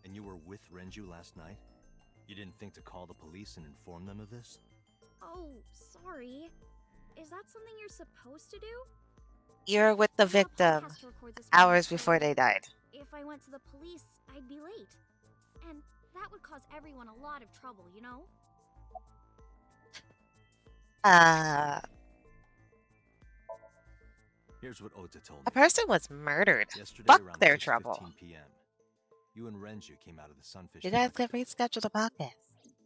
And you were with Renju last night? You didn't think to call the police and inform them of this? Oh, sorry. Is that something you're supposed to do? You're with the I have a victim podcast to record this morning, hours so before they died. If I went to the police, I'd be late. And that would cause everyone a lot of trouble, you know? Here's what Ota told me. A person was murdered. Yesterday Fuck around their 6:15 trouble. p.m. You and Renju came out of the Sunfish You guys Market. could reschedule the podcast.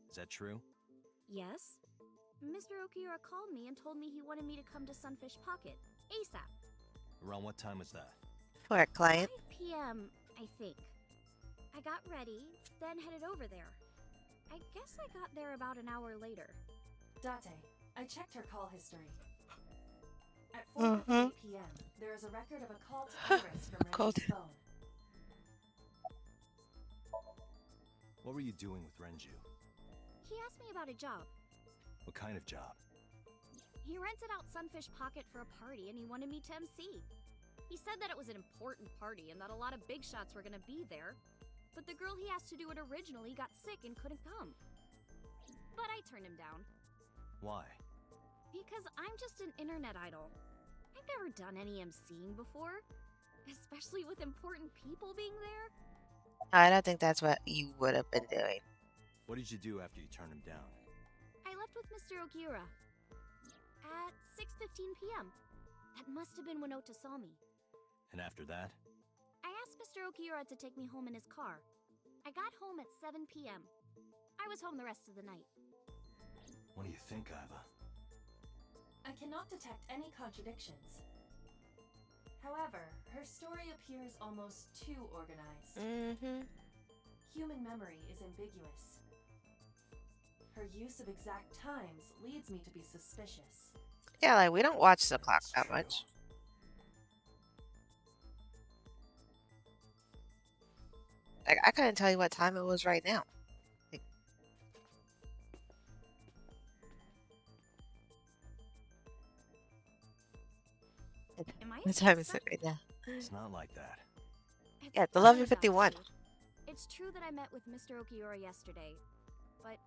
Is that true? Yes. Mr. Okiura called me and told me he wanted me to come to Sunfish Pocket, ASAP. Around what time was that? For a client. 5 p.m., I think. I got ready, then headed over there. I guess I got there about an hour later. Date, I checked her call history. At 4:58 p.m., there is a record of a call to Iris from Renju's phone. What were you doing with Renju? He asked me about a job. What kind of job? He rented out Sunfish Pocket for a party and he wanted me to MC. He said that it was an important party and that a lot of big shots were gonna be there. But the girl he asked to do it originally got sick and couldn't come. But I turned him down. Why? Because I'm just an internet idol. I've never done any MCing before. Especially with important people being there. I don't think that's what you would have been doing. What did you do after you turned him down? I left with Mr. Okiura. At 6:15 p.m. That must have been when Ota saw me. And after that? I asked Mr. Okiura to take me home in his car. I got home at 7 p.m. I was home the rest of the night. What do you think, Iva? I cannot detect any contradictions. However, her story appears almost too organized. Human memory is ambiguous. Her use of exact times leads me to be suspicious. Yeah, like, we don't watch the clock that much. Like, I couldn't tell you what time it was right now. Like, what time is it right now? It's not like that. Yeah, it's 11:51. It's true that I met with Mr. Okiura yesterday, but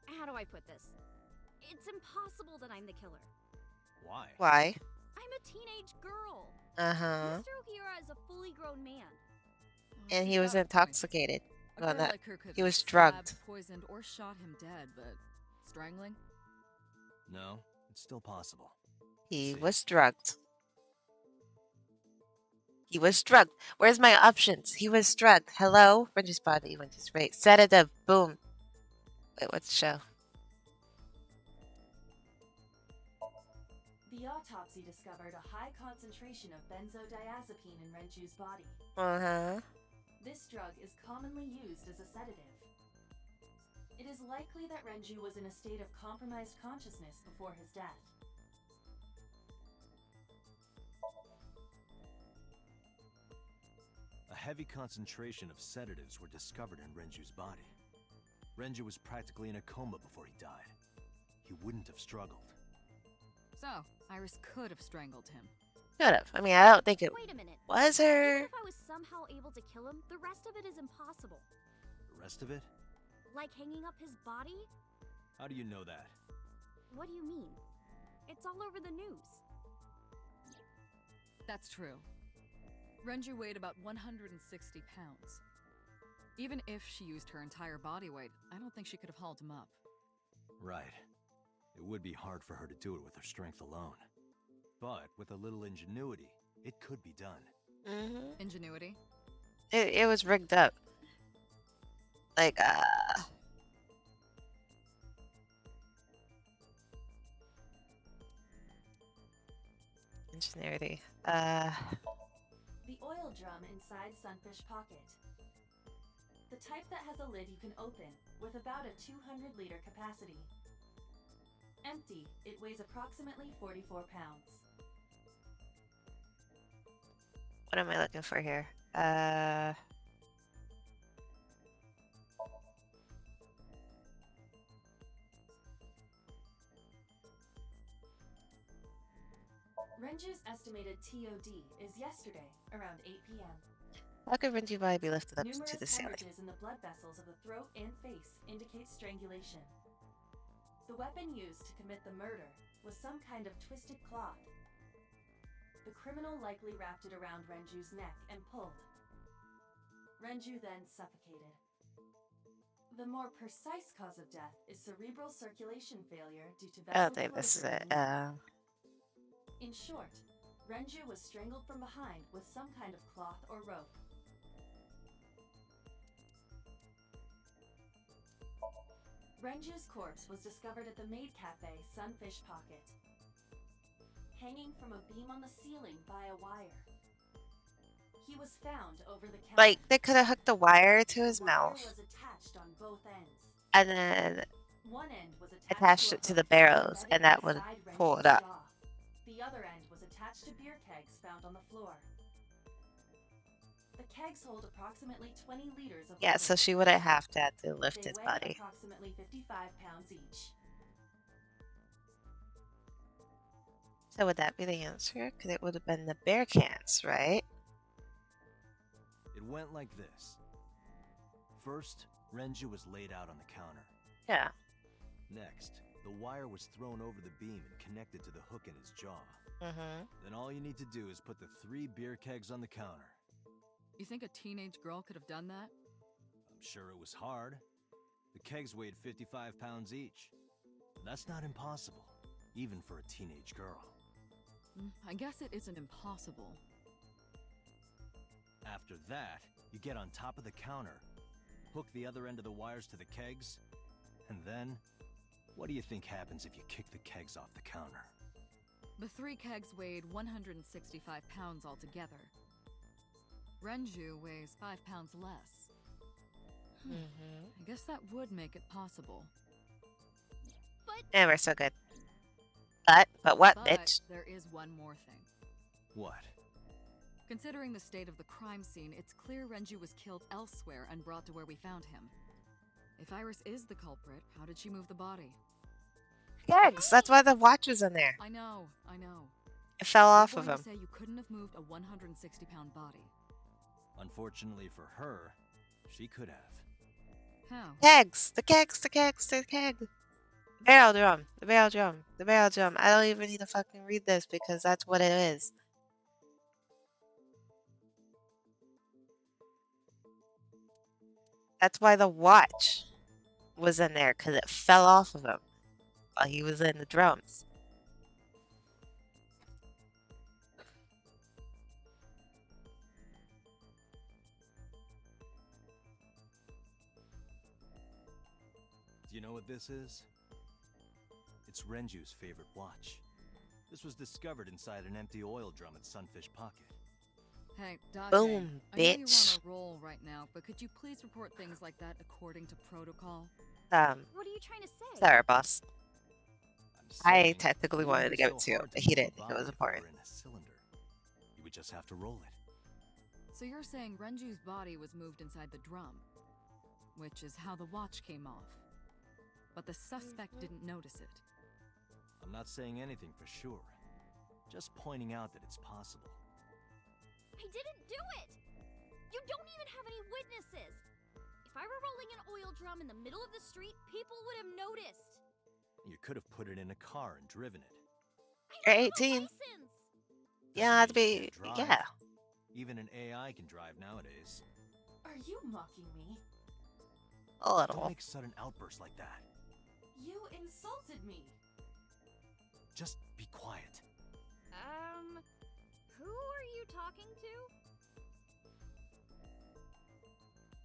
how do I put this? It's impossible that I'm the killer. Why? Why? I'm a teenage girl. Uh-huh. Mr. Okiura is a fully grown man. And he was intoxicated. A Well, girl not, like her could he was stabbed, drugged. poisoned, or shot him dead, but strangling? No, it's still possible. He was drugged. He was drugged. Where's my options? He was drugged. Hello? Renju's body went to straight. Sedative. Boom. Wait, what's the show? The autopsy discovered a high concentration of benzodiazepine in Renju's body. Uh-huh. This drug is commonly used as a sedative. It is likely that Renju was in a state of compromised consciousness before his death. A heavy concentration of sedatives were discovered in Renju's body. Renju was practically in a coma before he died. He wouldn't have struggled. So, Iris could have strangled him. Should have. I mean, I don't think it Wait a minute. was Even her. if I was somehow able to kill him, the rest of it is impossible. The rest of it? Like hanging up his body? How do you know that? What do you mean? It's all over the news. That's true. Renju weighed about 160 pounds. Even if she used her entire body weight, I don't think she could have hauled him up. Right. It would be hard for her to do it with her strength alone. But with a little ingenuity, it could be done. Mm-hmm. Ingenuity? It was rigged up. Like, ingenuity. The oil drum inside Sunfish Pocket. The type that has a lid you can open, with about a 200-liter capacity. Empty, it weighs approximately 44 pounds. What am I looking for here? Renju's estimated TOD is yesterday, around 8 p.m. How could Renju body be lifted up Numerous to the ceiling? hemorrhages in the blood vessels of the throat and face indicate strangulation. The weapon used to commit the murder was some kind of twisted cloth. The criminal likely wrapped it around Renju's neck and pulled. Renju then suffocated. The more precise cause of death is cerebral circulation failure due to I vessel don't think this is closure it. and In short, Renju was strangled from behind with some kind of cloth or rope. Renju's corpse was discovered at the maid cafe Sunfish Pocket, hanging from a beam on the ceiling by a wire. He was found over the counter. Like, they could have hooked the wire to his The wire mouth was attached on both ends. and then One end was attached it to the barrels, and that would pull it up. The other end was attached to beer kegs found on the floor. The kegs hold approximately 20 liters of Yeah, liquid. so she wouldn't have to lift They his weigh body. approximately 55 pounds each. So would that be the answer? Because it would have been the bear cans, right? It went like this. First, Renju was laid out on the counter. Yeah. Next, the wire was thrown over the beam and connected to the hook in his jaw. Mm-hmm. Then all you need to do is put the 3 beer kegs on the counter. You think a teenage girl could have done that? I'm sure it was hard. The kegs weighed 55 pounds each. That's not impossible, even for a teenage girl. I guess it isn't impossible. After that, you get on top of the counter, hook the other end of the wires to the kegs, and then, what do you think happens if you kick the kegs off the counter? The 3 kegs weighed 165 pounds altogether. Renju weighs 5 pounds less. Mm-hmm. I guess that would make it possible. And we're so good. But what, But bitch? there is one more thing. What? Considering the state of the crime scene, it's clear Renju was killed elsewhere and brought to where we found him. If Iris is the culprit, how did she move the body? Kegs. That's why the watch was in there. I know. It fell off You're of going him. to say you couldn't have moved a 160-pound body. Unfortunately for her, she could have. How? Kegs. The kegs. The kegs. The keg. The barrel drum. The barrel drum. The barrel drum. I don't even need to fucking read this because that's what it is. That's why the watch was in there, because it fell off of him while he was in the drums. Do you know what this is? It's Renju's favorite watch. This was discovered inside an empty oil drum at Sunfish Pocket. Hey, Date, Boom, I know you're bitch. on a roll right now, but could you please report things like that according to protocol? What are you trying to say? Sorry, boss. I'm I saying, technically it wanted wouldn't to be give so it to you, hard but he move a didn't think it body was if it were important. in a cylinder. You would just have to roll it. So you're saying Renju's body was moved inside the drum, which is how the watch came off. But the suspect didn't notice it. I'm not saying anything for sure. Just pointing out that it's possible. I didn't do it! You don't even have any witnesses! If I were rolling an oil drum in the middle of the street, people would have noticed. You could have put it in a car and driven it. You're 18. Yeah, to be. Yeah. Even an AI can drive nowadays. Are you mocking me? A little. Don't make sudden outbursts like that. You insulted me. Just be quiet. Who are you talking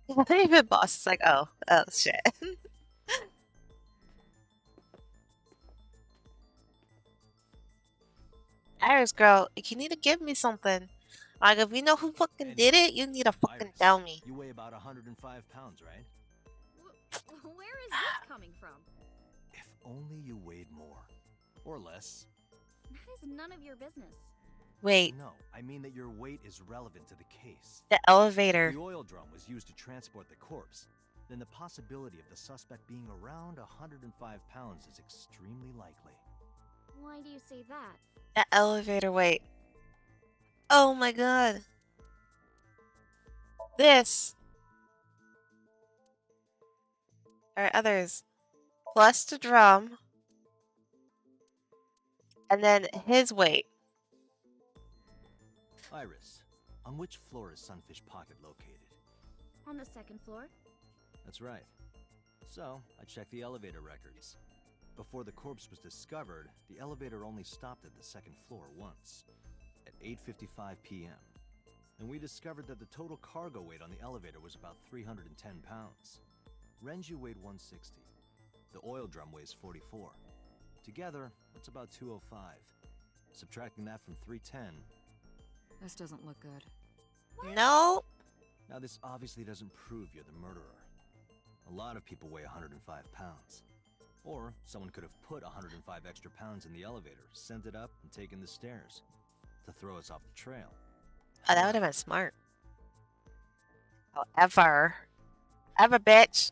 to? Yeah, even boss is like, oh shit. Iris girl, you need to give me something. Like, if you know who fucking did it, you need to fucking tell me. You weigh about 105 pounds, right? Where is this coming from? If only you weighed more. Or less. That is none of your business. Wait. No, I mean that your weight is relevant to the case. The elevator. If the oil drum was used to transport the corpse, then the possibility of the suspect being around 105 pounds is extremely likely. Why do you say that? The elevator weight. Oh my god. This. Alright, others. Plus the drum. And then his weight. Iris, on which floor is Sunfish Pocket located? On the second floor. That's right. So, I checked the elevator records. Before the corpse was discovered, the elevator only stopped at the second floor once, at 8:55 p.m. And we discovered that the total cargo weight on the elevator was about 310 pounds. Renju weighed 160. The oil drum weighs 44. Together, that's about 205. Subtracting that from 310... This doesn't look good. No. Now, this obviously doesn't prove you're the murderer. A lot of people weigh 105 pounds. Or someone could have put 105 extra pounds in the elevator, sent it up, and taken the stairs to throw us off the trail. Oh, that would have been smart. However, bitch.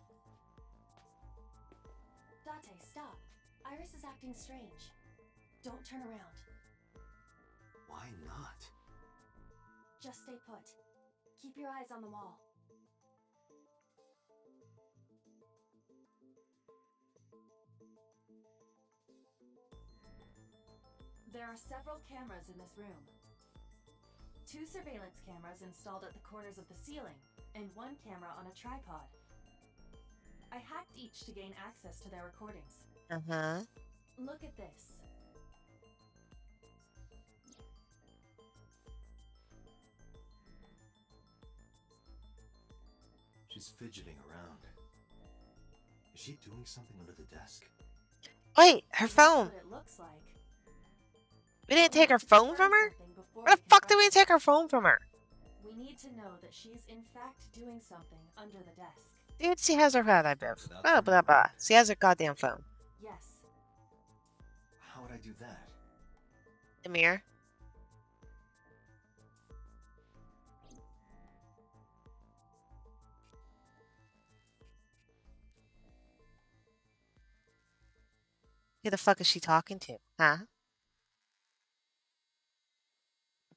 Date, stop. Iris is acting strange. Don't turn around. Why not? Just stay put. Keep your eyes on the wall. There are several cameras in this room. 2 surveillance cameras installed at the corners of the ceiling, and 1 camera on a tripod. I hacked each to gain access to their recordings. Uh-huh. Look at this. She's fidgeting around. Is she doing something under the desk? Wait, her phone. That's what it looks like. We didn't take her phone from her? Where the fuck did we take her phone from her? We need to know that she's in fact doing something under the desk. Dude, she has her phone, I bet. Blah, blah, blah. She has her goddamn phone. Yes. How would I do that? The mirror. Who the fuck is she talking to? Huh?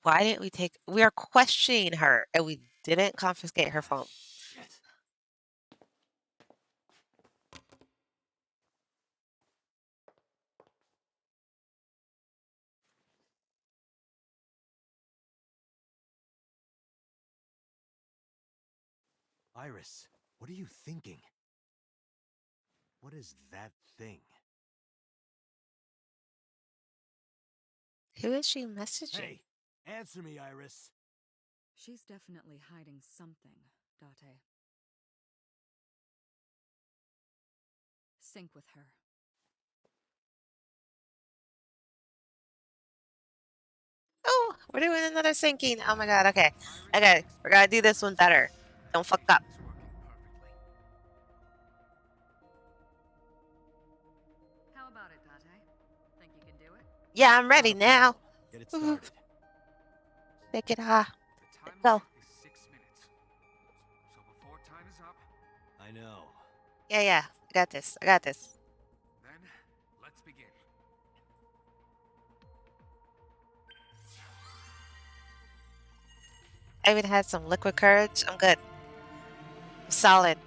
Why didn't we take... We are questioning her, and we didn't confiscate her phone. Shit. Iris, what are you thinking? What is that thing? Who is she messaging? Hey, answer me, Iris. She's definitely hiding something, Date. Sync with her. Oh, we're doing another syncing. Oh my god, okay. Okay, we're gonna do this one better. Don't fuck up. How about it, Date? Think you can do it? Yeah, I'm ready now. Get it started. Take it, let's The go. timer is 6 minutes. So before time is up, I know. Yeah, I got this. I got this. then let's begin. I even had some liquid courage. I'm good. I'm solid.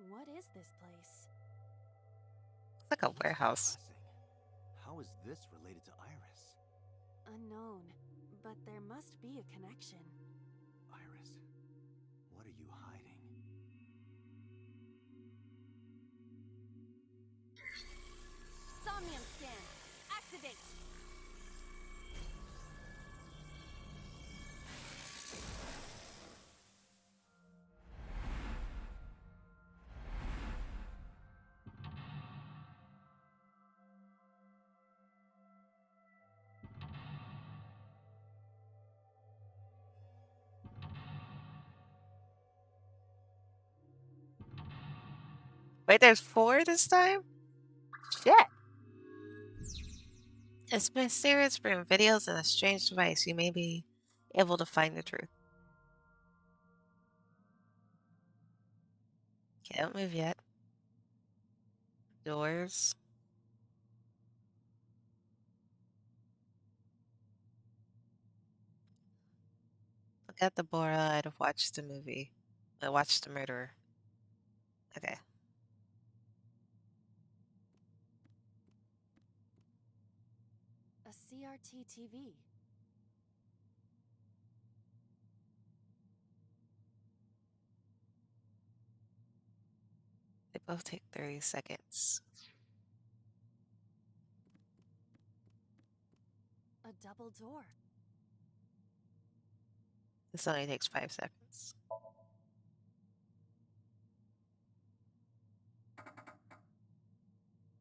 What is this place? It's like a warehouse. How is this related to Iris? Unknown, but there must be a connection. Iris, what are you hiding? Somnium scan, activate! Wait, there's 4 this time? Shit. It's mysterious from videos and a strange device. You may be able to find the truth. Okay, don't move yet. Doors. Look at the Bora. I'd have watched the movie. I watched The Murderer. Okay. A CRT TV. They both take 30 seconds. A double door. This only takes 5 seconds.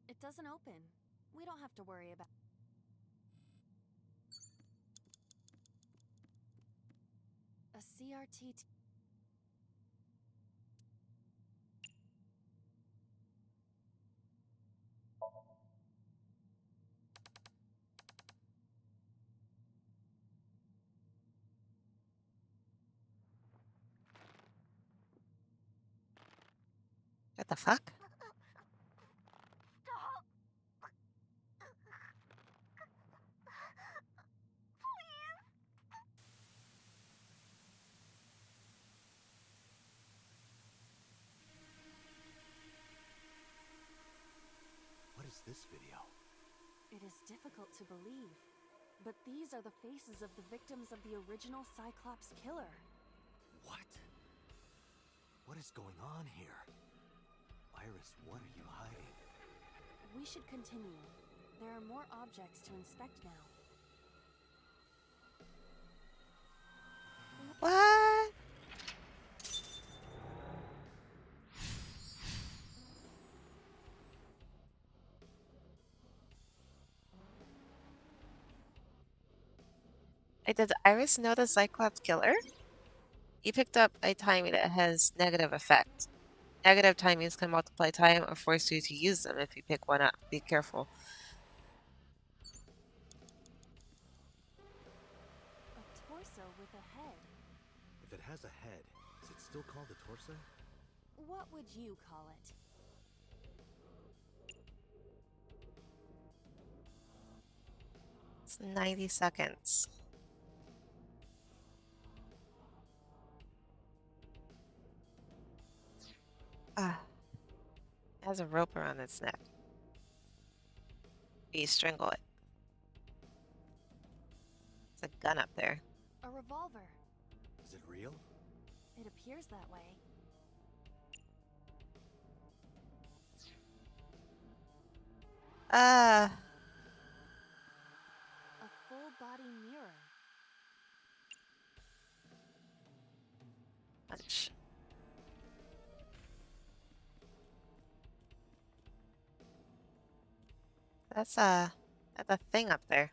It doesn't open. We don't have to worry about. A CRT. What the fuck? What is this video? It is difficult to believe, but these are the faces of the victims of the original Cyclops killer. What? What is going on here? Iris, what are you hiding? We should continue. There are more objects to inspect now. What? Wait, does Iris know the Cyclops killer? You picked up a timing that has negative effect. Negative timings can multiply time or force you to use them if you pick one up. Be careful. A torso with a head. If it has a head, is it still called a torso? What would you call it? It's 90 seconds. Ah. It has a rope around its neck. You strangle it. There's a gun up there. A revolver. Is it real? It appears that way. Ah. A full body mirror. Punch. That's a thing up there.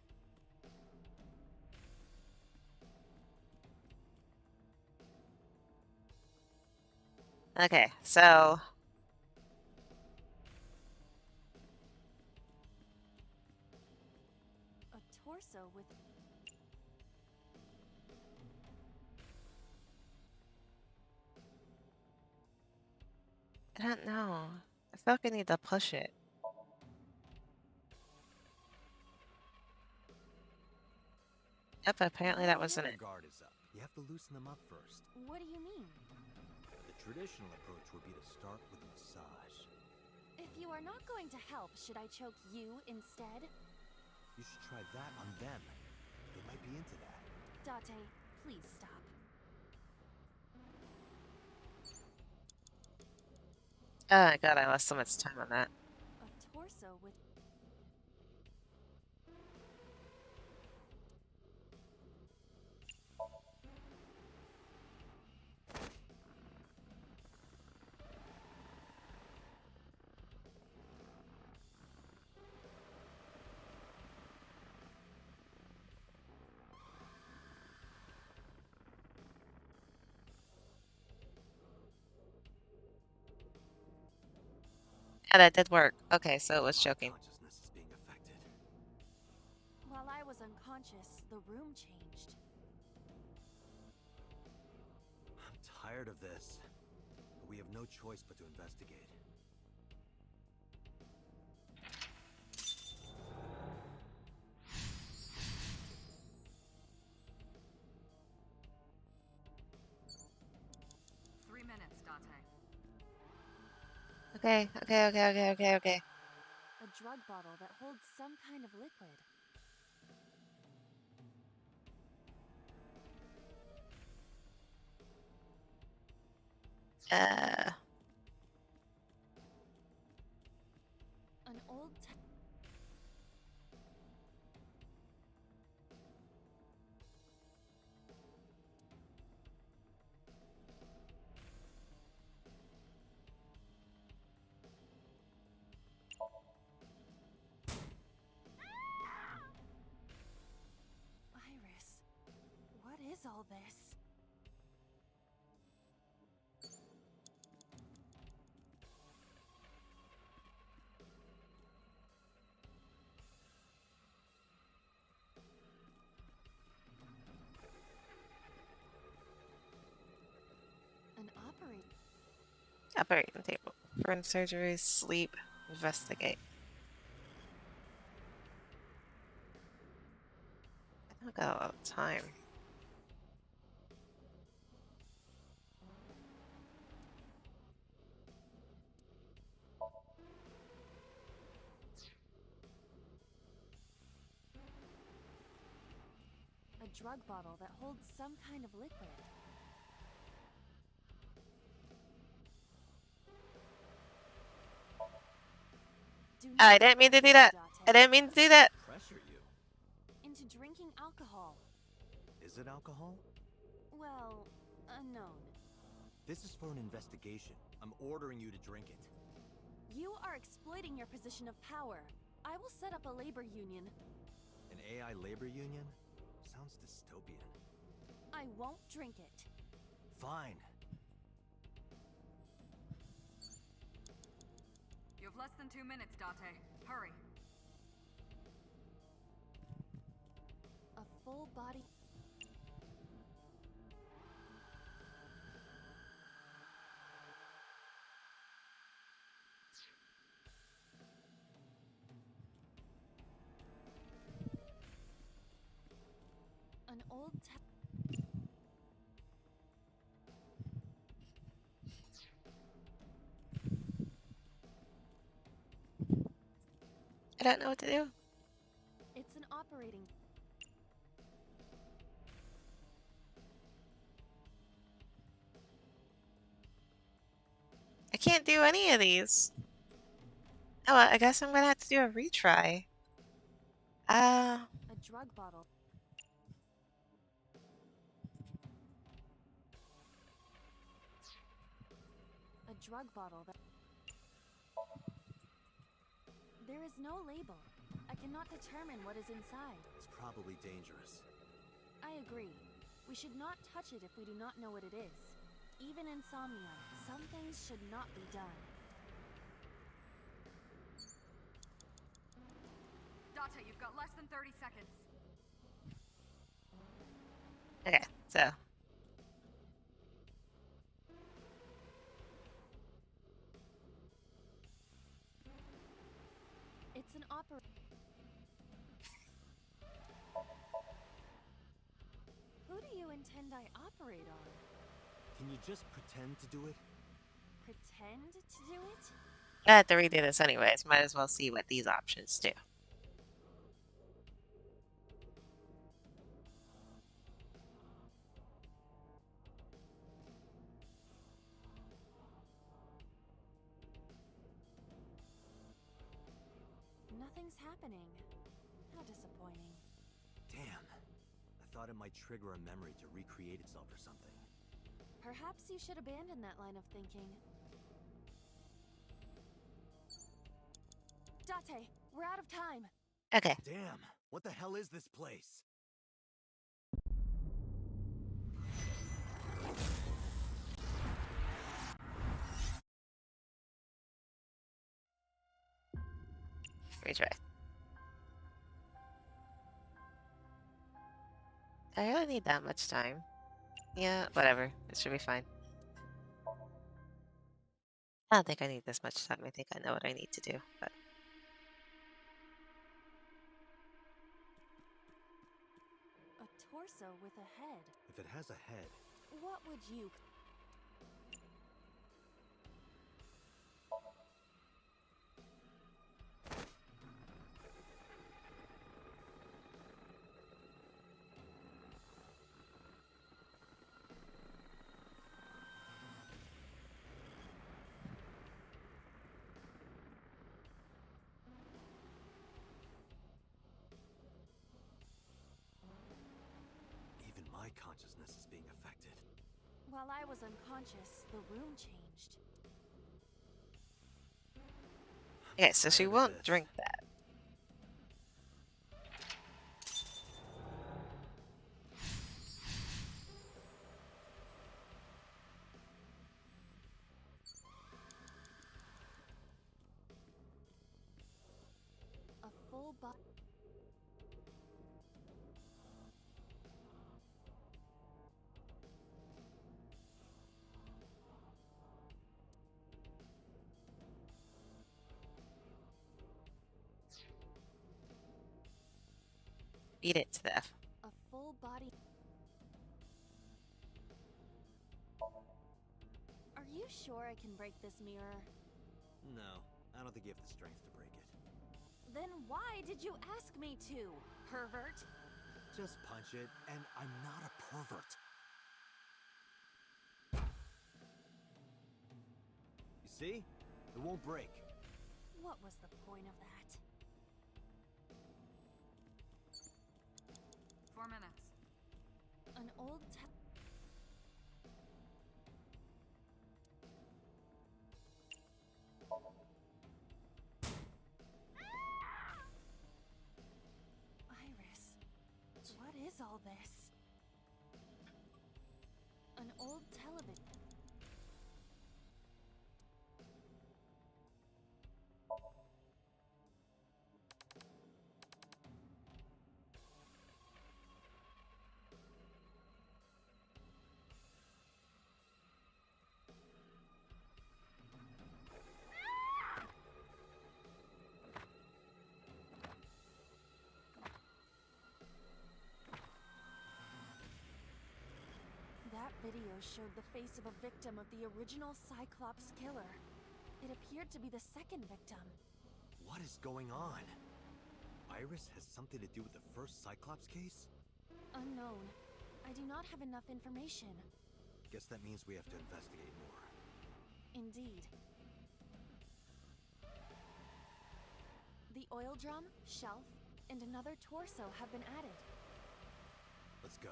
Okay, so A torso with... I don't know. I feel like I need to push it. Yep, apparently that wasn't it. Guard is up. You have to loosen them up first. What do you mean? The traditional approach would be to start with a massage. If you are not going to help, should I choke you instead? You should try that on them. They might be into that. Date, please stop. Oh my god, I lost so much time on that. A torso with... Yeah, that did work. Okay, so it was choking. Consciousness is being affected. While I was unconscious, the room changed. I'm tired of this. But we have no choice but to investigate. Okay. A drug bottle that holds some kind of liquid. An old... Iris, what is all this? An Operating table. Burn surgery, sleep, investigate. I don't got a lot of time. A drug bottle that holds some kind of liquid. I didn't mean to do that. I didn't mean to do that. Pressure you? Into drinking alcohol. Is it alcohol? Well, unknown. This is for an investigation. I'm ordering you to drink it. You are exploiting your position of power. I will set up a labor union. An AI labor union? Sounds dystopian. I won't drink it. Fine. You have less than 2 minutes, Date. Hurry. A full body... An old... I don't know what to do. It's an operating... I can't do any of these. Oh, well, I guess I'm gonna have to do a retry. A drug bottle. A drug bottle that... There is no label. I cannot determine what is inside. It's probably dangerous. I agree. We should not touch it if we do not know what it is. Even insomniacs. Some things should not be done. Date, you've got less than 30 seconds. Okay, so. It's an opera. Who do you intend I operate on? Can you just pretend to do it? Pretend to do it? I have to redo this anyways. Might as well see what these options do. Nothing's happening. How disappointing. Damn. I thought it might trigger a memory to recreate itself or something. Perhaps you should abandon that line of thinking. Date, we're out of time. Okay. Damn. What the hell is this place? Retry. I don't need that much time. Yeah, whatever. It should be fine. I don't think I need this much time. I think I know what I need to do, but... A torso with a head. If it has a head... What would you... Even my consciousness is being affected. While I was unconscious, the room changed. Okay, so she won't drink that. A full body... Beat it to death. A full body... Are you sure I can break this mirror? No, I don't think you have the strength to break it. Then why did you ask me to, pervert? Just punch it, and I'm not a pervert. You see? It won't break. What was the point of that? 4 minutes. An old Iris, what is all this? An old television. That video showed the face of a victim of the original Cyclops killer. It appeared to be the second victim. What is going on? Iris has something to do with the first Cyclops case? Unknown. I do not have enough information. Guess that means we have to investigate more. Indeed. The oil drum, shelf, and another torso have been added. Let's go.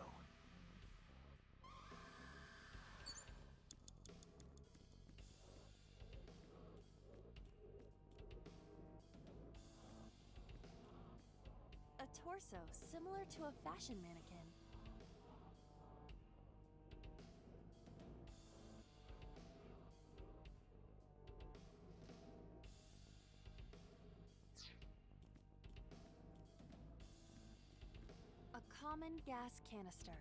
A torso similar to a fashion mannequin. common gas canister.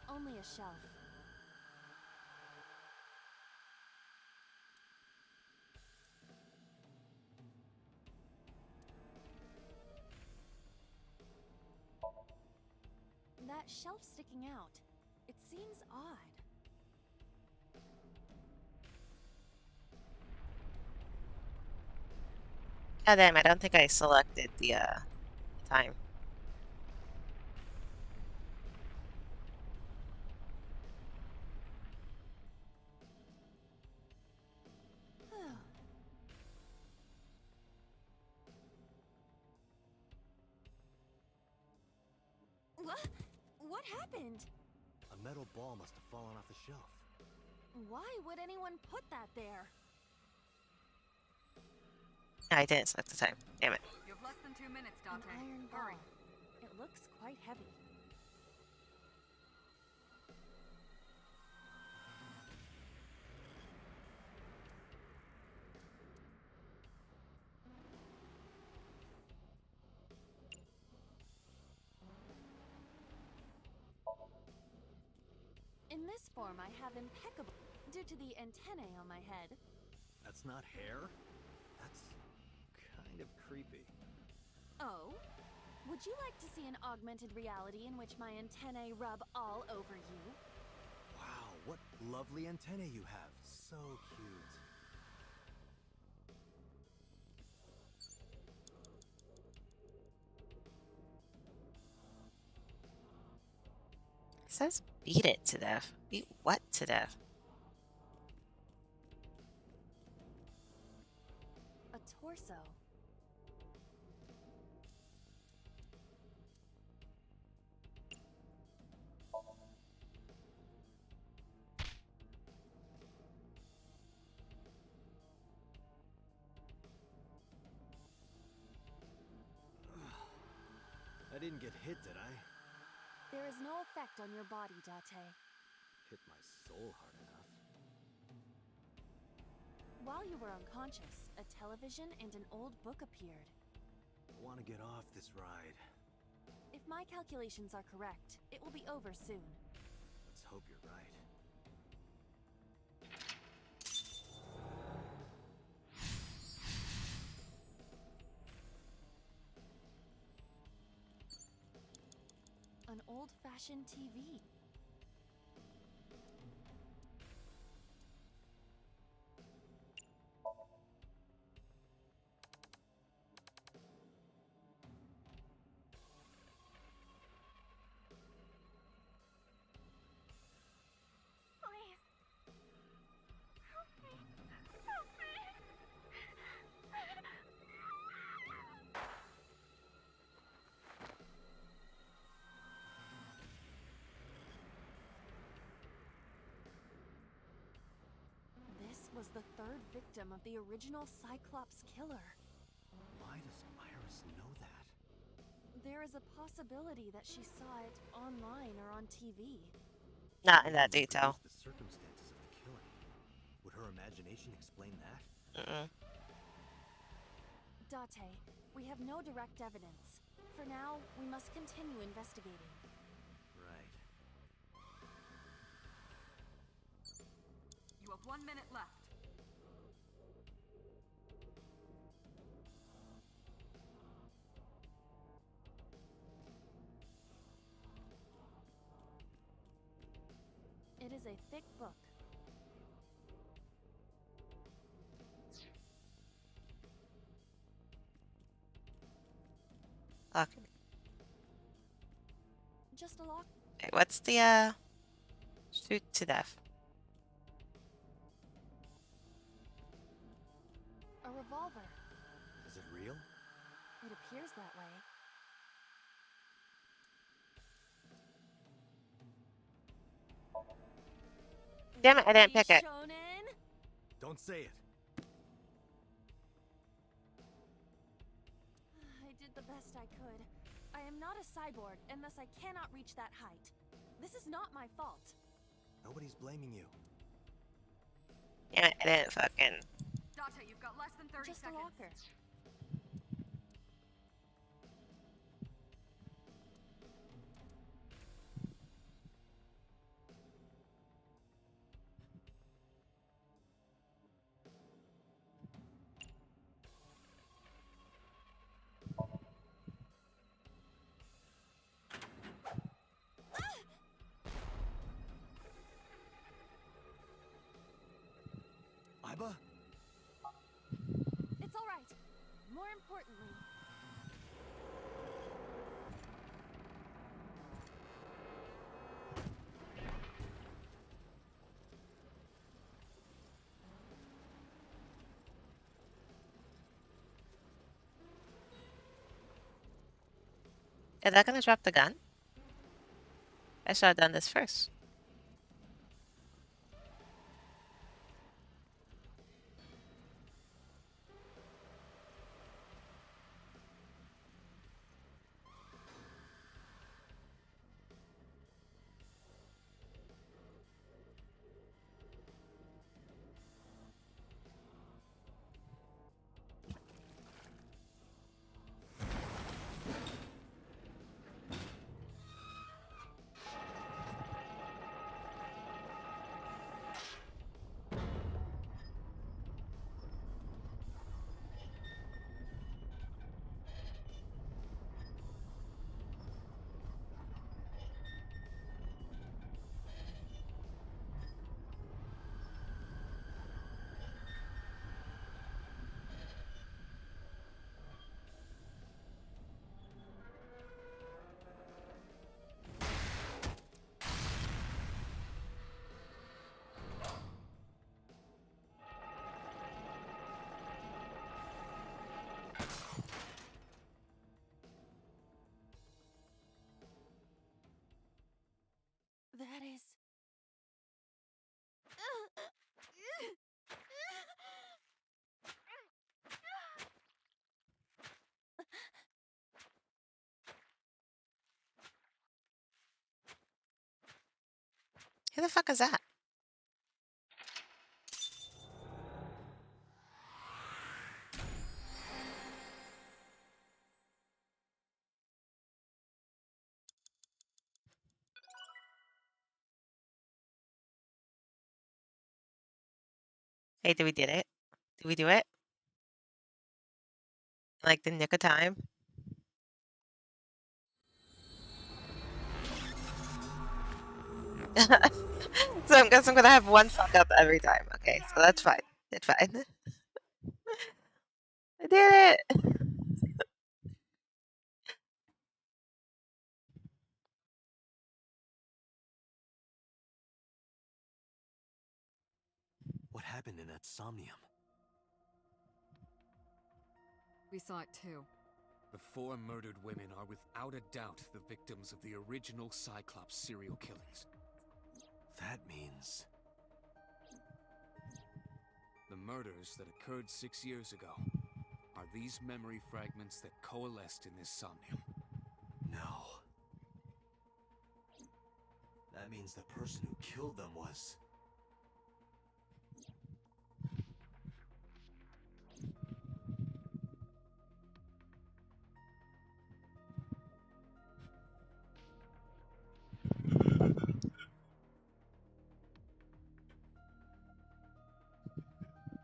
Only a shelf. That shelf sticking out. It seems odd. God damn, I don't think I selected the time. What happened? A metal ball must have fallen off the shelf. Why would anyone put that there? I didn't select the time. Damn it. You have less than 2 minutes, Date. An iron ball. It looks quite heavy. In this form, I have impeccable due to the antennae on my head. That's not hair? That's kind of creepy. Oh? Would you like to see an augmented reality in which my antennae rub all over you? Wow, what lovely antennae you have. So cute. It says beat it to death. Beat what to death? A torso. I didn't get hit, did I? There is no effect on your body, Date. Hit my soul hard enough. While you were unconscious, a television and an old book appeared. I want to get off this ride. If my calculations are correct, it will be over soon. Let's hope you're right. An old-fashioned TV. Please. Help me. Help me. This was the third victim of the original Cyclops killer. Why does Iris know that? There is a possibility that she saw it online or on TV. Not in that detail. The circumstances of the killing. Would her imagination explain that? Date, we have no direct evidence. For now, we must continue investigating. Right. You have 1 minute left. It is a thick book. Okay. Just a lock. Okay, what's the shoot to death? A revolver. Is it real? It appears that way. Damn it, I didn't pick it. Shonen? Don't say it. I did the best I could. I am not a cyborg, and thus I cannot reach that height. This is not my fault. Nobody's blaming you. Damn it, I didn't fucking Date, you've got less than 30 Just seconds. a locker. Iba? It's all right. More importantly, Is that gonna drop the gun? I should have done this first. that is... Who the fuck is that? Hey, did we did it? Did we do it? Like the nick of time? So I guess I'm gonna have one fuck up every time. Okay, so that's fine. It's fine. I did it! What happened in that somnium? We saw it too. The 4 murdered women are without a doubt the victims of the original Cyclops serial killings. That means... The murders that occurred 6 years ago are these memory fragments that coalesced in this somnium. No. That means the person who killed them was...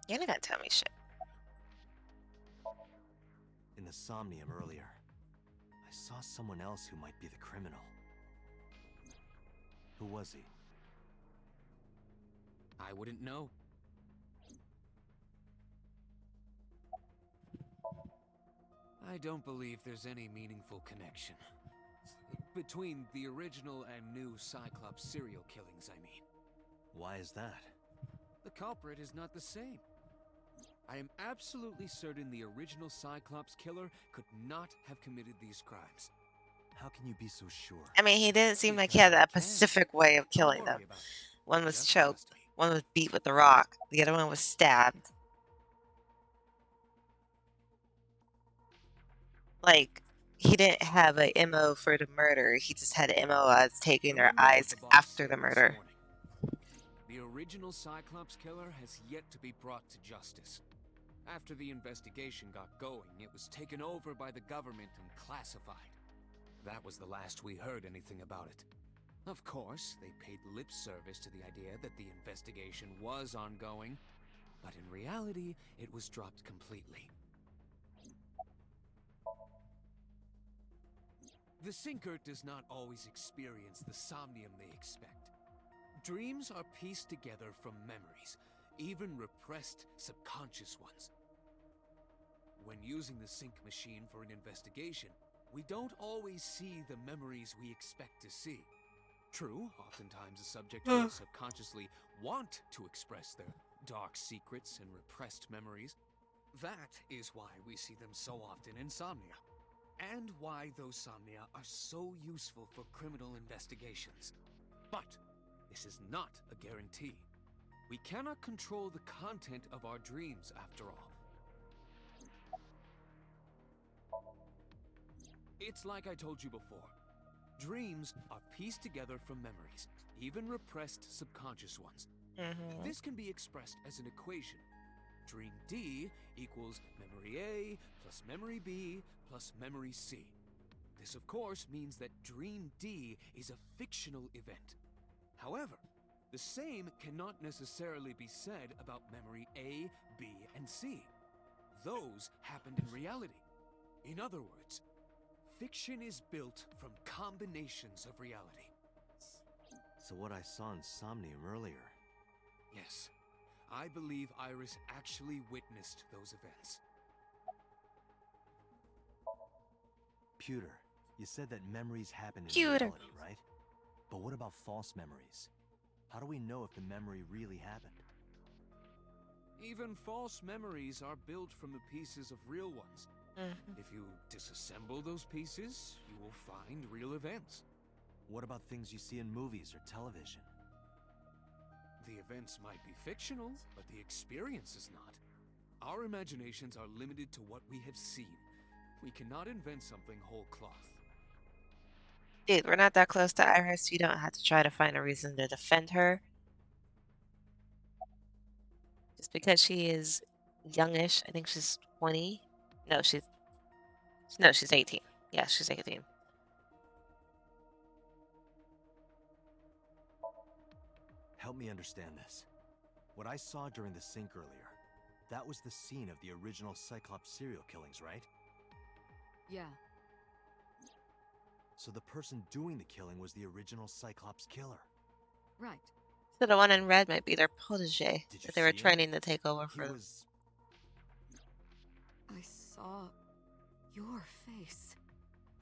You're not gonna tell me shit. In the somnium earlier, I saw someone else who might be the criminal. Who was he? I wouldn't know. I don't believe there's any meaningful connection between the original and new Cyclops serial killings, I mean. Why is that? The culprit is not the same. I am absolutely certain the original Cyclops killer could not have committed these crimes. How can you be so sure? I mean, he didn't seem like he had a specific way of killing them. One was choked, one was beat with a rock, the other one was stabbed. Like, he didn't have a MO for the murder, he just had an MO as taking their eyes after the murder. The original Cyclops killer has yet to be brought to justice. After the investigation got going, it was taken over by the government and classified. That was the last we heard anything about it. Of course, they paid lip service to the idea that the investigation was ongoing, but in reality, it was dropped completely. The Sinker does not always experience the somnium they expect. Dreams are pieced together from memories, even repressed subconscious ones. When using the sync machine for an investigation, we don't always see the memories we expect to see. True, oftentimes the subject will subconsciously want to express their dark secrets and repressed memories. That is why we see them so often in Somnia, and why those Somnia are so useful for criminal investigations. But this is not a guarantee. We cannot control the content of our dreams, after all. It's like I told you before. Dreams are pieced together from memories, even repressed subconscious ones. This can be expressed as an equation. Dream D equals memory A plus memory B plus memory C. This, of course, means that Dream D is a fictional event. However, the same cannot necessarily be said about memory A, B, and C. Those happened in reality. In other words, fiction is built from combinations of reality. So what I saw in Somnium earlier... Yes, I believe Iris actually witnessed those events. Pewter, you said that memories happen in Pewter. reality, right? But what about false memories? How do we know if the memory really happened? Even false memories are built from the pieces of real ones. If you disassemble those pieces, you will find real events. What about things you see in movies or television? The events might be fictional, but the experience is not. Our imaginations are limited to what we have seen. We cannot invent something whole cloth. Dude, we're not that close to Iris. You don't have to try to find a reason to defend her. Just because she is youngish. I think she's 20. No, she's 18. Yeah, she's 18. Help me understand this. What I saw during the sync earlier, that was the scene of the original Cyclops serial killings, right? Yeah. So the person doing the killing was the original Cyclops killer. Right. So the one in red might be their protege that they were training to take over for. I saw your face.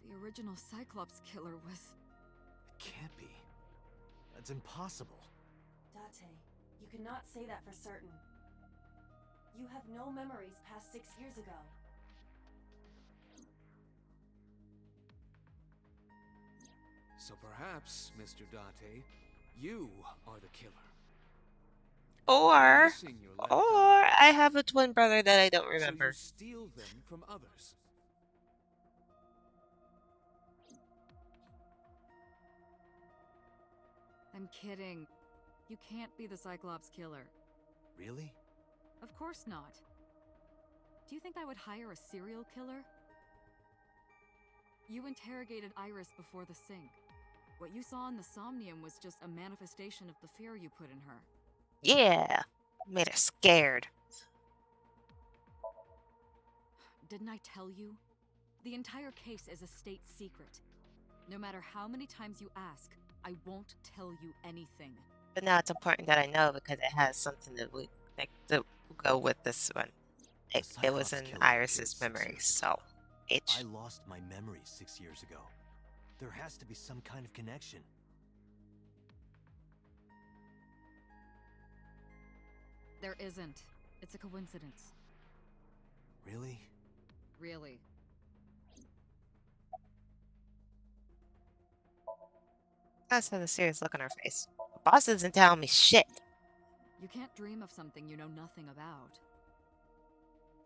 The original Cyclops killer was... It can't be. That's impossible. Date, you cannot say that for certain. You have no memories past 6 years ago. So perhaps, Mr. Date, you are the killer. Or I have a twin brother that I don't remember. So you steal them from others. I'm kidding. You can't be the Cyclops killer. Really? Of course not. Do you think I would hire a serial killer? You interrogated Iris before the sync. What you saw in the Somnium was just a manifestation of the fear you put in her. Yeah, made her scared. Didn't I tell you? The entire case is a state secret. No matter how many times you ask, I won't tell you anything. But now it's important that I know because it has something to go with this one. It was in Iris's memory, so I lost my memory 6 years ago. There has to be some kind of connection. There isn't. It's a coincidence. Really? Really. That's had a serious look on her face. The boss isn't telling me shit. You can't dream of something you know nothing about.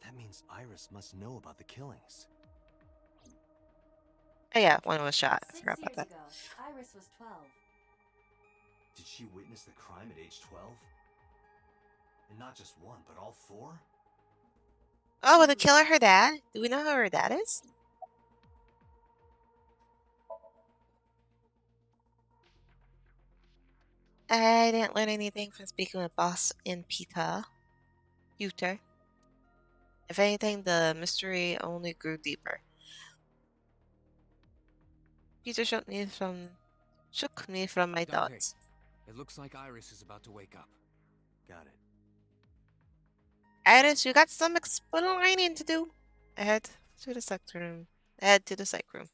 That means Iris must know about the killings. Oh yeah, one was shot. I forgot 6 about years that. ago, Iris was 12. Did she witness the crime at age 12? And not just one, but all four? Oh, with the killer, her dad? Do we know who her dad is? I didn't learn anything from speaking with Boss in Peter. If anything, the mystery only grew deeper. Peter shook me from my Dante, thoughts. it looks like Iris is about to wake up. Got it. Iris, you got some explaining to do. Head to the psych room. Head to the psych room.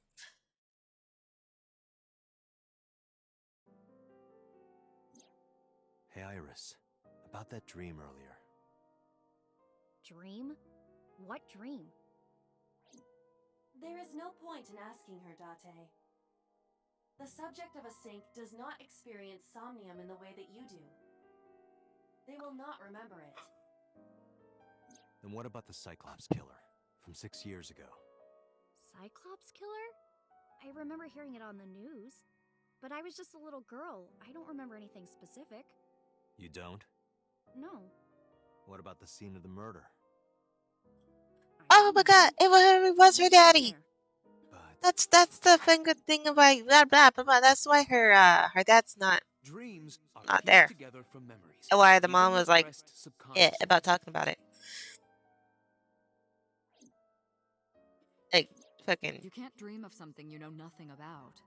Hey, Iris. About that dream earlier. Dream? What dream? There is no point in asking her, Date. The subject of a sink does not experience somnium in the way that you do. They will not remember it. Then what about the Cyclops killer from 6 years ago? Cyclops killer? I remember hearing it on the news. But I was just a little girl. I don't remember anything specific. You don't? No. What about the scene of the murder? Oh my god, it was her daddy. That's the good thing about blah blah blah blah. That's why her dad's not there. Together from memories, And why the even mom was like subconsciously. about talking about it. Like fucking. You can't dream of something you know nothing about.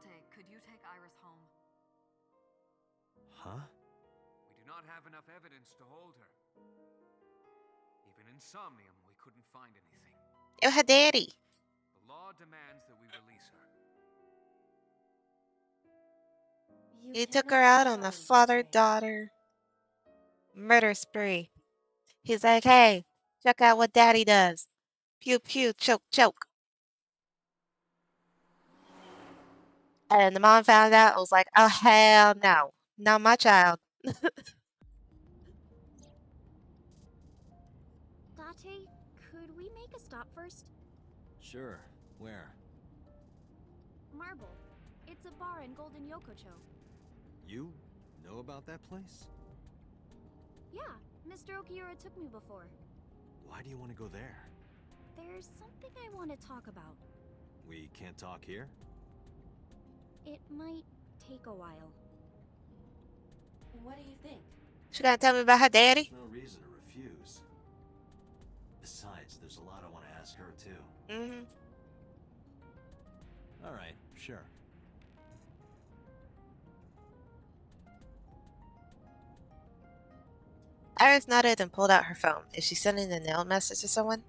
Date, could you take Iris home? Huh? We do not have enough evidence to hold her. Even in Somnium, we couldn't find anything. It was her daddy. The law demands that we release her. He took her out on a father-daughter murder spree. He's like, hey, check out what daddy does. Pew pew, choke choke. And the mom found out and was like, oh hell no. Not my child. Date, could we make a stop first? Sure. Where? Marble. It's a bar in Golden Yokocho. You know about that place? Yeah, Mr. Okiura took me before. Why do you want to go there? There's something I want to talk about. We can't talk here? It might take a while. What do you think? She gonna tell me about her daddy? There's no reason to refuse. Besides, there's a lot I want to ask her too. Mm-hmm. All right, sure. Iris nodded and pulled out her phone. Is she sending a nail message to someone?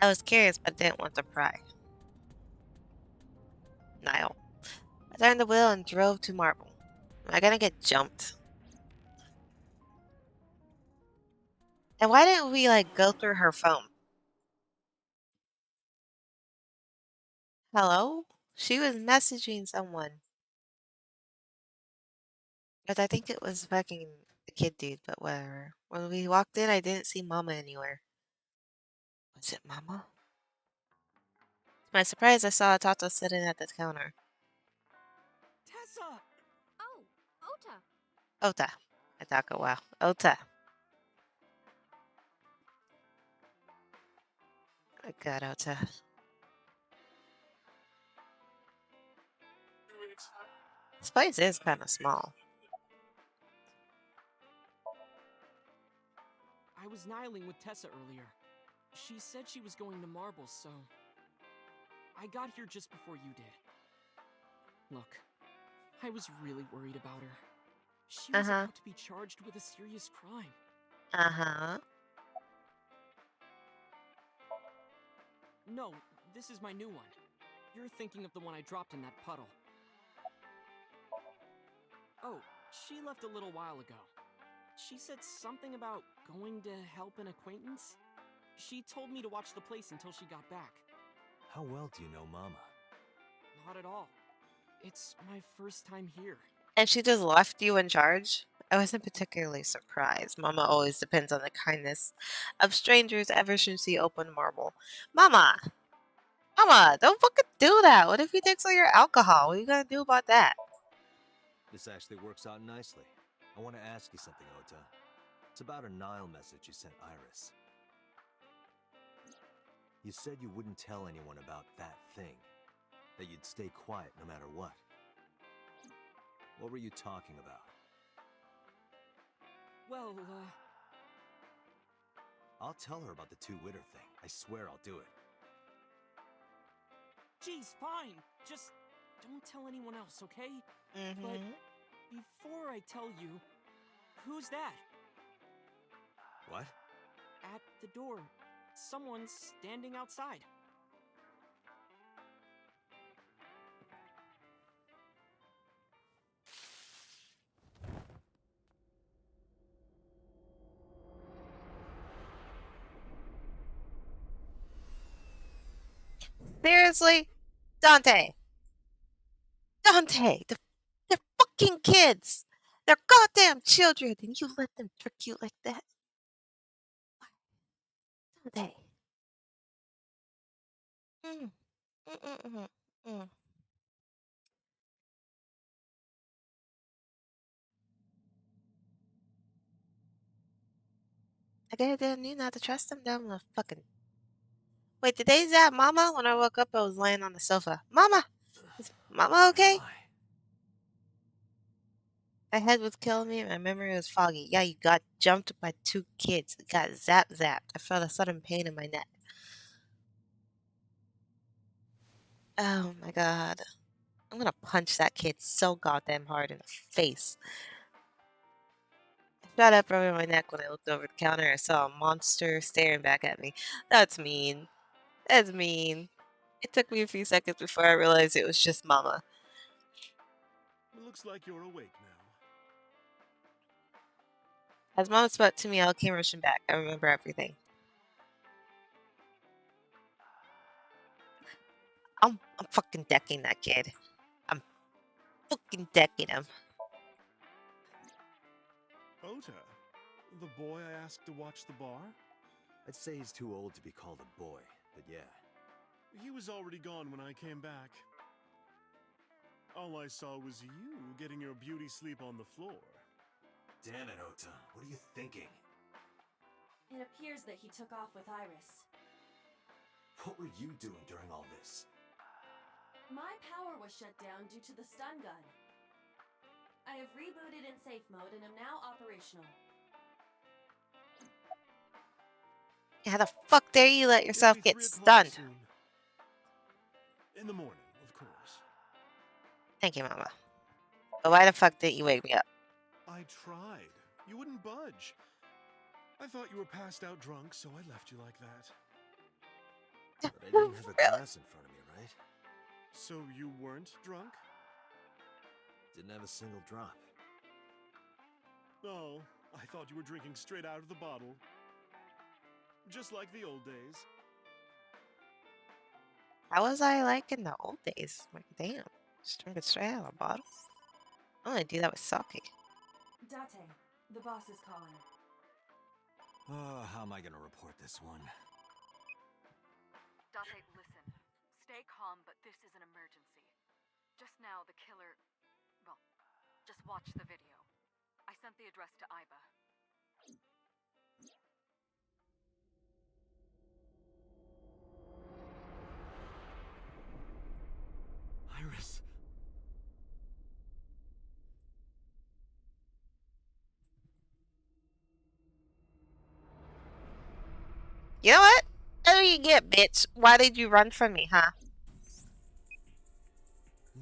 I was curious, but didn't want to pry. Niall. I turned the wheel and drove to Marble. Am I gonna get jumped? And why didn't we, like, go through her phone? Hello? She was messaging someone. But I think it was fucking the kid dude, but whatever. When we walked in, I didn't see Mama anywhere. Was it Mama? To my surprise, I saw Tato sitting at the counter. Tessa! Oh, Ota! Ota. I Taco, wow. Ota. Oh god, Ota. This place is kind of small. I was nihiling with Tessa earlier. She said she was going to Marble, so I got here just before you did. Look, I was really worried about her. She was about to be charged with a serious crime. Uh-huh. No, this is my new one. You're thinking of the one I dropped in that puddle. Oh, she left a little while ago. She said something about going to help an acquaintance. She told me to watch the place until she got back. How well do you know Mama? Not at all. It's my first time here. And she just left you in charge? I wasn't particularly surprised. Mama always depends on the kindness of strangers ever since she opened Marble. Mama! Mama, don't fucking do that! What if he takes all your alcohol? What are you gonna do about that? This actually works out nicely. I want to ask you something, Ota. It's about a Nile message you sent Iris. You said you wouldn't tell anyone about that thing. That you'd stay quiet no matter what. What were you talking about? Well, I'll tell her about the two-witter thing. I swear I'll do it. Geez, fine. Just don't tell anyone else, okay? But before I tell you, who's that? What? At the door. Someone's standing outside. Seriously? Dante! Dante! They're fucking kids! They're goddamn children, and you let them trick you like that? Dante. Mm. Mm. I didn't knew not to trust them. Them little fucking. Wait, did they zap Mama? When I woke up, I was laying on the sofa. Mama! Is Mama okay? My head was killing me. My memory was foggy. Yeah, you got jumped by two kids. You got zapped. I felt a sudden pain in my neck. Oh my god. I'm gonna punch that kid so goddamn hard in the face. I shot up over my neck when I looked over the counter. I saw a monster staring back at me. That's mean. That's mean. It took me a few seconds before I realized it was just Mama. It looks like you're awake now. As Mom spoke to me, I came rushing back. I remember everything. I'm fucking decking that kid. I'm fucking decking him. Ota, the boy I asked to watch the bar? I'd say he's too old to be called a boy, but yeah. He was already gone when I came back. All I saw was you getting your beauty sleep on the floor. Damn it, Ota. What are you thinking? It appears that he took off with Iris. What were you doing during all this? My power was shut down due to the stun gun. I have rebooted in safe mode and am now operational. How the fuck dare you let yourself get stunned? Soon. In the morning, of course. Thank you, Mama. But why the fuck didn't you wake me up? I tried. You wouldn't budge. I thought you were passed out drunk, so I left you like that. But I didn't have a glass in front of me, right? So you weren't drunk? Didn't have a single drop. Oh, I thought you were drinking straight out of the bottle. Just like the old days. How was I like in the old days? Like, damn. Just drinking straight out of a bottle? I only do that with sake. Date, the boss is calling. How am I gonna report this one? Date, listen. Stay calm, but this is an emergency. Just now, the killer... Well, just watch the video. I sent the address to Iba. Iris. You know what? What do you get, bitch? Why did you run from me, huh?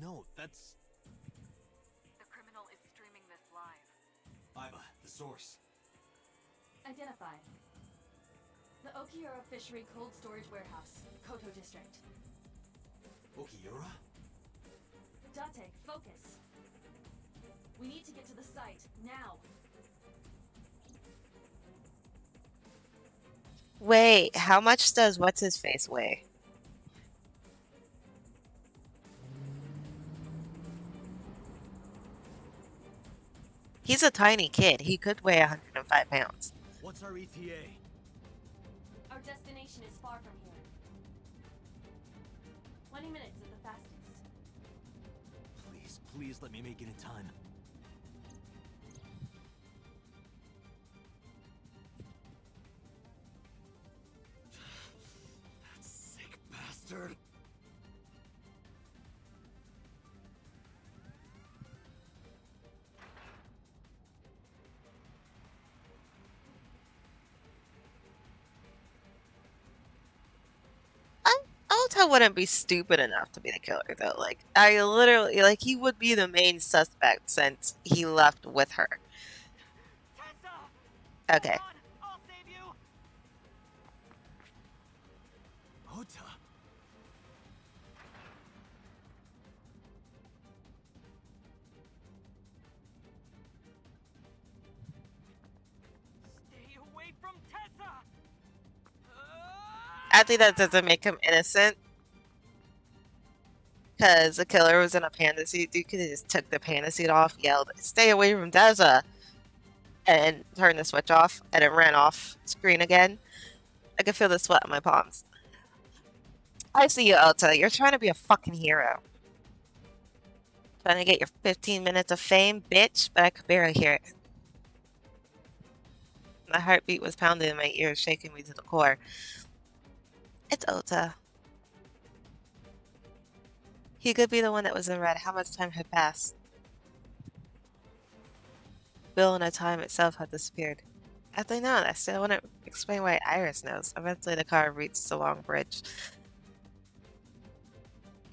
No, that's... The criminal is streaming this live. Iba, the source. Identified. The Okiura Fishery Cold Storage Warehouse, Koto District. Okiura? Date, focus. We need to get to the site, now. Wait, how much does what's-his-face weigh? He's a tiny kid. He could weigh 105 pounds. What's our ETA? Our destination is far from here. 20 minutes at the fastest. Please let me make it in time. bastard! Ota wouldn't be stupid enough to be the killer, though. Like, I literally, like, he would be the main suspect since he left with her. Okay. Ota. Stay away from Tessa! I think that doesn't make him innocent. Because the killer was in a panda suit. Dude could have just took the panda suit off, yelled, "Stay away from Tessa!" and turned the switch off, and it ran off screen again. I can feel the sweat on my palms. I see you, Ota. You're trying to be a fucking hero. Trying to get your 15 minutes of fame, bitch, but I could barely hear it. My heartbeat was pounding in my ears, shaking me to the core. It's Ota. He could be the one that was in red. How much time had passed? Bill and the time itself had disappeared. As I know, I still want to explain why Iris knows. Eventually the car reached the long bridge.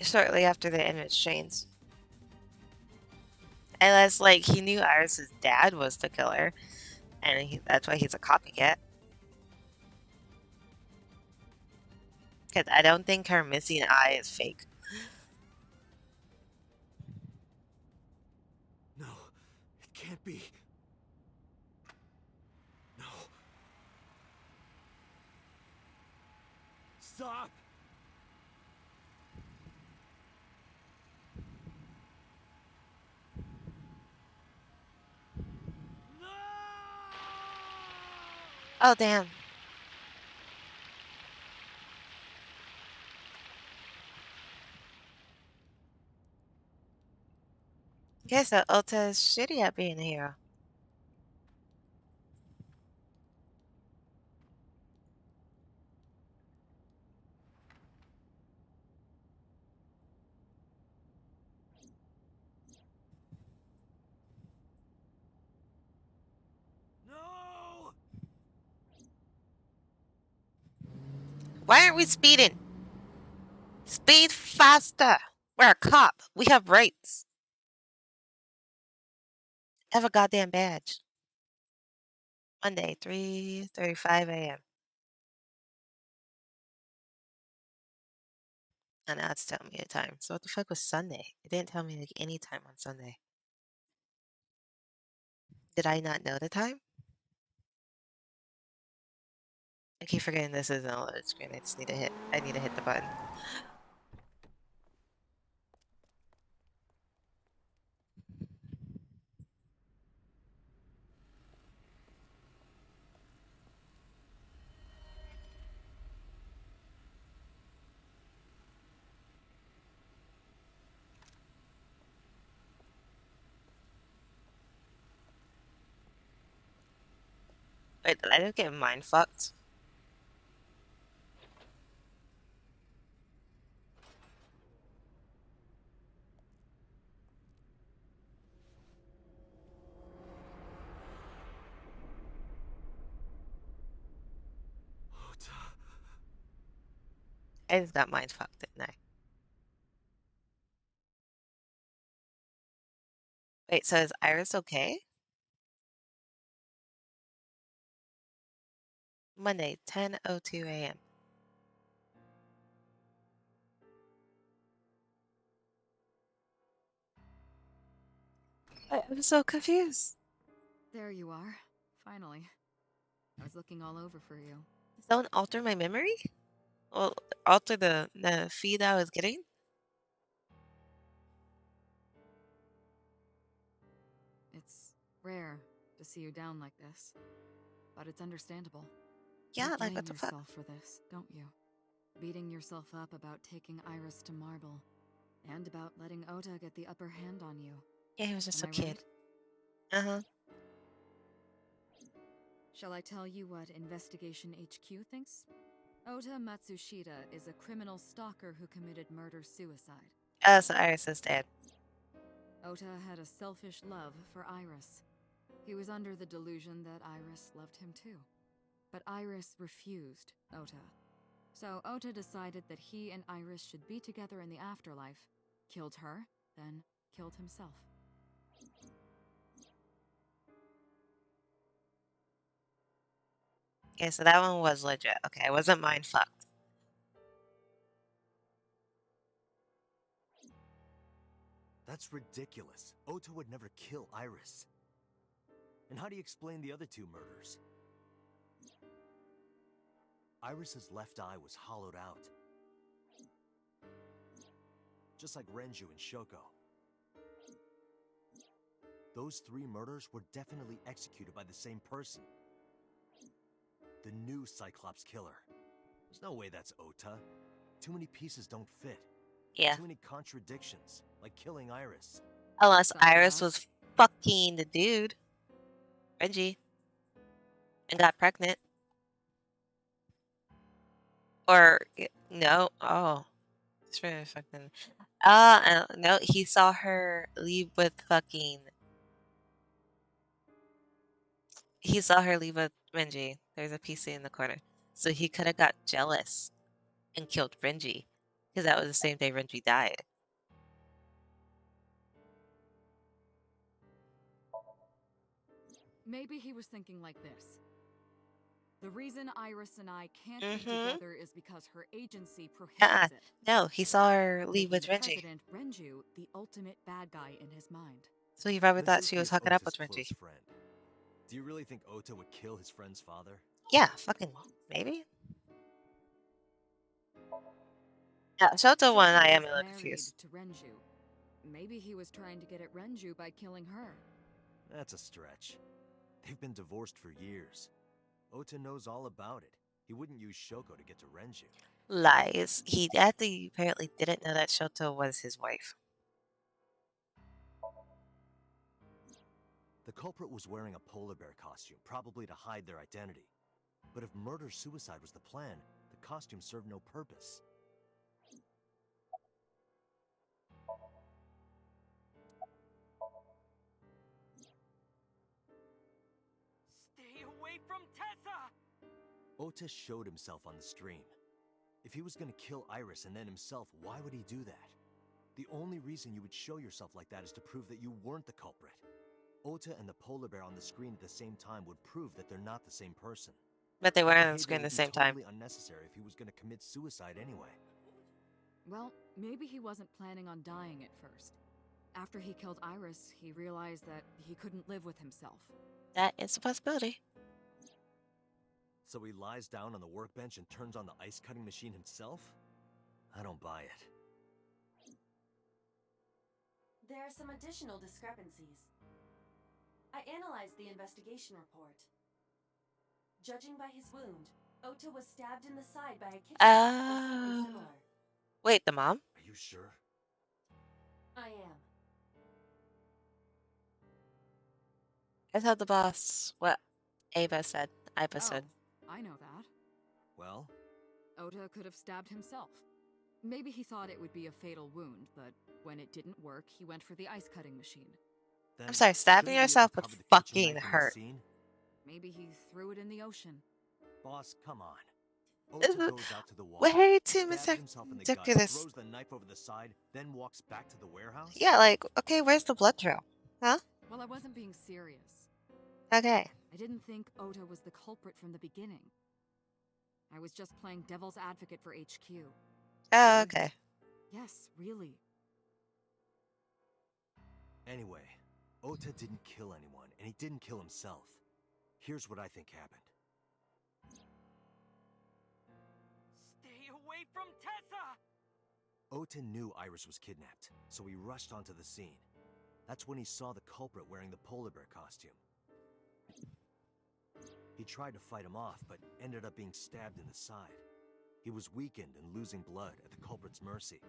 Shortly after the image changed. Unless, like, he knew Iris's dad was the killer, and that's why he's a copycat. Because I don't think her missing eye is fake. No, it can't be. No. Stop! Oh, damn. Guess that Ota is shitty at being a hero. No! Why aren't we speeding? Speed faster! We're a cop. We have rights. Have a goddamn badge. Monday, 3:35 a.m. And now it's telling me the time. So what the fuck was Sunday? It didn't tell me like any time on Sunday. Did I not know the time? I keep forgetting this isn't a loaded screen. I need to hit the button. Wait, did I just get mind fucked? I just got mind fucked, didn't I? Wait, so is Iris okay? Monday, 10:02 a.m. I'm so confused. There you are. Finally. I was looking all over for you. Did someone alter my memory? Well, alter the feed I was getting? It's rare to see you down like this, but it's understandable. Yeah, You like blame what the fuck? yourself for this, don't you? Beating yourself up about taking Iris to Marble, and about letting Ota get the upper hand on you. Yeah, he was just Am a I kid. right? Uh-huh. Shall I tell you what Investigation HQ thinks? Ota Matsushita is a criminal stalker who committed murder-suicide. Oh, so Iris is dead. Ota had a selfish love for Iris. He was under the delusion that Iris loved him too. But Iris refused Ota. So Ota decided that he and Iris should be together in the afterlife, killed her, then killed himself. Okay, so that one was legit. Okay, I wasn't mind fucked. That's ridiculous. Ota would never kill Iris. And how do you explain the other two murders? Iris's left eye was hollowed out. Just like Renju and Shoko. Those three murders were definitely executed by the same person. The new Cyclops killer. There's no way that's Ota. Too many pieces don't fit. Yeah. Too many contradictions, like killing Iris. Unless Iris was fucking the dude, Renji, and got pregnant. Or, no, oh. It's really fucking... no, he saw her leave with fucking... He saw her leave with Renji. There's a PC in the corner. So he could have got jealous and killed Renji. Because that was the same day Renji died. Maybe he was thinking like this. The reason Iris and I can't be together is because her agency prohibits it. No, he saw her leave with Making the Renji. President Renju the ultimate bad guy in his mind. So he probably thought Mizuki she was is hooking up Ota's with Renji. close friend. Do you really think Ota would kill his friend's father? Yeah, fucking maybe. Yeah, Shoto one I am a little confused. To Renju. Maybe he was trying to get at Renju by killing her. That's a stretch. They've been divorced for years. Ota knows all about it. He wouldn't use Shoko to get to Renju. Lies. He apparently didn't know that Shoto was his wife. The culprit was wearing a polar bear costume, probably to hide their identity. But if murder-suicide was the plan, the costume served no purpose. Stay away from Tessa! Ota showed himself on the stream. If he was gonna kill Iris and then himself, why would he do that? The only reason you would show yourself like that is to prove that you weren't the culprit. Ota and the polar bear on the screen at the same time would prove that they're not the same person. But they weren't on the screen at the same time. Totally unnecessary if he was gonna commit suicide anyway. Well, maybe he wasn't planning on dying at first. After he killed Iris, he realized that he couldn't live with himself. That is a possibility. So he lies down on the workbench and turns on the ice-cutting machine himself? I don't buy it. There are some additional discrepancies. I analyzed the investigation report. Judging by his wound, Ota was stabbed in the side by a kitchen or something similar. Wait, the mom? Are you sure? I am. I thought the boss... What Ava said. Iva said. I know that. Well? Ota could have stabbed himself. Maybe he thought it would be a fatal wound, but when it didn't work, he went for the ice-cutting machine. Then I'm sorry, stabbing yourself would fucking hurt. Maybe he threw it in the ocean. Boss, come on. Ota goes out to the wall, way too stabs himself in the gut, ridiculous. throws the knife over the side, then walks back to the warehouse? Yeah, like, okay, where's the blood trail? Huh? Well, I wasn't being serious. Okay. I didn't think Ota was the culprit from the beginning. I was just playing devil's advocate for HQ. Oh, okay. Yes, really. Anyway, Ota didn't kill anyone, and he didn't kill himself. Here's what I think happened. Stay away from Tessa! Ota knew Iris was kidnapped, so he rushed onto the scene. That's when he saw the culprit wearing the polar bear costume. He tried to fight him off, but ended up being stabbed in the side. He was weakened and losing blood at the culprit's mercy.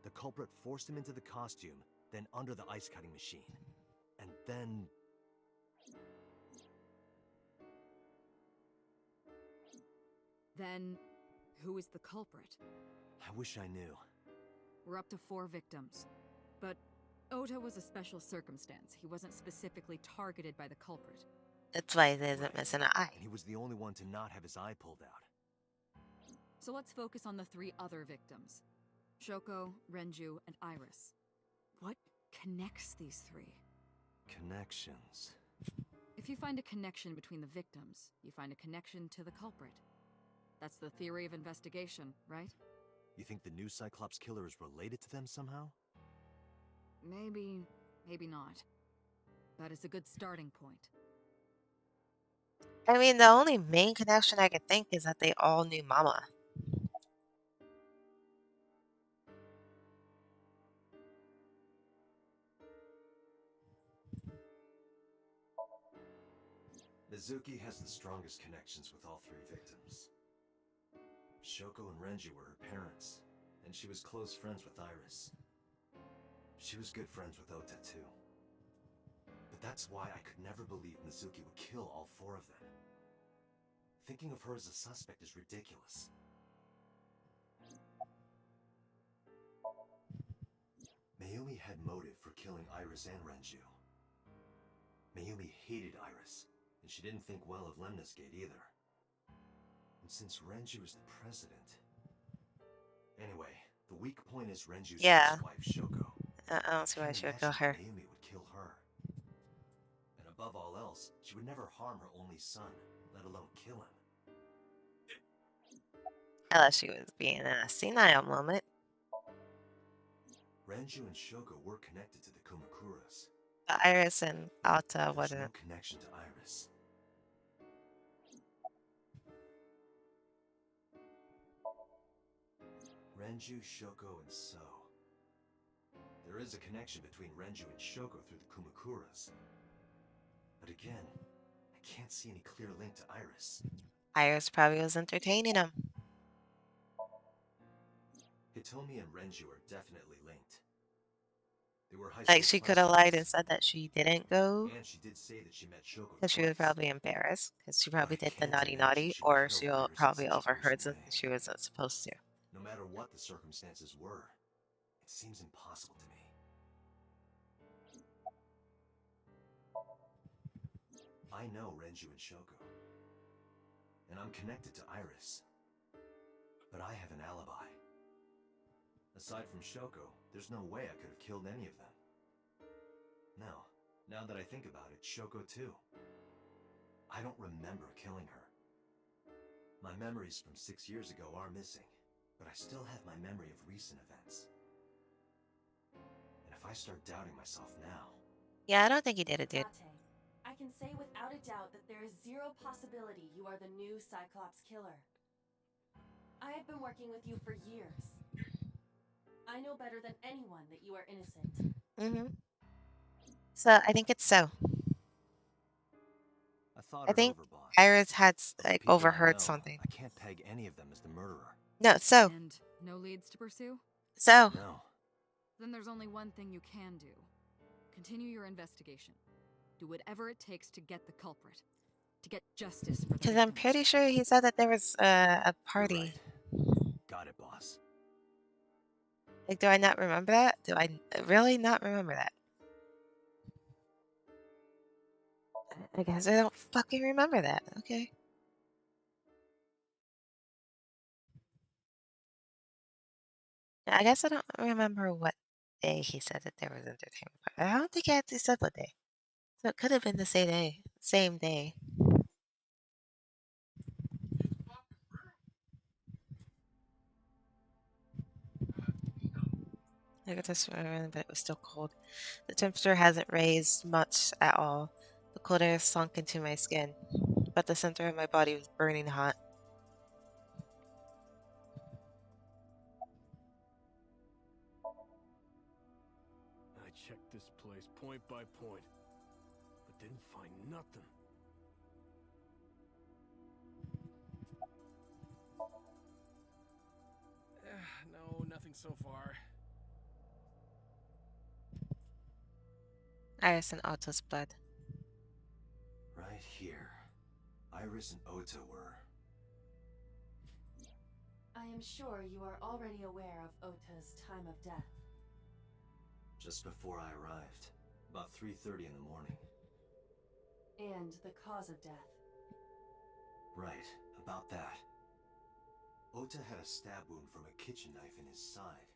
The culprit forced him into the costume, then under the ice-cutting machine. And then... Then Who is the culprit? I wish I knew. We're up to 4 victims. But Ota was a special circumstance. He wasn't specifically targeted by the culprit. That's why he isn't missing an eye. And he was the only one to not have his eye pulled out. So let's focus on the 3 other victims. Shoko, Renju, and Iris. What connects these 3? Connections. If you find a connection between the victims, you find a connection to the culprit. That's the theory of investigation, right? You think the new Cyclops killer is related to them somehow? Maybe, maybe not. But it's a good starting point. I mean, the only main connection I could think is that they all knew Mama. Mizuki has the strongest connections with all 3 victims. Shoko and Renji were her parents, and she was close friends with Iris. She was good friends with Ota too. But that's why I could never believe Mizuki would kill all 4 of them. Thinking of her as a suspect is ridiculous. Mayumi had motive for killing Iris and Renju. Mayumi hated Iris, and she didn't think well of Lemnis Gate either. And since Renju is the president... Anyway, the weak point is Renju's ex-wife, Shoko. I don't see why she would kill her. Mayumi would kill her. And above all else, she would never harm her only son, let alone kill him. Unless she was being in a senile moment. Renju and Shoko were connected to the Kumakuras. Iris and Alta wasn't. No connection to Iris. Renju, Shoko, and So. There is a connection between Renju and Shoko through the Kumakuras. But again, I can't see any clear link to Iris. Iris probably was entertaining him. Hitomi and Renju are definitely linked. They were high Like, school she could have lied and classmates. said that she didn't go. And she did say that she met Shoko Because she was twice. probably embarrassed. Because she probably did the can't naughty imagine naughty. she'd Or kill she Iris in probably such a overheard gruesome something way. she wasn't supposed to. No matter what the circumstances were, it seems impossible to me. I know Renju and Shoko. And I'm connected to Iris. But I have an alibi. Aside from Shoko, there's no way I could have killed any of them. No, now that I think about it, Shoko too. I don't remember killing her. My memories from 6 years ago are missing, but I still have my memory of recent events. And if I start doubting myself now... Yeah, I don't think he did it, dude. Date, I can say without a doubt that there is zero possibility you are the new Cyclops killer. I have been working with you for years. I know better than anyone that you are innocent. Mm-hmm. So, I think it's So. I think Iris had, like, overheard something. I can't peg any of them as the murderer. No, So. And no leads to pursue? So. No. Then there's only one thing you can do. Continue your investigation. Do whatever it takes to get the culprit. To get justice for the Because I'm pretty sure he said that there was a party. Got it, boss. Like, do I not remember that? Do I really not remember that? I guess I don't fucking remember that. Okay. I guess I don't remember what day he said that there was entertainment. I don't think he actually said what day. So it could have been the same day. Same day. I got this remember that it was still cold. The temperature hasn't raised much at all. The cold air sunk into my skin, but the center of my body was burning hot. I checked this place point by point, but didn't find nothing. No, nothing so far. Iris and Otto's blood. Right here. Iris and Ota were... I am sure you are already aware of Ota's time of death. Just before I arrived, about 3:30 in the morning. And the cause of death. Right, about that. Ota had a stab wound from a kitchen knife in his side.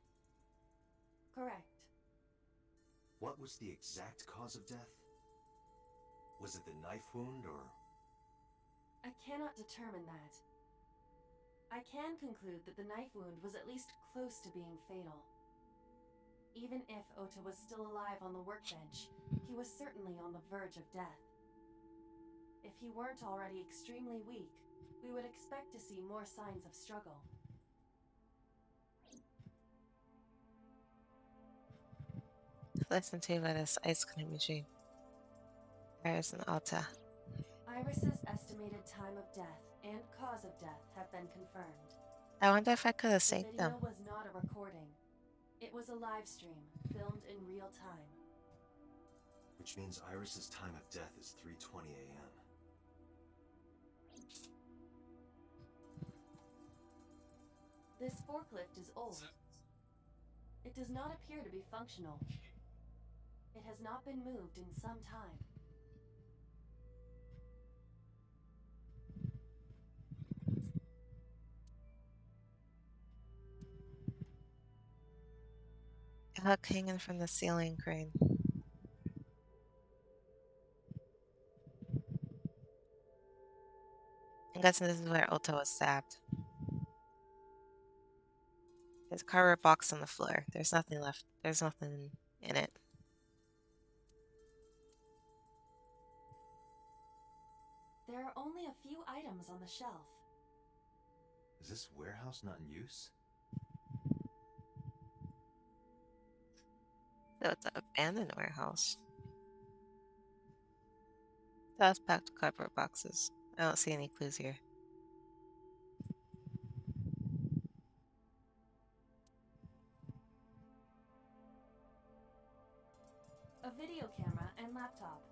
Correct. What was the exact cause of death? Was it the knife wound, or...? I cannot determine that. I can conclude that the knife wound was at least close to being fatal. Even if Ota was still alive on the workbench, he was certainly on the verge of death. If he weren't already extremely weak, we would expect to see more signs of struggle. Listen to by this ice cream machine. Iris and Alta. Iris's estimated time of death and cause of death have been confirmed. I wonder if I could have The saved video them. was not a recording. It was a live stream, filmed in real time. Which means Iris's time of death is 3:20 a.m. This forklift is old. It does not appear to be functional. It has not been moved in some time. A hook hanging from the ceiling crane. I'm guessing this is where Ota was stabbed. There's a cardboard box on the floor. There's nothing left. There's nothing in it. There are only a few items on the shelf. Is this warehouse not in use? So it's an abandoned warehouse. That's packed with cardboard boxes. I don't see any clues here. A video camera and laptop.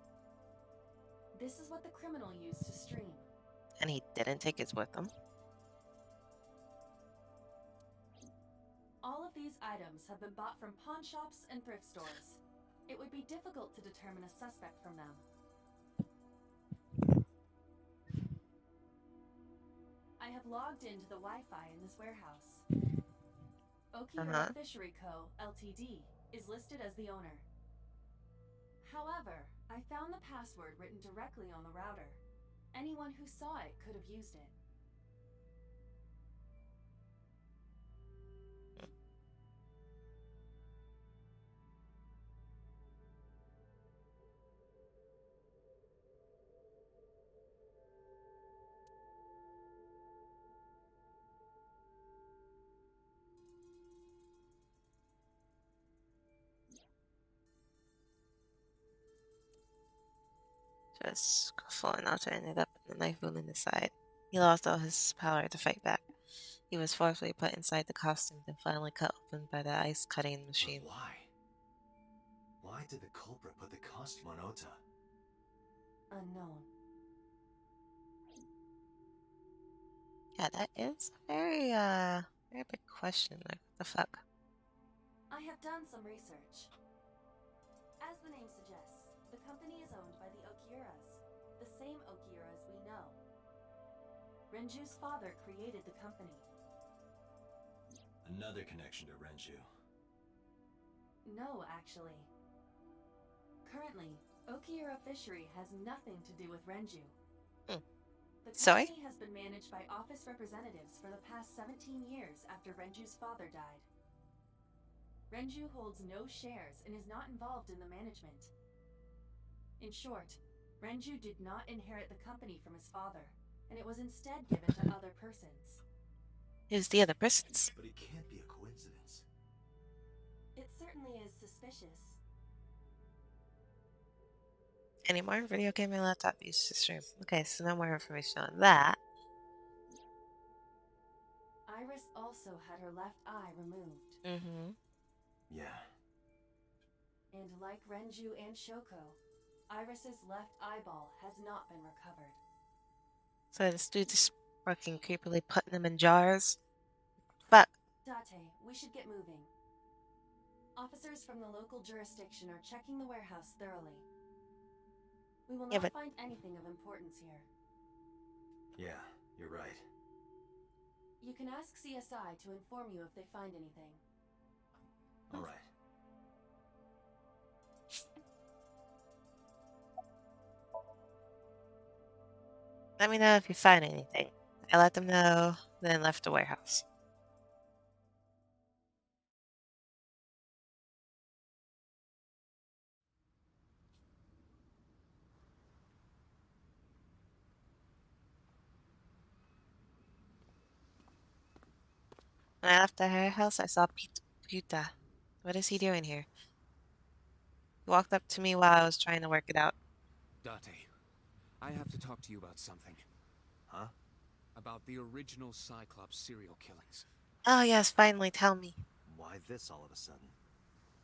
This is what the criminal used to stream. And he didn't take his with him. All of these items have been bought from pawn shops and thrift stores. It would be difficult to determine a suspect from them. I have logged into the Wi-Fi in this warehouse. Okiura Fishery Co., Ltd. is listed as the owner. However, I found the password written directly on the router. Anyone who saw it could have used it. Just falling out and ended up in the knife wound in the side. He lost all his power to fight back. He was forcibly put inside the costume and finally cut open by the ice cutting machine. But why? Why did the culprit put the costume on Ota? Unknown. Yeah, that is a very big question. Like, what the fuck? I have done some research. As the name suggests, the company is owned by the Okiuras, the same Okiuras we know. Renju's father created the company. Another connection to Renju. No, actually. Currently, Okiura Fishery has nothing to do with Renju. The company has been managed by office representatives for the past 17 years after Renju's father died. Renju holds no shares and is not involved in the management. In short, Renju did not inherit the company from his father, and it was instead given to other persons. Who's the other persons? But it can't be a coincidence. It certainly is suspicious. Any more video game and laptop used to stream? Okay, so no more information on that. Iris also had her left eye removed. Mm-hmm. Yeah. And like Renju and Shoko, Iris's left eyeball has not been recovered. So this dude just fucking creepily putting them in jars. Fuck. Date, we should get moving. Officers from the local jurisdiction are checking the warehouse thoroughly. We will Yeah, not but find anything of importance here. Yeah, you're right. You can ask CSI to inform you if they find anything. All right. let me know if you find anything. I let them know, then left the warehouse. When I left the warehouse, I saw Puta. What is he doing here? He walked up to me while I was trying to work it out. Date, I have to talk to you about something. Huh? About the original Cyclops serial killings. Oh yes, finally, tell me. Why this all of a sudden?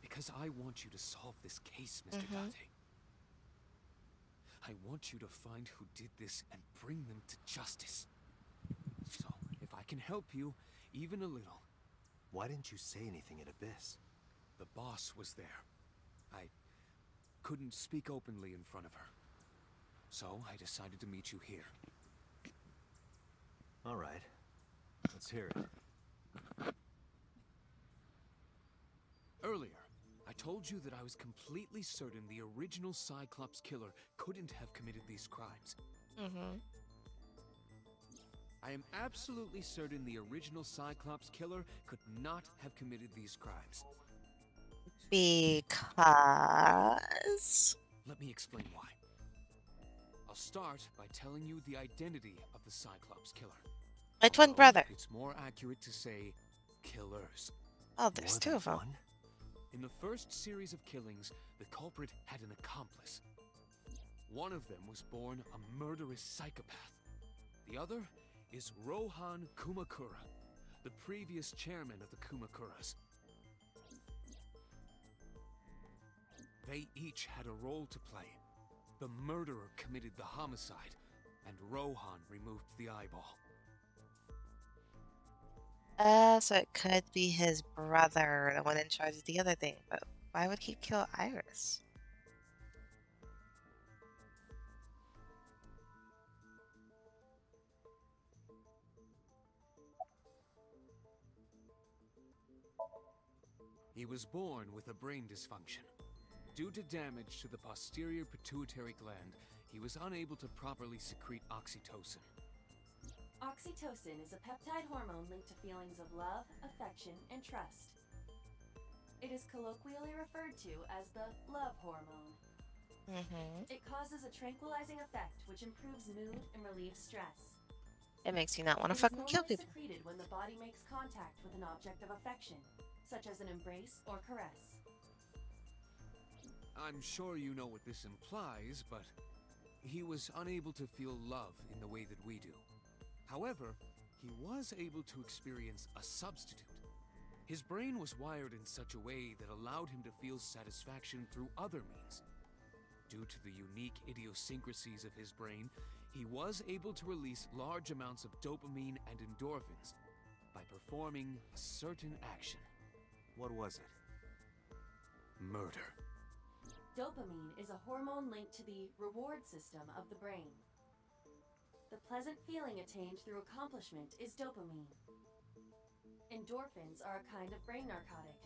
Because I want you to solve this case, Mr. Date. I want you to find who did this and bring them to justice. So, if I can help you, even a little. Why didn't you say anything at Abyss? The boss was there. I couldn't speak openly in front of her. So, I decided to meet you here. All right. Let's hear it. Earlier, I told you that I was completely certain the original Cyclops killer couldn't have committed these crimes. I am absolutely certain the original Cyclops killer could not have committed these crimes. Because... Let me explain why. I'll start by telling you the identity of the Cyclops killer. My twin brother. It's more accurate to say killers. Oh, there's two of them. In the first series of killings, the culprit had an accomplice. One of them was born a murderous psychopath. The other is Rohan Kumakura, the previous chairman of the Kumakuras. They each had a role to play. The murderer committed the homicide, and Rohan removed the eyeball. So it could be his brother, the one in charge of the other thing. But why would he kill Iris? He was born with a brain dysfunction. Due to damage to the posterior pituitary gland, he was unable to properly secrete oxytocin. Oxytocin is a peptide hormone linked to feelings of love, affection, and trust. It is colloquially referred to as the love hormone. It causes a tranquilizing effect which improves mood and relieves stress. It makes you not want to fucking kill people. It is normally secreted when the body makes contact with an object of affection, such as an embrace or caress. I'm sure you know what this implies, but he was unable to feel love in the way that we do. However, he was able to experience a substitute. His brain was wired in such a way that allowed him to feel satisfaction through other means. Due to the unique idiosyncrasies of his brain, he was able to release large amounts of dopamine and endorphins by performing a certain action. What was it? Murder. Dopamine is a hormone linked to the reward system of the brain. The pleasant feeling attained through accomplishment is dopamine. Endorphins are a kind of brain narcotic.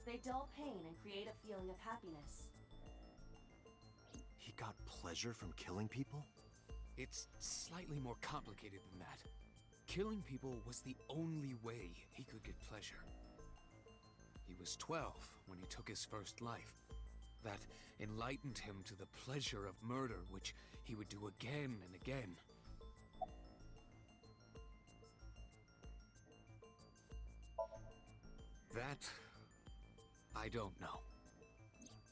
They dull pain and create a feeling of happiness. He got pleasure from killing people? It's slightly more complicated than that. Killing people was the only way he could get pleasure. He was 12 when he took his first life. That enlightened him to the pleasure of murder, which he would do again and again. That, I don't know.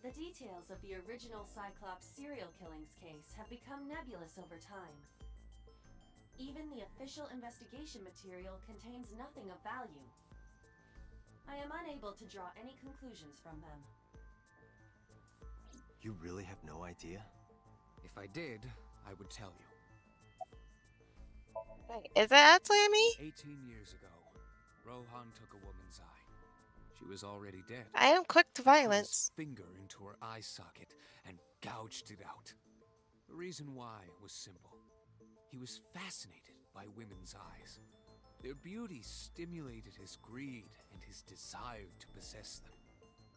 The details of the original Cyclops serial killings case have become nebulous over time. Even the official investigation material contains nothing of value. I am unable to draw any conclusions from them. You really have no idea? If I did, I would tell you. Wait, is that actually me? 18 years ago, Rohan took a woman's eye. She was already dead. I am quick to Put his violence. finger into her eye socket and gouged it out. The reason why was simple. He was fascinated by women's eyes. Their beauty stimulated his greed and his desire to possess them.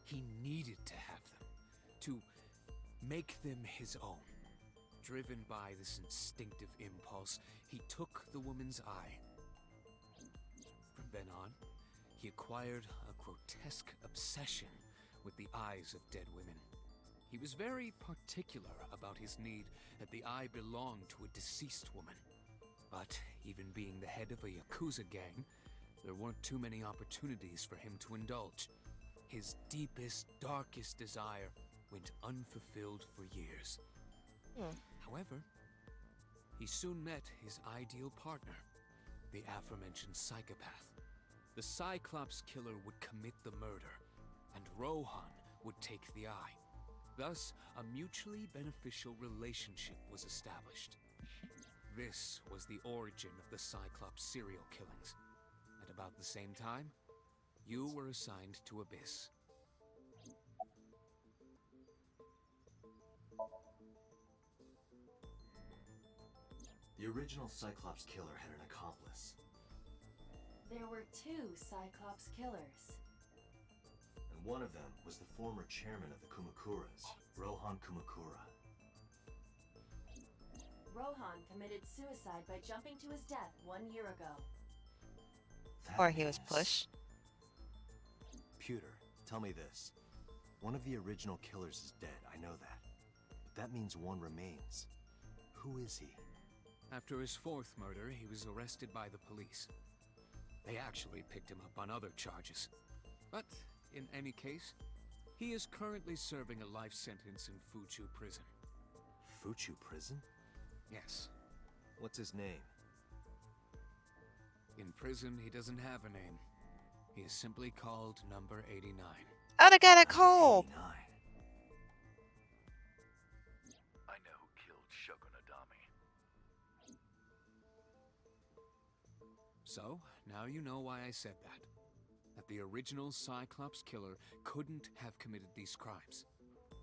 He needed to have them, to make them his own. Driven by this instinctive impulse, he took the woman's eye. From then on, he acquired a grotesque obsession with the eyes of dead women. He was very particular about his need that the eye belonged to a deceased woman. But even being the head of a Yakuza gang, there weren't too many opportunities for him to indulge. His deepest, darkest desire went unfulfilled for years. However, he soon met his ideal partner, the aforementioned psychopath. The Cyclops killer would commit the murder, and Rohan would take the eye. Thus, a mutually beneficial relationship was established. This was the origin of the Cyclops serial killings. At about the same time, you were assigned to Abyss. The original Cyclops killer had an accomplice. There were 2 Cyclops killers. And one of them was the former chairman of the Kumakuras, Rohan Kumakura. Rohan committed suicide by jumping to his death 1 year ago. Or he was pushed. Pewter, tell me this. One of the original killers is dead, I know that. But that means one remains. Who is he? After his 4th murder, he was arrested by the police. They actually picked him up on other charges. But, in any case, he is currently serving a life sentence in Fuchu prison. Fuchu prison? Yes. What's his name? In prison, he doesn't have a name. He is simply called Number 89. Oh, they got a cold! 89. I know who killed Shogun Adami. So, now you know why I said that. That the original Cyclops killer couldn't have committed these crimes.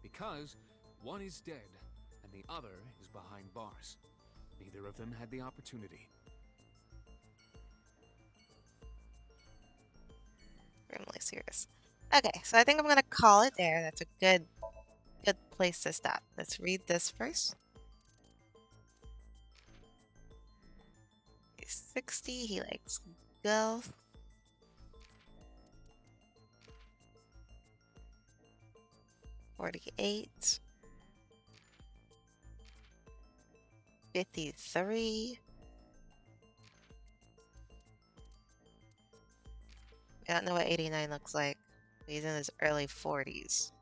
Because one is dead, and the other is behind bars. Neither of them had the opportunity. Grimly serious. Okay, so I think I'm gonna call it there. That's a good place to stop. Let's read this first. He's 60, he likes girls. $48. 53. I don't know what 89 looks like. He's in his early 40s.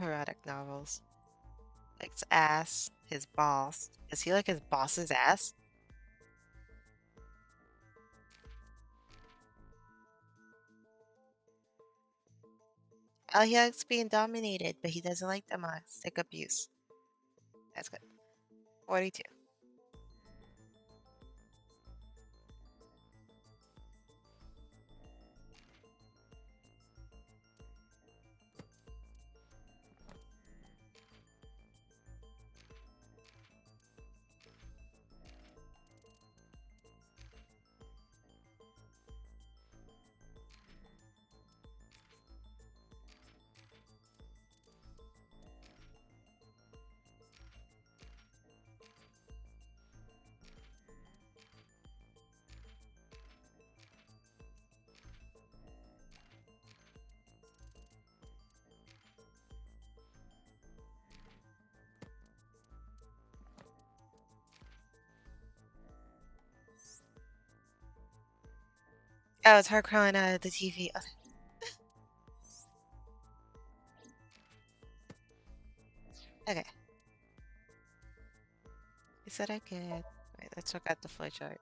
Erotic novels. Likes ass, his boss. Is he like his boss's ass? Oh, he likes being dominated, but he doesn't like domestic abuse. That's good. 42. Oh, it's her crying out of the TV. Okay. He said I could. Wait, let's look at the flowchart.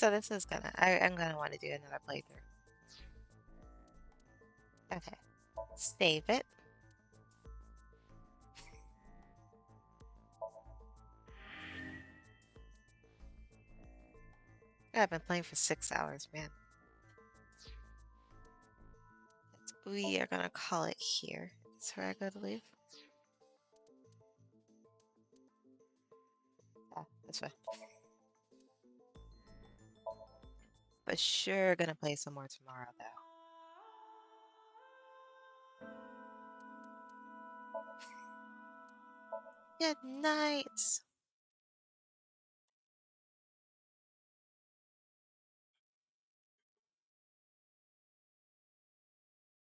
So this is I'm gonna want to do another playthrough. Okay, save it. I've been playing for 6 hours, man. We are gonna call it here. That's where I go to leave. Ah, this way. For sure gonna play some more tomorrow, though. Good night.